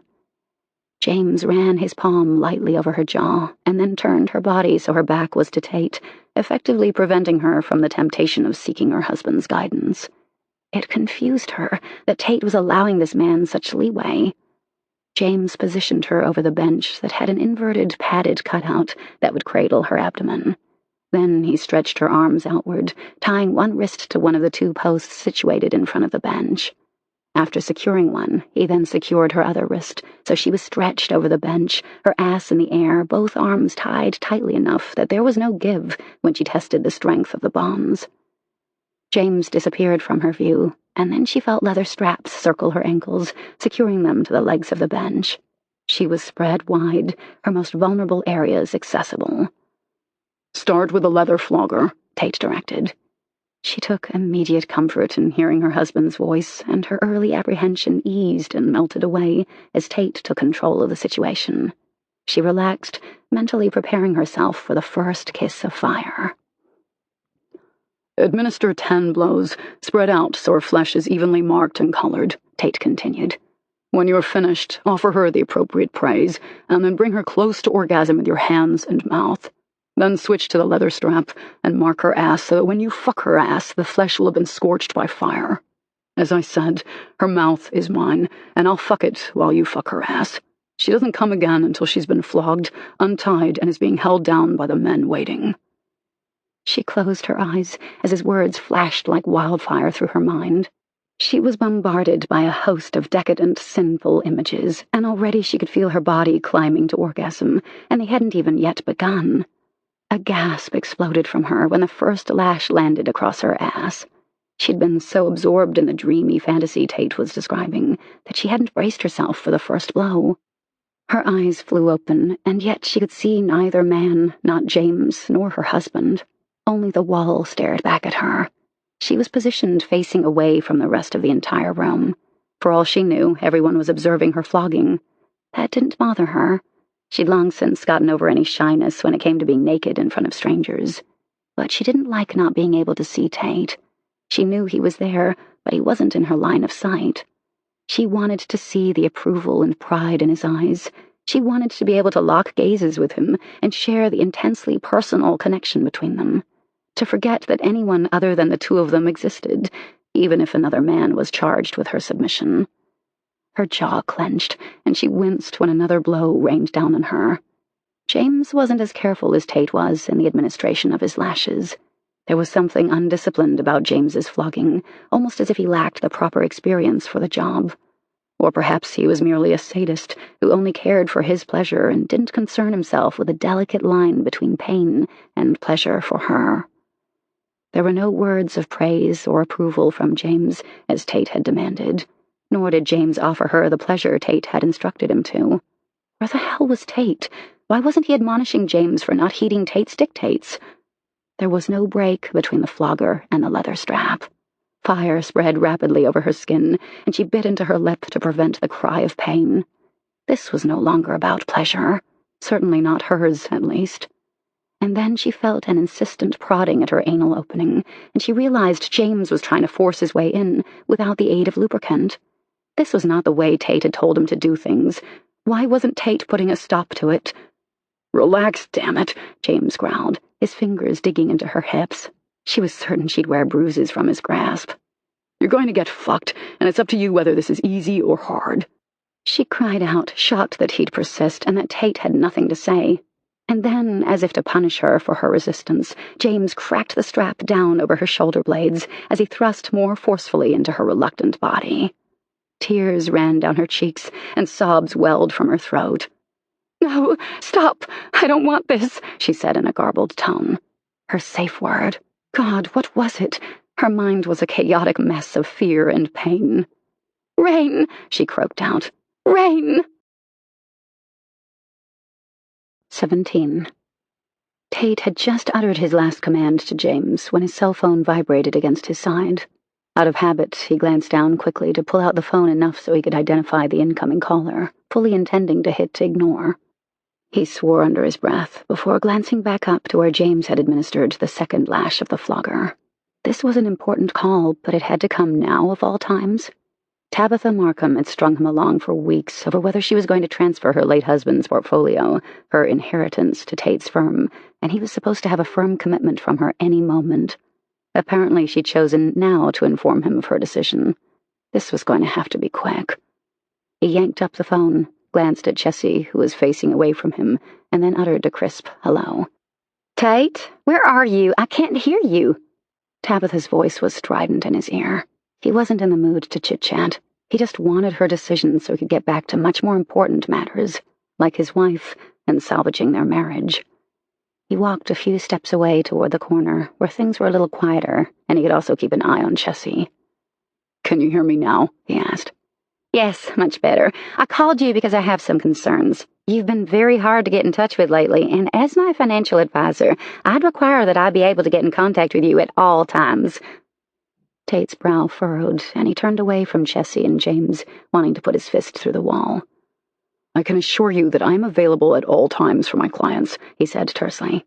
James ran his palm lightly over her jaw, and then turned her body so her back was to Tate, effectively preventing her from the temptation of seeking her husband's guidance. It confused her that Tate was allowing this man such leeway. James positioned her over the bench that had an inverted, padded cutout that would cradle her abdomen. Then he stretched her arms outward, tying one wrist to one of the two posts situated in front of the bench. After securing one, he then secured her other wrist, so she was stretched over the bench, her ass in the air, both arms tied tightly enough that there was no give when she tested the strength of the bonds. James disappeared from her view, and then she felt leather straps circle her ankles, securing them to the legs of the bench. She was spread wide, her most vulnerable areas accessible. "Start with a leather flogger," Tate directed. She took immediate comfort in hearing her husband's voice, and her early apprehension eased and melted away as Tate took control of the situation. She relaxed, mentally preparing herself for the first kiss of fire. "Administer 10 blows, spread out so her flesh is evenly marked and colored," Tate continued. "When you're finished, offer her the appropriate praise, and then bring her close to orgasm with your hands and mouth. Then switch to the leather strap and mark her ass so that when you fuck her ass, the flesh will have been scorched by fire. As I said, her mouth is mine, and I'll fuck it while you fuck her ass. She doesn't come again until she's been flogged, untied, and is being held down by the men waiting." She closed her eyes as his words flashed like wildfire through her mind. She was bombarded by a host of decadent, sinful images, and already she could feel her body climbing to orgasm, and they hadn't even yet begun. A gasp exploded from her when the first lash landed across her ass. She'd been so absorbed in the dreamy fantasy Tate was describing that she hadn't braced herself for the first blow. Her eyes flew open, and yet she could see neither man, not James, nor her husband. Only the wall stared back at her. She was positioned facing away from the rest of the entire room. For all she knew, everyone was observing her flogging. That didn't bother her. She'd long since gotten over any shyness when it came to being naked in front of strangers. But she didn't like not being able to see Tate. She knew he was there, but he wasn't in her line of sight. She wanted to see the approval and pride in his eyes. She wanted to be able to lock gazes with him and share the intensely personal connection between them. To forget that anyone other than the two of them existed, even if another man was charged with her submission. Her jaw clenched, and she winced when another blow rained down on her. James wasn't as careful as Tate was in the administration of his lashes. There was something undisciplined about James's flogging, almost as if he lacked the proper experience for the job. Or perhaps he was merely a sadist who only cared for his pleasure and didn't concern himself with the delicate line between pain and pleasure for her. There were no words of praise or approval from James, as Tate had demanded, nor did James offer her the pleasure Tate had instructed him to. Where the hell was Tate? Why wasn't he admonishing James for not heeding Tate's dictates? There was no break between the flogger and the leather strap. Fire spread rapidly over her skin, and she bit into her lip to prevent the cry of pain. This was no longer about pleasure, certainly not hers, at least. And then she felt an insistent prodding at her anal opening, and she realized James was trying to force his way in without the aid of lubricant. This was not the way Tate had told him to do things. Why wasn't Tate putting a stop to it? "Relax, damn it," James growled, his fingers digging into her hips. She was certain she'd wear bruises from his grasp. "You're going to get fucked, and it's up to you whether this is easy or hard." She cried out, shocked that he'd persist and that Tate had nothing to say. And then, as if to punish her for her resistance, James cracked the strap down over her shoulder blades as he thrust more forcefully into her reluctant body. Tears ran down her cheeks, and sobs welled from her throat. "No, stop! I don't want this," she said in a garbled tone. Her safe word. God, what was it? Her mind was a chaotic mess of fear and pain. "Rain," she croaked out. "Rain!" 17. Tate had just uttered his last command to James when his cell phone vibrated against his side. Out of habit, he glanced down quickly to pull out the phone enough so he could identify the incoming caller, fully intending to hit ignore. He swore under his breath before glancing back up to where James had administered the second lash of the flogger. This was an important call, but it had to come now of all times. Tabitha Markham had strung him along for weeks over whether she was going to transfer her late husband's portfolio, her inheritance, to Tate's firm, and he was supposed to have a firm commitment from her any moment. Apparently she'd chosen now to inform him of her decision. This was going to have to be quick. He yanked up the phone, glanced at Chessy, who was facing away from him, and then uttered a crisp hello. "Tate, where are you? I can't hear you." Tabitha's voice was strident in his ear. He wasn't in the mood to chit-chat. He just wanted her decision so he could get back to much more important matters, like his wife and salvaging their marriage. He walked a few steps away toward the corner, where things were a little quieter, and he could also keep an eye on Chessy. "Can you hear me now?" he asked. "Yes, much better. I called you because I have some concerns. You've been very hard to get in touch with lately, and as my financial advisor, I'd require that I be able to get in contact with you at all times." Tate's brow furrowed, and he turned away from Chessy and James, wanting to put his fist through the wall. "I can assure you that I am available at all times for my clients," he said tersely.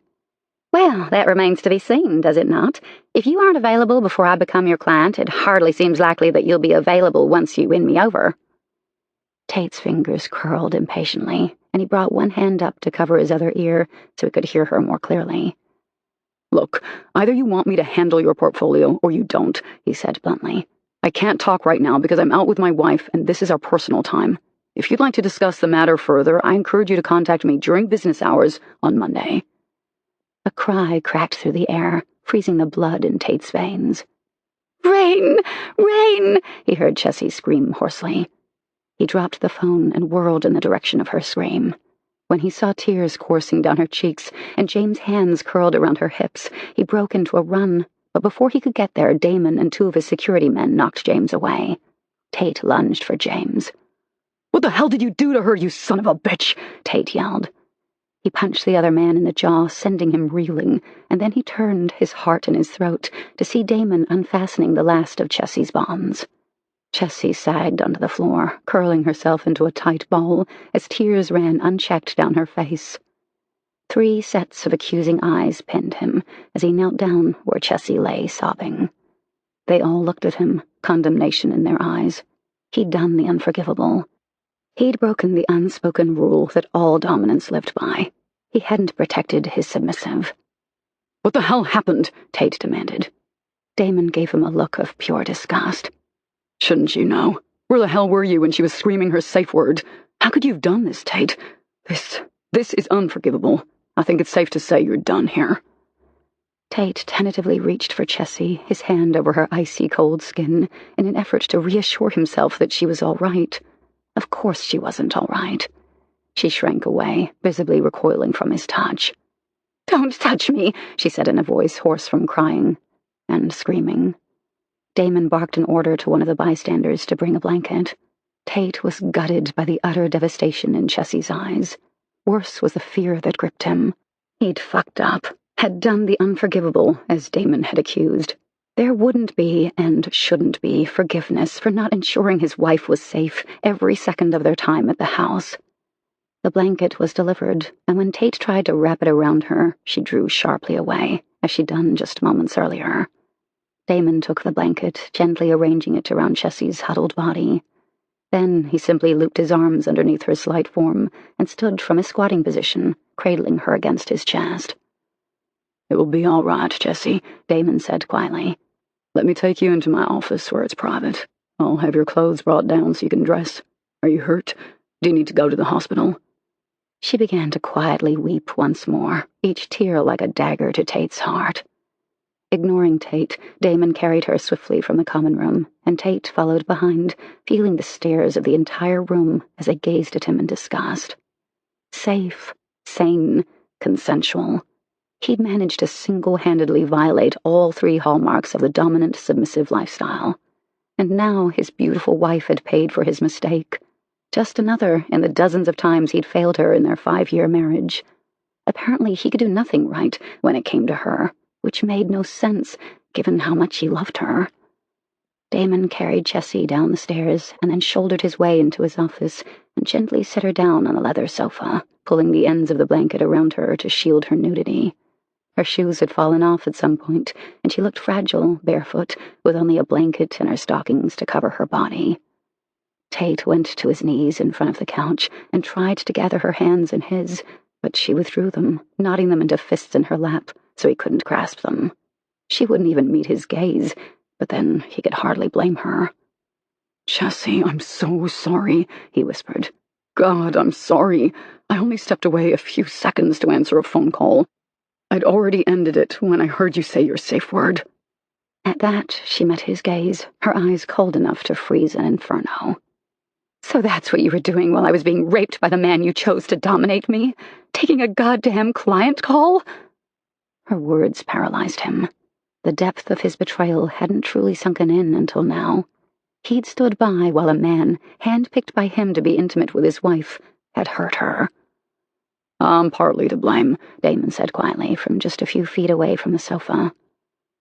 "Well, that remains to be seen, does it not? If you aren't available before I become your client, it hardly seems likely that you'll be available once you win me over." Tate's fingers curled impatiently, and he brought one hand up to cover his other ear so he could hear her more clearly. "Look, either you want me to handle your portfolio or you don't," he said bluntly. "I can't talk right now because I'm out with my wife and this is our personal time. If you'd like to discuss the matter further, I encourage you to contact me during business hours on Monday." A cry cracked through the air, freezing the blood in Tate's veins. "Rain! Rain!" he heard Chessy scream hoarsely. He dropped the phone and whirled in the direction of her scream. When he saw tears coursing down her cheeks and James' hands curled around her hips, he broke into a run, but before he could get there, Damon and two of his security men knocked James away. Tate lunged for James. "What the hell did you do to her, you son of a bitch?" Tate yelled. He punched the other man in the jaw, sending him reeling, and then he turned, his heart in his throat, to see Damon unfastening the last of Chessy's bonds. Chessy sagged onto the floor, curling herself into a tight ball as tears ran unchecked down her face. 3 sets of accusing eyes pinned him as he knelt down where Chessy lay sobbing. They all looked at him, condemnation in their eyes. He'd done the unforgivable. He'd broken the unspoken rule that all dominance lived by. He hadn't protected his submissive. "What the hell happened?" Tate demanded. Damon gave him a look of pure disgust. "Shouldn't you know? Where the hell were you when she was screaming her safe word? How could you have done this, Tate? This is unforgivable. I think it's safe to say you're done here." Tate tentatively reached for Chessy, his hand over her icy cold skin, in an effort to reassure himself that she was all right. Of course she wasn't all right. She shrank away, visibly recoiling from his touch. "Don't touch me," she said in a voice hoarse from crying and screaming. Damon barked an order to one of the bystanders to bring a blanket. Tate was gutted by the utter devastation in Chessy's eyes. Worse was the fear that gripped him. He'd fucked up, had done the unforgivable, as Damon had accused. There wouldn't be, and shouldn't be, forgiveness for not ensuring his wife was safe every second of their time at the house. The blanket was delivered, and when Tate tried to wrap it around her, she drew sharply away, as she'd done just moments earlier. Damon took the blanket, gently arranging it around Chessy's huddled body. Then he simply looped his arms underneath her slight form and stood from his squatting position, cradling her against his chest. "It will be all right, Chessy," Damon said quietly. "Let me take you into my office where it's private. I'll have your clothes brought down so you can dress. Are you hurt? Do you need to go to the hospital?" She began to quietly weep once more, each tear like a dagger to Tate's heart. Ignoring Tate, Damon carried her swiftly from the common room, and Tate followed behind, feeling the stares of the entire room as they gazed at him in disgust. Safe, sane, consensual. He'd managed to single-handedly violate all 3 hallmarks of the dominant, submissive lifestyle. And now his beautiful wife had paid for his mistake. Just another in the dozens of times he'd failed her in their 5-year marriage. Apparently he could do nothing right when it came to her, which made no sense, given how much he loved her. Damon carried Chessy down the stairs and then shouldered his way into his office and gently set her down on a leather sofa, pulling the ends of the blanket around her to shield her nudity. Her shoes had fallen off at some point, and she looked fragile, barefoot, with only a blanket and her stockings to cover her body. Tate went to his knees in front of the couch and tried to gather her hands in his, but she withdrew them, knotting them into fists in her lap so he couldn't grasp them. She wouldn't even meet his gaze, but then he could hardly blame her. "Chessy, I'm so sorry," he whispered. "God, I'm sorry. I only stepped away a few seconds to answer a phone call. I'd already ended it when I heard you say your safe word." At that, she met his gaze, her eyes cold enough to freeze an inferno. "So that's what you were doing while I was being raped by the man you chose to dominate me? Taking a goddamn client call?" Her words paralyzed him. The depth of his betrayal hadn't truly sunken in until now. He'd stood by while a man, handpicked by him to be intimate with his wife, had hurt her. I'm partly to blame, Damon said quietly from just a few feet away from the sofa.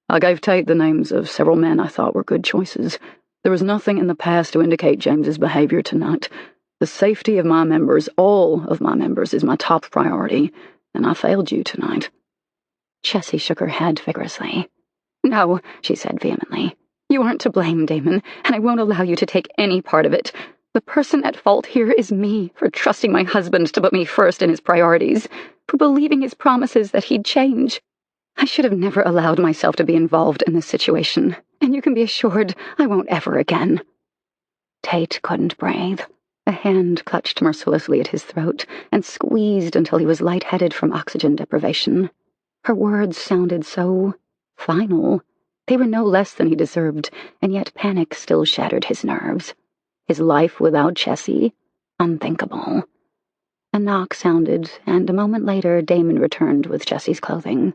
I gave Tate the names of several men I thought were good choices. There was nothing in the past to indicate James's behavior tonight. The safety of my members, all of my members, is my top priority, and I failed you tonight. Chessy shook her head vigorously. No, she said vehemently. You aren't to blame, Damon, and I won't allow you to take any part of it. The person at fault here is me for trusting my husband to put me first in his priorities, for believing his promises that he'd change. I should have never allowed myself to be involved in this situation, and you can be assured I won't ever again. Tate couldn't breathe. A hand clutched mercilessly at his throat and squeezed until he was lightheaded from oxygen deprivation. Her words sounded so final. They were no less than he deserved, and yet panic still shattered his nerves. His life without Chessy? Unthinkable. A knock sounded, and a moment later Damon returned with Chessy's clothing.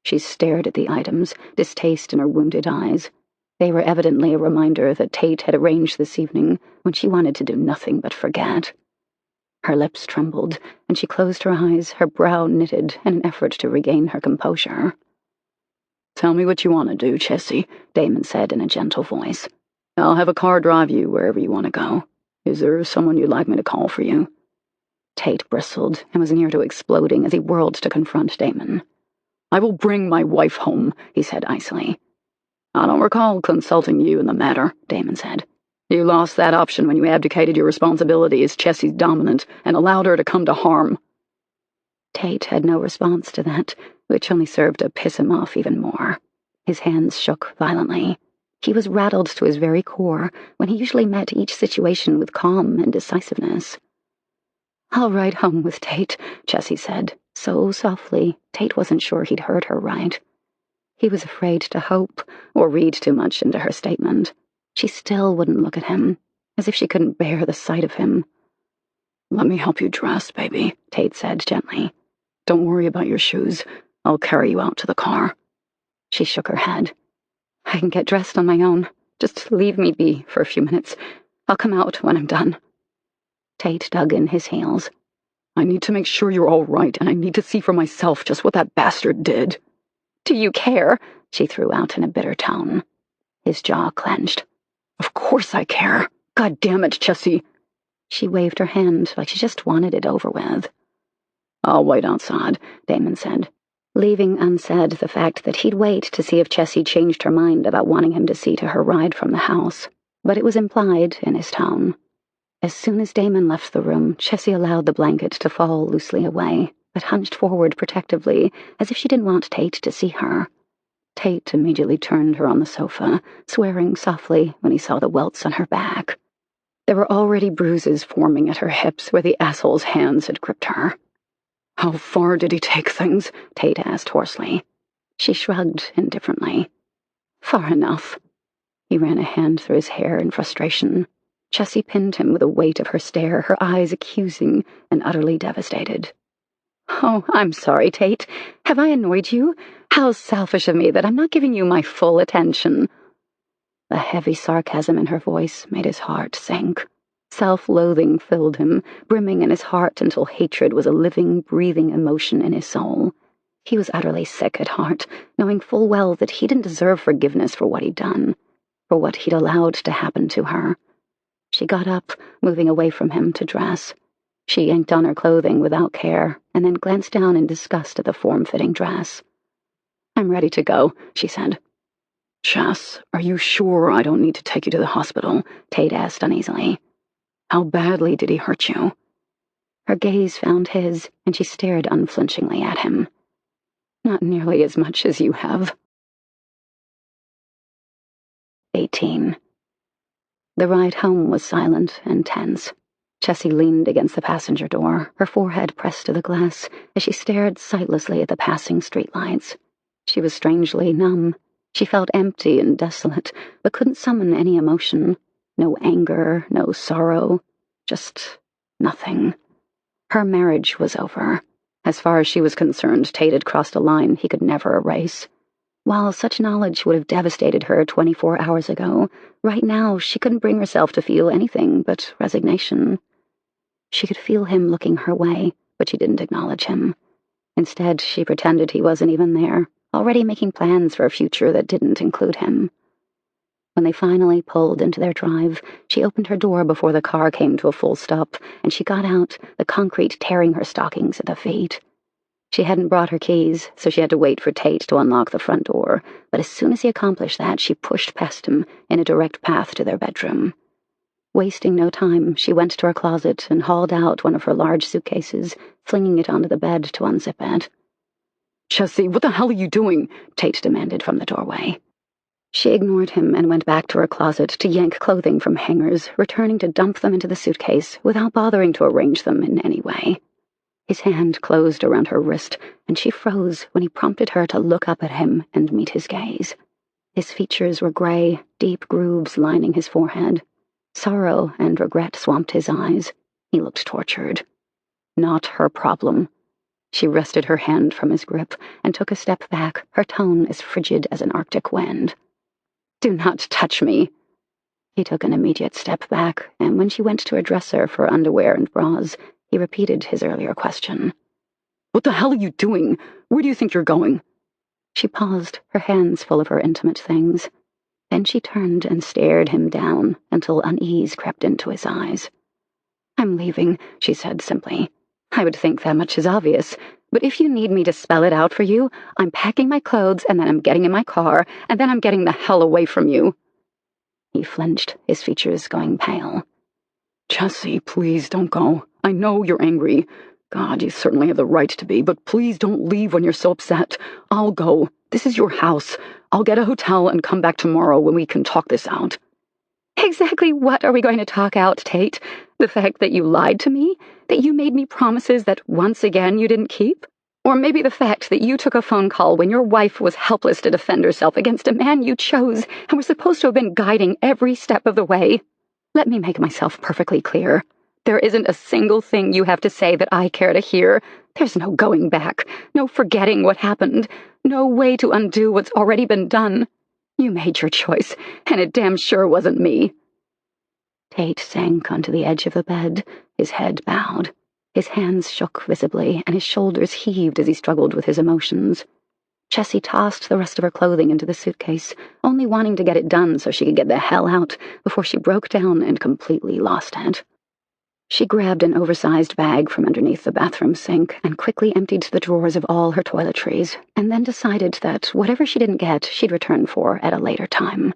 She stared at the items, distaste in her wounded eyes. They were evidently a reminder that Tate had arranged this evening when she wanted to do nothing but forget. Her lips trembled, and she closed her eyes, her brow knitted in an effort to regain her composure. Tell me what you want to do, Chessy, Damon said in a gentle voice. I'll have a car drive you wherever you want to go. Is there someone you'd like me to call for you? Tate bristled and was near to exploding as he whirled to confront Damon. I will bring my wife home, he said icily. I don't recall consulting you in the matter, Damon said. You lost that option when you abdicated your responsibility as Chessy's dominant and allowed her to come to harm. Tate had no response to that, which only served to piss him off even more. His hands shook violently. He was rattled to his very core when he usually met each situation with calm and decisiveness. I'll ride home with Tate, Chessy said, so softly Tate wasn't sure he'd heard her right. He was afraid to hope or read too much into her statement. She still wouldn't look at him, as if she couldn't bear the sight of him. Let me help you dress, baby, Tate said gently. Don't worry about your shoes. I'll carry you out to the car. She shook her head. I can get dressed on my own. Just leave me be for a few minutes. I'll come out when I'm done. Tate dug in his heels. I need to make sure you're all right, and I need to see for myself just what that bastard did. Do you care? She threw out in a bitter tone. His jaw clenched. Of course I care. God damn it, Chessy. She waved her hand like she just wanted it over with. I'll wait outside, Damon said, leaving unsaid the fact that he'd wait to see if Chessy changed her mind about wanting him to see to her ride from the house. But it was implied in his tone. As soon as Damon left the room, Chessy allowed the blanket to fall loosely away, but hunched forward protectively, as if she didn't want Tate to see her. Tate immediately turned her on the sofa, swearing softly when he saw the welts on her back. There were already bruises forming at her hips where the asshole's hands had gripped her. How far did he take things? Tate asked hoarsely. She shrugged indifferently. Far enough. He ran a hand through his hair in frustration. Chessy pinned him with the weight of her stare, her eyes accusing and utterly devastated. Oh, I'm sorry, Tate. Have I annoyed you? How selfish of me that I'm not giving you my full attention. The heavy sarcasm in her voice made his heart sink. Self-loathing filled him, brimming in his heart until hatred was a living, breathing emotion in his soul. He was utterly sick at heart, knowing full well that he didn't deserve forgiveness for what he'd done, for what he'd allowed to happen to her. She got up, moving away from him to dress. She yanked on her clothing without care, and then glanced down in disgust at the form-fitting dress. I'm ready to go, she said. Chess, are you sure I don't need to take you to the hospital? Tate asked uneasily. How badly did he hurt you? Her gaze found his, and she stared unflinchingly at him. Not nearly as much as you have. 18. The ride home was silent and tense. Chessy leaned against the passenger door, her forehead pressed to the glass, as she stared sightlessly at the passing streetlights. She was strangely numb. She felt empty and desolate, but couldn't summon any emotion. No anger, no sorrow, just nothing. Her marriage was over. As far as she was concerned, Tate had crossed a line he could never erase. While such knowledge would have devastated her 24 hours ago, right now she couldn't bring herself to feel anything but resignation. She could feel him looking her way, but she didn't acknowledge him. Instead, she pretended he wasn't even there, already making plans for a future that didn't include him. When they finally pulled into their drive, she opened her door before the car came to a full stop, and she got out, the concrete tearing her stockings at the feet. She hadn't brought her keys, so she had to wait for Tate to unlock the front door, but as soon as he accomplished that, she pushed past him in a direct path to their bedroom. Wasting no time, she went to her closet and hauled out one of her large suitcases, flinging it onto the bed to unzip it. "Chessy, what the hell are you doing?" Tate demanded from the doorway. She ignored him and went back to her closet to yank clothing from hangers, returning to dump them into the suitcase without bothering to arrange them in any way. His hand closed around her wrist, and she froze when he prompted her to look up at him and meet his gaze. His features were gray, deep grooves lining his forehead. Sorrow and regret swamped his eyes. He looked tortured. Not her problem. She wrested her hand from his grip and took a step back, her tone as frigid as an Arctic wind. "Do not touch me." He took an immediate step back, and when she went to her dresser for underwear and bras, he repeated his earlier question. "What the hell are you doing? Where do you think you're going?" She paused, her hands full of her intimate things. Then she turned and stared him down until unease crept into his eyes. "I'm leaving," she said simply. "I would think that much is obvious, but if you need me to spell it out for you, I'm packing my clothes, and then I'm getting in my car, and then I'm getting the hell away from you." He flinched, his features going pale. "Chessy, please don't go. I know you're angry. God, you certainly have the right to be, but please don't leave when you're so upset. I'll go. This is your house. I'll get a hotel and come back tomorrow when we can talk this out." "Exactly what are we going to talk out, Tate? The fact that you lied to me? That you made me promises that once again you didn't keep? Or maybe the fact that you took a phone call when your wife was helpless to defend herself against a man you chose and was supposed to have been guiding every step of the way? Let me make myself perfectly clear. There isn't a single thing you have to say that I care to hear. There's no going back, no forgetting what happened, no way to undo what's already been done. You made your choice, and it damn sure wasn't me." Tate sank onto the edge of the bed, his head bowed. His hands shook visibly, and his shoulders heaved as he struggled with his emotions. Chessy tossed the rest of her clothing into the suitcase, only wanting to get it done so she could get the hell out before she broke down and completely lost it. She grabbed an oversized bag from underneath the bathroom sink and quickly emptied the drawers of all her toiletries, and then decided that whatever she didn't get, she'd return for at a later time.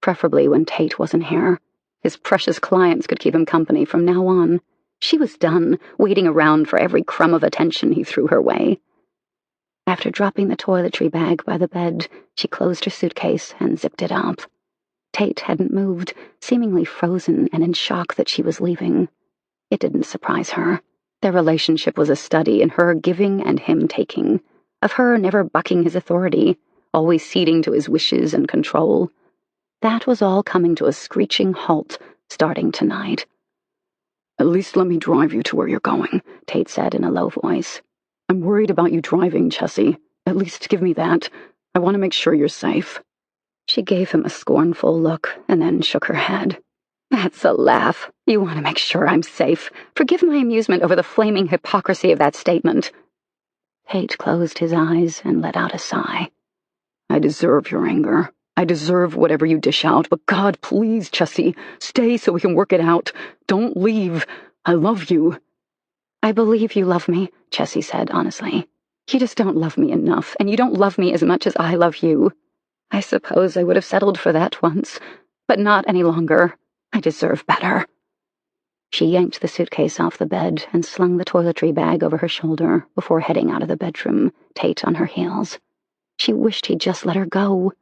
Preferably when Tate wasn't here. His precious clients could keep him company from now on. She was done waiting around for every crumb of attention he threw her way. After dropping the toiletry bag by the bed, she closed her suitcase and zipped it up. Tate hadn't moved, seemingly frozen and in shock that she was leaving. It didn't surprise her. Their relationship was a study in her giving and him taking, of her never bucking his authority, always ceding to his wishes and control. That was all coming to a screeching halt, starting tonight. "At least let me drive you to where you're going," Tate said in a low voice. "I'm worried about you driving, Chessy. At least give me that. I want to make sure you're safe." She gave him a scornful look and then shook her head. "That's a laugh. You want to make sure I'm safe. Forgive my amusement over the flaming hypocrisy of that statement." Tate closed his eyes and let out a sigh. "I deserve your anger. I deserve whatever you dish out, but God, please, Chessy, stay so we can work it out. Don't leave. I love you." "I believe you love me," Chessy said honestly. "You just don't love me enough, and you don't love me as much as I love you. I suppose I would have settled for that once, but not any longer. I deserve better." She yanked the suitcase off the bed and slung the toiletry bag over her shoulder before heading out of the bedroom, Tate on her heels. She wished he'd just let her go.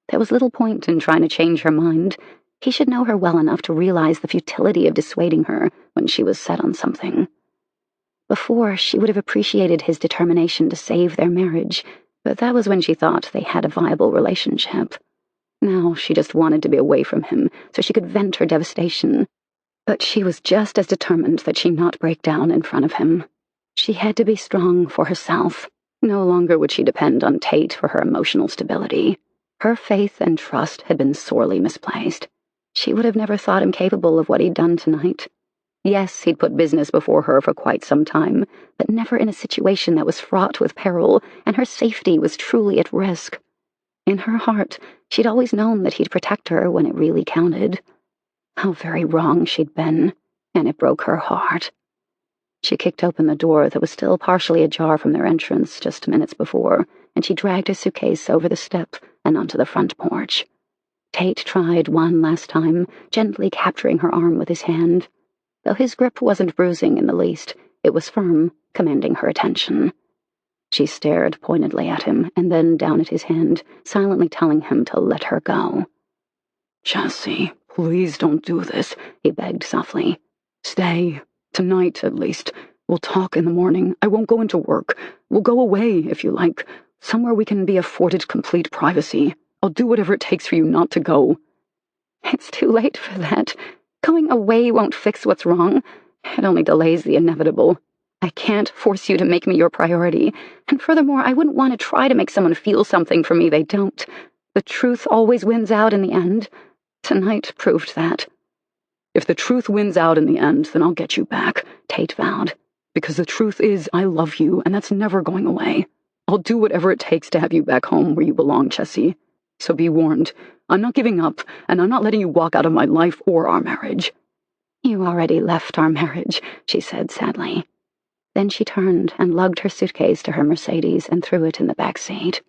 There was little point in trying to change her mind. He should know her well enough to realize the futility of dissuading her when she was set on something. Before, she would have appreciated his determination to save their marriage, but that was when she thought they had a viable relationship. Now she just wanted to be away from him so she could vent her devastation. But she was just as determined that she not break down in front of him. She had to be strong for herself. No longer would she depend on Tate for her emotional stability. Her faith and trust had been sorely misplaced. She would have never thought him capable of what he'd done tonight. Yes, he'd put business before her for quite some time, but never in a situation that was fraught with peril, and her safety was truly at risk. In her heart, she'd always known that he'd protect her when it really counted. How very wrong she'd been, and it broke her heart. She kicked open the door that was still partially ajar from their entrance just minutes before, and she dragged her suitcase over the step and onto the front porch. Tate tried one last time, gently capturing her arm with his hand. Though his grip wasn't bruising in the least, it was firm, commanding her attention. She stared pointedly at him and then down at his hand, silently telling him to let her go. Chessy, please don't do this, he begged softly. Stay. Tonight, at least. We'll talk in the morning. I won't go into work. We'll go away, if you like. Somewhere we can be afforded complete privacy. I'll do whatever it takes for you not to go. It's too late for that. Going away won't fix what's wrong. It only delays the inevitable. I can't force you to make me your priority. And furthermore, I wouldn't want to try to make someone feel something for me they don't. The truth always wins out in the end. Tonight proved that. If the truth wins out in the end, then I'll get you back, Tate vowed. Because the truth is, I love you, and that's never going away. I'll do whatever it takes to have you back home where you belong, Chessy. So be warned, I'm not giving up, and I'm not letting you walk out of my life or our marriage. You already left our marriage, she said sadly. Then she turned and lugged her suitcase to her Mercedes and threw it in the back seat.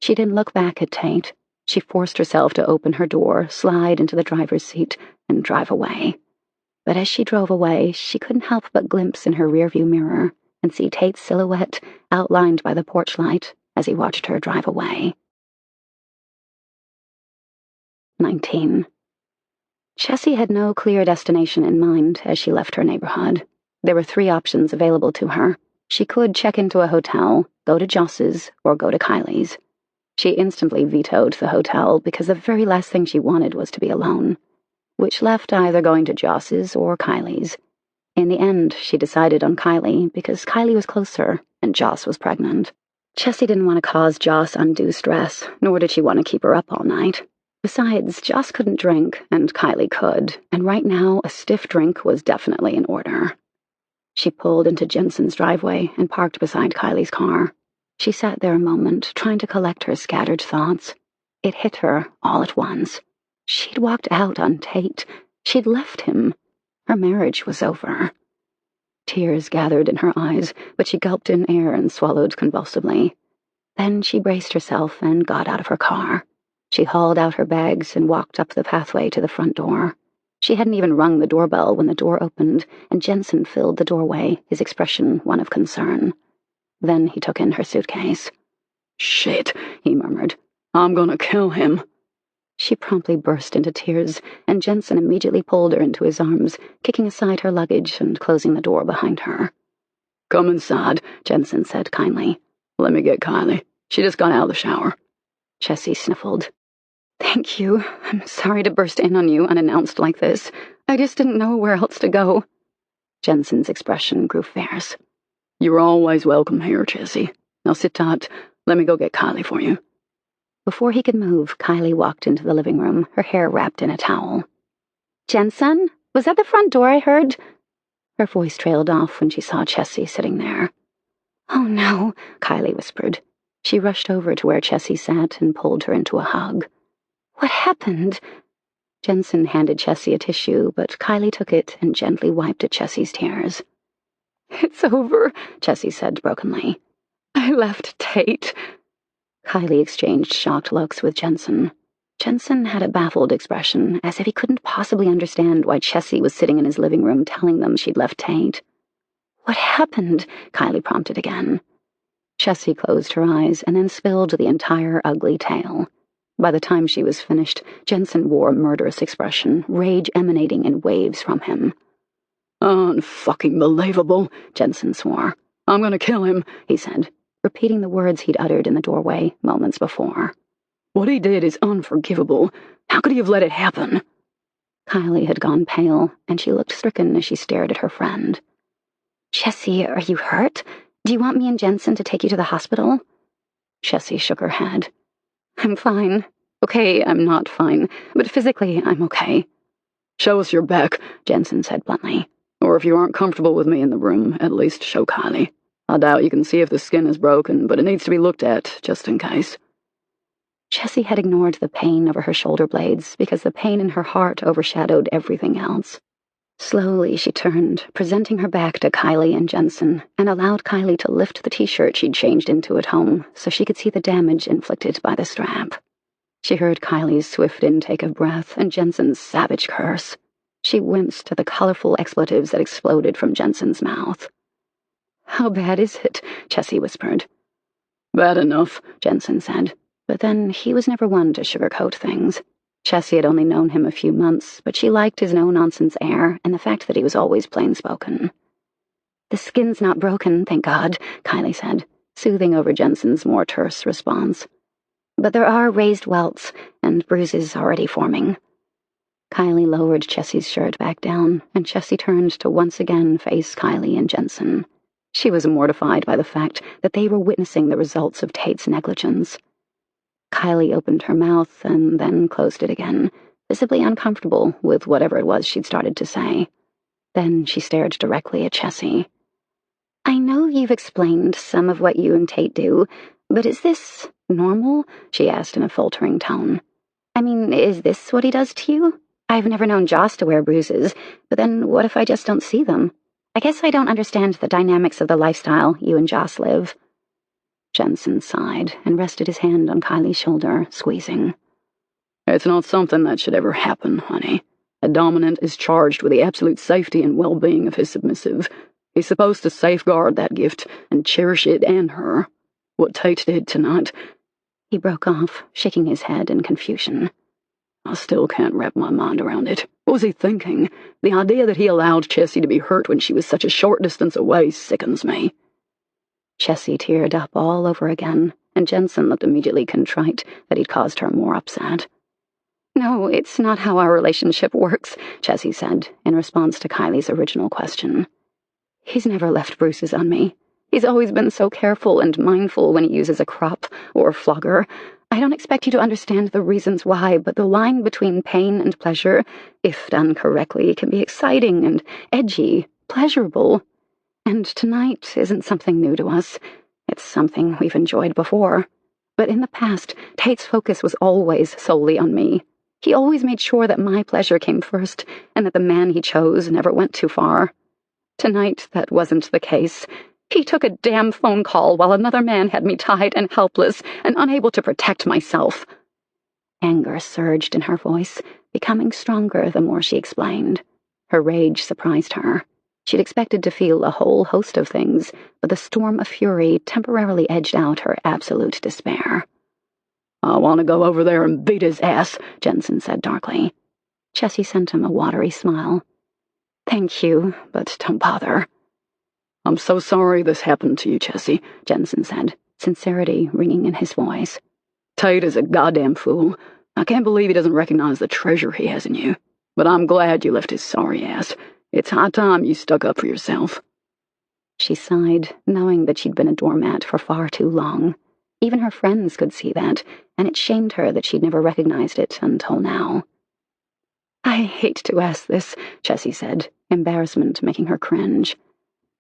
She didn't look back at Tate. She forced herself to open her door, slide into the driver's seat, and drive away. But as she drove away, she couldn't help but glimpse in her rearview mirror and see Tate's silhouette outlined by the porch light as he watched her drive away. 19. Chessy had no clear destination in mind as she left her neighborhood. There were 3 options available to her. She could check into a hotel, go to Joss's, or go to Kylie's. She instantly vetoed the hotel because the very last thing she wanted was to be alone, which left either going to Joss's or Kylie's. In the end, she decided on Kylie because Kylie was closer and Joss was pregnant. Chessy didn't want to cause Joss undue stress, nor did she want to keep her up all night. Besides, Joss couldn't drink, and Kylie could, and right now a stiff drink was definitely in order. She pulled into Jensen's driveway and parked beside Kylie's car. She sat there a moment, trying to collect her scattered thoughts. It hit her all at once. She'd walked out on Tate. She'd left him. Her marriage was over. Tears gathered in her eyes, but she gulped in air and swallowed convulsively. Then she braced herself and got out of her car. She hauled out her bags and walked up the pathway to the front door. She hadn't even rung the doorbell when the door opened, and Jensen filled the doorway, his expression one of concern. Then he took in her suitcase. Shit, he murmured. I'm gonna kill him. She promptly burst into tears, and Jensen immediately pulled her into his arms, kicking aside her luggage and closing the door behind her. Come inside, Jensen said kindly. Let me get Kylie. She just got out of the shower. Chessy sniffled. Thank you. I'm sorry to burst in on you unannounced like this. I just didn't know where else to go. Jensen's expression grew fierce. You're always welcome here, Chessy. Now sit tight. Let me go get Kylie for you. Before he could move, Kylie walked into the living room, her hair wrapped in a towel. Jensen? Was that the front door I heard? Her voice trailed off when she saw Chessy sitting there. Oh no, Kylie whispered. She rushed over to where Chessy sat and pulled her into a hug. What happened? Jensen handed Chessy a tissue, but Kylie took it and gently wiped at Chessy's tears. It's over, Chessy said brokenly. I left Tate. Kylie exchanged shocked looks with Jensen. Jensen had a baffled expression, as if he couldn't possibly understand why Chessy was sitting in his living room telling them she'd left Tate. What happened? Kylie prompted again. Chessy closed her eyes and then spilled the entire ugly tale. By the time she was finished, Jensen wore a murderous expression, rage emanating in waves from him. Unfucking-believable, Jensen swore. I'm gonna kill him, he said, repeating the words he'd uttered in the doorway moments before. What he did is unforgivable. How could he have let it happen? Kylie had gone pale, and she looked stricken as she stared at her friend. Chessy, are you hurt? Do you want me and Jensen to take you to the hospital? Chessy shook her head. I'm fine. Okay, I'm not fine, but physically I'm okay. Show us your back, Jensen said bluntly. Or if you aren't comfortable with me in the room, at least show Kylie. I doubt you can see if the skin is broken, but it needs to be looked at, just in case. Chessy had ignored the pain over her shoulder blades because the pain in her heart overshadowed everything else. Slowly she turned, presenting her back to Kylie and Jensen, and allowed Kylie to lift the t-shirt she'd changed into at home so she could see the damage inflicted by the strap. She heard Kylie's swift intake of breath and Jensen's savage curse. She winced at the colorful expletives that exploded from Jensen's mouth. How bad is it? Chessy whispered. Bad enough, Jensen said. But then he was never one to sugarcoat things. Chessy had only known him a few months, but she liked his no-nonsense air and the fact that he was always plain-spoken. The skin's not broken, thank God, Kylie said, soothing over Jensen's more terse response. But there are raised welts and bruises already forming. Kylie lowered Chessy's shirt back down, and Chessy turned to once again face Kylie and Jensen. She was mortified by the fact that they were witnessing the results of Tate's negligence. Kylie opened her mouth and then closed it again, visibly uncomfortable with whatever it was she'd started to say. Then she stared directly at Chessy. I know you've explained some of what you and Tate do, but is this normal? She asked in a faltering tone. I mean, is this what he does to you? I've never known Joss to wear bruises, but then what if I just don't see them? I guess I don't understand the dynamics of the lifestyle you and Joss live. Jensen sighed and rested his hand on Kylie's shoulder, squeezing. It's not something that should ever happen, honey. A dominant is charged with the absolute safety and well-being of his submissive. He's supposed to safeguard that gift and cherish it and her. What Tate did tonight... He broke off, shaking his head in confusion. I still can't wrap my mind around it. What was he thinking? The idea that he allowed Chessy to be hurt when she was such a short distance away sickens me. Chessy teared up all over again, and Jensen looked immediately contrite that he'd caused her more upset. No, it's not how our relationship works, Chessy said, in response to Kylie's original question. He's never left bruises on me. He's always been so careful and mindful when he uses a crop or flogger. I don't expect you to understand the reasons why, but the line between pain and pleasure, if done correctly, can be exciting and edgy, pleasurable. And tonight isn't something new to us. It's something we've enjoyed before. But in the past, Tate's focus was always solely on me. He always made sure that my pleasure came first, and that the man he chose never went too far. Tonight, that wasn't the case. He took a damn phone call while another man had me tied and helpless and unable to protect myself. Anger surged in her voice, becoming stronger the more she explained. Her rage surprised her. She'd expected to feel a whole host of things, but the storm of fury temporarily edged out her absolute despair. I want to go over there and beat his ass, Jensen said darkly. Chessy sent him a watery smile. Thank you, but don't bother. I'm so sorry this happened to you, Chessy, Jensen said, sincerity ringing in his voice. Tate is a goddamn fool. I can't believe he doesn't recognize the treasure he has in you. But I'm glad you left his sorry ass. It's high time you stuck up for yourself. She sighed, knowing that she'd been a doormat for far too long. Even her friends could see that, and it shamed her that she'd never recognized it until now. I hate to ask this, Chessy said, embarrassment making her cringe.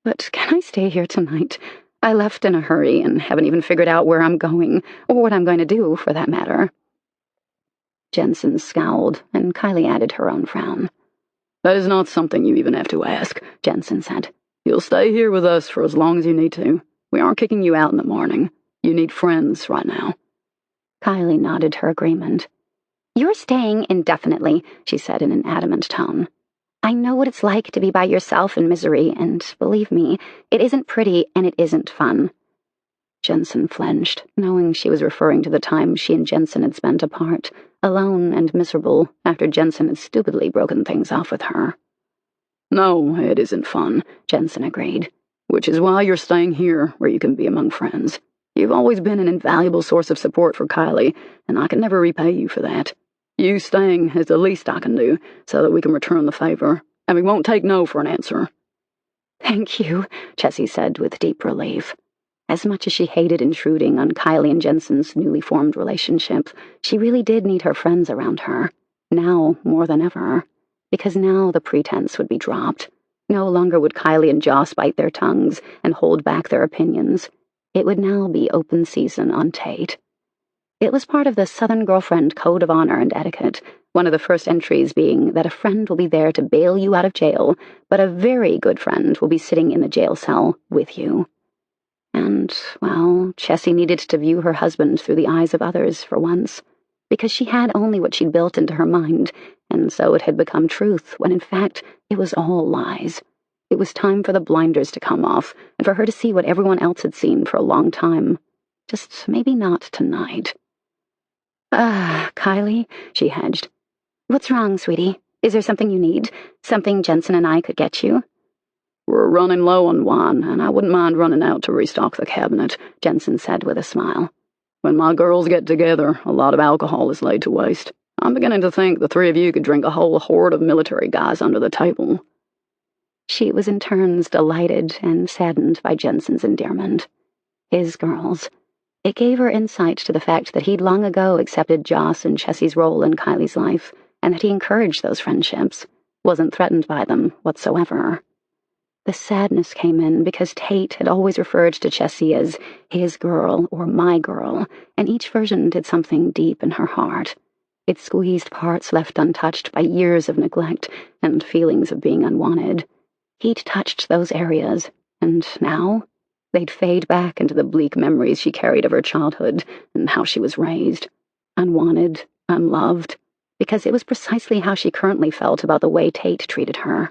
But can I stay here tonight? I left in a hurry and haven't even figured out where I'm going, or what I'm going to do, for that matter. Jensen scowled, and Kylie added her own frown. That is not something you even have to ask, Jensen said. You'll stay here with us for as long as you need to. We aren't kicking you out in the morning. You need friends right now. Kylie nodded her agreement. You're staying indefinitely, she said in an adamant tone. I know what it's like to be by yourself in misery, and believe me, it isn't pretty and it isn't fun. Jensen flinched, knowing she was referring to the time she and Jensen had spent apart, alone and miserable, after Jensen had stupidly broken things off with her. No, it isn't fun, Jensen agreed, which is why you're staying here, where you can be among friends. You've always been an invaluable source of support for Kylie, and I can never repay you for that. You staying is the least I can do, so that we can return the favor, and we won't take no for an answer. Thank you, Chessy said with deep relief. As much as she hated intruding on Kylie and Jensen's newly formed relationship, she really did need her friends around her, now more than ever, because now the pretense would be dropped. No longer would Kylie and Joss bite their tongues and hold back their opinions. It would now be open season on Tate. It was part of the Southern Girlfriend Code of Honor and Etiquette, one of the first entries being that a friend will be there to bail you out of jail, but a very good friend will be sitting in the jail cell with you. And, well, Chessy needed to view her husband through the eyes of others for once, because she had only what she'd built into her mind, and so it had become truth, when in fact it was all lies. It was time for the blinders to come off, and for her to see what everyone else had seen for a long time. Just maybe not tonight. Kylie, she hedged. What's wrong, sweetie? Is there something you need? Something Jensen and I could get you? We're running low on wine, and I wouldn't mind running out to restock the cabinet, Jensen said with a smile. When my girls get together, a lot of alcohol is laid to waste. I'm beginning to think the three of you could drink a whole horde of military guys under the table. She was in turns delighted and saddened by Jensen's endearment. His girls. It gave her insight to the fact that he'd long ago accepted Joss and Chessy's role in Kylie's life, and that he encouraged those friendships, wasn't threatened by them whatsoever. The sadness came in because Tate had always referred to Chessy as his girl or my girl, and each version did something deep in her heart. It squeezed parts left untouched by years of neglect and feelings of being unwanted. He'd touched those areas, and now they'd fade back into the bleak memories she carried of her childhood and how she was raised. Unwanted, unloved, because it was precisely how she currently felt about the way Tate treated her.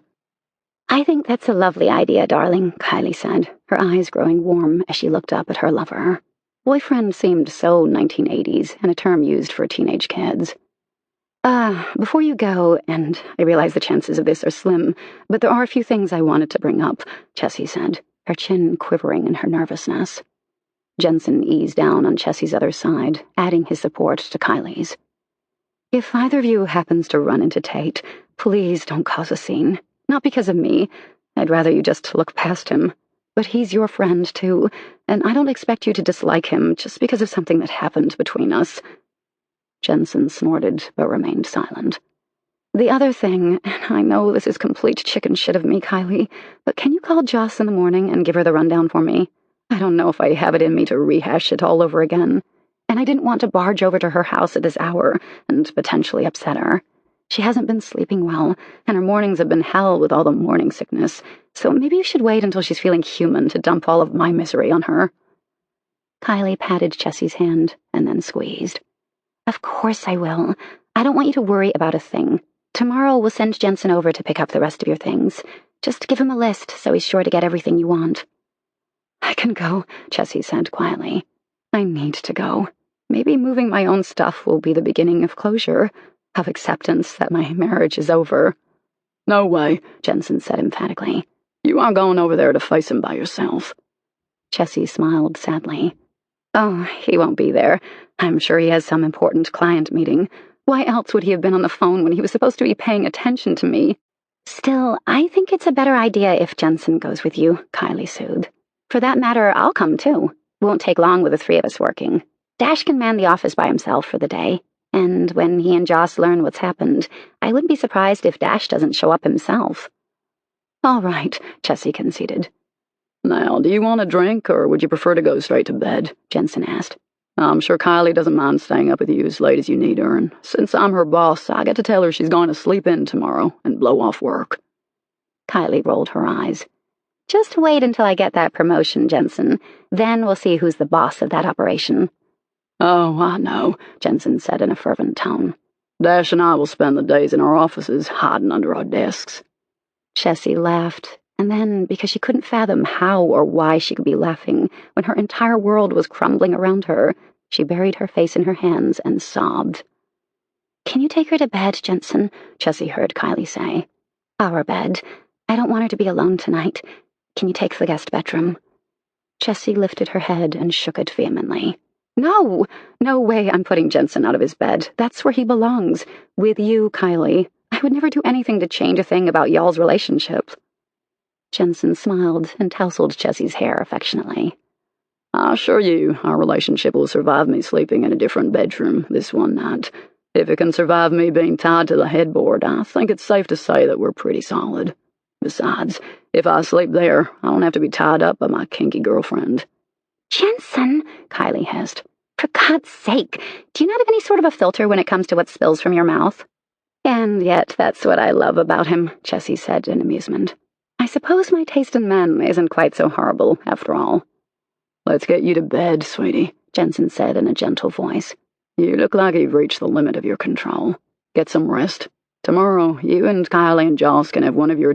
I think that's a lovely idea, darling, Kylie said, her eyes growing warm as she looked up at her lover. Boyfriend seemed so 1980s, and a term used for teenage kids. Before you go, and I realize the chances of this are slim, but there are a few things I wanted to bring up, Chessy said, her chin quivering in her nervousness. Jensen eased down on Chessy's other side, adding his support to Kylie's. If either of you happens to run into Tate, please don't cause a scene. Not because of me. I'd rather you just look past him. But he's your friend, too, and I don't expect you to dislike him just because of something that happened between us. Jensen snorted, but remained silent. The other thing, and I know this is complete chicken shit of me, Kylie, but can you call Joss in the morning and give her the rundown for me? I don't know if I have it in me to rehash it all over again. And I didn't want to barge over to her house at this hour and potentially upset her. She hasn't been sleeping well, and her mornings have been hell with all the morning sickness, so maybe you should wait until she's feeling human to dump all of my misery on her. Kylie patted Chessy's hand and then squeezed. Of course I will. I don't want you to worry about a thing. Tomorrow we'll send Jensen over to pick up the rest of your things. Just give him a list so he's sure to get everything you want. I can go, Chessy said quietly. I need to go. Maybe moving my own stuff will be the beginning of closure, of acceptance that my marriage is over. No way, Jensen said emphatically. You aren't going over there to face him by yourself. Chessy smiled sadly. Oh, he won't be there. I'm sure he has some important client meeting. Why else would he have been on the phone when he was supposed to be paying attention to me? Still, I think it's a better idea if Jensen goes with you, Kylie soothed. For that matter, I'll come too. Won't take long with the three of us working. Dash can man the office by himself for the day. And when he and Joss learn what's happened, I wouldn't be surprised if Dash doesn't show up himself. All right, Chessy conceded. Now, do you want a drink, or would you prefer to go straight to bed? Jensen asked. I'm sure Kylie doesn't mind staying up with you as late as you need her, and since I'm her boss, I get to tell her she's going to sleep in tomorrow and blow off work. Kylie rolled her eyes. Just wait until I get that promotion, Jensen. Then we'll see who's the boss of that operation. Oh, I know, Jensen said in a fervent tone. Dash and I will spend the days in our offices, hiding under our desks. Chessy laughed, and then, because she couldn't fathom how or why she could be laughing when her entire world was crumbling around her, she buried her face in her hands and sobbed. Can you take her to bed, Jensen? Chessy heard Kylie say. Our bed. I don't want her to be alone tonight. Can you take the guest bedroom? Chessy lifted her head and shook it vehemently. No! No way I'm putting Jensen out of his bed. That's where he belongs. With you, Kylie. I would never do anything to change a thing about y'all's relationship. Jensen smiled and tousled Chessy's hair affectionately. I assure you, our relationship will survive me sleeping in a different bedroom this one night. If it can survive me being tied to the headboard, I think it's safe to say that we're pretty solid. Besides, if I sleep there, I don't have to be tied up by my kinky girlfriend. Jensen, Kylie hissed. For God's sake, do you not have any sort of a filter when it comes to what spills from your mouth? And yet that's what I love about him, Chessy said in amusement. I suppose my taste in men isn't quite so horrible, after all. Let's get you to bed, sweetie, Jensen said in a gentle voice. You look like you've reached the limit of your control. Get some rest. Tomorrow, you and Kylie and Joss can have one of your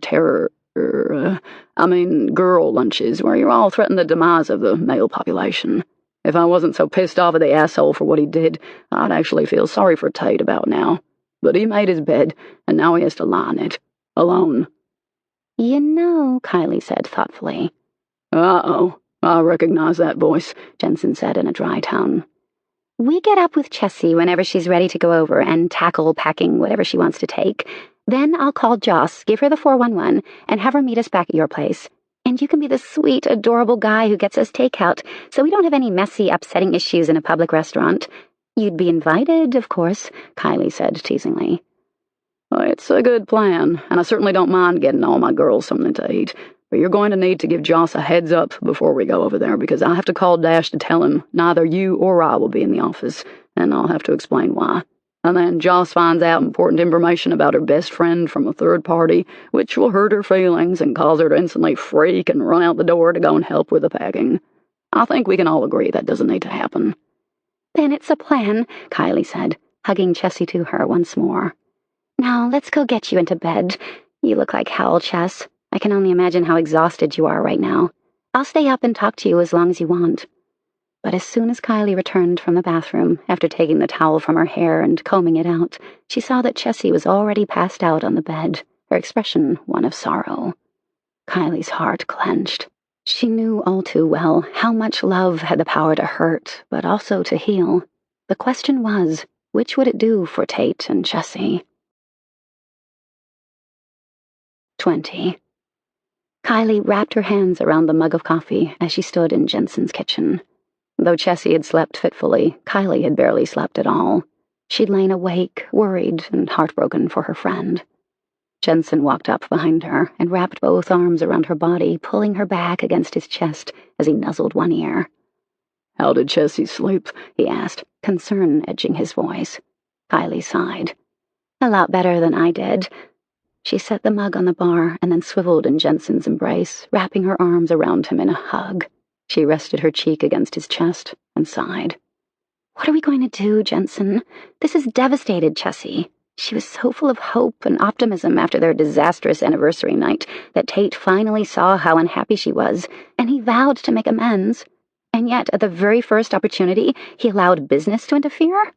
girl lunches where you all threaten the demise of the male population. If I wasn't so pissed off at the asshole for what he did, I'd actually feel sorry for Tate about now. But he made his bed, and now he has to lie in it. Alone. You know, Kylie said thoughtfully. Uh-oh. I recognize that voice, Jensen said in a dry tone. We get up with Chessy whenever she's ready to go over and tackle packing whatever she wants to take. Then I'll call Joss, give her the 411, and have her meet us back at your place. And you can be the sweet, adorable guy who gets us takeout, so we don't have any messy, upsetting issues in a public restaurant. You'd be invited, of course, Kylie said teasingly. Well, it's a good plan, and I certainly don't mind getting all my girls something to eat. But you're going to need to give Joss a heads up before we go over there, because I have to call Dash to tell him neither you or I will be in the office, and I'll have to explain why. And then Joss finds out important information about her best friend from a third party, which will hurt her feelings and cause her to instantly freak and run out the door to go and help with the packing. I think we can all agree that doesn't need to happen. Then it's a plan, Kylie said, hugging Chessy to her once more. Now let's go get you into bed. You look like hell, Chess. I can only imagine how exhausted you are right now. I'll stay up and talk to you as long as you want. But as soon as Kylie returned from the bathroom, after taking the towel from her hair and combing it out, she saw that Chessy was already passed out on the bed, her expression one of sorrow. Kylie's heart clenched. She knew all too well how much love had the power to hurt, but also to heal. The question was, which would it do for Tate and Chessy? 20. Kylie wrapped her hands around the mug of coffee as she stood in Jensen's kitchen. Though Chessy had slept fitfully, Kylie had barely slept at all. She'd lain awake, worried and heartbroken for her friend. Jensen walked up behind her and wrapped both arms around her body, pulling her back against his chest as he nuzzled one ear. How did Chessy sleep? He asked, concern edging his voice. Kylie sighed. A lot better than I did. She set the mug on the bar and then swiveled in Jensen's embrace, wrapping her arms around him in a hug. She rested her cheek against his chest and sighed. What are we going to do, Jensen? This has devastated Chessy. She was so full of hope and optimism after their disastrous anniversary night that Tate finally saw how unhappy she was, and he vowed to make amends. And yet, at the very first opportunity, he allowed business to interfere?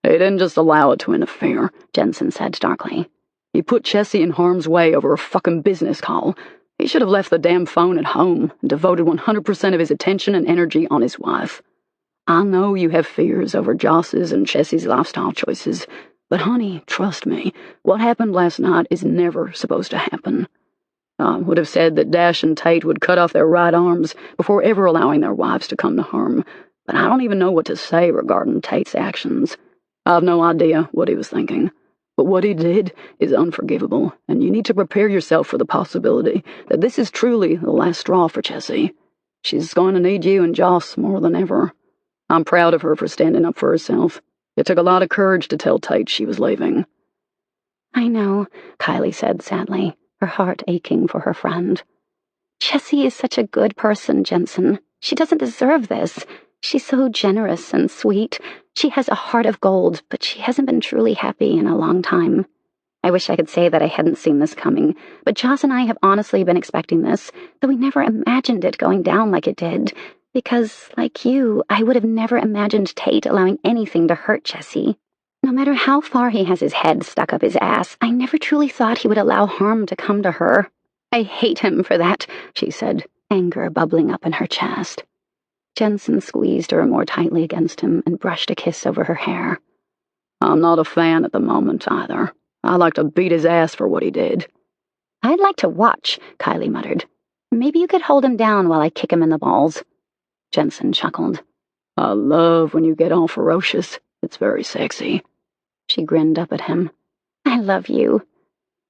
He didn't just allow it to interfere, Jensen said darkly. He put Chessy in harm's way over a fucking business call. He should have left the damn phone at home and devoted 100% of his attention and energy on his wife. I know you have fears over Joss's and Chessy's lifestyle choices, but honey, trust me, what happened last night is never supposed to happen. I would have said that Dash and Tate would cut off their right arms before ever allowing their wives to come to harm, but I don't even know what to say regarding Tate's actions. I have no idea what he was thinking. But what he did is unforgivable, and you need to prepare yourself for the possibility that this is truly the last straw for Chessy. She's going to need you and Joss more than ever. I'm proud of her for standing up for herself. It took a lot of courage to tell Tate she was leaving. I know, Kylie said sadly, her heart aching for her friend. Chessy is such a good person, Jensen. She doesn't deserve this. She's so generous and sweet. She has a heart of gold, but she hasn't been truly happy in a long time. I wish I could say that I hadn't seen this coming, but Joss and I have honestly been expecting this, though we never imagined it going down like it did, because, like you, I would have never imagined Tate allowing anything to hurt Chessy. No matter how far he has his head stuck up his ass, I never truly thought he would allow harm to come to her. I hate him for that, she said, anger bubbling up in her chest. Jensen squeezed her more tightly against him and brushed a kiss over her hair. I'm not a fan at the moment, either. I like to beat his ass for what he did. I'd like to watch, Kylie muttered. Maybe you could hold him down while I kick him in the balls. Jensen chuckled. I love when you get all ferocious. It's very sexy. She grinned up at him. I love you.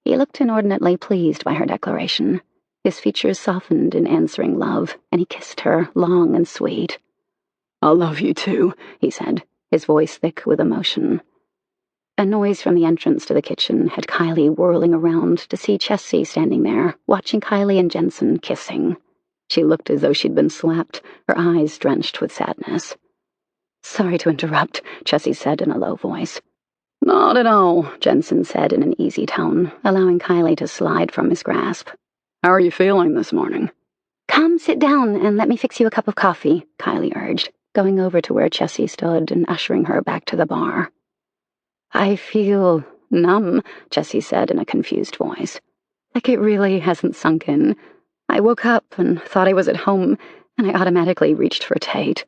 He looked inordinately pleased by her declaration. His features softened in answering love, and he kissed her, long and sweet. I love you too, he said, his voice thick with emotion. A noise from the entrance to the kitchen had Kylie whirling around to see Chessy standing there, watching Kylie and Jensen kissing. She looked as though she'd been slapped, her eyes drenched with sadness. Sorry to interrupt, Chessy said in a low voice. Not at all, Jensen said in an easy tone, allowing Kylie to slide from his grasp. How are you feeling this morning? Come sit down and let me fix you a cup of coffee, Kylie urged, going over to where Chessy stood and ushering her back to the bar. I feel numb, Chessy said in a confused voice. Like it really hasn't sunk in. I woke up and thought I was at home, and I automatically reached for Tate.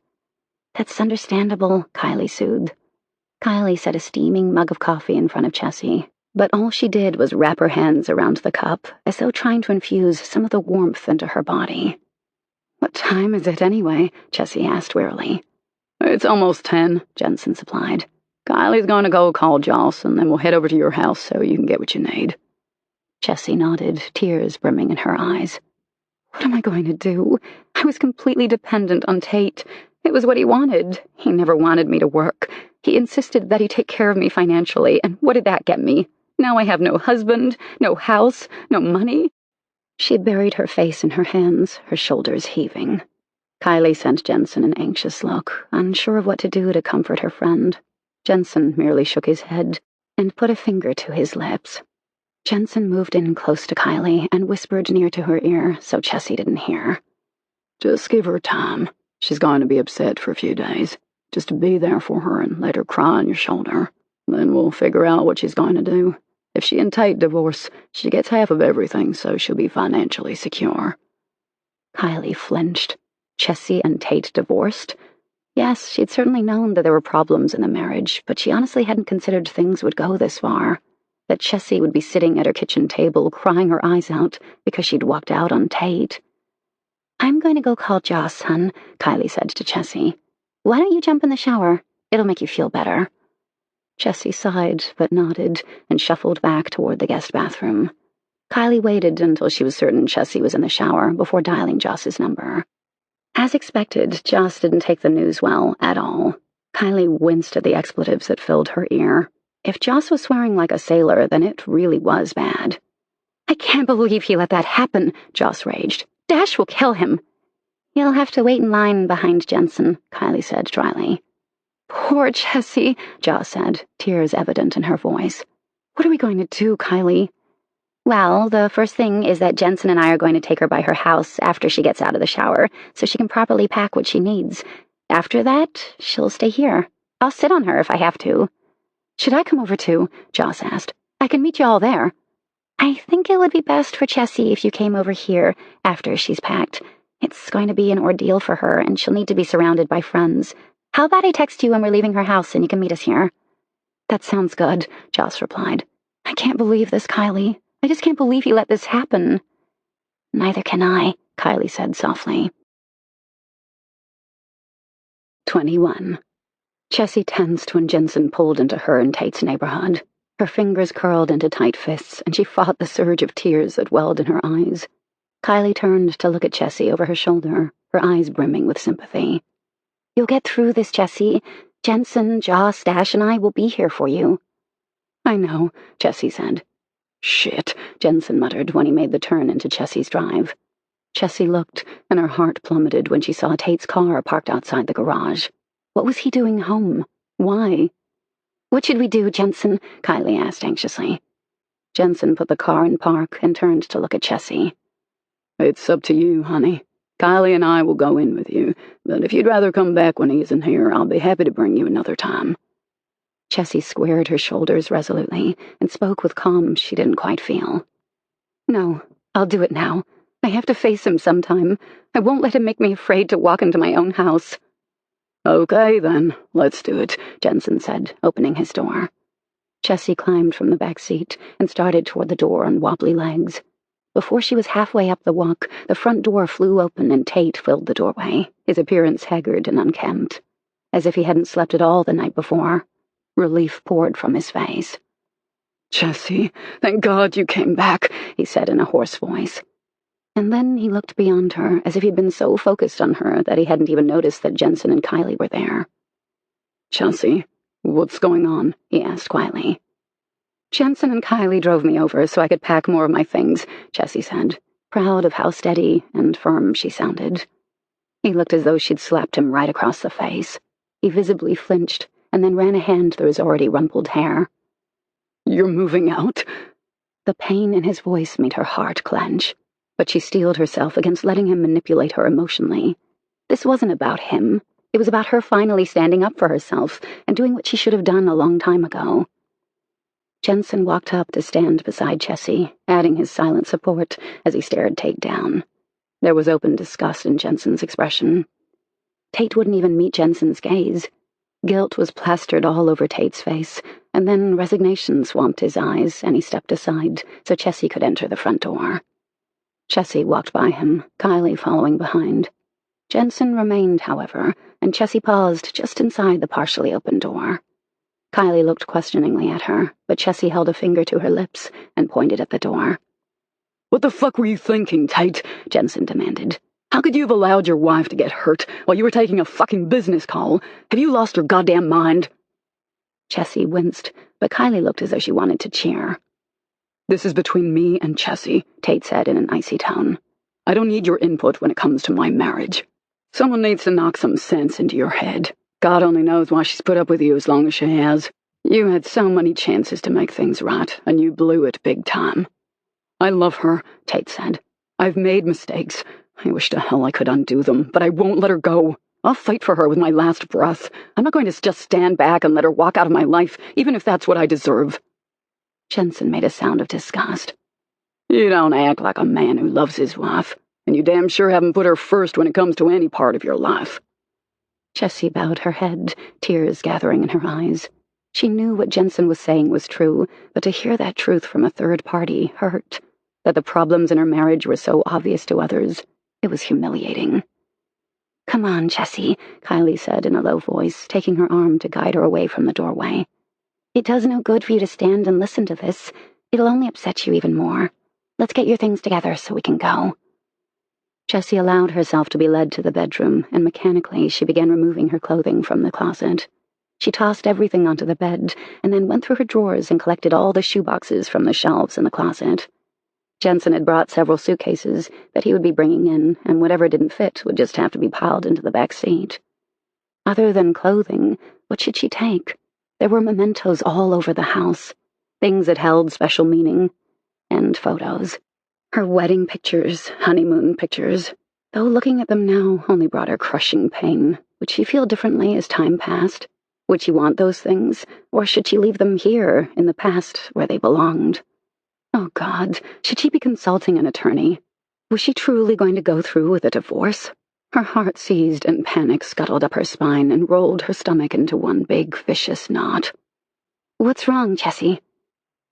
That's understandable, Kylie soothed. Kylie set a steaming mug of coffee in front of Chessy, but all she did was wrap her hands around the cup, as though trying to infuse some of the warmth into her body. What time is it anyway? Chessy asked wearily. It's almost 10, Jensen supplied. Kylie's going to go call Joss, and then we'll head over to your house so you can get what you need. Chessy nodded, tears brimming in her eyes. What am I going to do? I was completely dependent on Tate. It was what he wanted. He never wanted me to work. He insisted that he take care of me financially, and what did that get me? Now I have no husband, no house, no money. She buried her face in her hands, her shoulders heaving. Kylie sent Jensen an anxious look, unsure of what to do to comfort her friend. Jensen merely shook his head and put a finger to his lips. Jensen moved in close to Kylie and whispered near to her ear so Chessy didn't hear. Just give her time. She's going to be upset for a few days. Just be there for her and let her cry on your shoulder. Then we'll figure out what she's going to do. If she and Tate divorce, she gets half of everything, so she'll be financially secure. Kylie flinched. Chessy and Tate divorced? Yes, she'd certainly known that there were problems in the marriage, but she honestly hadn't considered things would go this far. That Chessy would be sitting at her kitchen table crying her eyes out because she'd walked out on Tate. I'm going to go call Joss, hun, Kylie said to Chessy. Why don't you jump in the shower? It'll make you feel better. Chessy sighed, but nodded, and shuffled back toward the guest bathroom. Kylie waited until she was certain Chessy was in the shower before dialing Joss's number. As expected, Joss didn't take the news well at all. Kylie winced at the expletives that filled her ear. If Joss was swearing like a sailor, then it really was bad. I can't believe he let that happen, Joss raged. Dash will kill him. You'll have to wait in line behind Jensen, Kylie said dryly. Poor Chessy, Joss said, tears evident in her voice. What are we going to do, Kylie? Well, the first thing is that Jensen and I are going to take her by her house after she gets out of the shower, so she can properly pack what she needs. After that, she'll stay here. I'll sit on her if I have to. Should I come over too? Joss asked. I can meet you all there. I think it would be best for Chessy if you came over here after she's packed. It's going to be an ordeal for her, and she'll need to be surrounded by friends. How about I text you when we're leaving her house and you can meet us here? That sounds good, Joss replied. I can't believe this, Kylie. I just can't believe he let this happen. Neither can I, Kylie said softly. 21. Chessy tensed when Jensen pulled into her and Tate's neighborhood. Her fingers curled into tight fists, and she fought the surge of tears that welled in her eyes. Kylie turned to look at Chessy over her shoulder, her eyes brimming with sympathy. You'll get through this, Chessy. Jensen, Joss, Dash, and I will be here for you. I know, Chessy said. Shit, Jensen muttered when he made the turn into Chessy's drive. Chessy looked, and her heart plummeted when she saw Tate's car parked outside the garage. What was he doing home? Why? What should we do, Jensen? Kylie asked anxiously. Jensen put the car in park and turned to look at Chessy. It's up to you, honey. Kylie and I will go in with you, but if you'd rather come back when he isn't here, I'll be happy to bring you another time. Chessy squared her shoulders resolutely and spoke with calm she didn't quite feel. No, I'll do it now. I have to face him sometime. I won't let him make me afraid to walk into my own house. Okay, then, let's do it, Jensen said, opening his door. Chessy climbed from the back seat and started toward the door on wobbly legs. Before she was halfway up the walk, the front door flew open and Tate filled the doorway, his appearance haggard and unkempt, as if he hadn't slept at all the night before. Relief poured from his face. "Chessy, thank God you came back," he said in a hoarse voice. And then he looked beyond her, as if he'd been so focused on her that he hadn't even noticed that Jensen and Kylie were there. "Chessy, what's going on?" he asked quietly. Jensen and Kylie drove me over so I could pack more of my things, Chessy said, proud of how steady and firm she sounded. He looked as though she'd slapped him right across the face. He visibly flinched and then ran a hand through his already rumpled hair. "You're moving out?" The pain in his voice made her heart clench, but she steeled herself against letting him manipulate her emotionally. This wasn't about him. It was about her finally standing up for herself and doing what she should have done a long time ago. Jensen walked up to stand beside Chessy, adding his silent support as he stared Tate down. There was open disgust in Jensen's expression. Tate wouldn't even meet Jensen's gaze. Guilt was plastered all over Tate's face, and then resignation swamped his eyes, and he stepped aside so Chessy could enter the front door. Chessy walked by him, Kylie following behind. Jensen remained, however, and Chessy paused just inside the partially open door. Kylie looked questioningly at her, but Chessy held a finger to her lips and pointed at the door. "What the fuck were you thinking, Tate?" Jensen demanded. "How could you have allowed your wife to get hurt while you were taking a fucking business call? Have you lost your goddamn mind?" Chessy winced, but Kylie looked as though she wanted to cheer. "This is between me and Chessy," Tate said in an icy tone. "I don't need your input when it comes to my marriage. Someone needs to knock some sense into your head. God only knows why she's put up with you as long as she has. You had so many chances to make things right, and you blew it big time." "I love her," Tate said. "I've made mistakes. I wish to hell I could undo them, but I won't let her go. I'll fight for her with my last breath. I'm not going to just stand back and let her walk out of my life, even if that's what I deserve." Jensen made a sound of disgust. "You don't act like a man who loves his wife, and you damn sure haven't put her first when it comes to any part of your life." Chessy bowed her head, tears gathering in her eyes. She knew what Jensen was saying was true, but to hear that truth from a third party hurt. That the problems in her marriage were so obvious to others, it was humiliating. "Come on, Chessy," Kylie said in a low voice, taking her arm to guide her away from the doorway. "It does no good for you to stand and listen to this. It'll only upset you even more. Let's get your things together so we can go." Chessy allowed herself to be led to the bedroom, and mechanically she began removing her clothing from the closet. She tossed everything onto the bed, and then went through her drawers and collected all the shoeboxes from the shelves in the closet. Jensen had brought several suitcases that he would be bringing in, and whatever didn't fit would just have to be piled into the back seat. Other than clothing, what should she take? There were mementos all over the house, things that held special meaning, and photos. Her wedding pictures, honeymoon pictures. Though looking at them now only brought her crushing pain. Would she feel differently as time passed? Would she want those things, or should she leave them here, in the past, where they belonged? Oh, God, should she be consulting an attorney? Was she truly going to go through with a divorce? Her heart seized and panic scuttled up her spine and rolled her stomach into one big, vicious knot. "What's wrong, Chessy?"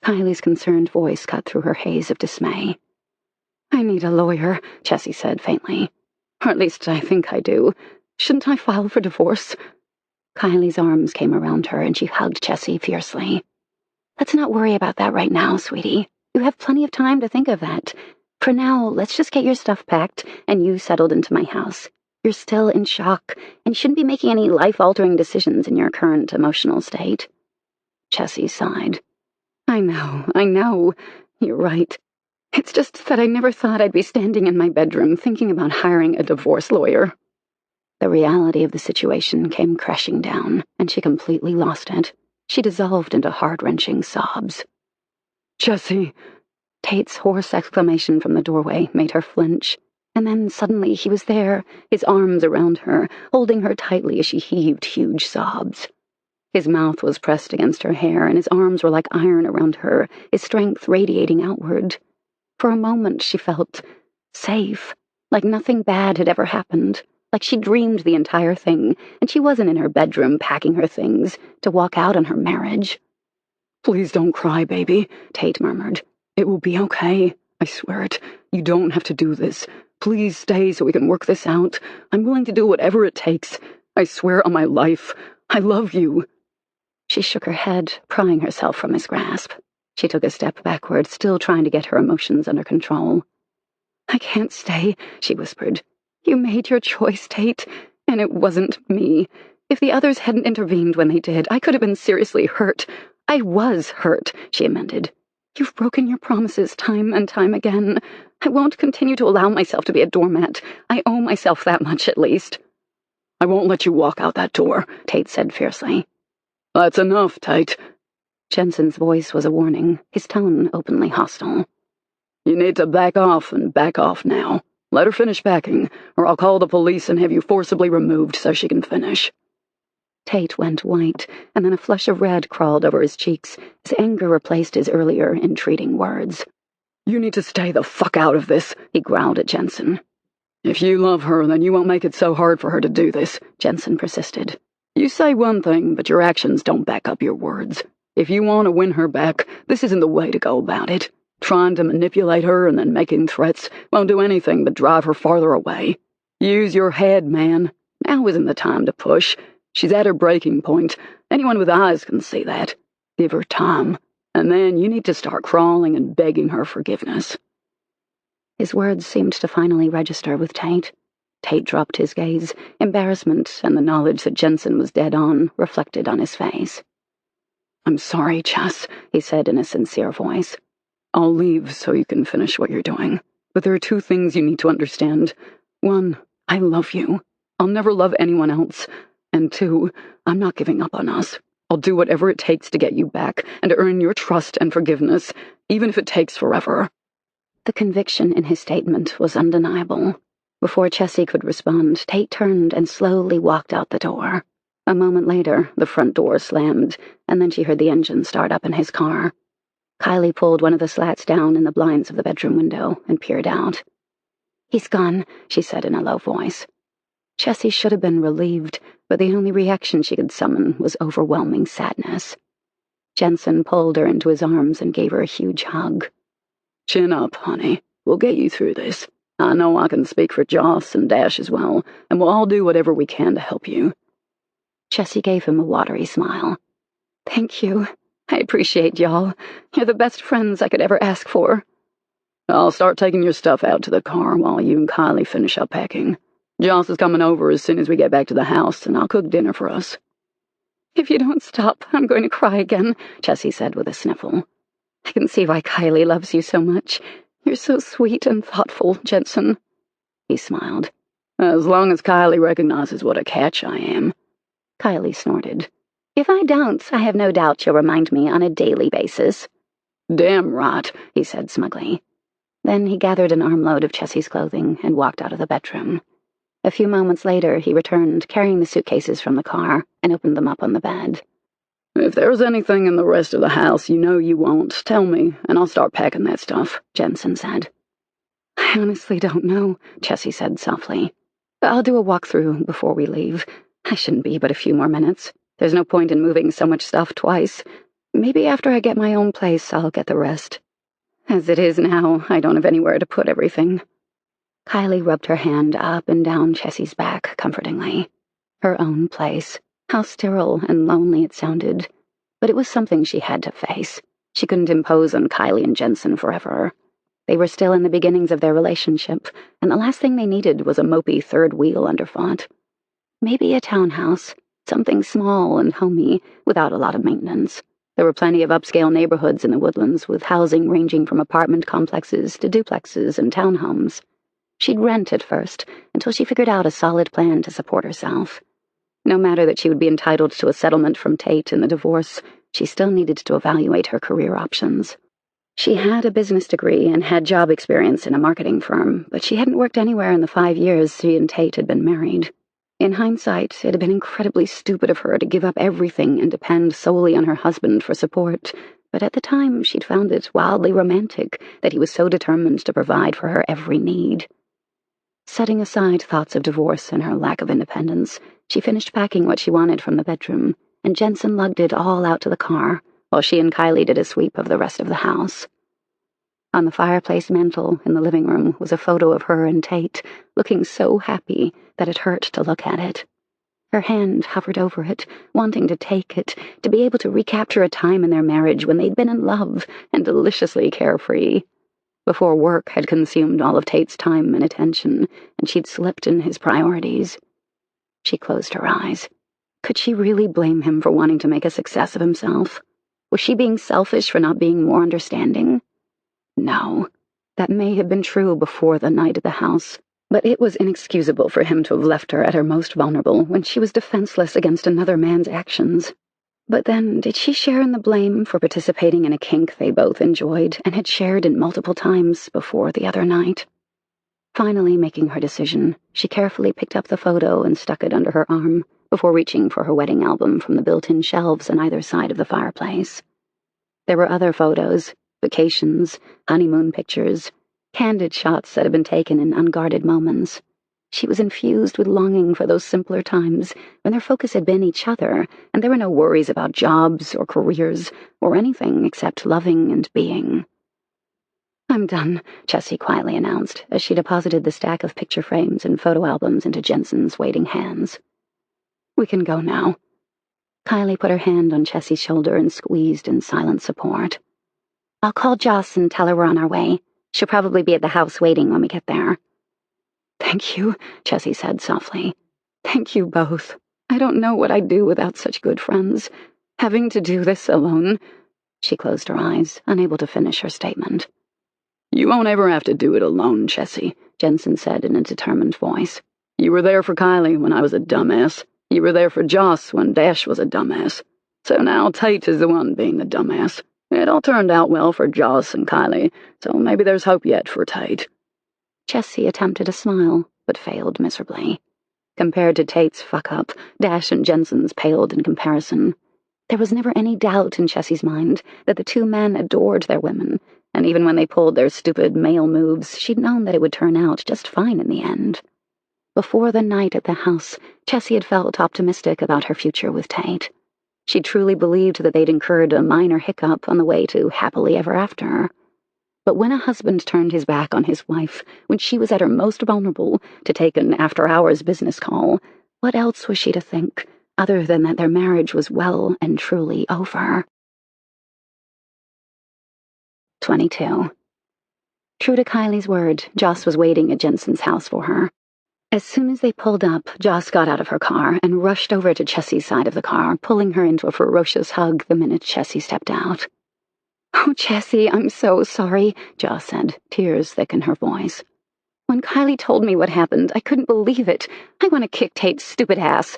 Kylie's concerned voice cut through her haze of dismay. "I need a lawyer," Chessy said faintly. "Or at least I think I do. Shouldn't I file for divorce?" Kylie's arms came around her and she hugged Chessy fiercely. "Let's not worry about that right now, sweetie. You have plenty of time to think of that. For now, let's just get your stuff packed and you settled into my house. You're still in shock and shouldn't be making any life-altering decisions in your current emotional state." Chessy sighed. I know. You're right. It's just that I never thought I'd be standing in my bedroom thinking about hiring a divorce lawyer." The reality of the situation came crashing down, and she completely lost it. She dissolved into heart-wrenching sobs. "Chessy!" Tate's hoarse exclamation from the doorway made her flinch, and then suddenly he was there, his arms around her, holding her tightly as she heaved huge sobs. His mouth was pressed against her hair, and his arms were like iron around her, his strength radiating outward. For a moment she felt safe, like nothing bad had ever happened, like she dreamed the entire thing, and she wasn't in her bedroom packing her things to walk out on her marriage. "Please don't cry, baby," Tate murmured. "It will be okay. I swear it. You don't have to do this. Please stay so we can work this out. I'm willing to do whatever it takes. I swear on my life. I love you." She shook her head, prying herself from his grasp. She took a step backward, still trying to get her emotions under control. "I can't stay," she whispered. "You made your choice, Tate, and it wasn't me. If the others hadn't intervened when they did, I could have been seriously hurt. I was hurt," she amended. "You've broken your promises time and time again. I won't continue to allow myself to be a doormat. I owe myself that much, at least." "I won't let you walk out that door," Tate said fiercely. "That's enough, Tate." Jensen's voice was a warning, his tone openly hostile. "You need to back off, and back off now. Let her finish packing, or I'll call the police and have you forcibly removed so she can finish." Tate went white, and then a flush of red crawled over his cheeks as anger replaced his earlier entreating words. "You need to stay the fuck out of this," he growled at Jensen. "If you love her, then you won't make it so hard for her to do this," Jensen persisted. "You say one thing, but your actions don't back up your words. If you want to win her back, this isn't the way to go about it. Trying to manipulate her and then making threats won't do anything but drive her farther away. Use your head, man. Now isn't the time to push. She's at her breaking point. Anyone with eyes can see that. Give her time, and then you need to start crawling and begging her forgiveness." His words seemed to finally register with Tate. Tate dropped his gaze, embarrassment and the knowledge that Jensen was dead on reflected on his face. "I'm sorry, Chess," he said in a sincere voice. "I'll leave so you can finish what you're doing. But there are two things you need to understand. One, I love you. I'll never love anyone else. And two, I'm not giving up on us. I'll do whatever it takes to get you back and to earn your trust and forgiveness, even if it takes forever." The conviction in his statement was undeniable. Before Chessy could respond, Tate turned and slowly walked out the door. A moment later, the front door slammed, and then she heard the engine start up in his car. Kylie pulled one of the slats down in the blinds of the bedroom window and peered out. "He's gone," she said in a low voice. Chessy should have been relieved, but the only reaction she could summon was overwhelming sadness. Jensen pulled her into his arms and gave her a huge hug. "Chin up, honey. We'll get you through this. I know I can speak for Joss and Dash as well, and we'll all do whatever we can to help you." Chessy gave him a watery smile. "Thank you. I appreciate y'all. You're the best friends I could ever ask for." "I'll start taking your stuff out to the car while you and Kylie finish up packing. Joss is coming over as soon as we get back to the house, and I'll cook dinner for us." "If you don't stop, I'm going to cry again," Chessy said with a sniffle. "I can see why Kylie loves you so much. You're so sweet and thoughtful, Jensen." He smiled. "As long as Kylie recognizes what a catch I am." Kylie snorted. "If I don't, I have no doubt you'll remind me on a daily basis." "Damn right," he said smugly. Then he gathered an armload of Chessy's clothing and walked out of the bedroom. A few moments later, he returned, carrying the suitcases from the car, and opened them up on the bed. "If there's anything in the rest of the house you know you want, tell me, and I'll start packing that stuff," Jensen said. "I honestly don't know," Chessy said softly. "I'll do a walkthrough before we leave. I shouldn't be but a few more minutes. There's no point in moving so much stuff twice. Maybe after I get my own place, I'll get the rest. As it is now, I don't have anywhere to put everything." Kylie rubbed her hand up and down Chessy's back comfortingly. Her own place. How sterile and lonely it sounded. But it was something she had to face. She couldn't impose on Kylie and Jensen forever. They were still in the beginnings of their relationship, and the last thing they needed was a mopey third wheel underfoot. Maybe a townhouse, something small and homey, without a lot of maintenance. There were plenty of upscale neighborhoods in the Woodlands, with housing ranging from apartment complexes to duplexes and townhomes. She'd rent at first, until she figured out a solid plan to support herself. No matter that she would be entitled to a settlement from Tate in the divorce, she still needed to evaluate her career options. She had a business degree and had job experience in a marketing firm, but she hadn't worked anywhere in the 5 years she and Tate had been married. In hindsight, it had been incredibly stupid of her to give up everything and depend solely on her husband for support, but at the time she'd found it wildly romantic that he was so determined to provide for her every need. Setting aside thoughts of divorce and her lack of independence, she finished packing what she wanted from the bedroom, and Jensen lugged it all out to the car, while she and Kylie did a sweep of the rest of the house. On the fireplace mantel in the living room was a photo of her and Tate, looking so happy that it hurt to look at it. Her hand hovered over it, wanting to take it, to be able to recapture a time in their marriage when they'd been in love and deliciously carefree, before work had consumed all of Tate's time and attention, and she'd slipped in his priorities. She closed her eyes. Could she really blame him for wanting to make a success of himself? Was she being selfish for not being more understanding? No. That may have been true before the night at the house, but it was inexcusable for him to have left her at her most vulnerable when she was defenseless against another man's actions. But then, did she share in the blame for participating in a kink they both enjoyed and had shared in multiple times before the other night? Finally making her decision, she carefully picked up the photo and stuck it under her arm before reaching for her wedding album from the built-in shelves on either side of the fireplace. There were other photos, vacations, honeymoon pictures, candid shots that had been taken in unguarded moments. She was infused with longing for those simpler times when their focus had been each other, and there were no worries about jobs or careers or anything except loving and being. "I'm done," Chessy quietly announced as she deposited the stack of picture frames and photo albums into Jensen's waiting hands. "We can go now." Kylie put her hand on Chessy's shoulder and squeezed in silent support. "I'll call Joss and tell her we're on our way. She'll probably be at the house waiting when we get there." "Thank you," Chessy said softly. "Thank you both. I don't know what I'd do without such good friends. Having to do this alone—" She closed her eyes, unable to finish her statement. "You won't ever have to do it alone, Chessy," Jensen said in a determined voice. "You were there for Kylie when I was a dumbass. You were there for Joss when Dash was a dumbass. So now Tate is the one being the dumbass. It all turned out well for Joss and Kylie, so maybe there's hope yet for Tate." Chessy attempted a smile, but failed miserably. Compared to Tate's fuck-up, Dash and Jensen's paled in comparison. There was never any doubt in Chessy's mind that the two men adored their women, and even when they pulled their stupid male moves, she'd known that it would turn out just fine in the end. Before the night at the house, Chessy had felt optimistic about her future with Tate. She truly believed that they'd incurred a minor hiccup on the way to happily ever after. But when a husband turned his back on his wife, when she was at her most vulnerable, to take an after-hours business call, what else was she to think, other than that their marriage was well and truly over? 22. True to Kylie's word, Joss was waiting at Jensen's house for her. As soon as they pulled up, Joss got out of her car and rushed over to Chessy's side of the car, pulling her into a ferocious hug the minute Chessy stepped out. "Oh, Chessy, I'm so sorry," Joss said, tears thick in her voice. "When Kylie told me what happened, I couldn't believe it. I want to kick Tate's stupid ass."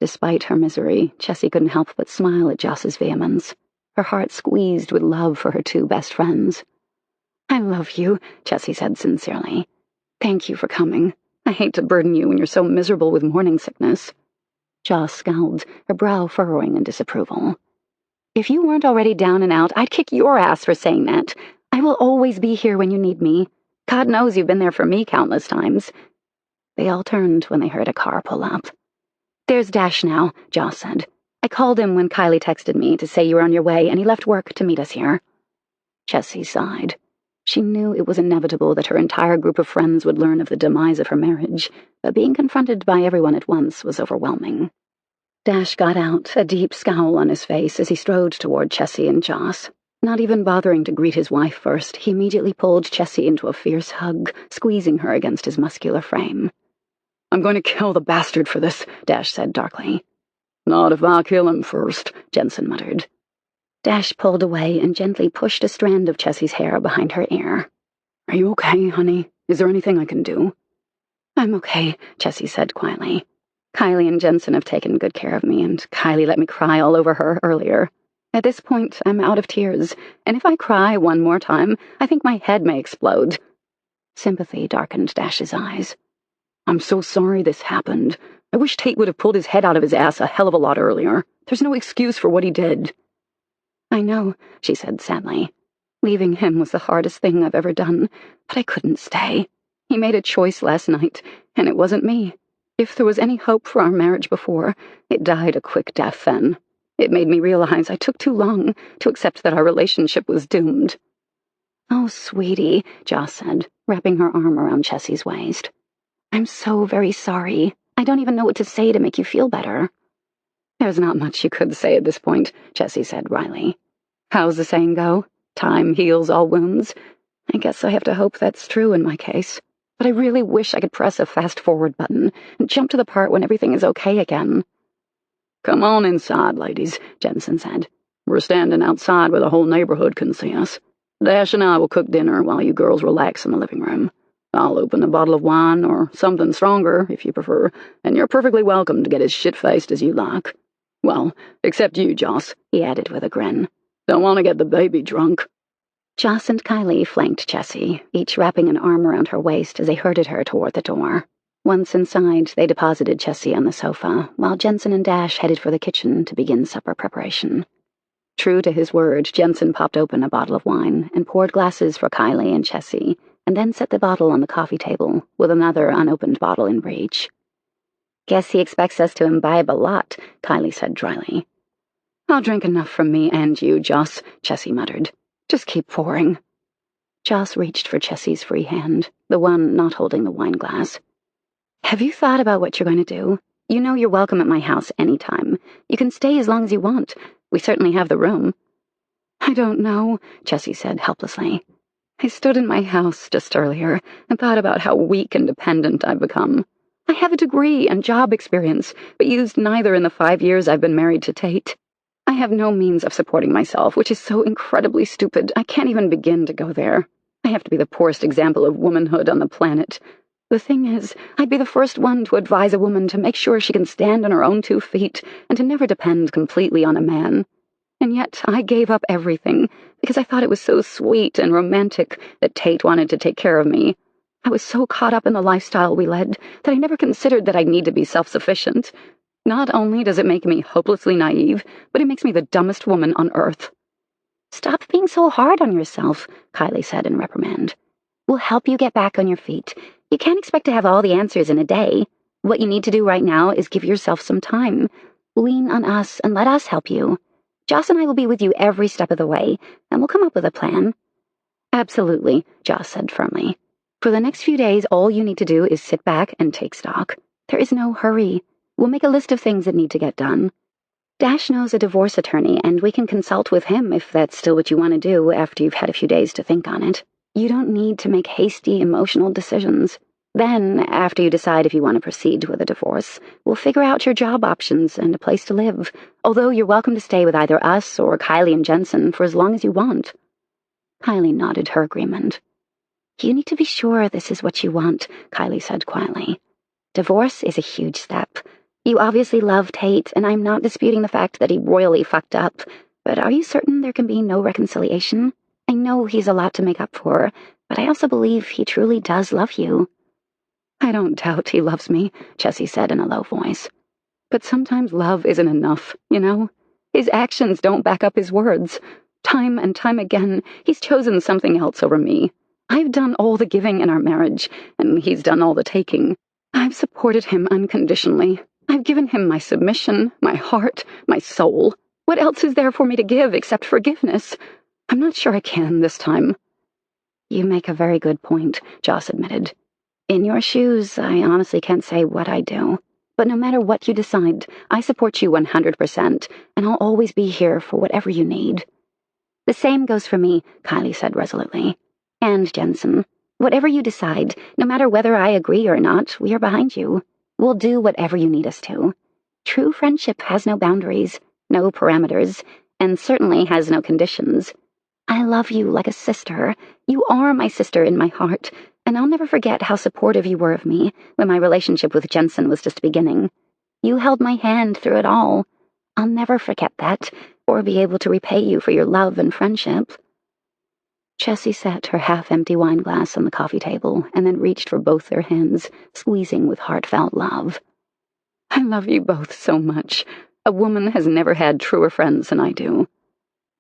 Despite her misery, Chessy couldn't help but smile at Joss's vehemence, her heart squeezed with love for her two best friends. "I love you," Chessy said sincerely. "Thank you for coming. I hate to burden you when you're so miserable with morning sickness." Joss scowled, her brow furrowing in disapproval. "If you weren't already down and out, I'd kick your ass for saying that. I will always be here when you need me. God knows you've been there for me countless times." They all turned when they heard a car pull up. "There's Dash now," Joss said. "I called him when Kylie texted me to say you were on your way, and he left work to meet us here." Chessy sighed. She knew it was inevitable that her entire group of friends would learn of the demise of her marriage, but being confronted by everyone at once was overwhelming. Dash got out, a deep scowl on his face as he strode toward Chessy and Joss. Not even bothering to greet his wife first, he immediately pulled Chessy into a fierce hug, squeezing her against his muscular frame. "I'm going to kill the bastard for this," Dash said darkly. "Not if I kill him first," Jensen muttered. Dash pulled away and gently pushed a strand of Chessy's hair behind her ear. "Are you okay, honey? Is there anything I can do?" "I'm okay," Chessy said quietly. "Kylie and Jensen have taken good care of me, and Kylie let me cry all over her earlier. At this point, I'm out of tears, and if I cry one more time, I think my head may explode." Sympathy darkened Dash's eyes. "I'm so sorry this happened. I wish Tate would have pulled his head out of his ass a hell of a lot earlier. There's no excuse for what he did." "I know," she said sadly. "Leaving him was the hardest thing I've ever done, but I couldn't stay. He made a choice last night, and it wasn't me. If there was any hope for our marriage before, it died a quick death then. It made me realize I took too long to accept that our relationship was doomed." Oh, sweetie, Joss said, wrapping her arm around Chessy's waist. I'm so very sorry. I don't even know what to say to make you feel better. There's not much you could say at this point, Chessy said wryly. How's the saying go? Time heals all wounds. I guess I have to hope that's true in my case. But I really wish I could press a fast-forward button and jump to the part when everything is okay again. Come on inside, ladies, Jensen said. We're standing outside where the whole neighborhood can see us. Dash and I will cook dinner while you girls relax in the living room. I'll open a bottle of wine or something stronger, if you prefer, and you're perfectly welcome to get as shit-faced as you like. Well, except you, Joss, he added with a grin. Don't want to get the baby drunk. Joss and Kylie flanked Chessy, each wrapping an arm around her waist as they herded her toward the door. Once inside, they deposited Chessy on the sofa, while Jensen and Dash headed for the kitchen to begin supper preparation. True to his word, Jensen popped open a bottle of wine and poured glasses for Kylie and Chessy, and then set the bottle on the coffee table, with another unopened bottle in reach. Guess he expects us to imbibe a lot, Kylie said dryly. I'll drink enough from me and you, Joss, Chessy muttered. Just keep pouring. Joss reached for Chessy's free hand, the one not holding the wine glass. Have you thought about what you're going to do? You know you're welcome at my house anytime. You can stay as long as you want. We certainly have the room. I don't know, Chessy said helplessly. I stood in my house just earlier and thought about how weak and dependent I've become. I have a degree and job experience, but used neither in the 5 years I've been married to Tate. I have no means of supporting myself, which is so incredibly stupid I can't even begin to go there. I have to be the poorest example of womanhood on the planet. The thing is, I'd be the first one to advise a woman to make sure she can stand on her own 2 feet and to never depend completely on a man. And yet I gave up everything because I thought it was so sweet and romantic that Tate wanted to take care of me. I was so caught up in the lifestyle we led that I never considered that I'd need to be self-sufficient. Not only does it make me hopelessly naive, but it makes me the dumbest woman on earth. Stop being so hard on yourself, Kylie said in reprimand. We'll help you get back on your feet. You can't expect to have all the answers in a day. What you need to do right now is give yourself some time. Lean on us and let us help you. Joss and I will be with you every step of the way, and we'll come up with a plan. Absolutely, Joss said firmly. For the next few days, all you need to do is sit back and take stock. There is no hurry. We'll make a list of things that need to get done. Dash knows a divorce attorney, and we can consult with him if that's still what you want to do after you've had a few days to think on it. You don't need to make hasty, emotional decisions. Then, after you decide if you want to proceed with a divorce, we'll figure out your job options and a place to live, although you're welcome to stay with either us or Kylie and Jensen for as long as you want. Kylie nodded her agreement. You need to be sure this is what you want, Kylie said quietly. Divorce is a huge step. You obviously love Tate, and I'm not disputing the fact that he royally fucked up, but are you certain there can be no reconciliation? I know he's a lot to make up for, but I also believe he truly does love you. I don't doubt he loves me, Chessy said in a low voice. But sometimes love isn't enough, you know? His actions don't back up his words. Time and time again, he's chosen something else over me. I've done all the giving in our marriage, and he's done all the taking. I've supported him unconditionally. I've given him my submission, my heart, my soul. What else is there for me to give except forgiveness? I'm not sure I can this time. You make a very good point, Joss admitted. In your shoes, I honestly can't say what I'd do. But no matter what you decide, I support you 100%, and I'll always be here for whatever you need. The same goes for me, Kylie said resolutely. And Jensen, whatever you decide, no matter whether I agree or not, we are behind you. We'll do whatever you need us to. True friendship has no boundaries, no parameters, and certainly has no conditions. I love you like a sister. You are my sister in my heart, and I'll never forget how supportive you were of me when my relationship with Jensen was just beginning. You held my hand through it all. I'll never forget that, or be able to repay you for your love and friendship. Chessy set her half-empty wine glass on the coffee table and then reached for both their hands, squeezing with heartfelt love. I love you both so much. A woman has never had truer friends than I do.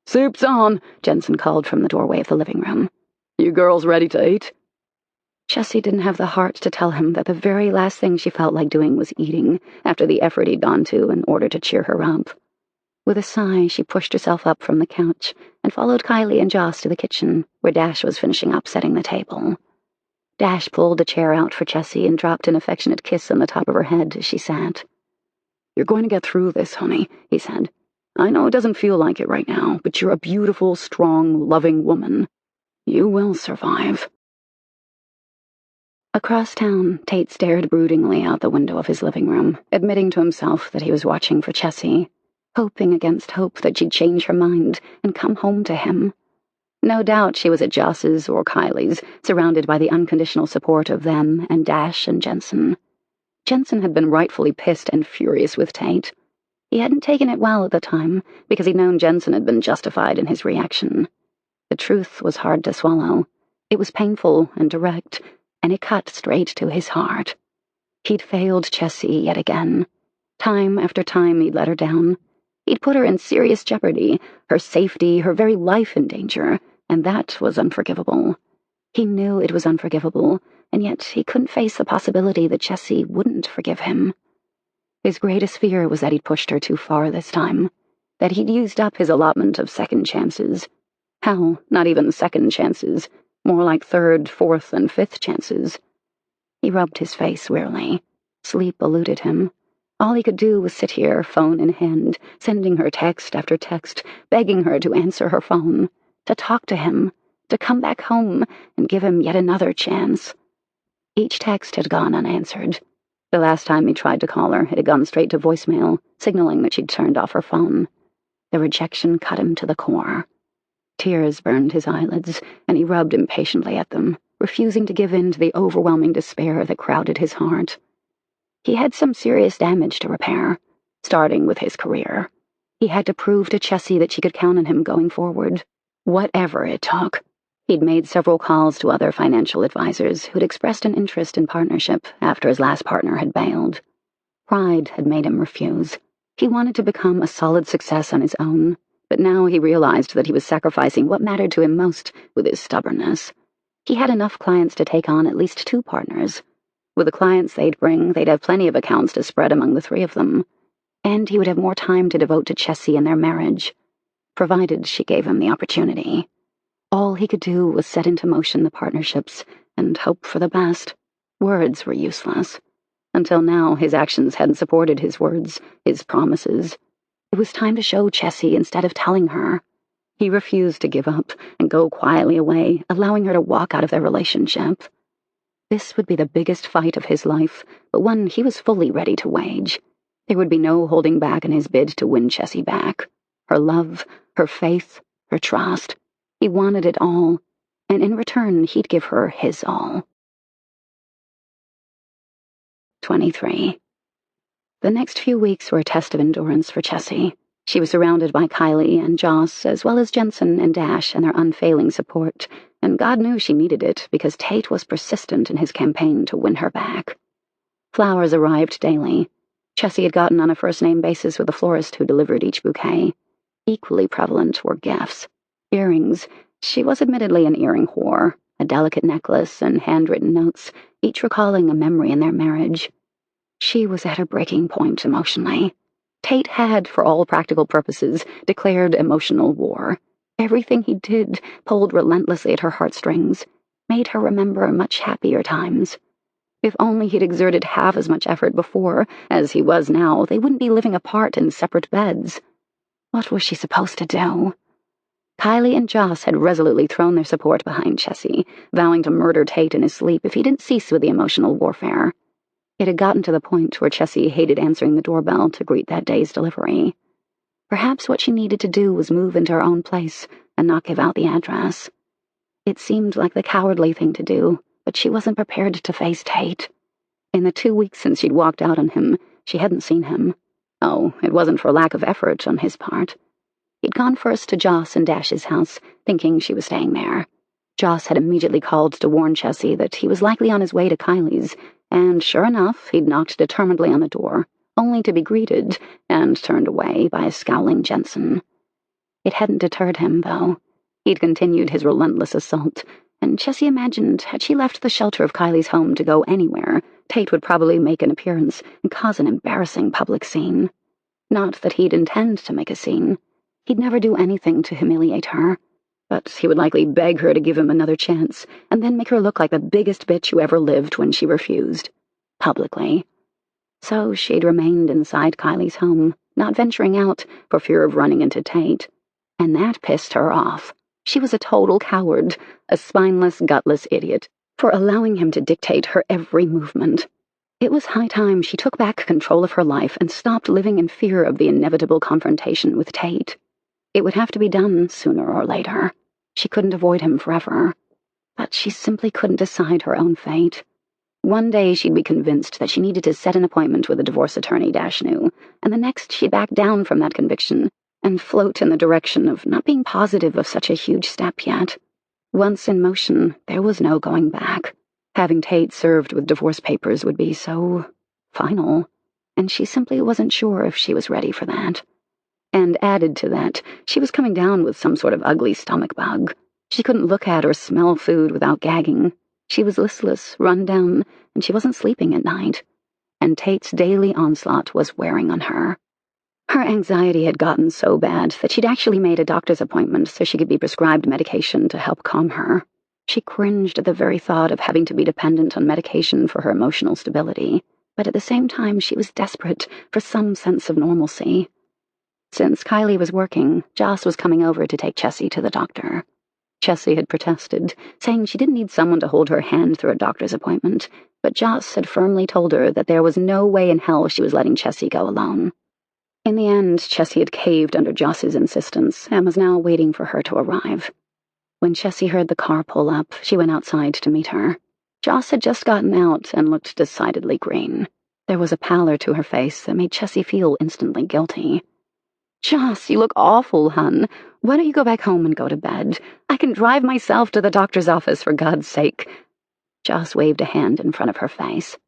Soup's on, Jensen called from the doorway of the living room. You girls ready to eat? Chessy didn't have the heart to tell him that the very last thing she felt like doing was eating, after the effort he'd gone to in order to cheer her up. With a sigh, she pushed herself up from the couch and followed Kylie and Joss to the kitchen, where Dash was finishing up setting the table. Dash pulled a chair out for Chessy and dropped an affectionate kiss on the top of her head as she sat. "You're going to get through this, honey," he said. "I know it doesn't feel like it right now, but you're a beautiful, strong, loving woman. You will survive." Across town, Tate stared broodingly out the window of his living room, admitting to himself that he was watching for Chessy, hoping against hope that she'd change her mind and come home to him. No doubt she was at Joss's or Kylie's, surrounded by the unconditional support of them and Dash and Jensen. Jensen had been rightfully pissed and furious with Tate. He hadn't taken it well at the time, because he'd known Jensen had been justified in his reaction. The truth was hard to swallow. It was painful and direct, and it cut straight to his heart. He'd failed Chessy yet again. Time after time he'd let her down. He'd put her in serious jeopardy, her safety, her very life in danger, and that was unforgivable. He knew it was unforgivable, and yet he couldn't face the possibility that Chessy wouldn't forgive him. His greatest fear was that he'd pushed her too far this time, that he'd used up his allotment of second chances. Hell, not even second chances, more like third, fourth, and fifth chances. He rubbed his face wearily. Sleep eluded him. All he could do was sit here, phone in hand, sending her text after text, begging her to answer her phone, to talk to him, to come back home and give him yet another chance. Each text had gone unanswered. The last time he tried to call her, it had gone straight to voicemail, signaling that she'd turned off her phone. The rejection cut him to the core. Tears burned his eyelids, and he rubbed impatiently at them, refusing to give in to the overwhelming despair that crowded his heart. He had some serious damage to repair, starting with his career. He had to prove to Chessy that she could count on him going forward, whatever it took. He'd made several calls to other financial advisors who'd expressed an interest in partnership after his last partner had bailed. Pride had made him refuse. He wanted to become a solid success on his own, but now he realized that he was sacrificing what mattered to him most with his stubbornness. He had enough clients to take on at least 2 partners. With the clients they'd bring, they'd have plenty of accounts to spread among the 3 of them, and he would have more time to devote to Chessy and their marriage, provided she gave him the opportunity. All he could do was set into motion the partnerships and hope for the best. Words were useless. Until now, his actions hadn't supported his words, his promises. It was time to show Chessy instead of telling her. He refused to give up and go quietly away, allowing her to walk out of their relationship. This would be the biggest fight of his life, but one he was fully ready to wage. There would be no holding back in his bid to win Chessy back. Her love, her faith, her trust. He wanted it all, and in return he'd give her his all. 23. The next few weeks were a test of endurance for Chessy. She was surrounded by Kylie and Joss, as well as Jensen and Dash and their unfailing support, and God knew she needed it because Tate was persistent in his campaign to win her back. Flowers arrived daily. Chessy had gotten on a first-name basis with the florist who delivered each bouquet. Equally prevalent were gifts. Earrings. She was admittedly an earring whore, a delicate necklace and handwritten notes, each recalling a memory in their marriage. She was at her breaking point emotionally. Tate had, for all practical purposes, declared emotional war. Everything he did pulled relentlessly at her heartstrings, made her remember much happier times. If only he'd exerted half as much effort before as he was now, they wouldn't be living apart in separate beds. What was she supposed to do? Kylie and Joss had resolutely thrown their support behind Chessy, vowing to murder Tate in his sleep if he didn't cease with the emotional warfare. It had gotten to the point where Chessy hated answering the doorbell to greet that day's delivery. Perhaps what she needed to do was move into her own place and not give out the address. It seemed like the cowardly thing to do, but she wasn't prepared to face Tate. In the 2 weeks since she'd walked out on him, she hadn't seen him. Oh, it wasn't for lack of effort on his part. He'd gone first to Joss and Dash's house, thinking she was staying there. Joss had immediately called to warn Chessy that he was likely on his way to Kylie's, and sure enough, he'd knocked determinedly on the door, only to be greeted and turned away by a scowling Jensen. It hadn't deterred him, though. He'd continued his relentless assault, and Chessy imagined had she left the shelter of Kylie's home to go anywhere, Tate would probably make an appearance and cause an embarrassing public scene. Not that he'd intend to make a scene. He'd never do anything to humiliate her. But he would likely beg her to give him another chance, and then make her look like the biggest bitch who ever lived when she refused. Publicly. So she'd remained inside Kylie's home, not venturing out for fear of running into Tate. And that pissed her off. She was a total coward, a spineless, gutless idiot, for allowing him to dictate her every movement. It was high time she took back control of her life and stopped living in fear of the inevitable confrontation with Tate. It would have to be done sooner or later. She couldn't avoid him forever. But she simply couldn't decide her own fate. One day she'd be convinced that she needed to set an appointment with a divorce attorney Dash knew, and the next she'd back down from that conviction and float in the direction of not being positive of such a huge step yet. Once in motion, there was no going back. Having Tate served with divorce papers would be so final, and she simply wasn't sure if she was ready for that. And added to that, she was coming down with some sort of ugly stomach bug. She couldn't look at or smell food without gagging. She was listless, run down, and she wasn't sleeping at night. And Tate's daily onslaught was wearing on her. Her anxiety had gotten so bad that she'd actually made a doctor's appointment so she could be prescribed medication to help calm her. She cringed at the very thought of having to be dependent on medication for her emotional stability, but at the same time she was desperate for some sense of normalcy. Since Kylie was working, Joss was coming over to take Chessy to the doctor. Chessy had protested, saying she didn't need someone to hold her hand through a doctor's appointment, but Joss had firmly told her that there was no way in hell she was letting Chessy go alone. In the end, Chessy had caved under Joss's insistence and was now waiting for her to arrive. When Chessy heard the car pull up, she went outside to meet her. Joss had just gotten out and looked decidedly green. There was a pallor to her face that made Chessy feel instantly guilty. "Joss, you look awful, hun. Why don't you go back home and go to bed? I can drive myself to the doctor's office, for God's sake." Joss waved a hand in front of her face.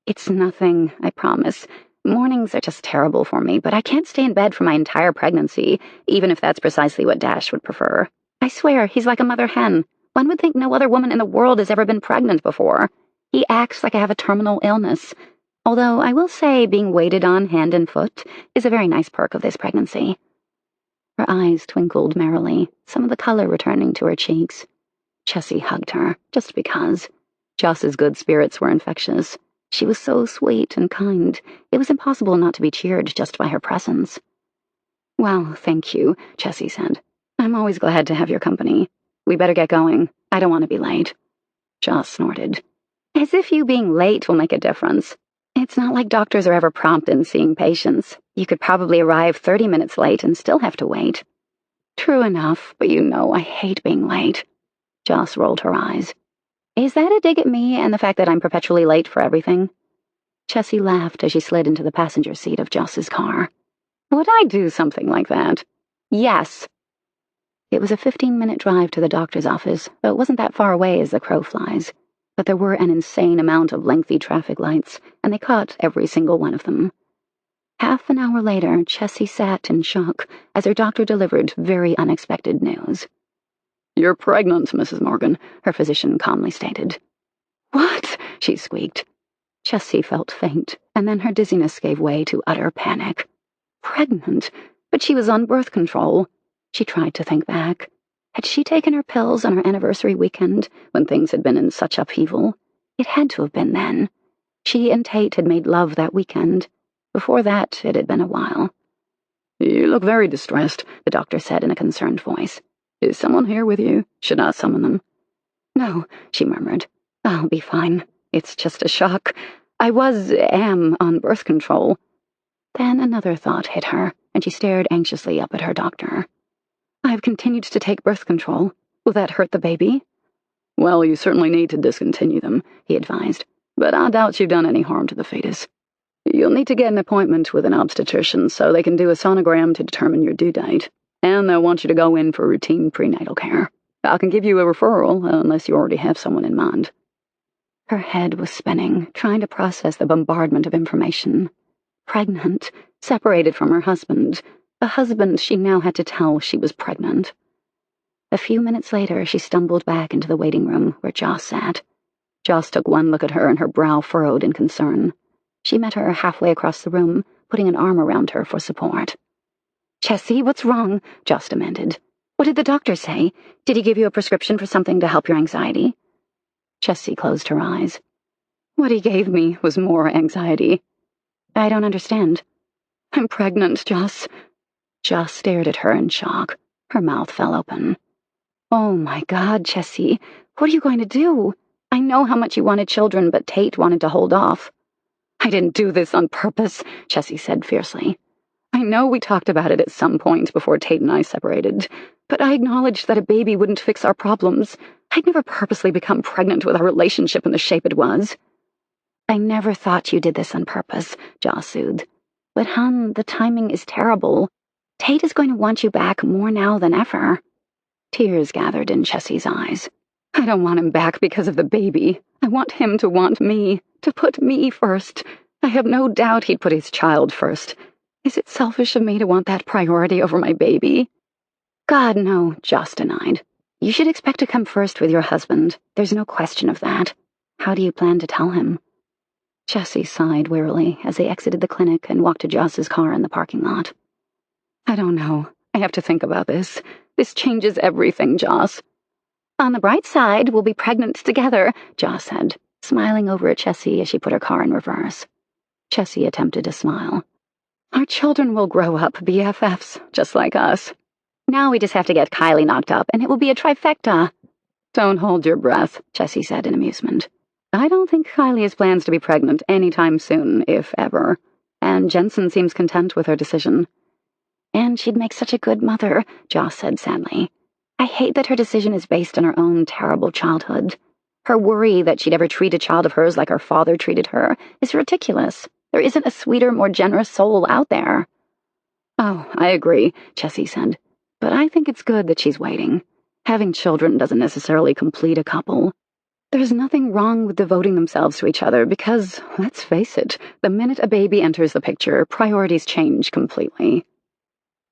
"It's nothing, I promise. Mornings are just terrible for me, but I can't stay in bed for my entire pregnancy, even if that's precisely what Dash would prefer. I swear, he's like a mother hen. One would think no other woman in the world has ever been pregnant before. He acts like I have a terminal illness. Although I will say being waited on hand and foot is a very nice perk of this pregnancy." Her eyes twinkled merrily, some of the color returning to her cheeks. Chessy hugged her, just because. Joss's good spirits were infectious. She was so sweet and kind, it was impossible not to be cheered just by her presence. "Well, thank you," Chessy said. "I'm always glad to have your company. We better get going. I don't want to be late." Joss snorted. "As if you being late will make a difference. It's not like doctors are ever prompt in seeing patients. You could probably arrive 30 minutes late and still have to wait." "True enough, but you know I hate being late." Joss rolled her eyes. "Is that a dig at me and the fact that I'm perpetually late for everything?" Chessy laughed as she slid into the passenger seat of Joss's car. "Would I do something like that?" "Yes." It was a 15-minute drive to the doctor's office, though it wasn't that far away as the crow flies. But there were an insane amount of lengthy traffic lights, and they caught every single one of them. Half an hour later, Chessy sat in shock as her doctor delivered very unexpected news. "You're pregnant, Mrs. Morgan," her physician calmly stated. "What?" she squeaked. Chessy felt faint, and then her dizziness gave way to utter panic. Pregnant? But she was on birth control. She tried to think back. Had she taken her pills on her anniversary weekend, when things had been in such upheaval? It had to have been then. She and Tate had made love that weekend. Before that, it had been a while. "You look very distressed," the doctor said in a concerned voice. "Is someone here with you? Should I summon them?" "No," she murmured. "I'll be fine. It's just a shock. I am on birth control." Then another thought hit her, and she stared anxiously up at her doctor. "I've continued to take birth control. Will that hurt the baby?" "Well, you certainly need to discontinue them," he advised, "but I doubt you've done any harm to the fetus. You'll need to get an appointment with an obstetrician so they can do a sonogram to determine your due date, and they'll want you to go in for routine prenatal care. I can give you a referral, unless you already have someone in mind." Her head was spinning, trying to process the bombardment of information. Pregnant, separated from her husband, a husband she now had to tell she was pregnant. A few minutes later, she stumbled back into the waiting room where Joss sat. Joss took one look at her and her brow furrowed in concern. She met her halfway across the room, putting an arm around her for support. "Chessy, what's wrong?" Joss demanded. "What did the doctor say? Did he give you a prescription for something to help your anxiety?" Chessy closed her eyes. "What he gave me was more anxiety." "I don't understand." "I'm pregnant, Joss." Joss stared at her in shock. Her mouth fell open. "Oh my God, Chessy, what are you going to do? I know how much you wanted children, but Tate wanted to hold off." "I didn't do this on purpose," Chessy said fiercely. "I know we talked about it at some point before Tate and I separated, but I acknowledged that a baby wouldn't fix our problems. I'd never purposely become pregnant with our relationship in the shape it was." "I never thought you did this on purpose," Joss soothed. "But, hon, the timing is terrible. Tate is going to want you back more now than ever." Tears gathered in Chessy's eyes. "I don't want him back because of the baby. I want him to want me, to put me first. I have no doubt he'd put his child first. Is it selfish of me to want that priority over my baby?" "God, no," Joss denied. "You should expect to come first with your husband. There's no question of that. How do you plan to tell him?" Chessy sighed wearily as they exited the clinic and walked to Joss's car in the parking lot. "I don't know. I have to think about this. This changes everything, Joss." "On the bright side, we'll be pregnant together," Joss said, smiling over at Chessy as she put her car in reverse. Chessy attempted to smile. "Our children will grow up BFFs, just like us. Now we just have to get Kylie knocked up, and it will be a trifecta." "Don't hold your breath," Chessy said in amusement. "I don't think Kylie has plans to be pregnant anytime soon, if ever. And Jensen seems content with her decision." "And she'd make such a good mother," Joss said sadly. "I hate that her decision is based on her own terrible childhood. Her worry that she'd ever treat a child of hers like her father treated her is ridiculous. There isn't a sweeter, more generous soul out there." "Oh, I agree," Chessy said. "But I think it's good that she's waiting. Having children doesn't necessarily complete a couple. There's nothing wrong with devoting themselves to each other because, let's face it, the minute a baby enters the picture, priorities change completely."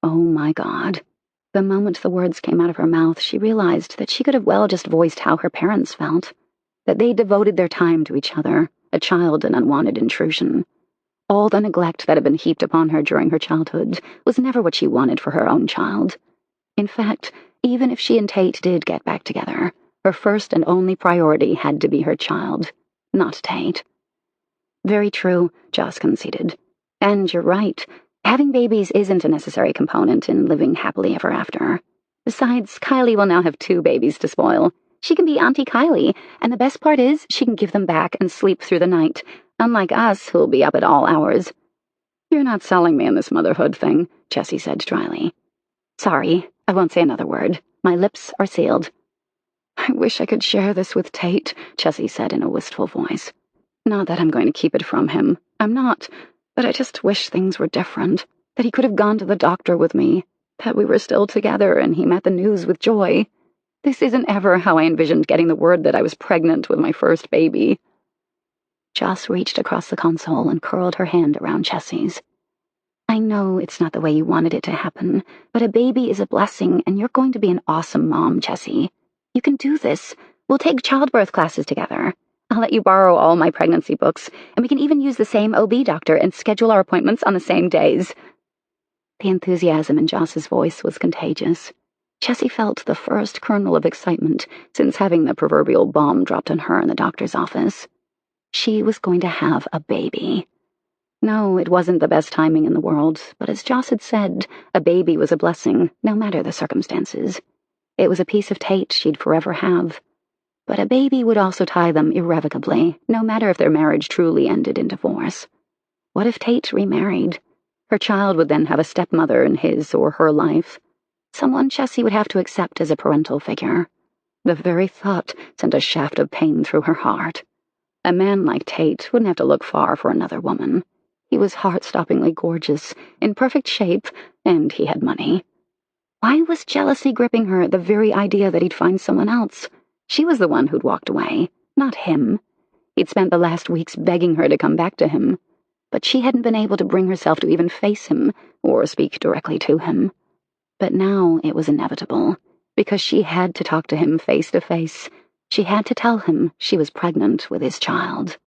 Oh my God. The moment the words came out of her mouth, she realized that she could have well just voiced how her parents felt. That they devoted their time to each other, a child an unwanted intrusion. All the neglect that had been heaped upon her during her childhood was never what she wanted for her own child. In fact, even if she and Tate did get back together, her first and only priority had to be her child, not Tate. "Very true," Joss conceded. "And you're right. Having babies isn't a necessary component in living happily ever after. Besides, Kylie will now have 2 babies to spoil. She can be Auntie Kylie, and the best part is she can give them back and sleep through the night, unlike us who'll be up at all hours." "You're not selling me on this motherhood thing," Chessy said dryly. "Sorry, I won't say another word. My lips are sealed." "I wish I could share this with Tate," Chessy said in a wistful voice. "Not that I'm going to keep it from him. I'm not. But I just wish things were different, that he could have gone to the doctor with me, that we were still together and he met the news with joy. This isn't ever how I envisioned getting the word that I was pregnant with my first baby." Joss reached across the console and curled her hand around Chessy's. "I know it's not the way you wanted it to happen, but a baby is a blessing and you're going to be an awesome mom, Chessy. You can do this. We'll take childbirth classes together. I'll let you borrow all my pregnancy books, and we can even use the same OB doctor and schedule our appointments on the same days." The enthusiasm in Joss's voice was contagious. Chessy felt the first kernel of excitement since having the proverbial bomb dropped on her in the doctor's office. She was going to have a baby. No, it wasn't the best timing in the world, but as Joss had said, a baby was a blessing, no matter the circumstances. It was a piece of Tate she'd forever have. But a baby would also tie them irrevocably, no matter if their marriage truly ended in divorce. What if Tate remarried? Her child would then have a stepmother in his or her life. Someone Chessy would have to accept as a parental figure. The very thought sent a shaft of pain through her heart. A man like Tate wouldn't have to look far for another woman. He was heart-stoppingly gorgeous, in perfect shape, and he had money. Why was jealousy gripping her at the very idea that he'd find someone else? She was the one who'd walked away, not him. He'd spent the last weeks begging her to come back to him, but she hadn't been able to bring herself to even face him or speak directly to him. But now it was inevitable, because she had to talk to him face to face. She had to tell him she was pregnant with his child.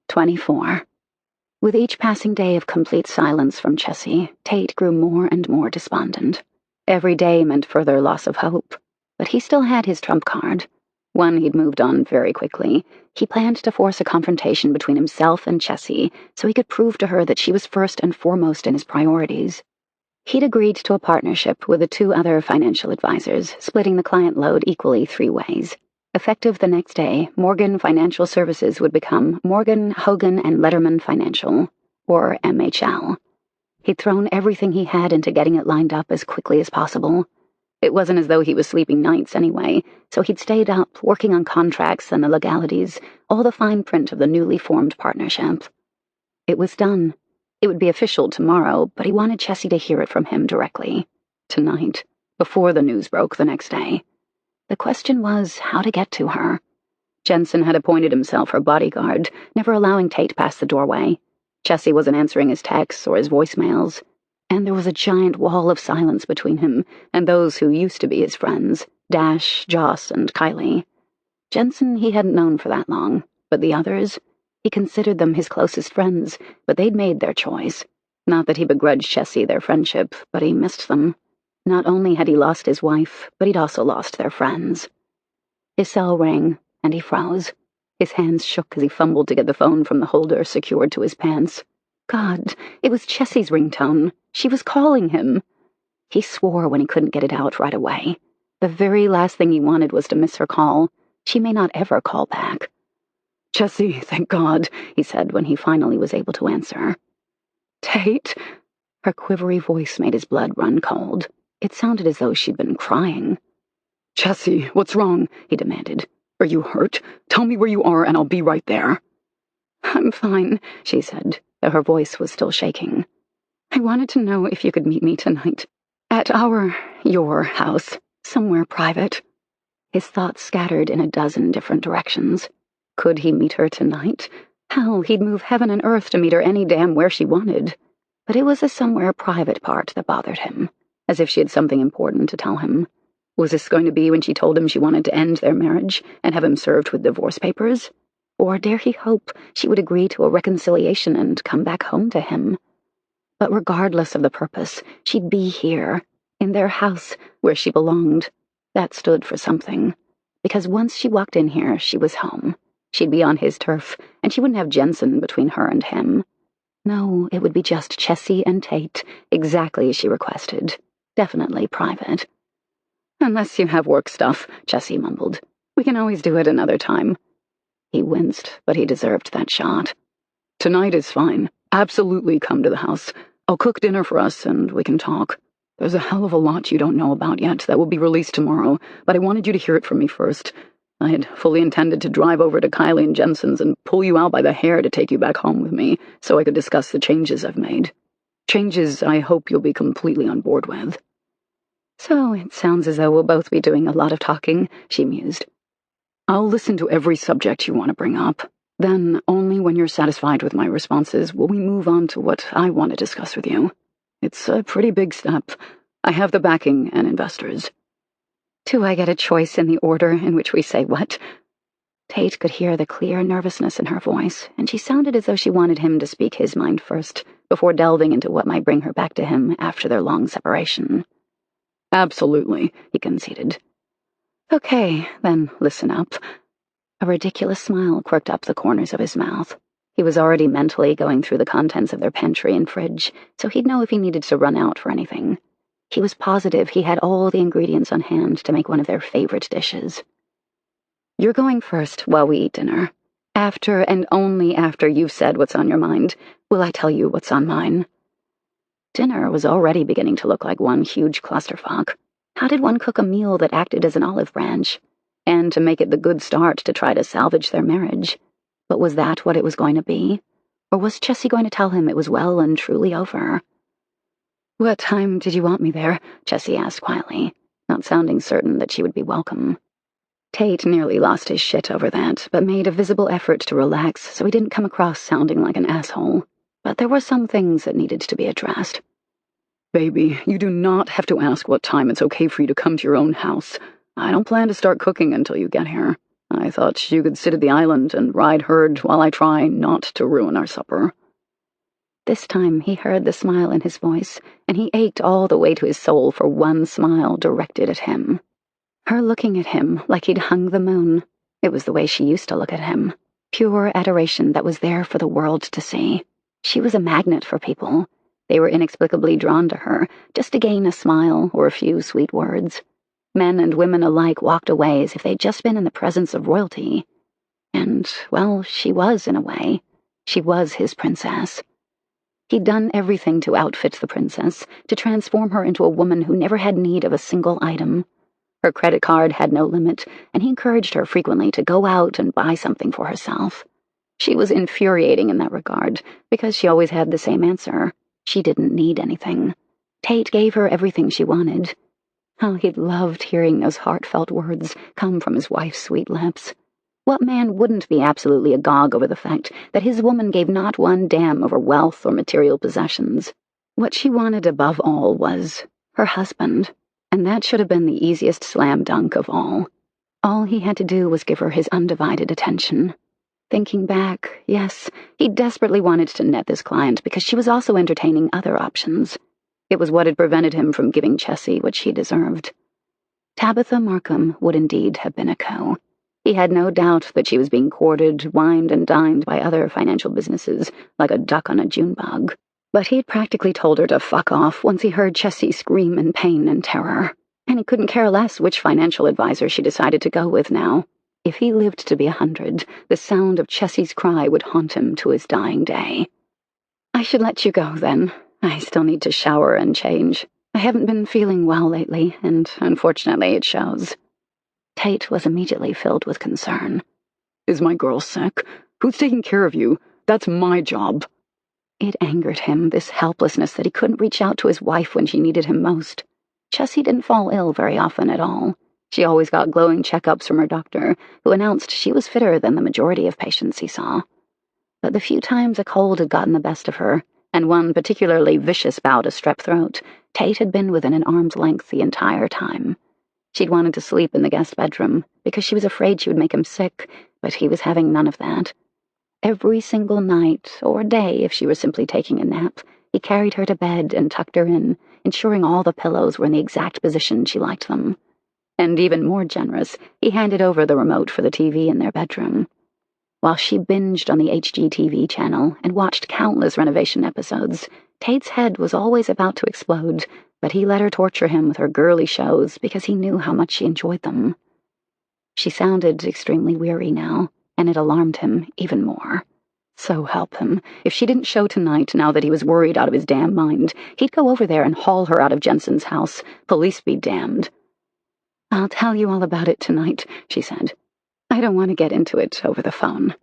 24. With each passing day of complete silence from Chessy, Tate grew more and more despondent. Every day meant further loss of hope, but he still had his trump card. One he'd moved on very quickly. He planned to force a confrontation between himself and Chessy so he could prove to her that she was first and foremost in his priorities. He'd agreed to a partnership with the 2 other financial advisors, splitting the client load equally 3 ways. Effective the next day, Morgan Financial Services would become Morgan, Hogan, and Letterman Financial, or MHL. He'd thrown everything he had into getting it lined up as quickly as possible. It wasn't as though he was sleeping nights anyway, so he'd stayed up, working on contracts and the legalities, all the fine print of the newly formed partnership. It was done. It would be official tomorrow, but he wanted Chessy to hear it from him directly. Tonight, before the news broke the next day. The question was how to get to her. Jensen had appointed himself her bodyguard, never allowing Tate past the doorway. Chessy wasn't answering his texts or his voicemails, and there was a giant wall of silence between him and those who used to be his friends, Dash, Joss, and Kylie. Jensen he hadn't known for that long, but the others, he considered them his closest friends, but they'd made their choice. Not that he begrudged Chessy their friendship, but he missed them. Not only had he lost his wife, but he'd also lost their friends. His cell rang, and he froze. His hands shook as he fumbled to get the phone from the holder secured to his pants. God, it was Chessy's ringtone. She was calling him. He swore when he couldn't get it out right away. The very last thing he wanted was to miss her call. She may not ever call back. Chessy, thank God, he said when he finally was able to answer. Tate? Her quivery voice made his blood run cold. It sounded as though she'd been crying. Chessy, what's wrong? He demanded. Are you hurt? Tell me where you are and I'll be right there. I'm fine, she said, though her voice was still shaking. I wanted to know if you could meet me tonight. At your house, somewhere private. His thoughts scattered in a dozen different directions. Could he meet her tonight? Hell, he'd move heaven and earth to meet her any damn where she wanted. But it was the somewhere private part that bothered him, as if she had something important to tell him. Was this going to be when she told him she wanted to end their marriage and have him served with divorce papers? Or dare he hope she would agree to a reconciliation and come back home to him? But regardless of the purpose, she'd be here, in their house, where she belonged. That stood for something. Because once she walked in here, she was home. She'd be on his turf, and she wouldn't have Jensen between her and him. No, it would be just Chessy and Tate, exactly as she requested. Definitely private. Unless you have work stuff, Chessy mumbled. We can always do it another time. He winced, but he deserved that shot. Tonight is fine. Absolutely come to the house. I'll cook dinner for us and we can talk. There's a hell of a lot you don't know about yet that will be released tomorrow, but I wanted you to hear it from me first. I had fully intended to drive over to Kylie and Jensen's and pull you out by the hair to take you back home with me so I could discuss the changes I've made. Changes I hope you'll be completely on board with. So it sounds as though we'll both be doing a lot of talking, she mused. I'll listen to every subject you want to bring up. Then, only when you're satisfied with my responses will we move on to what I want to discuss with you. It's a pretty big step. I have the backing and investors. Do I get a choice in the order in which we say what? Tate could hear the clear nervousness in her voice, and she sounded as though she wanted him to speak his mind first, before delving into what might bring her back to him after their long separation. Absolutely, he conceded. Okay, then listen up. A ridiculous smile quirked up the corners of his mouth. He was already mentally going through the contents of their pantry and fridge, so he'd know if he needed to run out for anything. He was positive he had all the ingredients on hand to make one of their favorite dishes. You're going first while we eat dinner. After and only after you've said what's on your mind, will I tell you what's on mine. Dinner was already beginning to look like one huge clusterfuck. How did one cook a meal that acted as an olive branch? And to make it the good start to try to salvage their marriage. But was that what it was going to be? Or was Chessy going to tell him it was well and truly over? What time did you want me there? Chessy asked quietly, not sounding certain that she would be welcome. Tate nearly lost his shit over that, but made a visible effort to relax so he didn't come across sounding like an asshole. But there were some things that needed to be addressed. Baby, you do not have to ask what time it's okay for you to come to your own house. I don't plan to start cooking until you get here. I thought you could sit at the island and ride herd while I try not to ruin our supper. This time he heard the smile in his voice, and he ached all the way to his soul for one smile directed at him. Her looking at him like he'd hung the moon. It was the way she used to look at him. Pure adoration that was there for the world to see. She was a magnet for people. They were inexplicably drawn to her, just to gain a smile or a few sweet words. Men and women alike walked away as if they'd just been in the presence of royalty. And, well, she was in a way. She was his princess. He'd done everything to outfit the princess, to transform her into a woman who never had need of a single item. Her credit card had no limit, and he encouraged her frequently to go out and buy something for herself. She was infuriating in that regard, because she always had the same answer. She didn't need anything. Tate gave her everything she wanted. How he'd loved hearing those heartfelt words come from his wife's sweet lips. What man wouldn't be absolutely agog over the fact that his woman gave not one damn over wealth or material possessions? What she wanted above all was her husband, and that should have been the easiest slam dunk of all. All he had to do was give her his undivided attention. Thinking back, yes, he desperately wanted to net this client because she was also entertaining other options. It was what had prevented him from giving Chessy what she deserved. Tabitha Markham would indeed have been a coup. He had no doubt that she was being courted, wined, and dined by other financial businesses, like a duck on a June bug. But he'd practically told her to fuck off once he heard Chessy scream in pain and terror. And he couldn't care less which financial advisor she decided to go with now. If he lived to be 100, the sound of Chessy's cry would haunt him to his dying day. I should let you go, then. I still need to shower and change. I haven't been feeling well lately, and unfortunately it shows. Tate was immediately filled with concern. Is my girl sick? Who's taking care of you? That's my job. It angered him, this helplessness that he couldn't reach out to his wife when she needed him most. Chessy didn't fall ill very often at all. She always got glowing checkups from her doctor, who announced she was fitter than the majority of patients he saw. But the few times a cold had gotten the best of her, and one particularly vicious bout of strep throat, Tate had been within an arm's length the entire time. She'd wanted to sleep in the guest bedroom, because she was afraid she would make him sick, but he was having none of that. Every single night, or day if she were simply taking a nap, he carried her to bed and tucked her in, ensuring all the pillows were in the exact position she liked them. And even more generous, he handed over the remote for the TV in their bedroom. While she binged on the HGTV channel and watched countless renovation episodes, Tate's head was always about to explode, but he let her torture him with her girly shows because he knew how much she enjoyed them. She sounded extremely weary now, and it alarmed him even more. So help him, if she didn't show tonight, now that he was worried out of his damn mind, he'd go over there and haul her out of Jensen's house. Police be damned. I'll tell you all about it tonight, she said. I don't want to get into it over the phone.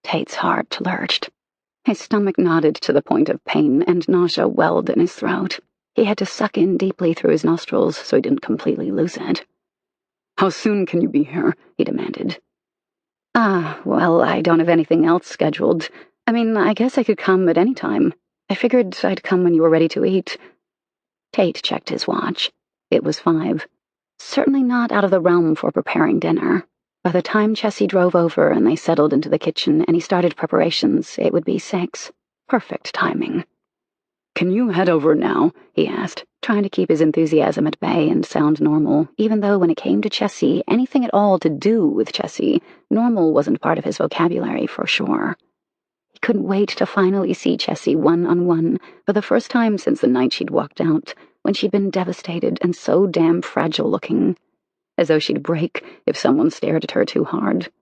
Tate's heart lurched. His stomach knotted to the point of pain, and nausea welled in his throat. He had to suck in deeply through his nostrils so he didn't completely lose it. How soon can you be here? He demanded. Well, I don't have anything else scheduled. I mean, I guess I could come at any time. I figured I'd come when you were ready to eat. Tate checked his watch. It was 5. Certainly not out of the realm for preparing dinner. By the time Chessy drove over and they settled into the kitchen and he started preparations, it would be 6. Perfect timing. Can you head over now? He asked, trying to keep his enthusiasm at bay and sound normal, even though when it came to Chessy, anything at all to do with Chessy, normal wasn't part of his vocabulary for sure. He couldn't wait to finally see Chessy one-on-one for the first time since the night she'd walked out, when she'd been devastated and so damn fragile-looking, as though she'd break if someone stared at her too hard.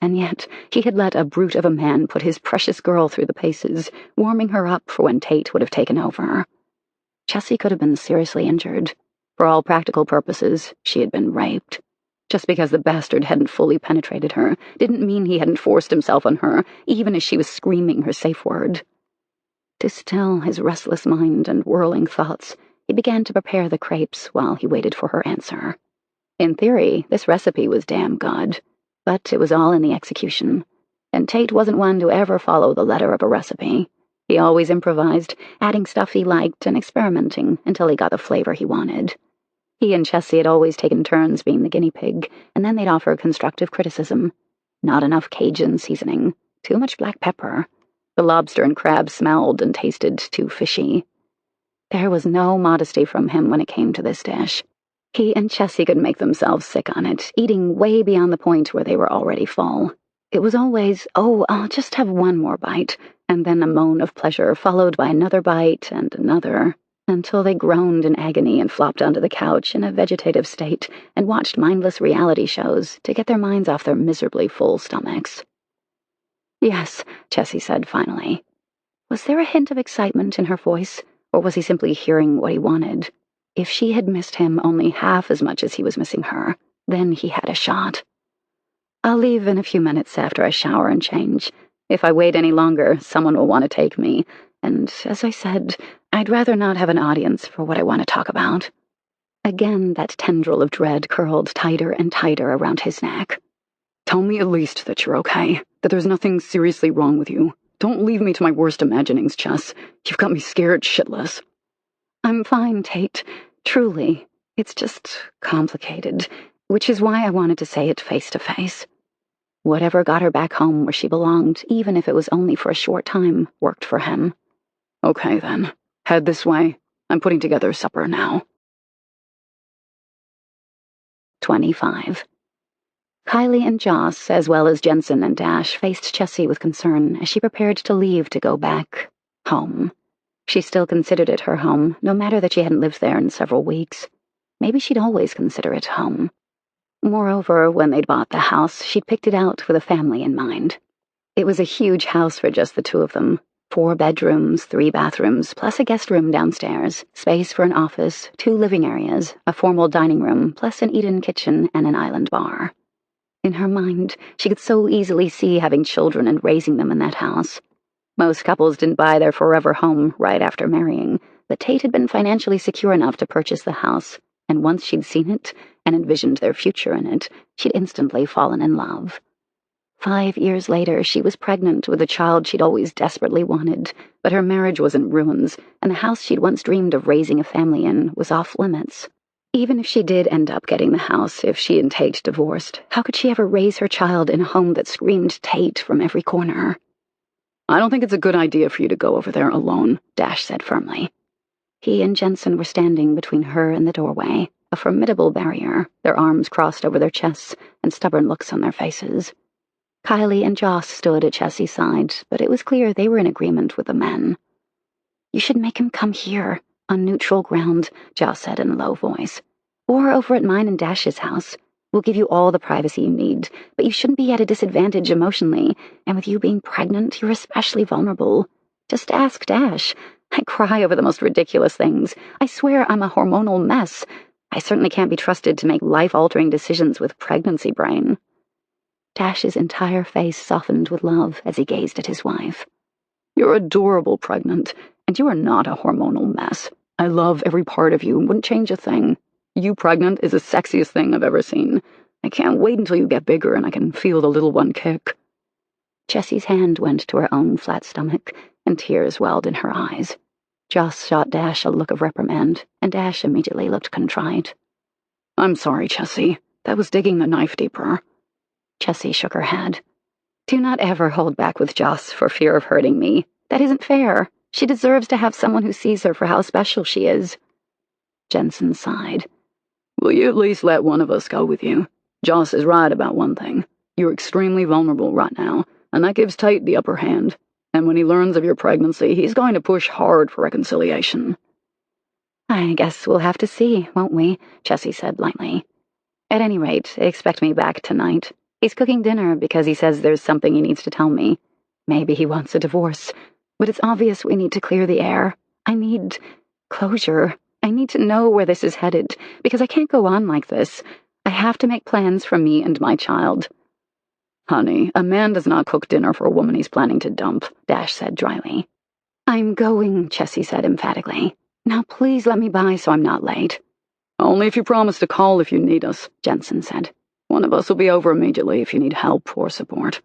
And yet, he had let a brute of a man put his precious girl through the paces, warming her up for when Tate would have taken over. Chessy could have been seriously injured. For all practical purposes, she had been raped. Just because the bastard hadn't fully penetrated her didn't mean he hadn't forced himself on her, even as she was screaming her safe word. To still his restless mind and whirling thoughts, he began to prepare the crepes while he waited for her answer. In theory, this recipe was damn good, but it was all in the execution, and Tate wasn't one to ever follow the letter of a recipe. He always improvised, adding stuff he liked and experimenting until he got the flavor he wanted. He and Chessy had always taken turns being the guinea pig, and then they'd offer constructive criticism. Not enough Cajun seasoning, too much black pepper. The lobster and crab smelled and tasted too fishy. There was no modesty from him when it came to this dish. He and Chessy could make themselves sick on it, eating way beyond the point where they were already full. It was always, "Oh, I'll just have one more bite," and then a moan of pleasure followed by another bite and another, until they groaned in agony and flopped onto the couch in a vegetative state and watched mindless reality shows to get their minds off their miserably full stomachs. "Yes," Chessy said finally. Was there a hint of excitement in her voice, or was he simply hearing what he wanted? If she had missed him only half as much as he was missing her, then he had a shot. "I'll leave in a few minutes after I shower and change. If I wait any longer, someone will want to take me, and, as I said, I'd rather not have an audience for what I want to talk about." Again, that tendril of dread curled tighter and tighter around his neck. "Tell me at least that you're okay, that there's nothing seriously wrong with you. Don't leave me to my worst imaginings, Chess. You've got me scared shitless." "I'm fine, Tate. Truly. It's just complicated, which is why I wanted to say it face to face." Whatever got her back home where she belonged, even if it was only for a short time, worked for him. "Okay, then. Head this way. I'm putting together supper now." 25. Kylie and Joss, as well as Jensen and Dash, faced Chessy with concern as she prepared to leave to go back home. She still considered it her home, no matter that she hadn't lived there in several weeks. Maybe she'd always consider it home. Moreover, when they'd bought the house, she'd picked it out with a family in mind. It was a huge house for just the two of them. 4 bedrooms, 3 bathrooms, plus a guest room downstairs, space for an office, 2 living areas, a formal dining room, plus an eat-in kitchen and an island bar. In her mind, she could so easily see having children and raising them in that house. Most couples didn't buy their forever home right after marrying, but Tate had been financially secure enough to purchase the house, and once she'd seen it and envisioned their future in it, she'd instantly fallen in love. 5 years later, she was pregnant with a child she'd always desperately wanted, but her marriage was in ruins, and the house she'd once dreamed of raising a family in was off limits. Even if she did end up getting the house, if she and Tate divorced, how could she ever raise her child in a home that screamed Tate from every corner? "I don't think it's a good idea for you to go over there alone," Dash said firmly. He and Jensen were standing between her and the doorway, a formidable barrier, their arms crossed over their chests and stubborn looks on their faces. Kylie and Joss stood at Chessy's side, but it was clear they were in agreement with the men. "You should make him come here, on neutral ground," Joss said in a low voice. "Or over at mine and Dash's house. We'll give you all the privacy you need, but you shouldn't be at a disadvantage emotionally, and with you being pregnant, you're especially vulnerable. Just ask Dash. I cry over the most ridiculous things. I swear I'm a hormonal mess. I certainly can't be trusted to make life-altering decisions with pregnancy brain." Dash's entire face softened with love as he gazed at his wife. "You're adorable pregnant, and you are not a hormonal mess. I love every part of you and wouldn't change a thing. You pregnant is the sexiest thing I've ever seen. I can't wait until you get bigger and I can feel the little one kick." Chessy's hand went to her own flat stomach, and tears welled in her eyes. Joss shot Dash a look of reprimand, and Dash immediately looked contrite. "I'm sorry, Chessy. That was digging the knife deeper." Chessy shook her head. "Do not ever hold back with Joss for fear of hurting me. That isn't fair. She deserves to have someone who sees her for how special she is." Jensen sighed. "Will you at least let one of us go with you? Joss is right about one thing. You're extremely vulnerable right now, and that gives Tate the upper hand. And when he learns of your pregnancy, he's going to push hard for reconciliation." "I guess we'll have to see, won't we?" Chessy said lightly. "At any rate, expect me back tonight. He's cooking dinner because he says there's something he needs to tell me. Maybe he wants a divorce. But it's obvious we need to clear the air. I need closure. I need to know where this is headed, because I can't go on like this. I have to make plans for me and my child." "Honey, a man does not cook dinner for a woman he's planning to dump," Dash said dryly. "I'm going," Chessy said emphatically. "Now please let me by so I'm not late." "Only if you promise to call if you need us," Jensen said. "One of us will be over immediately if you need help or support."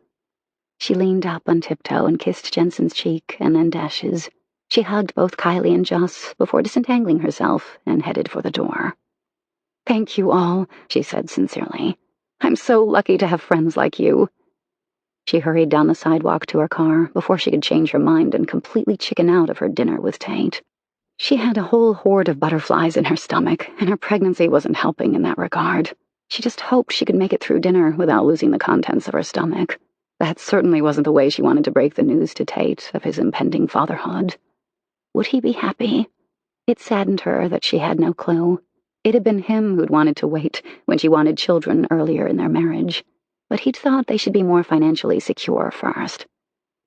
She leaned up on tiptoe and kissed Jensen's cheek and then Dash's. She hugged both Kylie and Joss before disentangling herself and headed for the door. "Thank you all," she said sincerely. "I'm so lucky to have friends like you." She hurried down the sidewalk to her car before she could change her mind and completely chicken out of her dinner with Tate. She had a whole horde of butterflies in her stomach, and her pregnancy wasn't helping in that regard. She just hoped she could make it through dinner without losing the contents of her stomach. That certainly wasn't the way she wanted to break the news to Tate of his impending fatherhood. Would he be happy? It saddened her that she had no clue. It had been him who'd wanted to wait when she wanted children earlier in their marriage, but he'd thought they should be more financially secure first.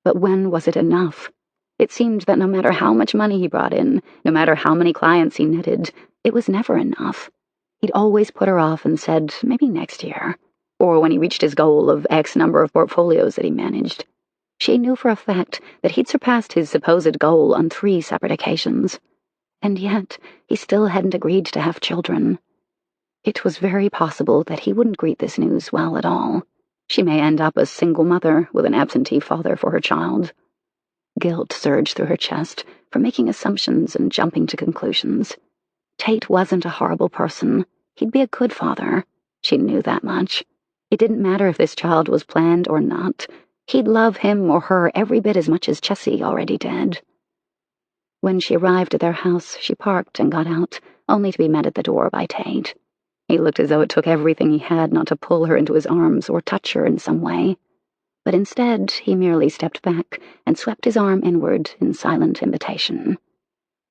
But when was it enough? It seemed that no matter how much money he brought in, no matter how many clients he netted, it was never enough. He'd always put her off and said, maybe next year, or when he reached his goal of X number of portfolios that he managed. She knew for a fact that he'd surpassed his supposed goal on 3 separate occasions. And yet, he still hadn't agreed to have children. It was very possible that he wouldn't greet this news well at all. She may end up a single mother with an absentee father for her child. Guilt surged through her chest for making assumptions and jumping to conclusions. Tate wasn't a horrible person. He'd be a good father. She knew that much. It didn't matter if this child was planned or not. He'd love him or her every bit as much as Chessy already did. When she arrived at their house, she parked and got out, only to be met at the door by Tate. He looked as though it took everything he had not to pull her into his arms or touch her in some way. But instead, he merely stepped back and swept his arm inward in silent invitation.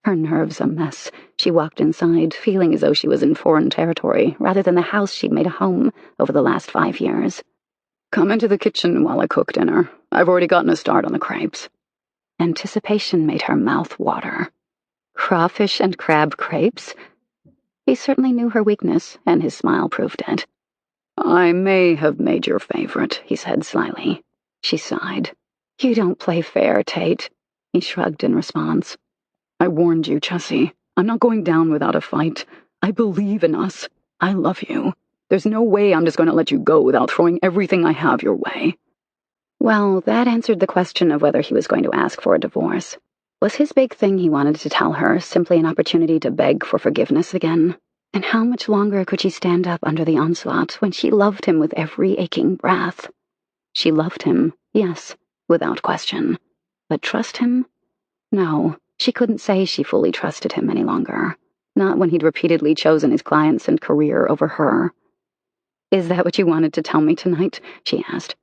Her nerves a mess, she walked inside, feeling as though she was in foreign territory rather than the house she'd made a home over the last 5 years. Come into the kitchen while I cook dinner. I've already gotten a start on the crepes. Anticipation made her mouth water. Crawfish and crab crepes? He certainly knew her weakness, and his smile proved it. I may have made your favorite, he said slyly. She sighed. You don't play fair, Tate. He shrugged in response. I warned you, Chessy. I'm not going down without a fight. I believe in us. I love you. There's no way I'm just going to let you go without throwing everything I have your way. Well, that answered the question of whether he was going to ask for a divorce. Was his big thing he wanted to tell her simply an opportunity to beg for forgiveness again? And how much longer could she stand up under the onslaught when she loved him with every aching breath? She loved him, yes, without question. But trust him? No, she couldn't say she fully trusted him any longer. Not when he'd repeatedly chosen his clients and career over her. Is that what you wanted to tell me tonight? She asked.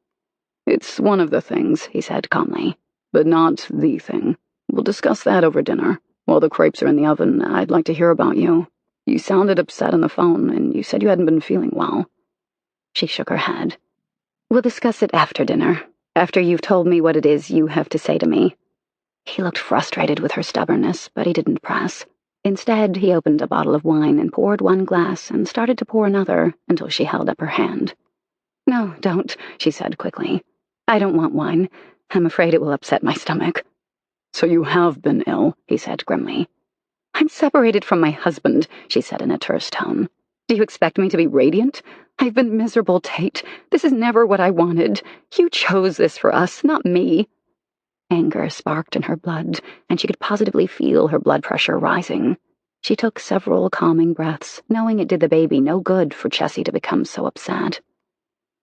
It's one of the things, he said calmly, but not the thing. We'll discuss that over dinner. While the crepes are in the oven, I'd like to hear about you. You sounded upset on the phone, and you said you hadn't been feeling well. She shook her head. We'll discuss it after dinner, after you've told me what it is you have to say to me. He looked frustrated with her stubbornness, but he didn't press. Instead, he opened a bottle of wine and poured 1 glass and started to pour another until she held up her hand. No, don't, she said quickly. I don't want wine. I'm afraid it will upset my stomach. So you have been ill, he said grimly. I'm separated from my husband, she said in a terse tone. Do you expect me to be radiant? I've been miserable, Tate. This is never what I wanted. You chose this for us, not me. Anger sparked in her blood, and she could positively feel her blood pressure rising. She took several calming breaths, knowing it did the baby no good for Chessy to become so upset.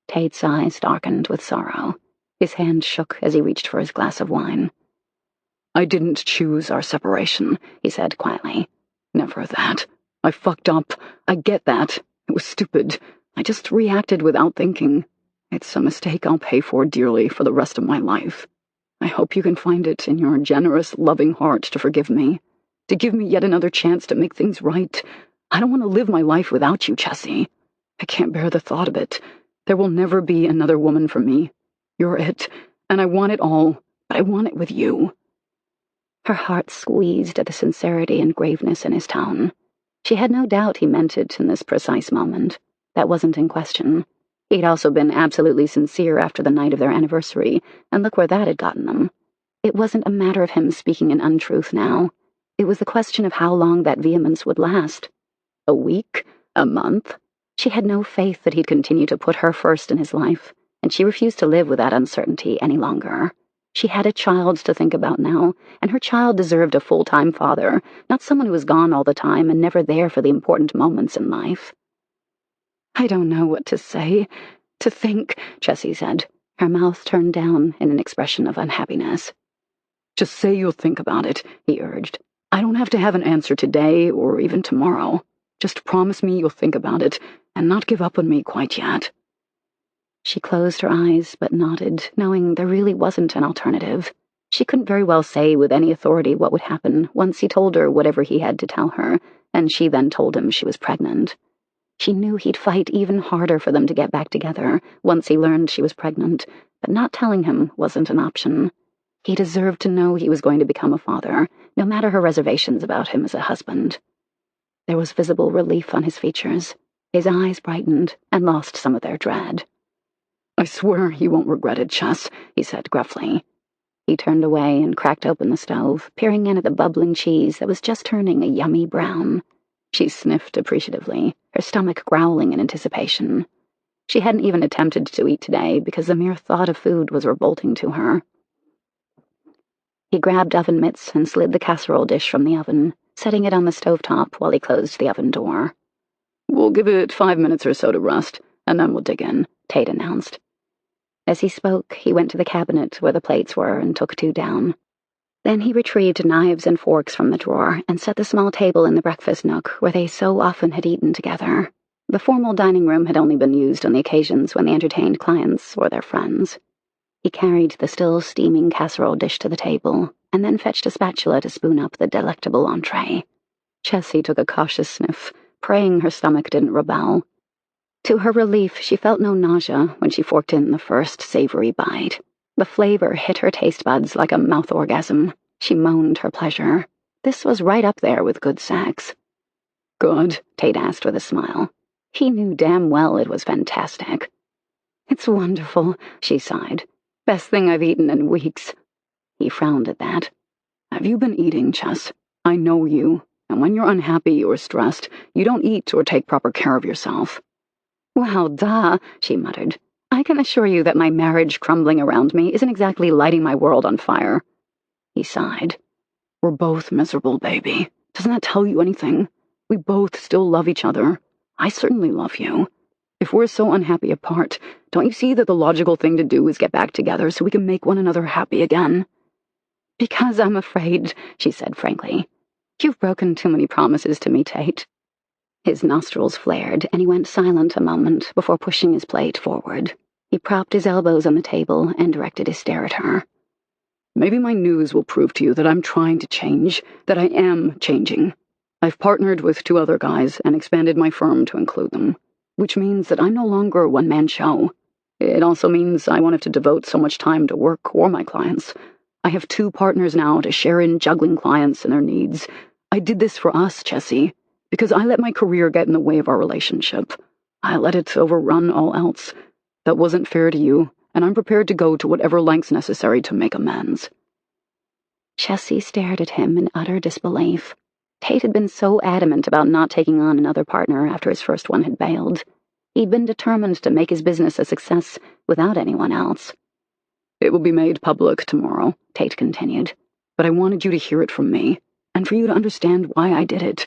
Tate's eyes darkened with sorrow. His hand shook as he reached for his glass of wine. I didn't choose our separation, he said quietly. Never that. I fucked up. I get that. It was stupid. I just reacted without thinking. It's a mistake I'll pay for dearly for the rest of my life. I hope you can find it in your generous, loving heart to forgive me, to give me yet another chance to make things right. I don't want to live my life without you, Chessy. I can't bear the thought of it. There will never be another woman for me. You're it, and I want it all, but I want it with you. Her heart squeezed at the sincerity and graveness in his tone. She had no doubt he meant it in this precise moment. That wasn't in question. He'd also been absolutely sincere after the night of their anniversary, and look where that had gotten them. It wasn't a matter of him speaking an untruth now. It was the question of how long that vehemence would last. A week? A month? She had no faith that he'd continue to put her first in his life, and she refused to live with that uncertainty any longer. She had a child to think about now, and her child deserved a full-time father, not someone who was gone all the time and never there for the important moments in life. I don't know what to say, to think, Chessy said. Her mouth turned down in an expression of unhappiness. Just say you'll think about it, he urged. I don't have to have an answer today or even tomorrow. Just promise me you'll think about it and not give up on me quite yet. She closed her eyes but nodded, knowing there really wasn't an alternative. She couldn't very well say with any authority what would happen once he told her whatever he had to tell her, and she then told him she was pregnant. She knew he'd fight even harder for them to get back together once he learned she was pregnant, but not telling him wasn't an option. He deserved to know he was going to become a father, no matter her reservations about him as a husband. There was visible relief on his features. His eyes brightened and lost some of their dread. I swear you won't regret it, Chess, he said gruffly. He turned away and cracked open the stove, peering in at the bubbling cheese that was just turning a yummy brown. She sniffed appreciatively, her stomach growling in anticipation. She hadn't even attempted to eat today because the mere thought of food was revolting to her. He grabbed oven mitts and slid the casserole dish from the oven, setting it on the stovetop while he closed the oven door. We'll give it 5 minutes or so to rest, and then we'll dig in, Tate announced. As he spoke, he went to the cabinet where the plates were and took 2 down. Then he retrieved knives and forks from the drawer and set the small table in the breakfast nook where they so often had eaten together. The formal dining room had only been used on the occasions when they entertained clients or their friends. He carried the still steaming casserole dish to the table and then fetched a spatula to spoon up the delectable entree. Chessy took a cautious sniff, praying her stomach didn't rebel. To her relief, she felt no nausea when she forked in the first savory bite. The flavor hit her taste buds like a mouth orgasm. She moaned her pleasure. This was right up there with good sex. Good? Tate asked with a smile. He knew damn well it was fantastic. It's wonderful, she sighed. Best thing I've eaten in weeks. He frowned at that. Have you been eating, Chess? I know you, and when you're unhappy or stressed, you don't eat or take proper care of yourself. Well, duh, she muttered. I can assure you that my marriage crumbling around me isn't exactly lighting my world on fire. He sighed. We're both miserable, baby. Doesn't that tell you anything? We both still love each other. I certainly love you. If we're so unhappy apart, don't you see that the logical thing to do is get back together so we can make one another happy again? Because I'm afraid, she said frankly. You've broken too many promises to me, Tate. His nostrils flared, and he went silent a moment before pushing his plate forward. He propped his elbows on the table and directed his stare at her. Maybe my news will prove to you that I'm trying to change, that I am changing. I've partnered with 2 other guys and expanded my firm to include them, which means that I'm no longer a one-man show. It also means I won't have to devote so much time to work or my clients. I have 2 partners now to share in juggling clients and their needs. I did this for us, Chessy, because I let my career get in the way of our relationship. I let it overrun all else. That wasn't fair to you, and I'm prepared to go to whatever lengths necessary to make amends. Chessy stared at him in utter disbelief. Tate had been so adamant about not taking on another partner after his first one had bailed. He'd been determined to make his business a success without anyone else. It will be made public tomorrow, Tate continued, but I wanted you to hear it from me, and for you to understand why I did it.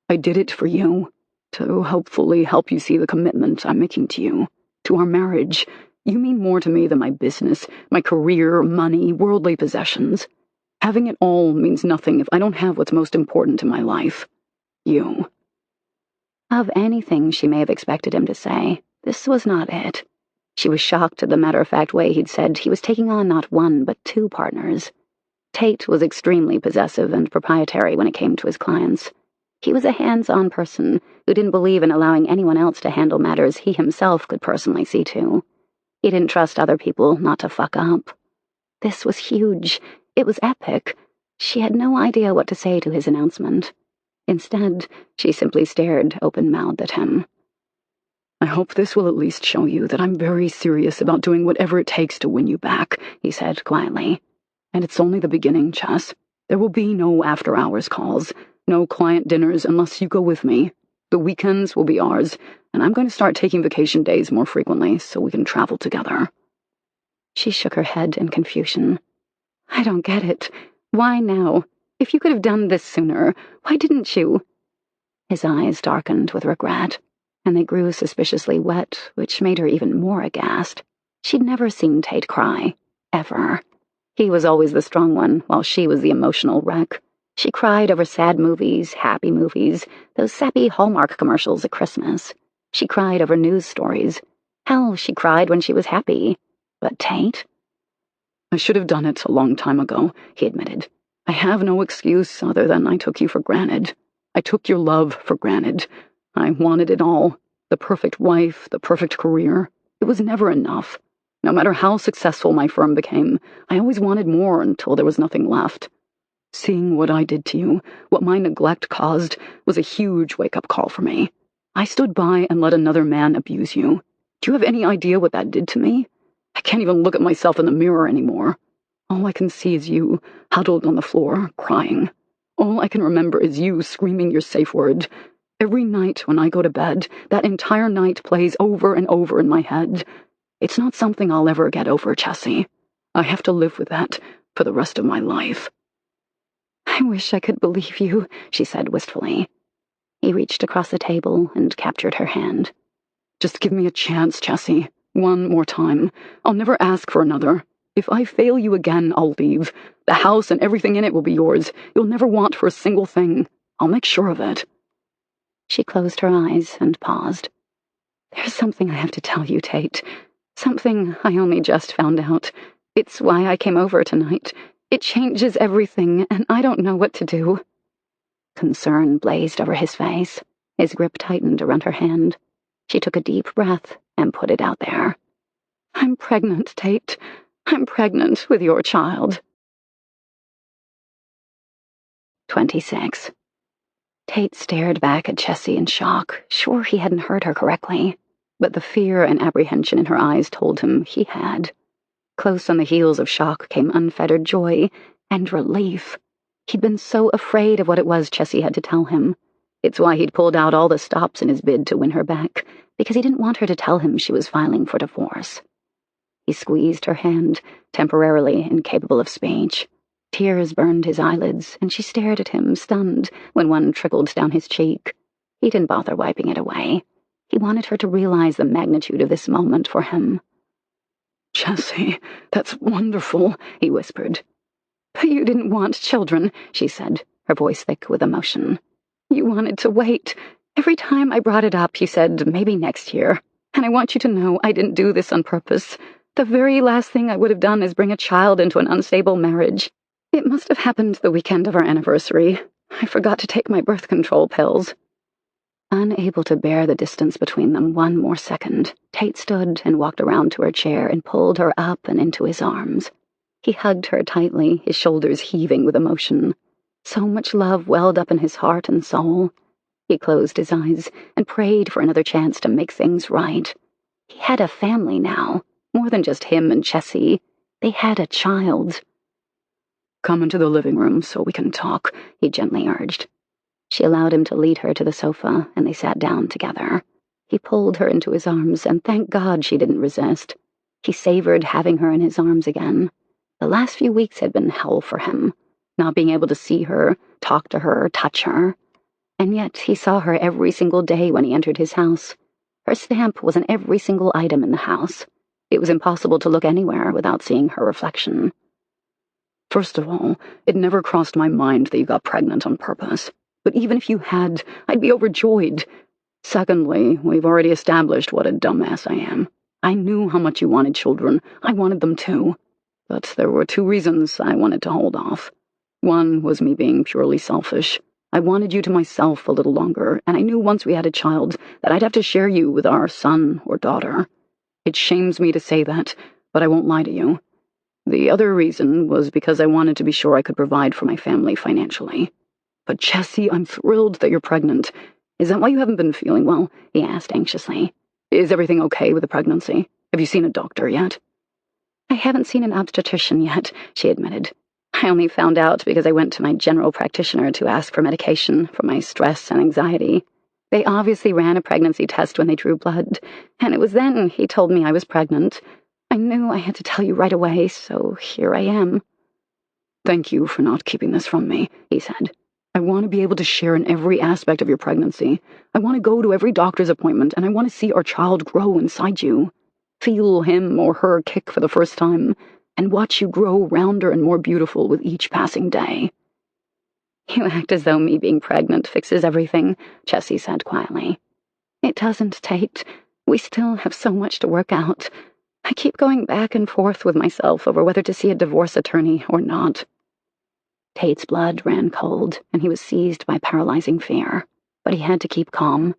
I did it for you, to hopefully help you see the commitment I'm making to you, to our marriage. You mean more to me than my business, my career, money, worldly possessions. Having it all means nothing if I don't have what's most important in my life. You. Of anything she may have expected him to say, this was not it. She was shocked at the matter-of-fact way he'd said he was taking on not 1 but 2 partners. Tate was extremely possessive and proprietary when it came to his clients. He was a hands-on person who didn't believe in allowing anyone else to handle matters he himself could personally see to. He didn't trust other people not to fuck up. This was huge. It was epic. She had no idea what to say to his announcement. Instead, she simply stared open-mouthed at him. I hope this will at least show you that I'm very serious about doing whatever it takes to win you back, he said quietly. And it's only the beginning, Chess. There will be no after-hours calls, no client dinners unless you go with me. The weekends will be ours, and I'm going to start taking vacation days more frequently so we can travel together. She shook her head in confusion. I don't get it. Why now? If you could have done this sooner, why didn't you? His eyes darkened with regret, and they grew suspiciously wet, which made her even more aghast. She'd never seen Tate cry, ever. He was always the strong one, while she was the emotional wreck. She cried over sad movies, happy movies, those sappy Hallmark commercials at Christmas. She cried over news stories. Hell, she cried when she was happy. But Tate? I should have done it a long time ago, he admitted. I have no excuse other than I took you for granted. I took your love for granted. I wanted it all. The perfect wife, the perfect career. It was never enough. No matter how successful my firm became, I always wanted more until there was nothing left. Seeing what I did to you, what my neglect caused, was a huge wake-up call for me. I stood by and let another man abuse you. Do you have any idea what that did to me? I can't even look at myself in the mirror anymore. All I can see is you, huddled on the floor, crying. All I can remember is you screaming your safe word. Every night when I go to bed, that entire night plays over and over in my head. It's not something I'll ever get over, Chessy. I have to live with that for the rest of my life. I wish I could believe you, she said wistfully. He reached across the table and captured her hand. Just give me a chance, Chessy. One more time. I'll never ask for another. If I fail you again, I'll leave. The house and everything in it will be yours. You'll never want for a single thing. I'll make sure of it. She closed her eyes and paused. There's something I have to tell you, Tate. Something I only just found out. It's why I came over tonight. It changes everything, and I don't know what to do. Concern blazed over his face. His grip tightened around her hand. She took a deep breath and put it out there. I'm pregnant, Tate. I'm pregnant with your child. 26. Tate stared back at Chessy in shock, sure he hadn't heard her correctly. But the fear and apprehension in her eyes told him he had. Close on the heels of shock came unfettered joy and relief. He'd been so afraid of what it was Chessy had to tell him. It's why he'd pulled out all the stops in his bid to win her back, because he didn't want her to tell him she was filing for divorce. He squeezed her hand, temporarily incapable of speech. Tears burned his eyelids, and she stared at him, stunned, when one trickled down his cheek. He didn't bother wiping it away. He wanted her to realize the magnitude of this moment for him. Chessy, that's wonderful, he whispered. But you didn't want children, she said, her voice thick with emotion. You wanted to wait. Every time I brought it up, you said, maybe next year. And I want you to know I didn't do this on purpose. The very last thing I would have done is bring a child into an unstable marriage. It must have happened the weekend of our anniversary. I forgot to take my birth control pills. Unable to bear the distance between them one more second, Tate stood and walked around to her chair and pulled her up and into his arms. He hugged her tightly, his shoulders heaving with emotion. So much love welled up in his heart and soul. He closed his eyes and prayed for another chance to make things right. He had a family now, more than just him and Chessy. They had a child. Come into the living room so we can talk, he gently urged. She allowed him to lead her to the sofa, and they sat down together. He pulled her into his arms, and thank God she didn't resist. He savored having her in his arms again. The last few weeks had been hell for him, not being able to see her, talk to her, touch her. And yet he saw her every single day when he entered his house. Her stamp was on every single item in the house. It was impossible to look anywhere without seeing her reflection. First of all, it never crossed my mind that you got pregnant on purpose. But even if you had, I'd be overjoyed. Secondly, we've already established what a dumbass I am. I knew how much you wanted children. I wanted them too. But there were 2 reasons I wanted to hold off. One was me being purely selfish. I wanted you to myself a little longer, and I knew once we had a child that I'd have to share you with our son or daughter. It shames me to say that, but I won't lie to you. The other reason was because I wanted to be sure I could provide for my family financially. But Chessy, I'm thrilled that you're pregnant. Is that why you haven't been feeling well? He asked anxiously. Is everything okay with the pregnancy? Have you seen a doctor yet? I haven't seen an obstetrician yet, she admitted. I only found out because I went to my general practitioner to ask for medication for my stress and anxiety. They obviously ran a pregnancy test when they drew blood, and it was then he told me I was pregnant. I knew I had to tell you right away, so here I am. Thank you for not keeping this from me, he said. I want to be able to share in every aspect of your pregnancy. I want to go to every doctor's appointment, and I want to see our child grow inside you. feel him or her kick for the first time, and watch you grow rounder and more beautiful with each passing day. You act as though me being pregnant fixes everything, Chessy said quietly. It doesn't, Tate. We still have so much to work out. I keep going back and forth with myself over whether to see a divorce attorney or not. Tate's blood ran cold, and he was seized by paralyzing fear, but he had to keep calm.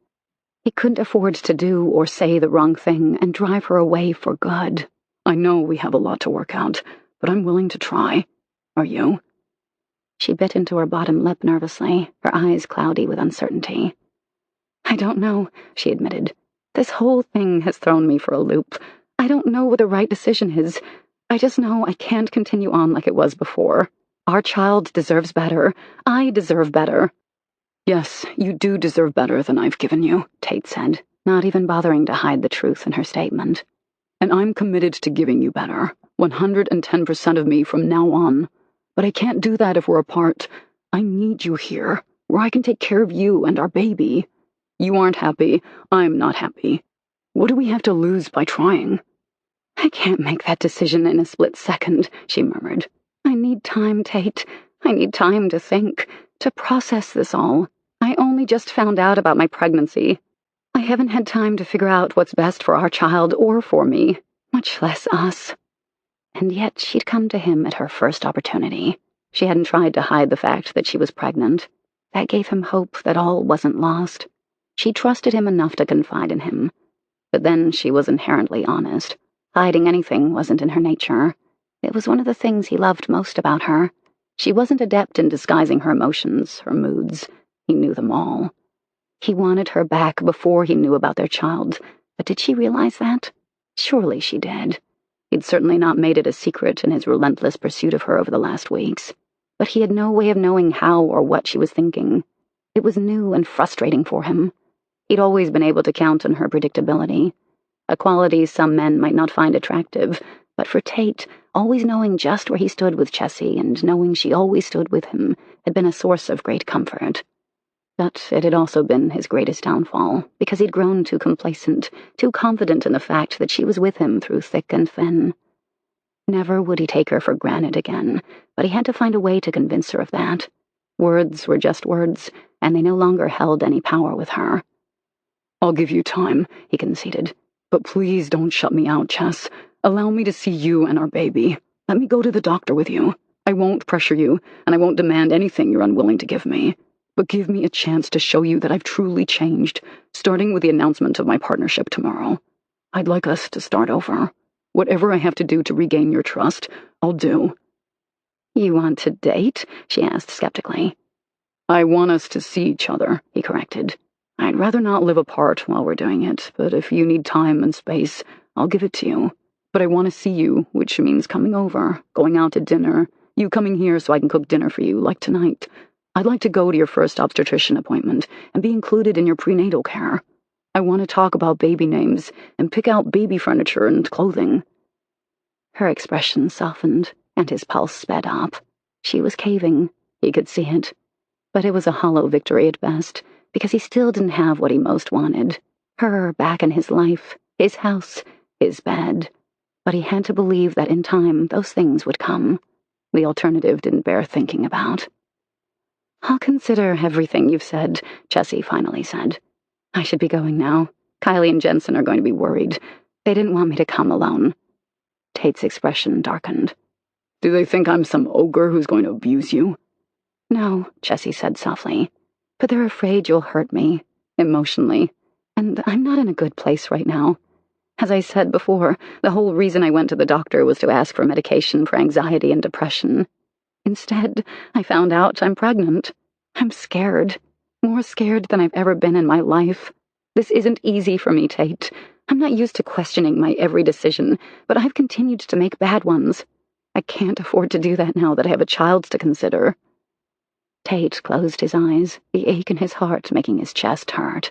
He couldn't afford to do or say the wrong thing and drive her away for good. I know we have a lot to work out, but I'm willing to try. Are you? She bit into her bottom lip nervously, her eyes cloudy with uncertainty. I don't know, she admitted. This whole thing has thrown me for a loop. I don't know what the right decision is. I just know I can't continue on like it was before. Our child deserves better. I deserve better. Yes, you do deserve better than I've given you, Tate said, not even bothering to hide the truth in her statement. And I'm committed to giving you better, 110% of me from now on. But I can't do that if we're apart. I need you here, where I can take care of you and our baby. You aren't happy. I'm not happy. What do we have to lose by trying? I can't make that decision in a split second, she murmured. I need time, Tate. I need time to think, to process this all. I only just found out about my pregnancy. I haven't had time to figure out what's best for our child or for me, much less us. And yet she'd come to him at her first opportunity. She hadn't tried to hide the fact that she was pregnant. That gave him hope that all wasn't lost. She trusted him enough to confide in him. But then she was inherently honest. Hiding anything wasn't in her nature. It was one of the things he loved most about her. She wasn't adept in disguising her emotions, her moods. He knew them all. He wanted her back before he knew about their child, but did she realize that? Surely she did. He'd certainly not made it a secret in his relentless pursuit of her over the last weeks, but he had no way of knowing how or what she was thinking. It was new and frustrating for him. He'd always been able to count on her predictability, a quality some men might not find attractive, but for Tate, always knowing just where he stood with Chessy and knowing she always stood with him had been a source of great comfort. But it had also been his greatest downfall, because he'd grown too complacent, too confident in the fact that she was with him through thick and thin. Never would he take her for granted again, but he had to find a way to convince her of that. Words were just words, and they no longer held any power with her. I'll give you time, he conceded. But please don't shut me out, Chess. Allow me to see you and our baby. Let me go to the doctor with you. I won't pressure you, and I won't demand anything you're unwilling to give me. But give me a chance to show you that I've truly changed, starting with the announcement of my partnership tomorrow. I'd like us to start over. Whatever I have to do to regain your trust, I'll do. You want to date? She asked skeptically. I want us to see each other, he corrected. I'd rather not live apart while we're doing it, but if you need time and space, I'll give it to you. But I want to see you, which means coming over, going out to dinner, you coming here so I can cook dinner for you, like tonight. I'd like to go to your first obstetrician appointment and be included in your prenatal care. I want to talk about baby names and pick out baby furniture and clothing. Her expression softened, and his pulse sped up. She was caving. He could see it. But it was a hollow victory at best, because he still didn't have what he most wanted. Her back in his life, his house, his bed. But he had to believe that in time those things would come. The alternative didn't bear thinking about. I'll consider everything you've said, Chessy finally said. I should be going now. Kylie and Jensen are going to be worried. They didn't want me to come alone. Tate's expression darkened. Do they think I'm some ogre who's going to abuse you? No, Chessy said softly. But they're afraid you'll hurt me, emotionally. And I'm not in a good place right now. As I said before, the whole reason I went to the doctor was to ask for medication for anxiety and depression. Instead, I found out I'm pregnant. I'm scared. More scared than I've ever been in my life. This isn't easy for me, Tate. I'm not used to questioning my every decision, but I've continued to make bad ones. I can't afford to do that now that I have a child to consider. Tate closed his eyes, the ache in his heart making his chest hurt.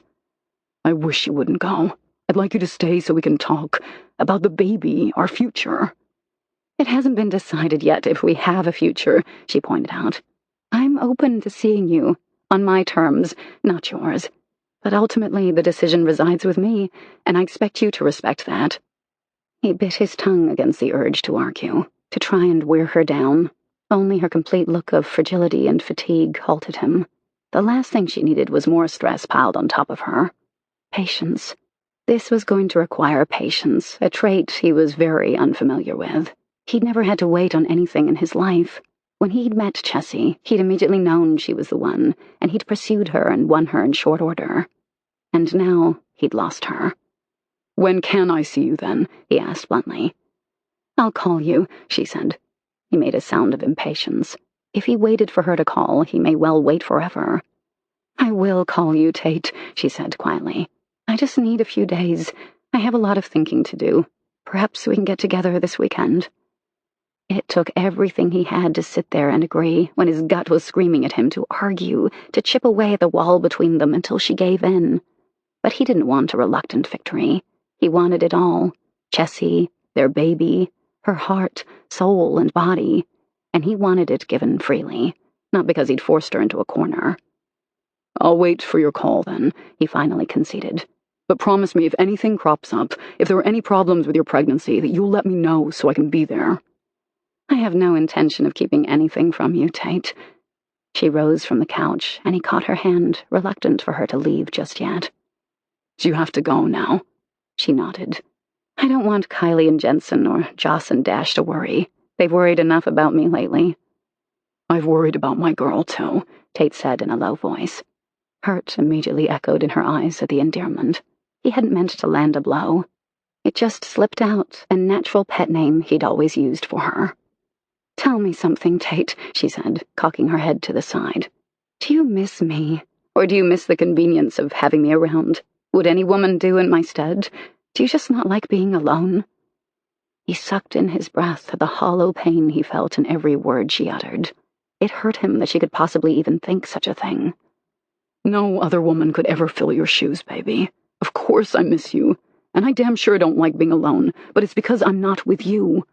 I wish you wouldn't go. I'd like you to stay so we can talk about the baby, our future. It hasn't been decided yet if we have a future, she pointed out. I'm open to seeing you, on my terms, not yours. But ultimately the decision resides with me, and I expect you to respect that. He bit his tongue against the urge to argue, to try and wear her down. Only her complete look of fragility and fatigue halted him. The last thing she needed was more stress piled on top of her. Patience. This was going to require patience, a trait he was very unfamiliar with. He'd never had to wait on anything in his life. When he'd met Chessy, he'd immediately known she was the one, and he'd pursued her and won her in short order. And now he'd lost her. "When can I see you, then?" he asked bluntly. "I'll call you," she said. He made a sound of impatience. If he waited for her to call, he may well wait forever. "I will call you, Tate," she said quietly. "I just need a few days. I have a lot of thinking to do. Perhaps we can get together this weekend." It took everything he had to sit there and agree when his gut was screaming at him to argue, to chip away at the wall between them until she gave in. But he didn't want a reluctant victory. He wanted it all. Chessy, their baby, her heart, soul, and body. And he wanted it given freely, not because he'd forced her into a corner. "I'll wait for your call, then," he finally conceded. "But promise me if anything crops up, if there are any problems with your pregnancy, that you'll let me know so I can be there." "I have no intention of keeping anything from you, Tate." She rose from the couch, and he caught her hand, reluctant for her to leave just yet. "Do you have to go now?" She nodded. "I don't want Kylie and Jensen or Joss and Dash to worry. They've worried enough about me lately." "I've worried about my girl, too," Tate said in a low voice. Hurt immediately echoed in her eyes at the endearment. He hadn't meant to land a blow. It just slipped out, a natural pet name he'd always used for her. "Tell me something, Tate," she said, cocking her head to the side. "Do you miss me? Or do you miss the convenience of having me around? Would any woman do in my stead? Do you just not like being alone?" He sucked in his breath at the hollow pain he felt in every word she uttered. It hurt him that she could possibly even think such a thing. "No other woman could ever fill your shoes, baby. Of course I miss you, and I damn sure don't like being alone, but it's because I'm not with you.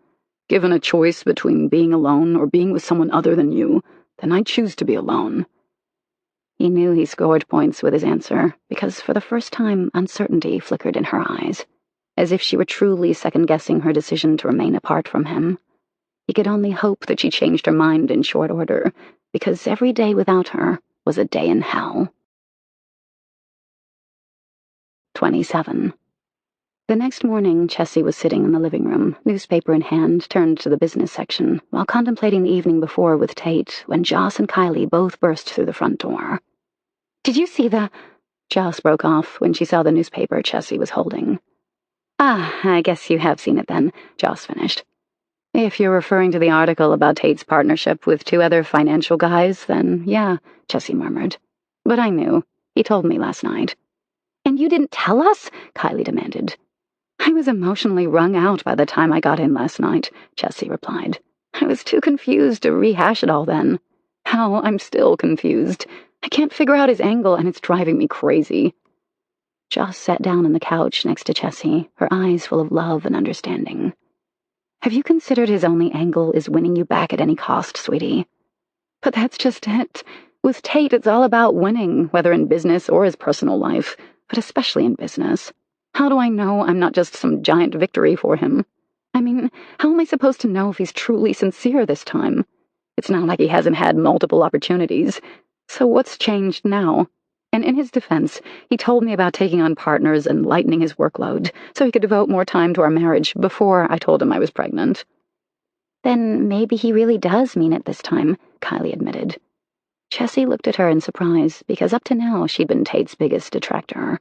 Given a choice between being alone or being with someone other than you, then I'd choose to be alone." He knew he scored points with his answer, because for the first time uncertainty flickered in her eyes, as if she were truly second-guessing her decision to remain apart from him. He could only hope that she changed her mind in short order, because every day without her was a day in hell. 27. The next morning, Chessy was sitting in the living room, newspaper in hand, turned to the business section, while contemplating the evening before with Tate, when Joss and Kylie both burst through the front door. "Did you see the—" Joss broke off when she saw the newspaper Chessy was holding. "Ah, I guess you have seen it then," Joss finished. "If you're referring to the article about Tate's partnership with two other financial guys, then yeah," Chessy murmured. "But I knew. He told me last night." "And you didn't tell us?" Kylie demanded. "I was emotionally wrung out by the time I got in last night," Chessy replied. "I was too confused to rehash it all then. Hell, I'm still confused. I can't figure out his angle, and it's driving me crazy." Joss sat down on the couch next to Chessy, her eyes full of love and understanding. "Have you considered his only angle is winning you back at any cost, sweetie?" "But that's just it. With Tate, it's all about winning, whether in business or his personal life, but especially in business. How do I know I'm not just some giant victory for him? I mean, how am I supposed to know if he's truly sincere this time? It's not like he hasn't had multiple opportunities. So what's changed now? And in his defense, he told me about taking on partners and lightening his workload so he could devote more time to our marriage before I told him I was pregnant." "Then maybe he really does mean it this time," Kylie admitted. Chessy looked at her in surprise, because up to now she'd been Tate's biggest detractor.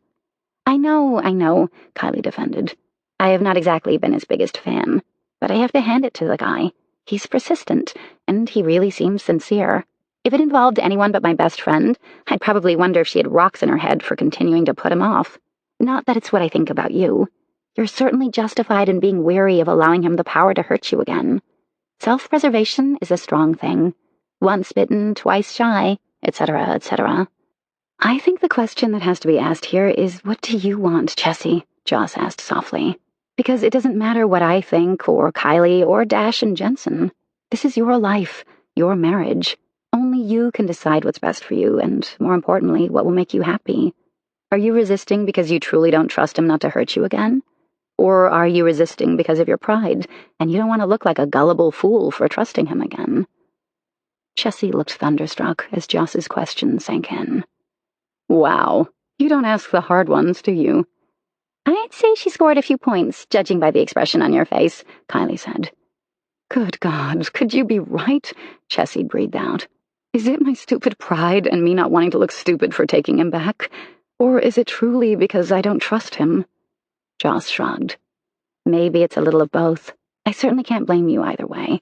I know, Kylie defended. "I have not exactly been his biggest fan, but I have to hand it to the guy. He's persistent, and he really seems sincere. If it involved anyone but my best friend, I'd probably wonder if she had rocks in her head for continuing to put him off. Not that it's what I think about you. You're certainly justified in being wary of allowing him the power to hurt you again. Self-preservation is a strong thing. Once bitten, twice shy, etc., etc. "I think the question that has to be asked here is, what do you want, Chessy?" Joss asked softly. "Because it doesn't matter what I think, or Kylie, or Dash and Jensen. This is your life, your marriage. Only you can decide what's best for you, and, more importantly, what will make you happy. Are you resisting because you truly don't trust him not to hurt you again? Or are you resisting because of your pride, and you don't want to look like a gullible fool for trusting him again?" Chessy looked thunderstruck as Joss's question sank in. Wow, you don't ask the hard ones, do you? "I'd say she scored a few points, judging by the expression on your face," Kylie said. "Good God, could you be right?" Chessy breathed out. "Is it my stupid pride and me not wanting to look stupid for taking him back? Or is it truly because I don't trust him?" Joss shrugged. "Maybe it's a little of both. I certainly can't blame you either way.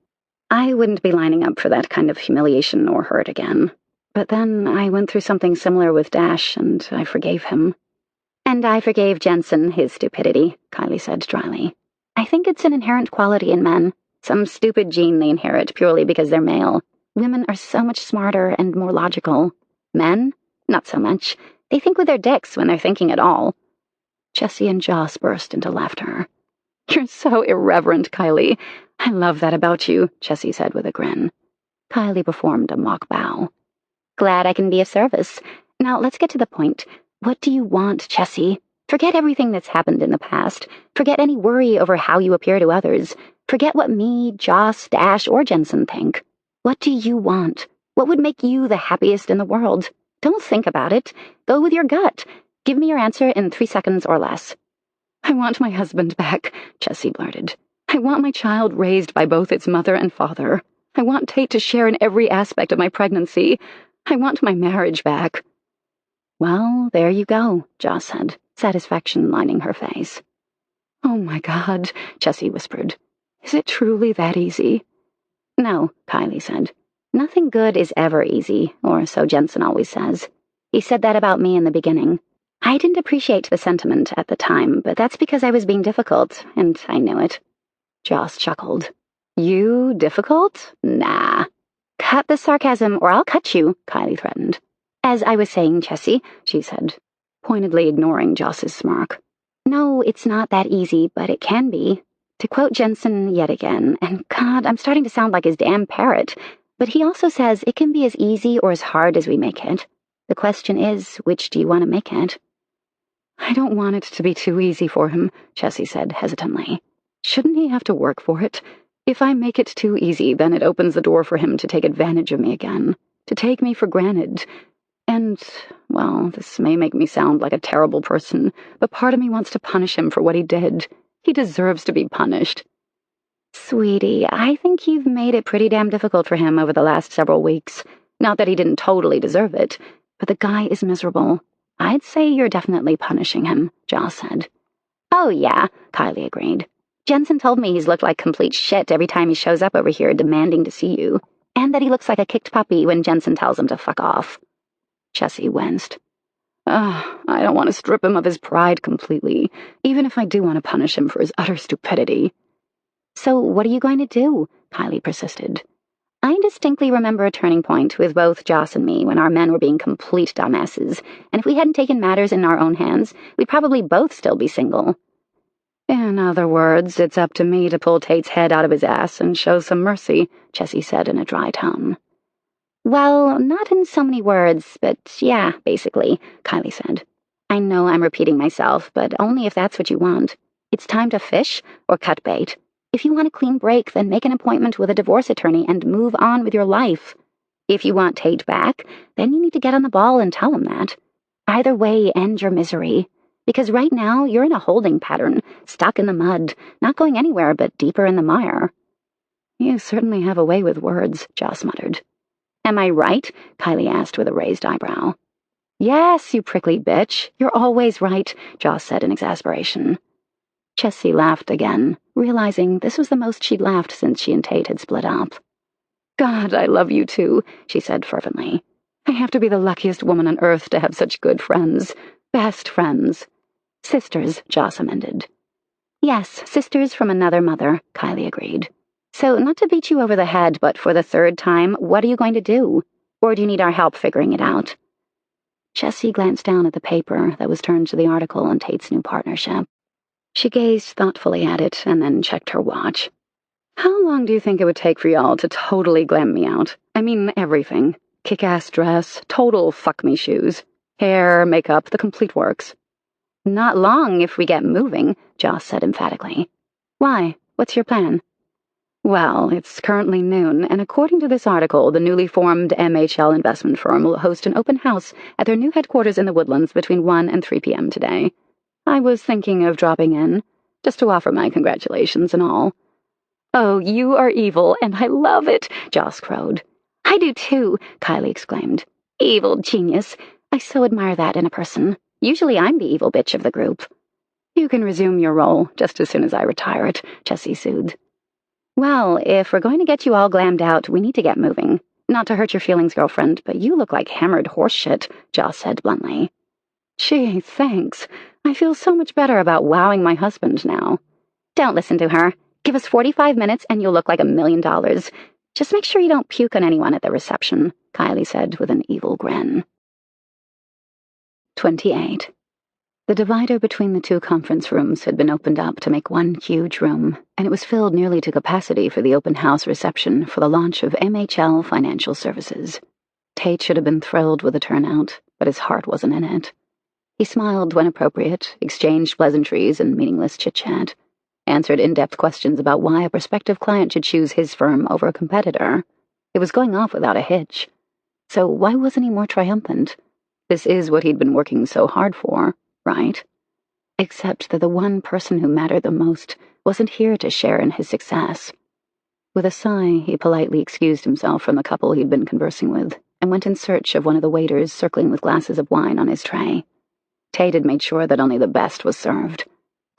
I wouldn't be lining up for that kind of humiliation or hurt again. But then I went through something similar with Dash, and I forgave him." "And I forgave Jensen his stupidity," Kylie said dryly. "I think it's an inherent quality in men, some stupid gene they inherit purely because they're male. Women are so much smarter and more logical. Men? Not so much. They think with their dicks when they're thinking at all." Chessy and Joss burst into laughter. "You're so irreverent, Kylie. I love that about you," Chessy said with a grin. Kylie performed a mock bow. "Glad I can be of service. Now let's get to the point. What do you want, Chessy? Forget everything that's happened in the past. Forget any worry over how you appear to others. Forget what me, Joss, Dash, or Jensen think. What do you want? What would make you the happiest in the world? Don't think about it. Go with your gut. Give me your answer in 3 seconds or less." "I want my husband back," Chessy blurted. "I want my child raised by both its mother and father. I want Tate to share in every aspect of my pregnancy. I want my marriage back." "Well, there you go," Joss said, satisfaction lining her face. "Oh my God," Chessy whispered. "Is it truly that easy?" "No," Kylie said. "Nothing good is ever easy, or so Jensen always says. He said that about me in the beginning. I didn't appreciate the sentiment at the time, but that's because I was being difficult, and I knew it." Joss chuckled. "You difficult? Nah. Cut the sarcasm or I'll cut you," Kylie threatened. "As I was saying, Chessy," she said, pointedly ignoring Joss's smirk. "No, it's not that easy, but it can be. To quote Jensen yet again, and God, I'm starting to sound like his damn parrot, but he also says it can be as easy or as hard as we make it. The question is, which do you want to make it?" "I don't want it to be too easy for him," Chessy said hesitantly. "Shouldn't he have to work for it? If I make it too easy, then it opens the door for him to take advantage of me again, to take me for granted. And, well, this may make me sound like a terrible person, but part of me wants to punish him for what he did. He deserves to be punished." "Sweetie, I think you've made it pretty damn difficult for him over the last several weeks. Not that he didn't totally deserve it, but the guy is miserable. I'd say you're definitely punishing him," Joss said. "Oh yeah," Kylie agreed. "Jensen told me he's looked like complete shit every time he shows up over here demanding to see you, and that he looks like a kicked puppy when Jensen tells him to fuck off." Chessy winced. I don't want to strip him of his pride completely, even if I do want to punish him for his utter stupidity." "So what are you going to do?" Kylie persisted. "I distinctly remember a turning point with both Joss and me when our men were being complete dumbasses, and if we hadn't taken matters in our own hands, we'd probably both still be single." "In other words, it's up to me to pull Tate's head out of his ass and show some mercy," Chessy said in a dry tone. "Well, not in so many words, but yeah, basically," Kylie said. "I know I'm repeating myself, but only if that's what you want. It's time to fish or cut bait. If you want a clean break, then make an appointment with a divorce attorney and move on with your life. If you want Tate back, then you need to get on the ball and tell him that. Either way, end your misery. Because right now, you're in a holding pattern, stuck in the mud, not going anywhere but deeper in the mire." "You certainly have a way with words," Joss muttered. "Am I right?" Kylie asked with a raised eyebrow. "Yes, you prickly bitch. You're always right," Joss said in exasperation. Chessy laughed again, realizing this was the most she'd laughed since she and Tate had split up. "God, I love you too," she said fervently. "I have to be the luckiest woman on earth to have such good friends. Best friends." "Sisters," Joss amended. "Yes, sisters from another mother," Kylie agreed. "So, not to beat you over the head, but for the 3rd time, what are you going to do? Or do you need our help figuring it out?" Chessy glanced down at the paper that was turned to the article on Tate's new partnership. She gazed thoughtfully at it and then checked her watch. "How long do you think it would take for y'all to totally glam me out? I mean, everything. Kick-ass dress, total fuck-me shoes. Hair, makeup, the complete works." Not long if we get moving, Joss said emphatically. Why? What's your plan? Well, it's currently noon, and according to this article, the newly formed MHL investment firm will host an open house at their new headquarters in the Woodlands between 1 and 3 p.m. today. I was thinking of dropping in, just to offer my congratulations and all. Oh, you are evil, and I love it, Joss crowed. I do too, Kylie exclaimed. Evil genius. I so admire that in a person. Usually I'm the evil bitch of the group. You can resume your role just as soon as I retire it, Chessy soothed. Well, if we're going to get you all glammed out, we need to get moving. Not to hurt your feelings, girlfriend, but you look like hammered horse shit, Joss said bluntly. Gee, thanks. I feel so much better about wowing my husband now. Don't listen to her. Give us 45 minutes and you'll look like $1 million. Just make sure you don't puke on anyone at the reception, Kylie said with an evil grin. 28. The divider between the two conference rooms had been opened up to make one huge room, and it was filled nearly to capacity for the open house reception for the launch of MHL Financial Services. Tate should have been thrilled with the turnout, but his heart wasn't in it. He smiled when appropriate, exchanged pleasantries and meaningless chit-chat, answered in-depth questions about why a prospective client should choose his firm over a competitor. It was going off without a hitch. So why wasn't he more triumphant? This is what he'd been working so hard for, right? Except that the one person who mattered the most wasn't here to share in his success. With a sigh, he politely excused himself from the couple he'd been conversing with and went in search of one of the waiters circling with glasses of wine on his tray. Tate had made sure that only the best was served.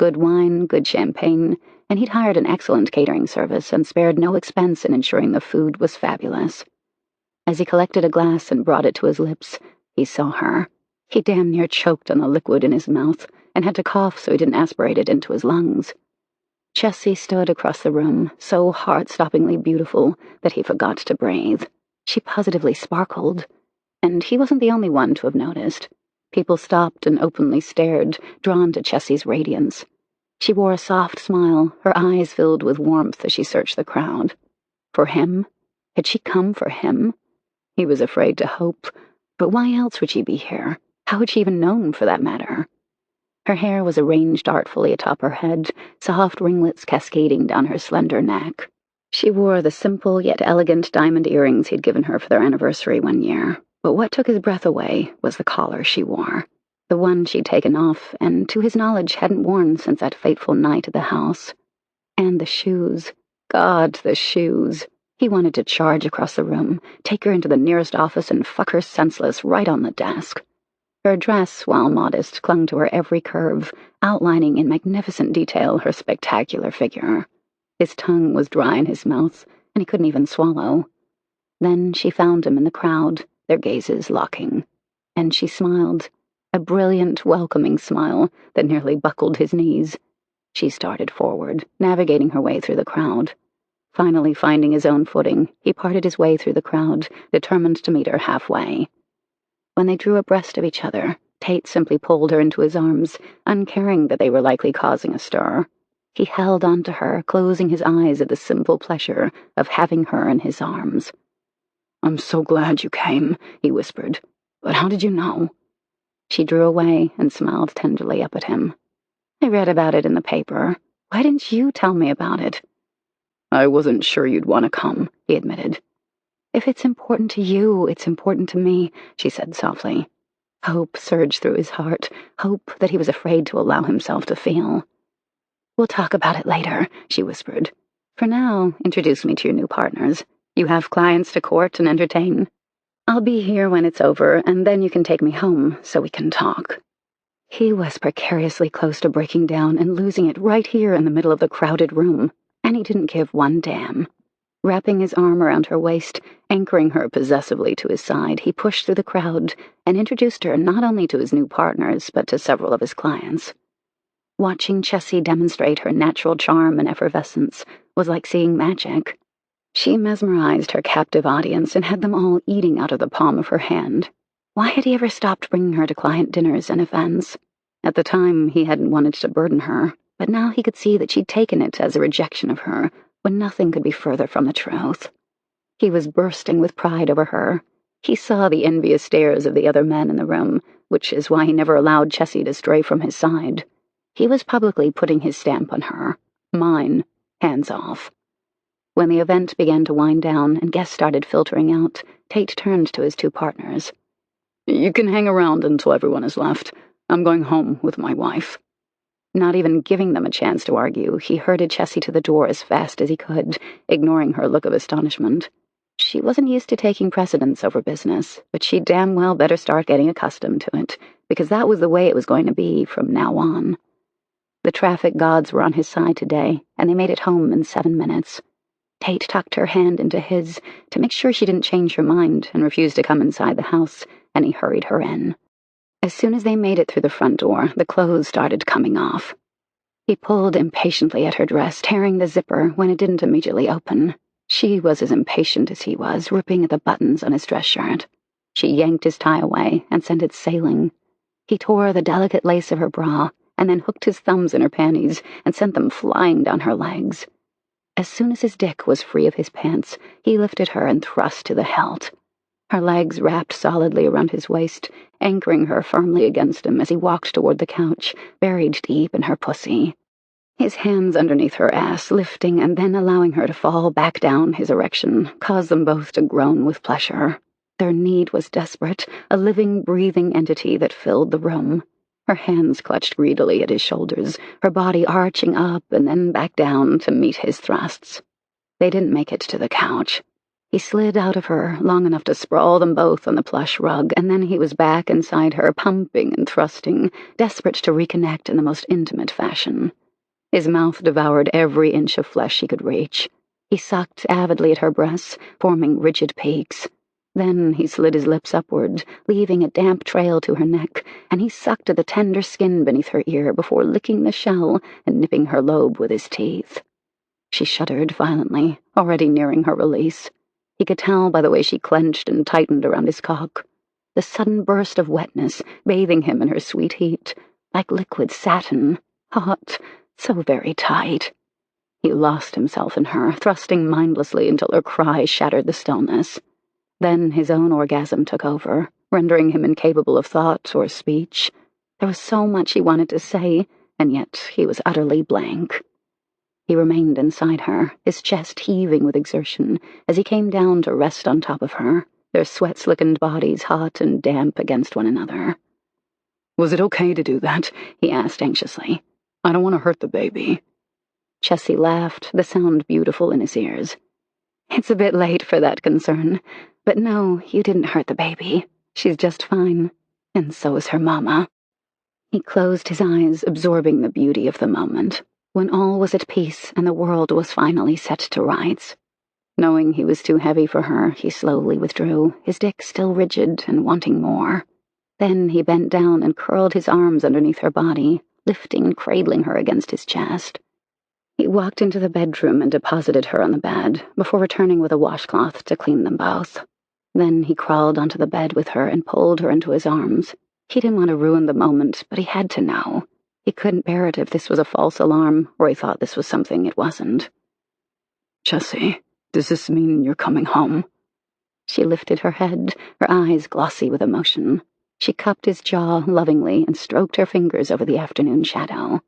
Good wine, good champagne, and he'd hired an excellent catering service and spared no expense in ensuring the food was fabulous. As he collected a glass and brought it to his lips, he saw her. He damn near choked on the liquid in his mouth and had to cough so he didn't aspirate it into his lungs. Chessy stood across the room, so heart-stoppingly beautiful that he forgot to breathe. She positively sparkled, and he wasn't the only one to have noticed. People stopped and openly stared, drawn to Chessy's radiance. She wore a soft smile, her eyes filled with warmth as she searched the crowd. For him? Had she come for him? He was afraid to hope, but why else would she be here? How had she even known, for that matter? Her hair was arranged artfully atop her head, soft ringlets cascading down her slender neck. She wore the simple yet elegant diamond earrings he'd given her for their anniversary one year, but what took his breath away was the collar she wore, the one she'd taken off and, to his knowledge, hadn't worn since that fateful night at the house. And the shoes. God, the shoes. He wanted to charge across the room, take her into the nearest office and fuck her senseless right on the desk. Her dress, while modest, clung to her every curve, outlining in magnificent detail her spectacular figure. His tongue was dry in his mouth, and he couldn't even swallow. Then she found him in the crowd, their gazes locking, and she smiled, a brilliant, welcoming smile that nearly buckled his knees. She started forward, navigating her way through the crowd. Finally finding his own footing, he parted his way through the crowd, determined to meet her halfway. When they drew abreast of each other, Tate simply pulled her into his arms, uncaring that they were likely causing a stir. He held on to her, closing his eyes at the simple pleasure of having her in his arms. "I'm so glad you came," he whispered. "But how did you know?" She drew away and smiled tenderly up at him. "I read about it in the paper. Why didn't you tell me about it?" "I wasn't sure you'd want to come," he admitted. "If it's important to you, it's important to me," she said softly. Hope surged through his heart, hope that he was afraid to allow himself to feel. "We'll talk about it later," she whispered. "For now, introduce me to your new partners. You have clients to court and entertain. I'll be here when it's over, and then you can take me home so we can talk." He was precariously close to breaking down and losing it right here in the middle of the crowded room, and he didn't give one damn. Wrapping his arm around her waist, anchoring her possessively to his side, he pushed through the crowd and introduced her not only to his new partners, but to several of his clients. Watching Chessy demonstrate her natural charm and effervescence was like seeing magic. She mesmerized her captive audience and had them all eating out of the palm of her hand. Why had he ever stopped bringing her to client dinners and events? At the time, he hadn't wanted to burden her, but now he could see that she'd taken it as a rejection of her, when nothing could be further from the truth. He was bursting with pride over her. He saw the envious stares of the other men in the room, which is why he never allowed Chessy to stray from his side. He was publicly putting his stamp on her. Mine. Hands off. When the event began to wind down and guests started filtering out, Tate turned to his two partners. You can hang around until everyone is left. I'm going home with my wife. Not even giving them a chance to argue, he herded Chessy to the door as fast as he could, ignoring her look of astonishment. She wasn't used to taking precedence over business, but she damn well better start getting accustomed to it, because that was the way it was going to be from now on. The traffic gods were on his side today, and they made it home in 7 minutes. Tate tucked her hand into his to make sure she didn't change her mind and refuse to come inside the house, and he hurried her in. As soon as they made it through the front door, the clothes started coming off. He pulled impatiently at her dress, tearing the zipper when it didn't immediately open. She was as impatient as he was, ripping at the buttons on his dress shirt. She yanked his tie away and sent it sailing. He tore the delicate lace of her bra, and then hooked his thumbs in her panties and sent them flying down her legs. As soon as his dick was free of his pants, he lifted her and thrust to the hilt. Her legs wrapped solidly around his waist, anchoring her firmly against him as he walked toward the couch, buried deep in her pussy. His hands underneath her ass, lifting and then allowing her to fall back down his erection, caused them both to groan with pleasure. Their need was desperate, a living, breathing entity that filled the room. Her hands clutched greedily at his shoulders, her body arching up and then back down to meet his thrusts. They didn't make it to the couch. He slid out of her long enough to sprawl them both on the plush rug, and then he was back inside her, pumping and thrusting, desperate to reconnect in the most intimate fashion. His mouth devoured every inch of flesh he could reach. He sucked avidly at her breasts, forming rigid peaks. Then he slid his lips upward, leaving a damp trail to her neck, and he sucked at the tender skin beneath her ear before licking the shell and nipping her lobe with his teeth. She shuddered violently, already nearing her release. He could tell by the way she clenched and tightened around his cock. The sudden burst of wetness, bathing him in her sweet heat, like liquid satin, hot, so very tight. He lost himself in her, thrusting mindlessly until her cry shattered the stillness. Then his own orgasm took over, rendering him incapable of thought or speech. There was so much he wanted to say, and yet he was utterly blank. He remained inside her, his chest heaving with exertion, as he came down to rest on top of her, their sweat-slickened bodies hot and damp against one another. Was it okay to do that? He asked anxiously. I don't want to hurt the baby. Chessy laughed, the sound beautiful in his ears. It's a bit late for that concern, but no, you didn't hurt the baby. She's just fine, and so is her mama. He closed his eyes, absorbing the beauty of the moment, when all was at peace and the world was finally set to rights. Knowing he was too heavy for her, he slowly withdrew, his dick still rigid and wanting more. Then he bent down and curled his arms underneath her body, lifting and cradling her against his chest. He walked into the bedroom and deposited her on the bed, before returning with a washcloth to clean them both. Then he crawled onto the bed with her and pulled her into his arms. He didn't want to ruin the moment, but he had to know. He couldn't bear it if this was a false alarm, or he thought this was something it wasn't. Chessy, does this mean you're coming home? She lifted her head, her eyes glossy with emotion. She cupped his jaw lovingly and stroked her fingers over the afternoon shadow.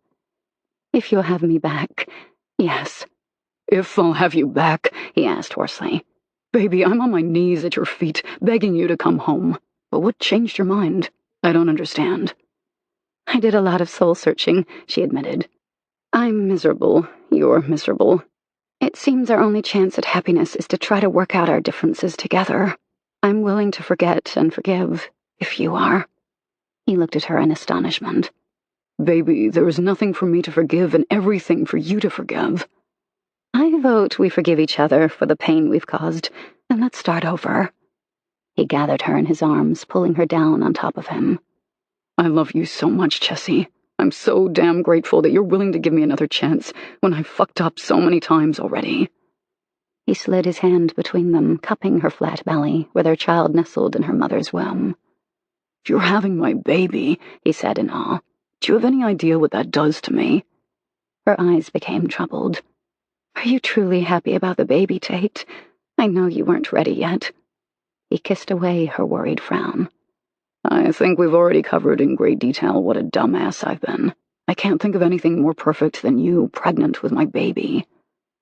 If you'll have me back, yes. If I'll have you back, he asked hoarsely. Baby, I'm on my knees at your feet, begging you to come home. But what changed your mind? I don't understand. I did a lot of soul-searching, she admitted. I'm miserable. You're miserable. It seems our only chance at happiness is to try to work out our differences together. I'm willing to forget and forgive, if you are. He looked at her in astonishment. Baby, there is nothing for me to forgive and everything for you to forgive. I vote we forgive each other for the pain we've caused, and let's start over. He gathered her in his arms, pulling her down on top of him. I love you so much, Chessy. I'm so damn grateful that you're willing to give me another chance when I've fucked up so many times already. He slid his hand between them, cupping her flat belly, where their child nestled in her mother's womb. If you're having my baby, he said in awe, do you have any idea what that does to me? Her eyes became troubled. Are you truly happy about the baby, Tate? I know you weren't ready yet. He kissed away her worried frown. I think we've already covered in great detail what a dumbass I've been. I can't think of anything more perfect than you pregnant with my baby.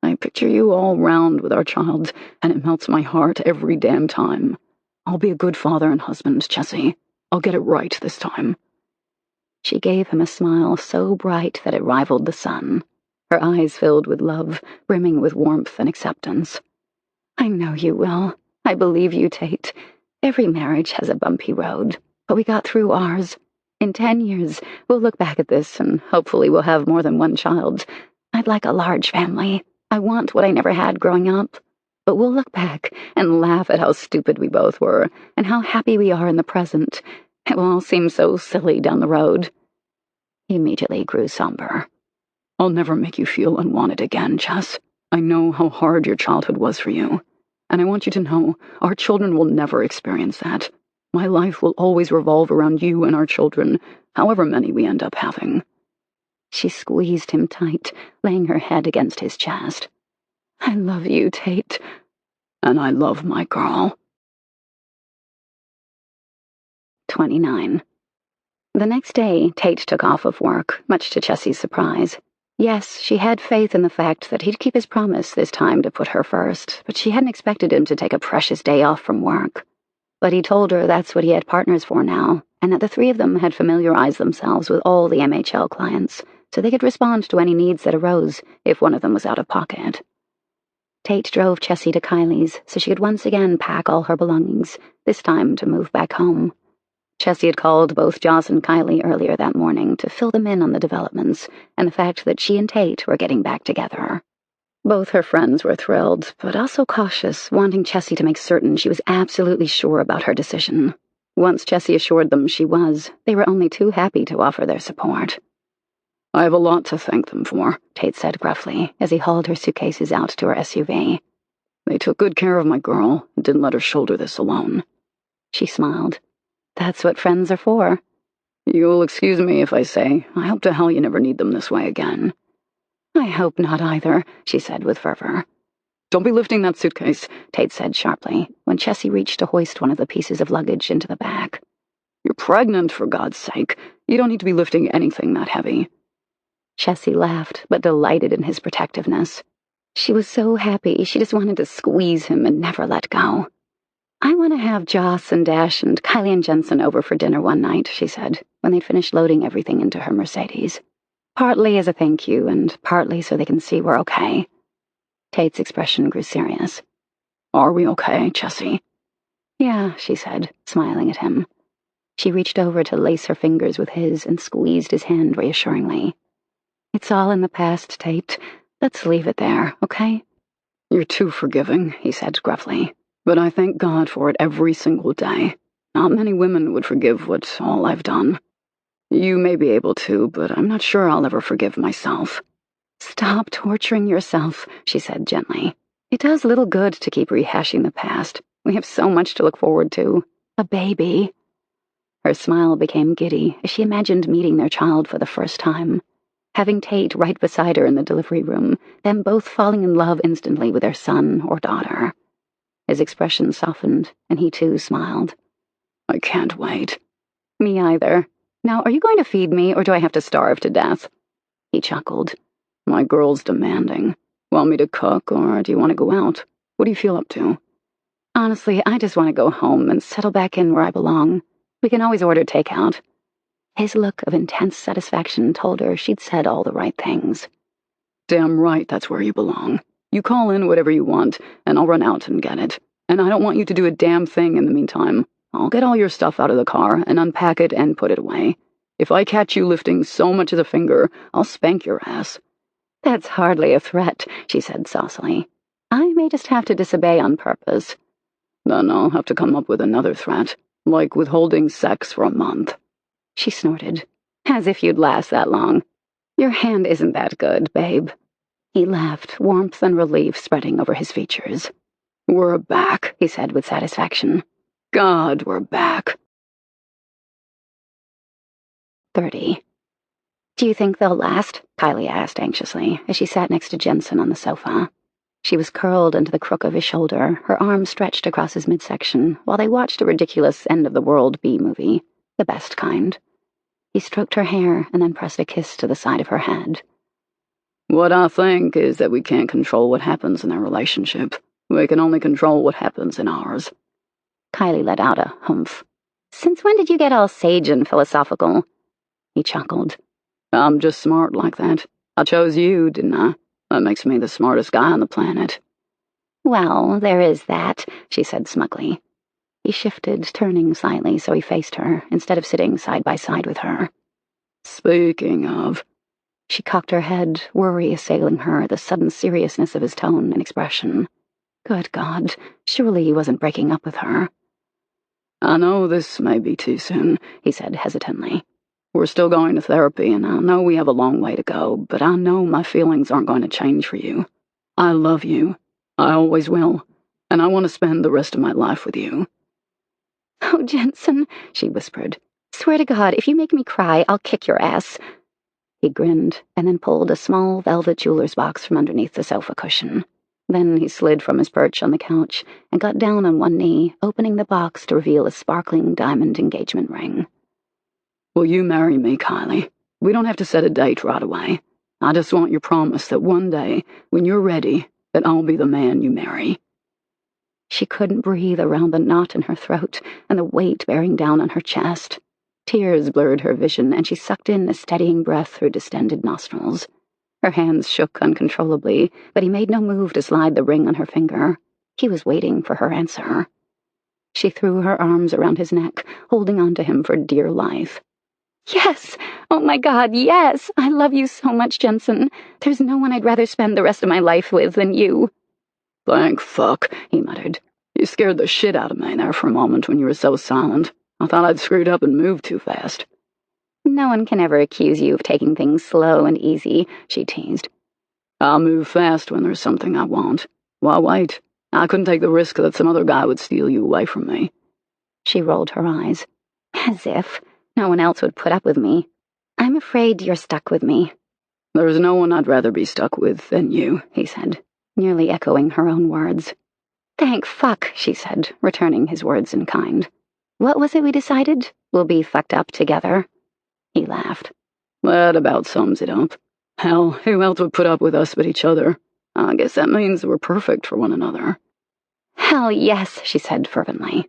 I picture you all round with our child, and it melts my heart every damn time. I'll be a good father and husband, Chessy. I'll get it right this time. She gave him a smile so bright that it rivaled the sun, her eyes filled with love, brimming with warmth and acceptance. I know you will. I believe you, Tate. Every marriage has a bumpy road, but we got through ours. In 10 years, we'll look back at this, and hopefully we'll have more than one child. I'd like a large family. I want what I never had growing up. But we'll look back and laugh at how stupid we both were, and how happy we are in the present. It will all seem so silly down the road. He immediately grew somber. I'll never make you feel unwanted again, Chess. I know how hard your childhood was for you. And I want you to know, our children will never experience that. My life will always revolve around you and our children, however many we end up having. She squeezed him tight, laying her head against his chest. I love you, Tate. And I love my girl. 29. The next day, Tate took off of work, much to Chessy's surprise. Yes, she had faith in the fact that he'd keep his promise this time to put her first, but she hadn't expected him to take a precious day off from work. But he told her that's what he had partners for now, and that the three of them had familiarized themselves with all the MHL clients, so they could respond to any needs that arose if one of them was out of pocket. Tate drove Chessy to Kylie's so she could once again pack all her belongings, this time to move back home. Chessy had called both Joss and Kylie earlier that morning to fill them in on the developments and the fact that she and Tate were getting back together. Both her friends were thrilled, but also cautious, wanting Chessy to make certain she was absolutely sure about her decision. Once Chessy assured them she was, they were only too happy to offer their support. I have a lot to thank them for, Tate said gruffly, as he hauled her suitcases out to her SUV. They took good care of my girl and didn't let her shoulder this alone. She smiled. That's what friends are for. You'll excuse me if I say, I hope to hell you never need them this way again. I hope not either, she said with fervor. Don't be lifting that suitcase, Tate said sharply, when Chessy reached to hoist one of the pieces of luggage into the back. You're pregnant, for God's sake. You don't need to be lifting anything that heavy. Chessy laughed, but delighted in his protectiveness. She was so happy she just wanted to squeeze him and never let go. I want to have Joss and Dash and Kylie and Jensen over for dinner one night, she said, when they'd finished loading everything into her Mercedes. Partly as a thank you, and partly so they can see we're okay. Tate's expression grew serious. Are we okay, Chessy? Yeah, she said, smiling at him. She reached over to lace her fingers with his and squeezed his hand reassuringly. It's all in the past, Tate. Let's leave it there, okay? You're too forgiving, he said gruffly. But I thank God for it every single day. Not many women would forgive what all I've done. You may be able to, but I'm not sure I'll ever forgive myself. Stop torturing yourself, she said gently. It does little good to keep rehashing the past. We have so much to look forward to. A baby. Her smile became giddy as she imagined meeting their child for the first time. Having Tate right beside her in the delivery room, them both falling in love instantly with their son or daughter. His expression softened, and he too smiled. I can't wait. Me either. Now, are you going to feed me, or do I have to starve to death? He chuckled. My girl's demanding. Want me to cook, or do you want to go out? What do you feel up to? Honestly, I just want to go home and settle back in where I belong. We can always order takeout. His look of intense satisfaction told her she'd said all the right things. Damn right, that's where you belong. You call in whatever you want, and I'll run out and get it. And I don't want you to do a damn thing in the meantime. I'll get all your stuff out of the car and unpack it and put it away. If I catch you lifting so much as a finger, I'll spank your ass. That's hardly a threat, she said saucily. I may just have to disobey on purpose. Then I'll have to come up with another threat, like withholding sex for a month. She snorted. As if you'd last that long. Your hand isn't that good, babe. He laughed, warmth and relief spreading over his features. We're back, he said with satisfaction. God, we're back. 30. Do you think they'll last? Kylie asked anxiously as she sat next to Jensen on the sofa. She was curled into the crook of his shoulder, her arm stretched across his midsection, while they watched a ridiculous end-of-the-world B-movie, the best kind. He stroked her hair and then pressed a kiss to the side of her head. What I think is that we can't control what happens in their relationship. We can only control what happens in ours. Kylie let out a humph. Since when did you get all sage and philosophical? He chuckled. I'm just smart like that. I chose you, didn't I? That makes me the smartest guy on the planet. Well, there is that, she said smugly. He shifted, turning slightly so he faced her, instead of sitting side by side with her. Speaking of... She cocked her head, worry assailing her, the sudden seriousness of his tone and expression. Good God, surely he wasn't breaking up with her. I know this may be too soon, he said hesitantly. We're still going to therapy, and I know we have a long way to go, but I know my feelings aren't going to change for you. I love you. I always will. And I want to spend the rest of my life with you. Oh, Jensen, she whispered. Swear to God, if you make me cry, I'll kick your ass. He grinned, and then pulled a small velvet jeweler's box from underneath the sofa cushion. Then he slid from his perch on the couch and got down on one knee, opening the box to reveal a sparkling diamond engagement ring. Will you marry me, Kylie? We don't have to set a date right away. I just want your promise that one day, when you're ready, that I'll be the man you marry. She couldn't breathe around the knot in her throat and the weight bearing down on her chest. Tears blurred her vision, and she sucked in a steadying breath through distended nostrils. Her hands shook uncontrollably, but he made no move to slide the ring on her finger. He was waiting for her answer. She threw her arms around his neck, holding on to him for dear life. Yes! Oh my God, yes! I love you so much, Jensen. There's no one I'd rather spend the rest of my life with than you. Thank fuck, he muttered. You scared the shit out of me there for a moment when you were so silent. I thought I'd screwed up and moved too fast. No one can ever accuse you of taking things slow and easy, she teased. I'll move fast when there's something I want. Why wait? I couldn't take the risk that some other guy would steal you away from me. She rolled her eyes. As if. No one else would put up with me. I'm afraid you're stuck with me. There's no one I'd rather be stuck with than you, he said, nearly echoing her own words. Thank fuck, she said, returning his words in kind. What was it we decided? We'll be fucked up together. He laughed. That about sums it up. Hell, who else would put up with us but each other? I guess that means we're perfect for one another. Hell yes, she said fervently.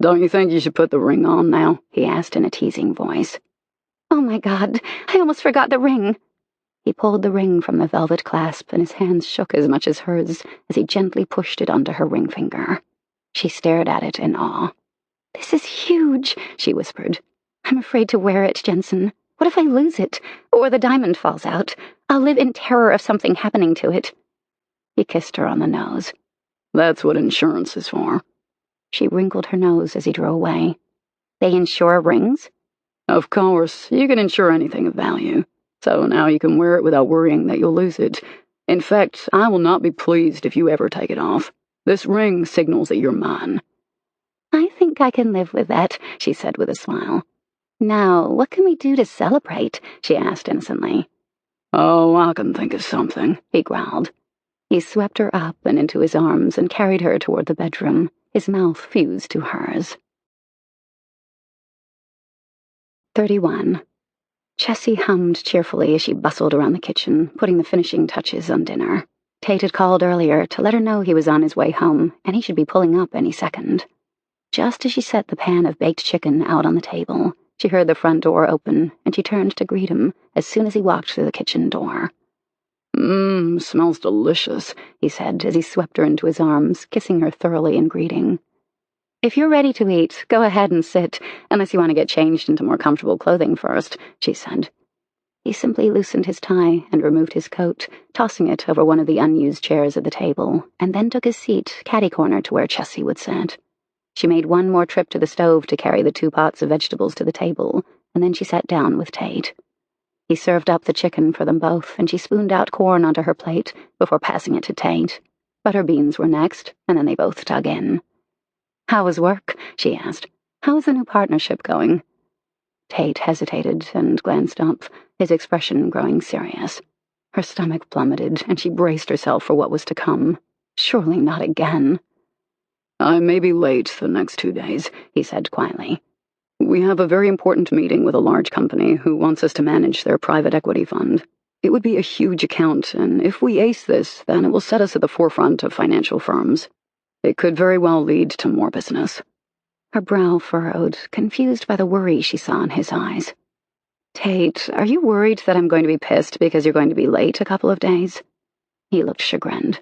Don't you think you should put the ring on now? He asked in a teasing voice. Oh my God, I almost forgot the ring. He pulled the ring from the velvet clasp, and his hands shook as much as hers as he gently pushed it onto her ring finger. She stared at it in awe. This is huge, she whispered. I'm afraid to wear it, Jensen. What if I lose it, or the diamond falls out? I'll live in terror of something happening to it. He kissed her on the nose. That's what insurance is for. She wrinkled her nose as he drove away. They insure rings? Of course, you can insure anything of value. So now you can wear it without worrying that you'll lose it. In fact, I will not be pleased if you ever take it off. This ring signals that you're mine. I think I can live with that, she said with a smile. Now, what can we do to celebrate? She asked innocently. Oh, I can think of something, he growled. He swept her up and into his arms and carried her toward the bedroom, his mouth fused to hers. 31. Chessy hummed cheerfully as she bustled around the kitchen, putting the finishing touches on dinner. Tate had called earlier to let her know he was on his way home, and he should be pulling up any second. Just as she set the pan of baked chicken out on the table, she heard the front door open, and she turned to greet him as soon as he walked through the kitchen door. Smells delicious, he said as he swept her into his arms, kissing her thoroughly in greeting. If you're ready to eat, go ahead and sit, unless you want to get changed into more comfortable clothing first, she said. He simply loosened his tie and removed his coat, tossing it over one of the unused chairs at the table, and then took his seat catty-corner to where Chessy would sit. She made one more trip to the stove to carry the 2 pots of vegetables to the table, and then she sat down with Tate. He served up the chicken for them both, and she spooned out corn onto her plate before passing it to Tate. Butter beans were next, and then they both dug in. How was work? She asked. How is the new partnership going? Tate hesitated and glanced up, his expression growing serious. Her stomach plummeted, and she braced herself for what was to come. Surely not again. "I may be late the next 2 days," he said quietly. "We have a very important meeting with a large company who wants us to manage their private equity fund. It would be a huge account, and if we ace this, then it will set us at the forefront of financial firms. It could very well lead to more business." Her brow furrowed, confused by the worry she saw in his eyes. "Tate, are you worried that I'm going to be pissed because you're going to be late a couple of days?" He looked chagrined.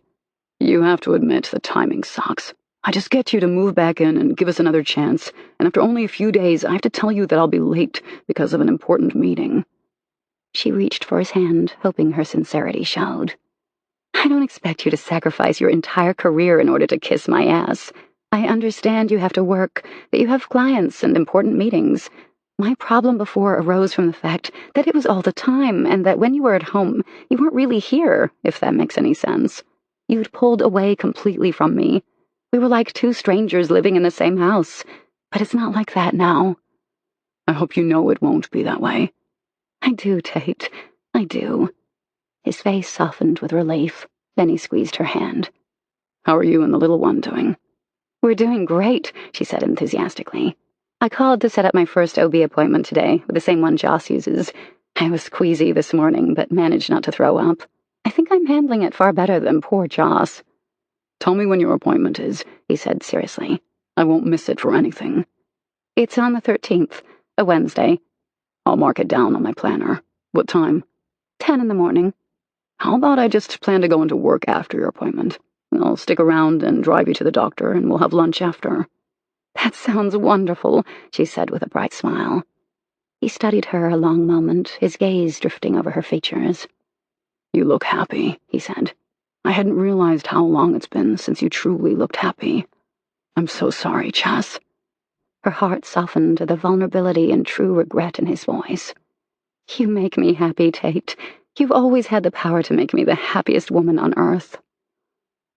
"You have to admit the timing sucks. I just get you to move back in and give us another chance, and after only a few days, I have to tell you that I'll be late because of an important meeting." She reached for his hand, hoping her sincerity showed. "I don't expect you to sacrifice your entire career in order to kiss my ass. I understand you have to work, that you have clients and important meetings. My problem before arose from the fact that it was all the time, and that when you were at home, you weren't really here, if that makes any sense. You'd pulled away completely from me. We were like two strangers living in the same house, but it's not like that now." "I hope you know it won't be that way." "I do, Tate. I do." His face softened with relief. Then he squeezed her hand. "How are you and the little one doing?" "We're doing great," she said enthusiastically. "I called to set up my first OB appointment today with the same one Joss uses. I was queasy this morning, but managed not to throw up. I think I'm handling it far better than poor Joss." "Tell me when your appointment is," he said seriously. "I won't miss it for anything." "It's on the 13th, a Wednesday." "I'll mark it down on my planner. What time?" 10 in the morning. "How about I just plan to go into work after your appointment? I'll stick around and drive you to the doctor, and we'll have lunch after." "That sounds wonderful," she said with a bright smile. He studied her a long moment, his gaze drifting over her features. "You look happy," he said. "I hadn't realized how long it's been since you truly looked happy. I'm so sorry, Chess." Her heart softened to the vulnerability and true regret in his voice. "You make me happy, Tate. You've always had the power to make me the happiest woman on earth."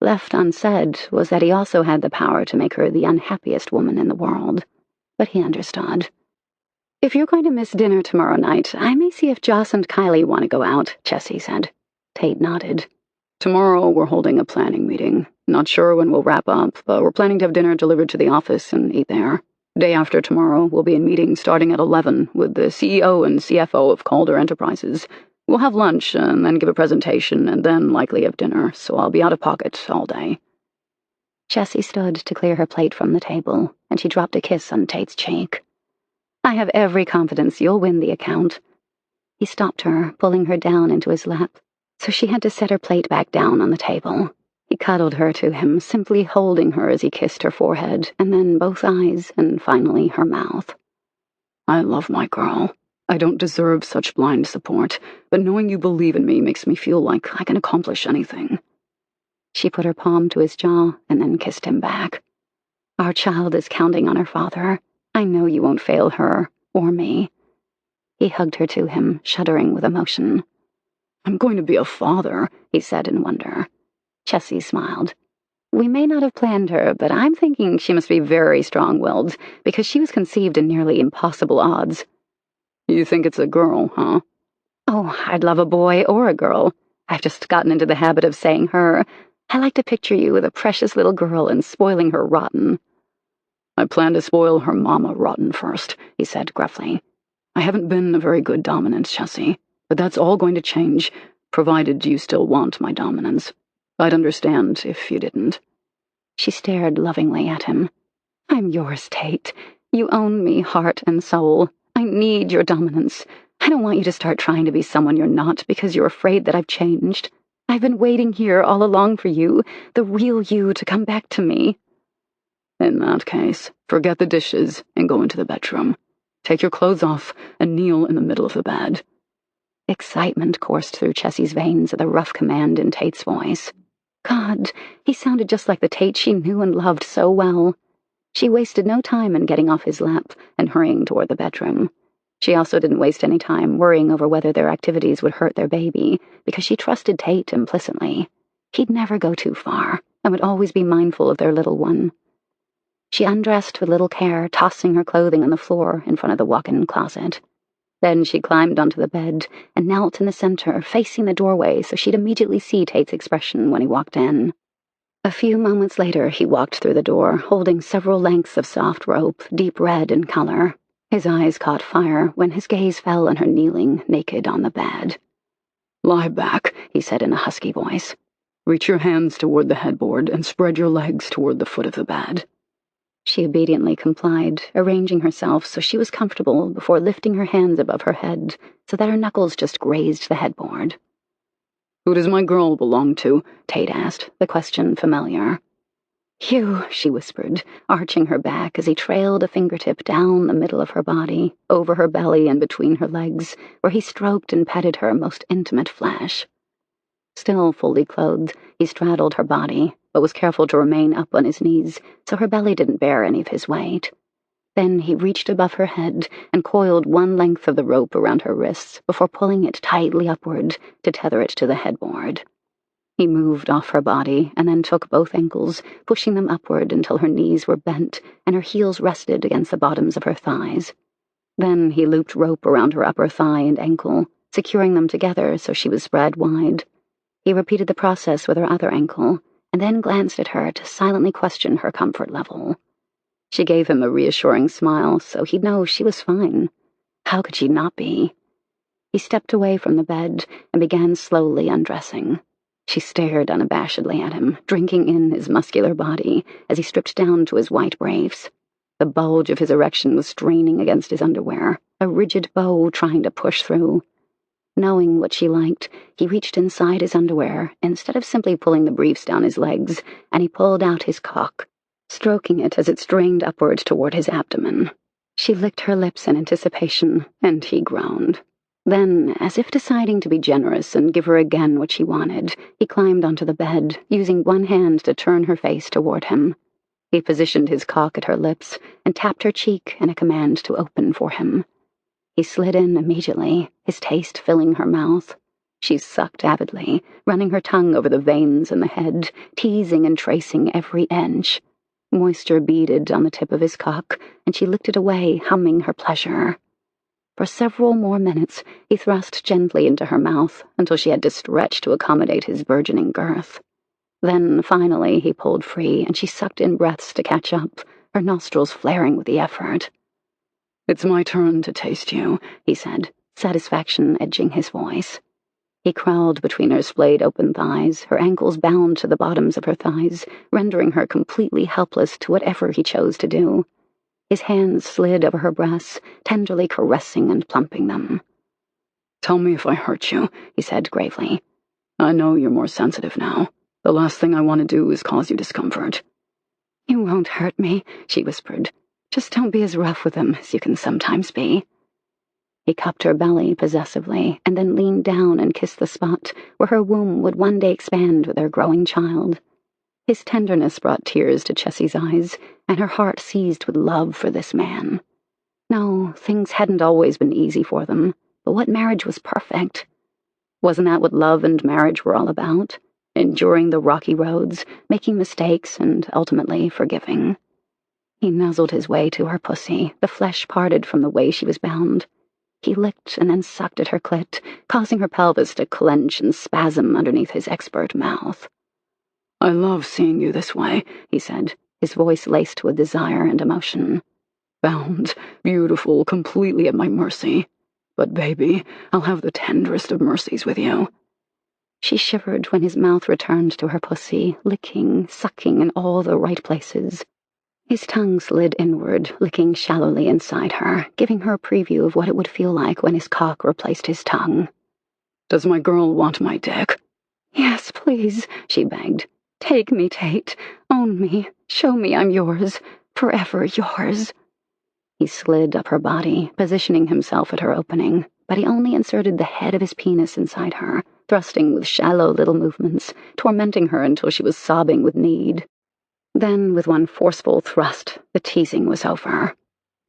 Left unsaid was that he also had the power to make her the unhappiest woman in the world. But he understood. "If you're going to miss dinner tomorrow night, I may see if Joss and Kylie want to go out," Chessy said. Tate nodded. "Tomorrow we're holding a planning meeting. Not sure when we'll wrap up, but we're planning to have dinner delivered to the office and eat there. Day after tomorrow, we'll be in meetings starting at 11 with the CEO and CFO of Calder Enterprises. We'll have lunch and then give a presentation and then likely have dinner, so I'll be out of pocket all day." Chessy stood to clear her plate from the table, and she dropped a kiss on Tate's cheek. "I have every confidence you'll win the account." He stopped her, pulling her down into his lap, so she had to set her plate back down on the table. He cuddled her to him, simply holding her as he kissed her forehead, and then both eyes, and finally her mouth. "I love my girl. I don't deserve such blind support, but knowing you believe in me makes me feel like I can accomplish anything." She put her palm to his jaw and then kissed him back. "Our child is counting on her father. I know you won't fail her, or me." He hugged her to him, shuddering with emotion. "I'm going to be a father," he said in wonder. Chessy smiled. "We may not have planned her, but I'm thinking she must be very strong-willed, because she was conceived in nearly impossible odds." "You think it's a girl, huh?" "Oh, I'd love a boy or a girl. I've just gotten into the habit of saying her. I like to picture you with a precious little girl and spoiling her rotten." "I plan to spoil her mama rotten first," he said gruffly. "I haven't been a very good dominant, Chessy, but that's all going to change, provided you still want my dominance. I'd understand if you didn't." She stared lovingly at him. "I'm yours, Tate. You own me, heart and soul. I need your dominance. I don't want you to start trying to be someone you're not because you're afraid that I've changed. I've been waiting here all along for you, the real you, to come back to me." "In that case, forget the dishes and go into the bedroom. Take your clothes off and kneel in the middle of the bed." Excitement coursed through Chessy's veins at the rough command in Tate's voice. God, he sounded just like the Tate she knew and loved so well. She wasted no time in getting off his lap and hurrying toward the bedroom. She also didn't waste any time worrying over whether their activities would hurt their baby, because she trusted Tate implicitly. He'd never go too far, and would always be mindful of their little one. She undressed with little care, tossing her clothing on the floor in front of the walk-in closet. Then she climbed onto the bed and knelt in the center, facing the doorway so she'd immediately see Tate's expression when he walked in. A few moments later, he walked through the door, holding several lengths of soft rope, deep red in color. His eyes caught fire when his gaze fell on her kneeling, naked on the bed. "Lie back," he said in a husky voice. "Reach your hands toward the headboard and spread your legs toward the foot of the bed." She obediently complied, arranging herself so she was comfortable before lifting her hands above her head so that her knuckles just grazed the headboard. "Who does my girl belong to?" Tate asked, the question familiar. "You," she whispered, arching her back as he trailed a fingertip down the middle of her body, over her belly and between her legs, where he stroked and petted her most intimate flesh. Still fully clothed, he straddled her body, but was careful to remain up on his knees so her belly didn't bear any of his weight. Then he reached above her head and coiled one length of the rope around her wrists before pulling it tightly upward to tether it to the headboard. He moved off her body and then took both ankles, pushing them upward until her knees were bent and her heels rested against the bottoms of her thighs. Then he looped rope around her upper thigh and ankle, securing them together so she was spread wide. He repeated the process with her other ankle, and then glanced at her to silently question her comfort level. She gave him a reassuring smile, so he'd know she was fine. How could she not be? He stepped away from the bed and began slowly undressing. She stared unabashedly at him, drinking in his muscular body as he stripped down to his white briefs. The bulge of his erection was straining against his underwear, a rigid bow trying to push through. Knowing what she liked, he reached inside his underwear instead of simply pulling the briefs down his legs, and he pulled out his cock, stroking it as it strained upward toward his abdomen. She licked her lips in anticipation, and he groaned. Then, as if deciding to be generous and give her again what she wanted, he climbed onto the bed, using one hand to turn her face toward him. He positioned his cock at her lips and tapped her cheek in a command to open for him. He slid in immediately, his taste filling her mouth. She sucked avidly, running her tongue over the veins in the head, teasing and tracing every inch. Moisture beaded on the tip of his cock, and she licked it away, humming her pleasure. For several more minutes, he thrust gently into her mouth until she had to stretch to accommodate his burgeoning girth. Then, finally, he pulled free, and she sucked in breaths to catch up, her nostrils flaring with the effort. "It's my turn to taste you," he said, satisfaction edging his voice. He crawled between her splayed open thighs, her ankles bound to the bottoms of her thighs, rendering her completely helpless to whatever he chose to do. His hands slid over her breasts, tenderly caressing and plumping them. "Tell me if I hurt you," he said gravely. "I know you're more sensitive now. The last thing I want to do is cause you discomfort." "You won't hurt me," she whispered. "Just don't be as rough with them as you can sometimes be." He cupped her belly possessively and then leaned down and kissed the spot where her womb would one day expand with their growing child. His tenderness brought tears to Chessy's eyes, and her heart seized with love for this man. No, things hadn't always been easy for them, but what marriage was perfect? Wasn't that what love and marriage were all about? Enduring the rocky roads, making mistakes, and ultimately forgiving. He nuzzled his way to her pussy, the flesh parted from the way she was bound. He licked and then sucked at her clit, causing her pelvis to clench and spasm underneath his expert mouth. "I love seeing you this way," he said, his voice laced with desire and emotion. "Bound, beautiful, completely at my mercy. But, baby, I'll have the tenderest of mercies with you." She shivered when his mouth returned to her pussy, licking, sucking in all the right places. His tongue slid inward, licking shallowly inside her, giving her a preview of what it would feel like when his cock replaced his tongue. "Does my girl want my dick?" "Yes, please," she begged. "Take me, Tate. Own me. Show me I'm yours. Forever yours." He slid up her body, positioning himself at her opening, but he only inserted the head of his penis inside her, thrusting with shallow little movements, tormenting her until she was sobbing with need. Then, with one forceful thrust, the teasing was over.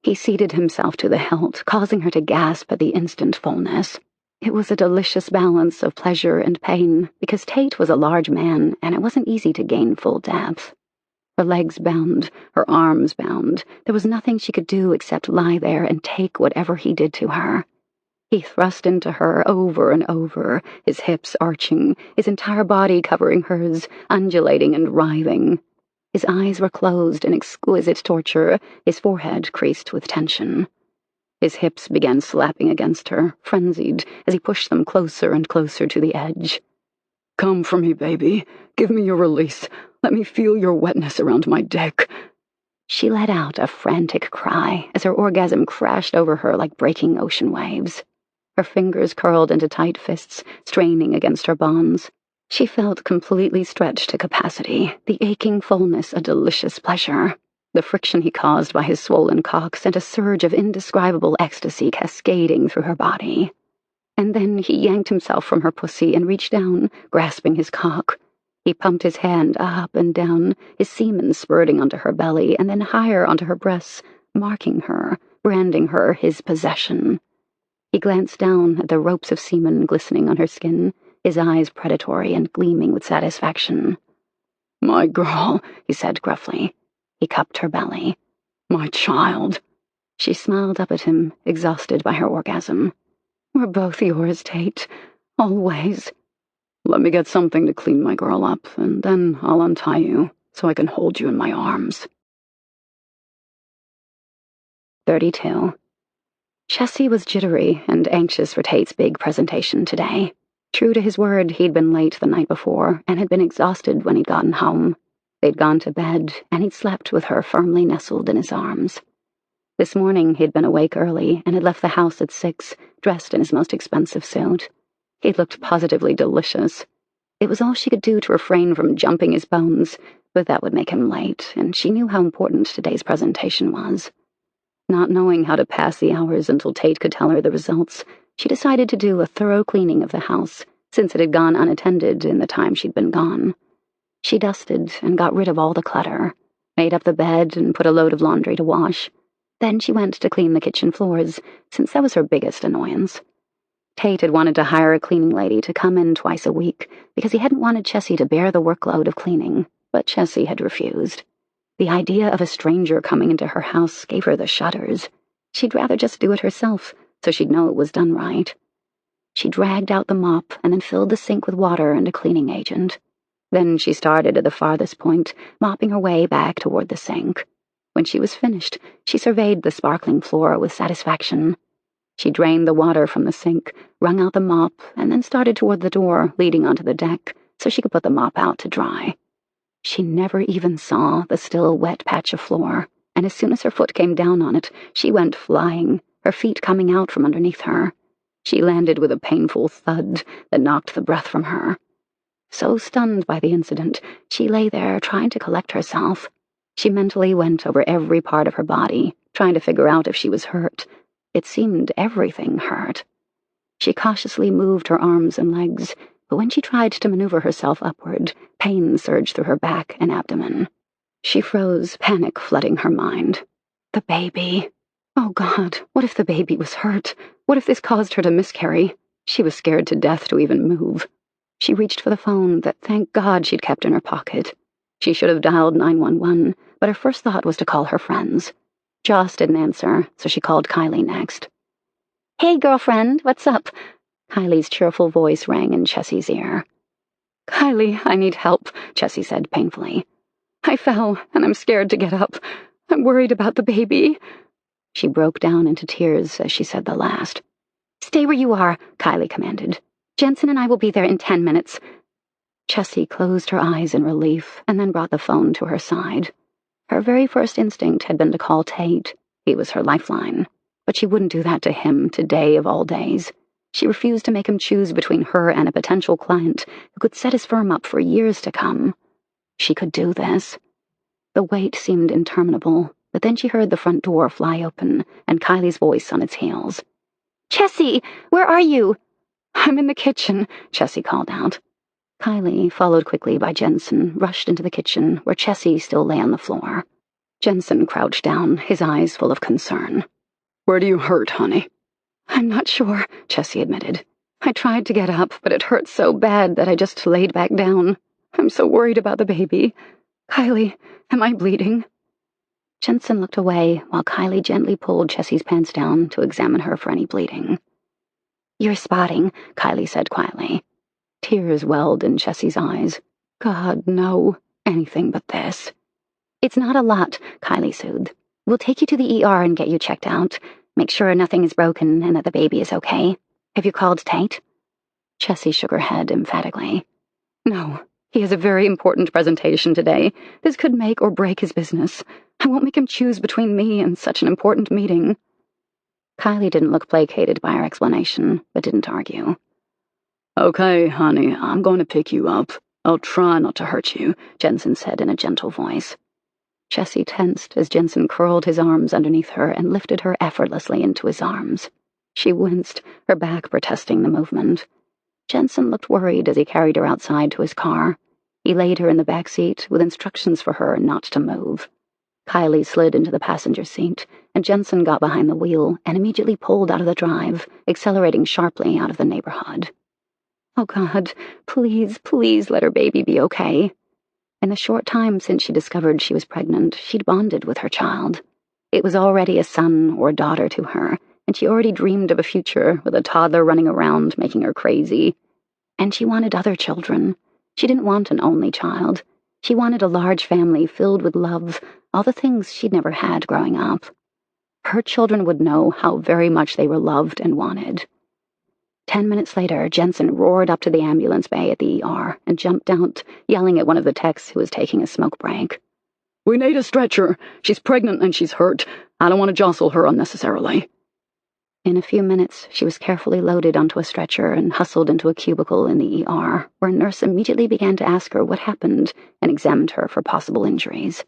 He seated himself to the hilt, causing her to gasp at the instant fullness. It was a delicious balance of pleasure and pain, because Tate was a large man, and it wasn't easy to gain full depth. Her legs bound, her arms bound, there was nothing she could do except lie there and take whatever he did to her. He thrust into her over and over, his hips arching, his entire body covering hers, undulating and writhing. His eyes were closed in exquisite torture, his forehead creased with tension. His hips began slapping against her, frenzied, as he pushed them closer and closer to the edge. Come for me, baby. Give me your release. Let me feel your wetness around my dick. She let out a frantic cry as her orgasm crashed over her like breaking ocean waves. Her fingers curled into tight fists, straining against her bonds. She felt completely stretched to capacity, the aching fullness a delicious pleasure. The friction he caused by his swollen cock sent a surge of indescribable ecstasy cascading through her body. And then he yanked himself from her pussy and reached down, grasping his cock. He pumped his hand up and down, his semen spurting onto her belly and then higher onto her breasts, marking her, branding her his possession. He glanced down at the ropes of semen glistening on her skin, his eyes predatory and gleaming with satisfaction. My girl, he said gruffly. He cupped her belly. My child. She smiled up at him, exhausted by her orgasm. We're both yours, Tate. Always. Let me get something to clean my girl up, and then I'll untie you, so I can hold you in my arms. 32. Chessy was jittery and anxious for Tate's big presentation today. True to his word, he'd been late the night before and had been exhausted when he'd gotten home. They'd gone to bed, and he'd slept with her firmly nestled in his arms. This morning, he'd been awake early and had left the house at 6, dressed in his most expensive suit. He'd looked positively delicious. It was all she could do to refrain from jumping his bones, but that would make him late, and she knew how important today's presentation was. Not knowing how to pass the hours until Tate could tell her the results, she decided to do a thorough cleaning of the house, since it had gone unattended in the time she'd been gone. She dusted and got rid of all the clutter, made up the bed and put a load of laundry to wash. Then she went to clean the kitchen floors, since that was her biggest annoyance. Tate had wanted to hire a cleaning lady to come in twice a week, because he hadn't wanted Chessy to bear the workload of cleaning, but Chessy had refused. The idea of a stranger coming into her house gave her the shudders. She'd rather just do it herself, so she'd know it was done right. She dragged out the mop and then filled the sink with water and a cleaning agent. Then she started at the farthest point, mopping her way back toward the sink. When she was finished, she surveyed the sparkling floor with satisfaction. She drained the water from the sink, wrung out the mop, and then started toward the door leading onto the deck so she could put the mop out to dry. She never even saw the still wet patch of floor, and as soon as her foot came down on it, she went flying, her feet coming out from underneath her. She landed with a painful thud that knocked the breath from her. So stunned by the incident, she lay there trying to collect herself. She mentally went over every part of her body, trying to figure out if she was hurt. It seemed everything hurt. She cautiously moved her arms and legs, but when she tried to maneuver herself upward, pain surged through her back and abdomen. She froze, panic flooding her mind. The baby. Oh God, what if the baby was hurt? What if this caused her to miscarry? She was scared to death to even move. She reached for the phone that, thank God, she'd kept in her pocket. She should have dialed 911, but her first thought was to call her friends. Joss didn't answer, so she called Kylie next. Hey, girlfriend, what's up? Kylie's cheerful voice rang in Chessy's ear. Kylie, I need help, Chessy said painfully. I fell, and I'm scared to get up. I'm worried about the baby. She broke down into tears as she said the last. Stay where you are, Kylie commanded. Jensen and I will be there in 10 minutes. Chessy closed her eyes in relief and then brought the phone to her side. Her very first instinct had been to call Tate. He was her lifeline. But she wouldn't do that to him today of all days. She refused to make him choose between her and a potential client who could set his firm up for years to come. She could do this. The wait seemed interminable, but then she heard the front door fly open and Kylie's voice on its heels. Chessy, where are you? I'm in the kitchen, Chessy called out. Kylie, followed quickly by Jensen, rushed into the kitchen where Chessy still lay on the floor. Jensen crouched down, his eyes full of concern. Where do you hurt, honey? I'm not sure, Chessy admitted. I tried to get up, but it hurt so bad that I just laid back down. I'm so worried about the baby. Kylie, am I bleeding? Jensen looked away while Kylie gently pulled Chessy's pants down to examine her for any bleeding. You're spotting, Kylie said quietly. Tears welled in Chessy's eyes. God, no. Anything but this. It's not a lot, Kylie soothed. We'll take you to the ER and get you checked out. Make sure nothing is broken and that the baby is okay. Have you called Tate? Chessy shook her head emphatically. No, he has a very important presentation today. This could make or break his business. I won't make him choose between me and such an important meeting. Kylie didn't look placated by her explanation, but didn't argue. Okay, honey, I'm going to pick you up. I'll try not to hurt you, Jensen said in a gentle voice. Chessy tensed as Jensen curled his arms underneath her and lifted her effortlessly into his arms. She winced, her back protesting the movement. Jensen looked worried as he carried her outside to his car. He laid her in the back seat with instructions for her not to move. Kylie slid into the passenger seat, and Jensen got behind the wheel and immediately pulled out of the drive, accelerating sharply out of the neighborhood. Oh, God, please, please let her baby be okay. In the short time since she discovered she was pregnant, she'd bonded with her child. It was already a son or a daughter to her, and she already dreamed of a future with a toddler running around making her crazy. And she wanted other children. She didn't want an only child. She wanted a large family filled with love, all the things she'd never had growing up. Her children would know how very much they were loved and wanted. 10 minutes later, Jensen roared up to the ambulance bay at the ER and jumped out, yelling at one of the techs who was taking a smoke break. We need a stretcher. She's pregnant and she's hurt. I don't want to jostle her unnecessarily. In a few minutes, she was carefully loaded onto a stretcher and hustled into a cubicle in the ER, where a nurse immediately began to ask her what happened and examined her for possible injuries.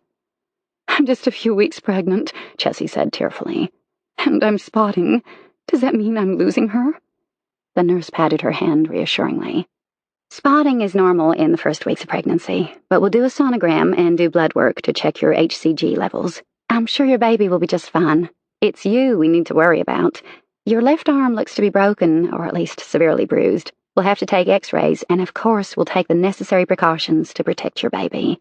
I'm just a few weeks pregnant, Chessy said tearfully. And I'm spotting. Does that mean I'm losing her? The nurse patted her hand reassuringly. Spotting is normal in the first weeks of pregnancy, but we'll do a sonogram and do blood work to check your HCG levels. I'm sure your baby will be just fine. It's you we need to worry about. Your left arm looks to be broken, or at least severely bruised. We'll have to take x-rays, and of course we'll take the necessary precautions to protect your baby.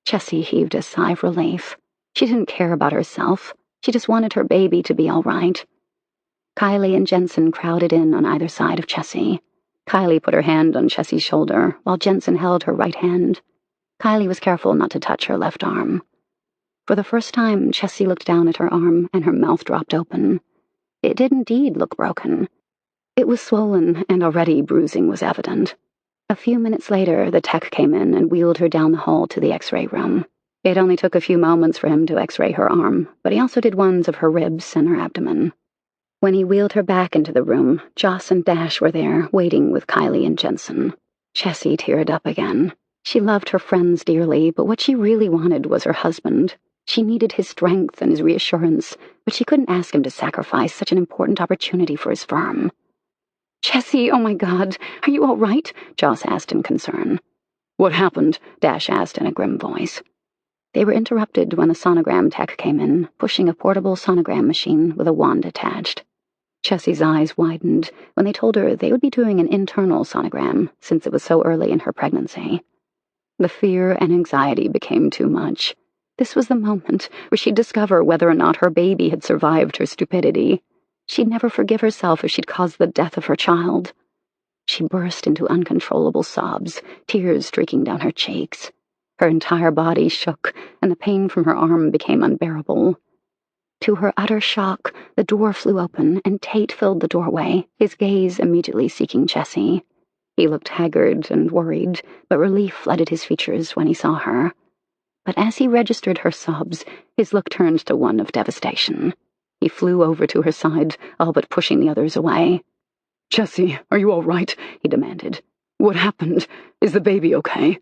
Chessy heaved a sigh of relief. She didn't care about herself. She just wanted her baby to be all right. Kylie and Jensen crowded in on either side of Chessy. Kylie put her hand on Chessy's shoulder, while Jensen held her right hand. Kylie was careful not to touch her left arm. For the first time, Chessy looked down at her arm, and her mouth dropped open. It did indeed look broken. It was swollen, and already bruising was evident. A few minutes later, the tech came in and wheeled her down the hall to the x-ray room. It only took a few moments for him to x-ray her arm, but he also did ones of her ribs and her abdomen. When he wheeled her back into the room, Joss and Dash were there, waiting with Kylie and Jensen. Chessy teared up again. She loved her friends dearly, but what she really wanted was her husband. She needed his strength and his reassurance, but she couldn't ask him to sacrifice such an important opportunity for his firm. Chessy, oh my God, are you all right? Joss asked in concern. What happened? Dash asked in a grim voice. They were interrupted when the sonogram tech came in, pushing a portable sonogram machine with a wand attached. Chessy's eyes widened when they told her they would be doing an internal sonogram, since it was so early in her pregnancy. The fear and anxiety became too much. This was the moment where she'd discover whether or not her baby had survived her stupidity. She'd never forgive herself if she'd caused the death of her child. She burst into uncontrollable sobs, tears streaking down her cheeks. Her entire body shook, and the pain from her arm became unbearable. To her utter shock, the door flew open, and Tate filled the doorway, his gaze immediately seeking Chessy. He looked haggard and worried, but relief flooded his features when he saw her. But as he registered her sobs, his look turned to one of devastation. He flew over to her side, all but pushing the others away. Chessy, are you all right? He demanded. What happened? Is the baby okay?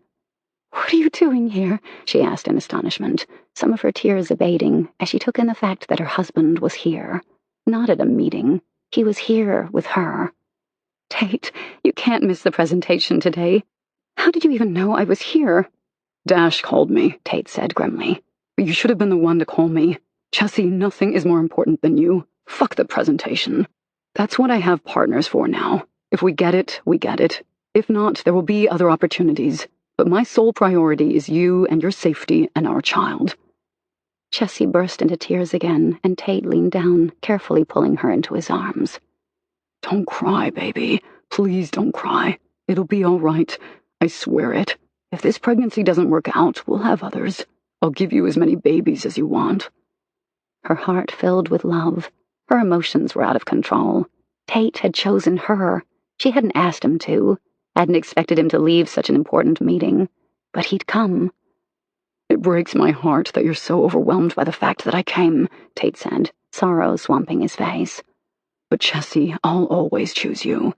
What are you doing here? She asked in astonishment, some of her tears abating as she took in the fact that her husband was here. Not at a meeting. He was here with her. Tate, you can't miss the presentation today. How did you even know I was here? Dash called me, Tate said grimly. But you should have been the one to call me. Chessy, nothing is more important than you. Fuck the presentation. That's what I have partners for now. If we get it, we get it. If not, there will be other opportunities. But my sole priority is you and your safety and our child. Chessy burst into tears again, and Tate leaned down, carefully pulling her into his arms. Don't cry, baby. Please don't cry. It'll be all right. I swear it. If this pregnancy doesn't work out, we'll have others. I'll give you as many babies as you want." Her heart filled with love. Her emotions were out of control. Tate had chosen her. She hadn't asked him to, hadn't expected him to leave such an important meeting. But he'd come. "It breaks my heart that you're so overwhelmed by the fact that I came," Tate said, sorrow swamping his face. "But Chessy, I'll always choose you.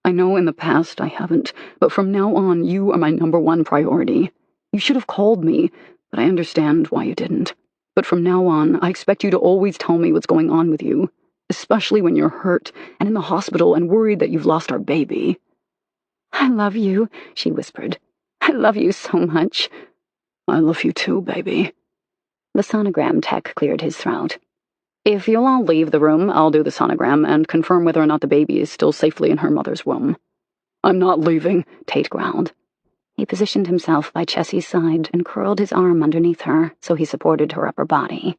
I know in the past I haven't, but from now on you are my #1 priority. You should have called me, but I understand why you didn't. But from now on, I expect you to always tell me what's going on with you, especially when you're hurt and in the hospital and worried that you've lost our baby." "I love you," she whispered. "I love you so much." "I love you too, baby." The sonogram tech cleared his throat. "If you'll all leave the room, I'll do the sonogram and confirm whether or not the baby is still safely in her mother's womb." "I'm not leaving," Tate growled. He positioned himself by Chessy's side and curled his arm underneath her so he supported her upper body.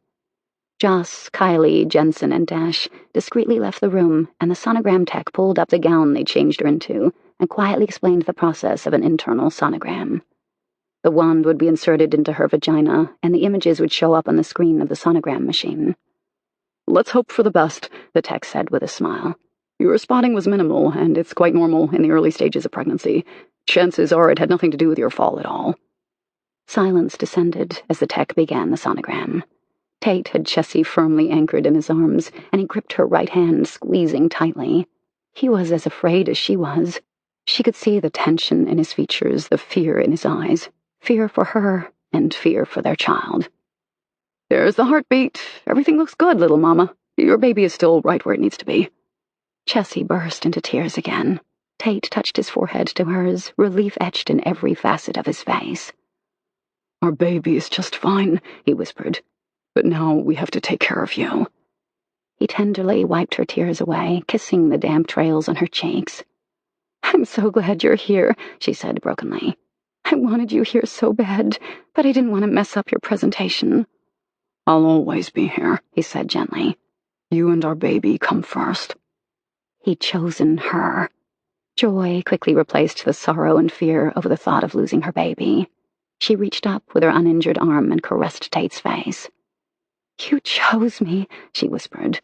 Joss, Kylie, Jensen, and Dash discreetly left the room, and the sonogram tech pulled up the gown they changed her into and quietly explained the process of an internal sonogram. The wand would be inserted into her vagina, and the images would show up on the screen of the sonogram machine. "Let's hope for the best," the tech said with a smile. "Your spotting was minimal, and it's quite normal in the early stages of pregnancy. Chances are it had nothing to do with your fall at all." Silence descended as the tech began the sonogram. Tate had Chessy firmly anchored in his arms, and he gripped her right hand, squeezing tightly. He was as afraid as she was. She could see the tension in his features, the fear in his eyes. Fear for her, and fear for their child. "There's the heartbeat. Everything looks good, little mama. Your baby is still right where it needs to be." Chessy burst into tears again. Tate touched his forehead to hers, relief etched in every facet of his face. "Our baby is just fine," he whispered. "But now we have to take care of you." He tenderly wiped her tears away, kissing the damp trails on her cheeks. "I'm so glad you're here," she said brokenly. "I wanted you here so bad, but I didn't want to mess up your presentation." "I'll always be here," he said gently. "You and our baby come first." He'd chosen her. Joy quickly replaced the sorrow and fear over the thought of losing her baby. She reached up with her uninjured arm and caressed Tate's face. "You chose me," she whispered.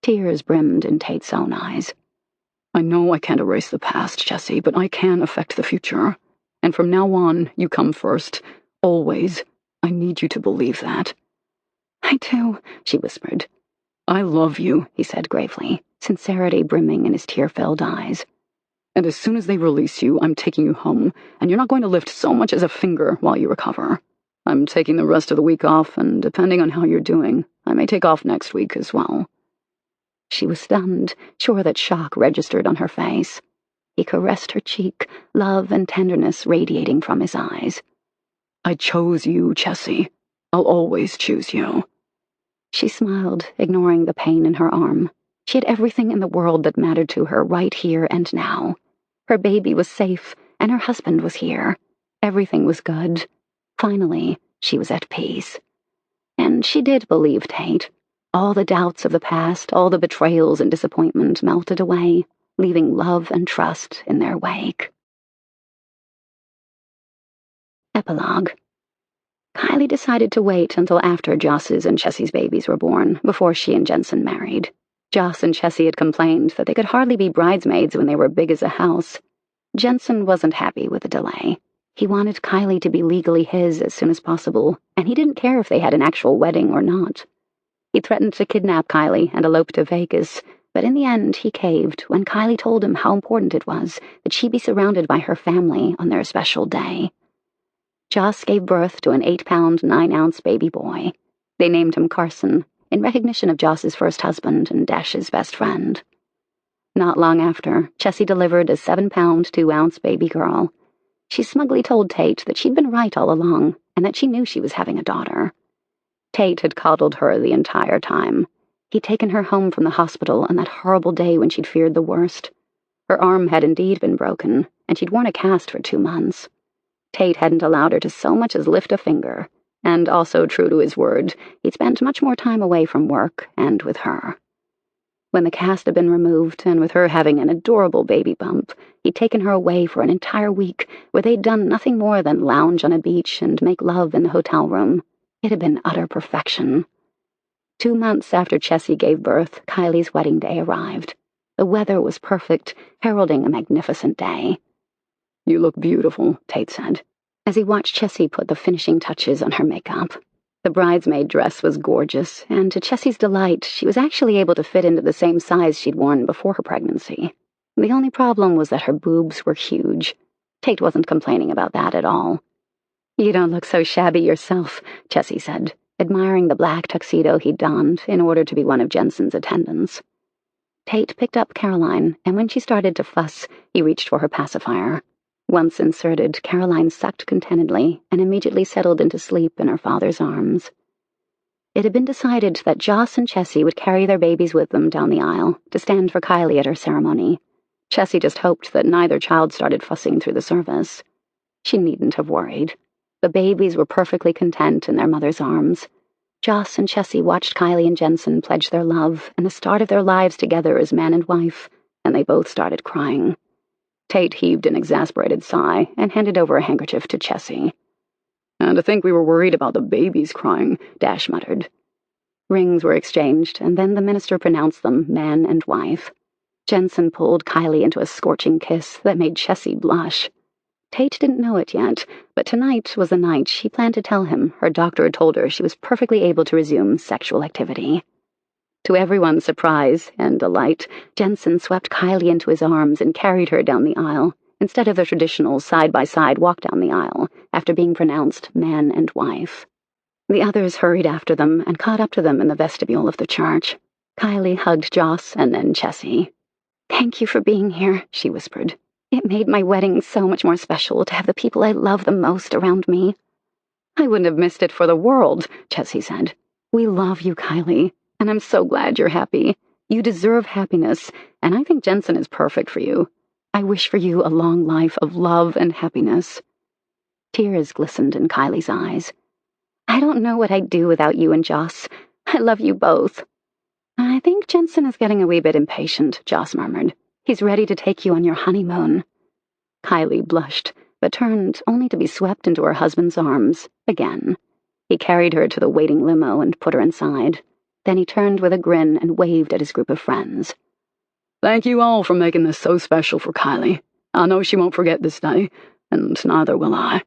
Tears brimmed in Tate's own eyes. "I know I can't erase the past, Chessy, but I can affect the future. And from now on, you come first. Always. I need you to believe that." "I do," she whispered. "I love you," he said gravely, sincerity brimming in his tear-filled eyes. "And as soon as they release you, I'm taking you home, and you're not going to lift so much as a finger while you recover. I'm taking the rest of the week off, and depending on how you're doing, I may take off next week as well." She was stunned, sure that shock registered on her face. He caressed her cheek, love and tenderness radiating from his eyes. "I chose you, Chessy. I'll always choose you." She smiled, ignoring the pain in her arm. She had everything in the world that mattered to her right here and now. Her baby was safe, and her husband was here. Everything was good. Finally, she was at peace. And she did believe Tate. All the doubts of the past, all the betrayals and disappointment melted away, leaving love and trust in their wake. Epilogue. Kylie decided to wait until after Joss's and Chessy's babies were born, before she and Jensen married. Joss and Chessy had complained that they could hardly be bridesmaids when they were big as a house. Jensen wasn't happy with the delay. He wanted Kylie to be legally his as soon as possible, and he didn't care if they had an actual wedding or not. He threatened to kidnap Kylie and elope to Vegas, but in the end he caved when Kylie told him how important it was that she be surrounded by her family on their special day. Joss gave birth to an 8-pound, 9-ounce baby boy. They named him Carson, in recognition of Joss's first husband and Dash's best friend. Not long after, Chessy delivered a 7-pound, 2-ounce baby girl. She smugly told Tate that she'd been right all along, and that she knew she was having a daughter. Tate had coddled her the entire time. He'd taken her home from the hospital on that horrible day when she'd feared the worst. Her arm had indeed been broken, and she'd worn a cast for 2 months. Tate hadn't allowed her to so much as lift a finger, and also true to his word, he'd spent much more time away from work and with her. When the cast had been removed, and with her having an adorable baby bump, he'd taken her away for an entire week, where they'd done nothing more than lounge on a beach and make love in the hotel room. It had been utter perfection. 2 months after Chessy gave birth, Kylie's wedding day arrived. The weather was perfect, heralding a magnificent day. "You look beautiful," Tate said, as he watched Chessy put the finishing touches on her makeup. The bridesmaid dress was gorgeous, and to Chessy's delight, she was actually able to fit into the same size she'd worn before her pregnancy. The only problem was that her boobs were huge. Tate wasn't complaining about that at all. "You don't look so shabby yourself," Chessy said, admiring the black tuxedo he'd donned in order to be one of Jensen's attendants. Tate picked up Caroline, and when she started to fuss, he reached for her pacifier. Once inserted, Caroline sucked contentedly and immediately settled into sleep in her father's arms. It had been decided that Joss and Chessy would carry their babies with them down the aisle to stand for Kylie at her ceremony. Chessy just hoped that neither child started fussing through the service. She needn't have worried. The babies were perfectly content in their mother's arms. Joss and Chessy watched Kylie and Jensen pledge their love and the start of their lives together as man and wife, and they both started crying. Tate heaved an exasperated sigh and handed over a handkerchief to Chessy. "And to think we were worried about the babies crying," Dash muttered. Rings were exchanged, and then the minister pronounced them man and wife. Jensen pulled Kylie into a scorching kiss that made Chessy blush. Tate didn't know it yet, but tonight was the night she planned to tell him her doctor had told her she was perfectly able to resume sexual activity. To everyone's surprise and delight, Jensen swept Kylie into his arms and carried her down the aisle, instead of the traditional side-by-side walk down the aisle, after being pronounced man and wife. The others hurried after them and caught up to them in the vestibule of the church. Kylie hugged Joss and then Chessy. "Thank you for being here," she whispered. "It made my wedding so much more special to have the people I love the most around me." "I wouldn't have missed it for the world," Chessy said. "We love you, Kylie, and I'm so glad you're happy. You deserve happiness, and I think Jensen is perfect for you. I wish for you a long life of love and happiness." Tears glistened in Kylie's eyes. "I don't know what I'd do without you and Joss. I love you both." "I think Jensen is getting a wee bit impatient," Joss murmured. "He's ready to take you on your honeymoon." Kylie blushed, but turned only to be swept into her husband's arms again. He carried her to the waiting limo and put her inside. Then he turned with a grin and waved at his group of friends. "Thank you all for making this so special for Kylie. I know she won't forget this day, and neither will I."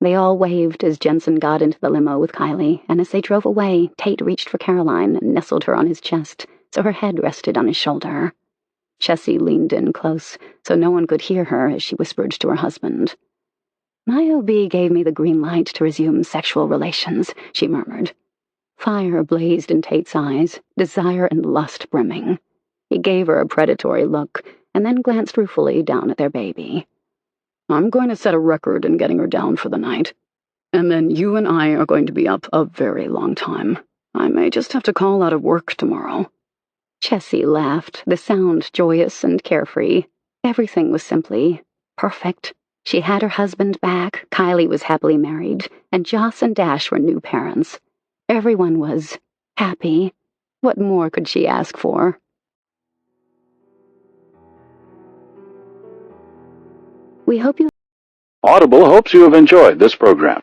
They all waved as Jensen got into the limo with Kylie, and as they drove away, Tate reached for Caroline and nestled her on his chest, so her head rested on his shoulder. Chessy leaned in close, so no one could hear her as she whispered to her husband. "My OB gave me the green light to resume sexual relations," she murmured. Fire blazed in Tate's eyes, desire and lust brimming. He gave her a predatory look, and then glanced ruefully down at their baby. "I'm going to set a record in getting her down for the night. And then you and I are going to be up a very long time. I may just have to call out of work tomorrow." Chessy laughed, the sound joyous and carefree. Everything was simply perfect. She had her husband back, Kylie was happily married, and Joss and Dash were new parents. Everyone was happy. What more could she ask for? We hope you... Audible hopes you have enjoyed this program.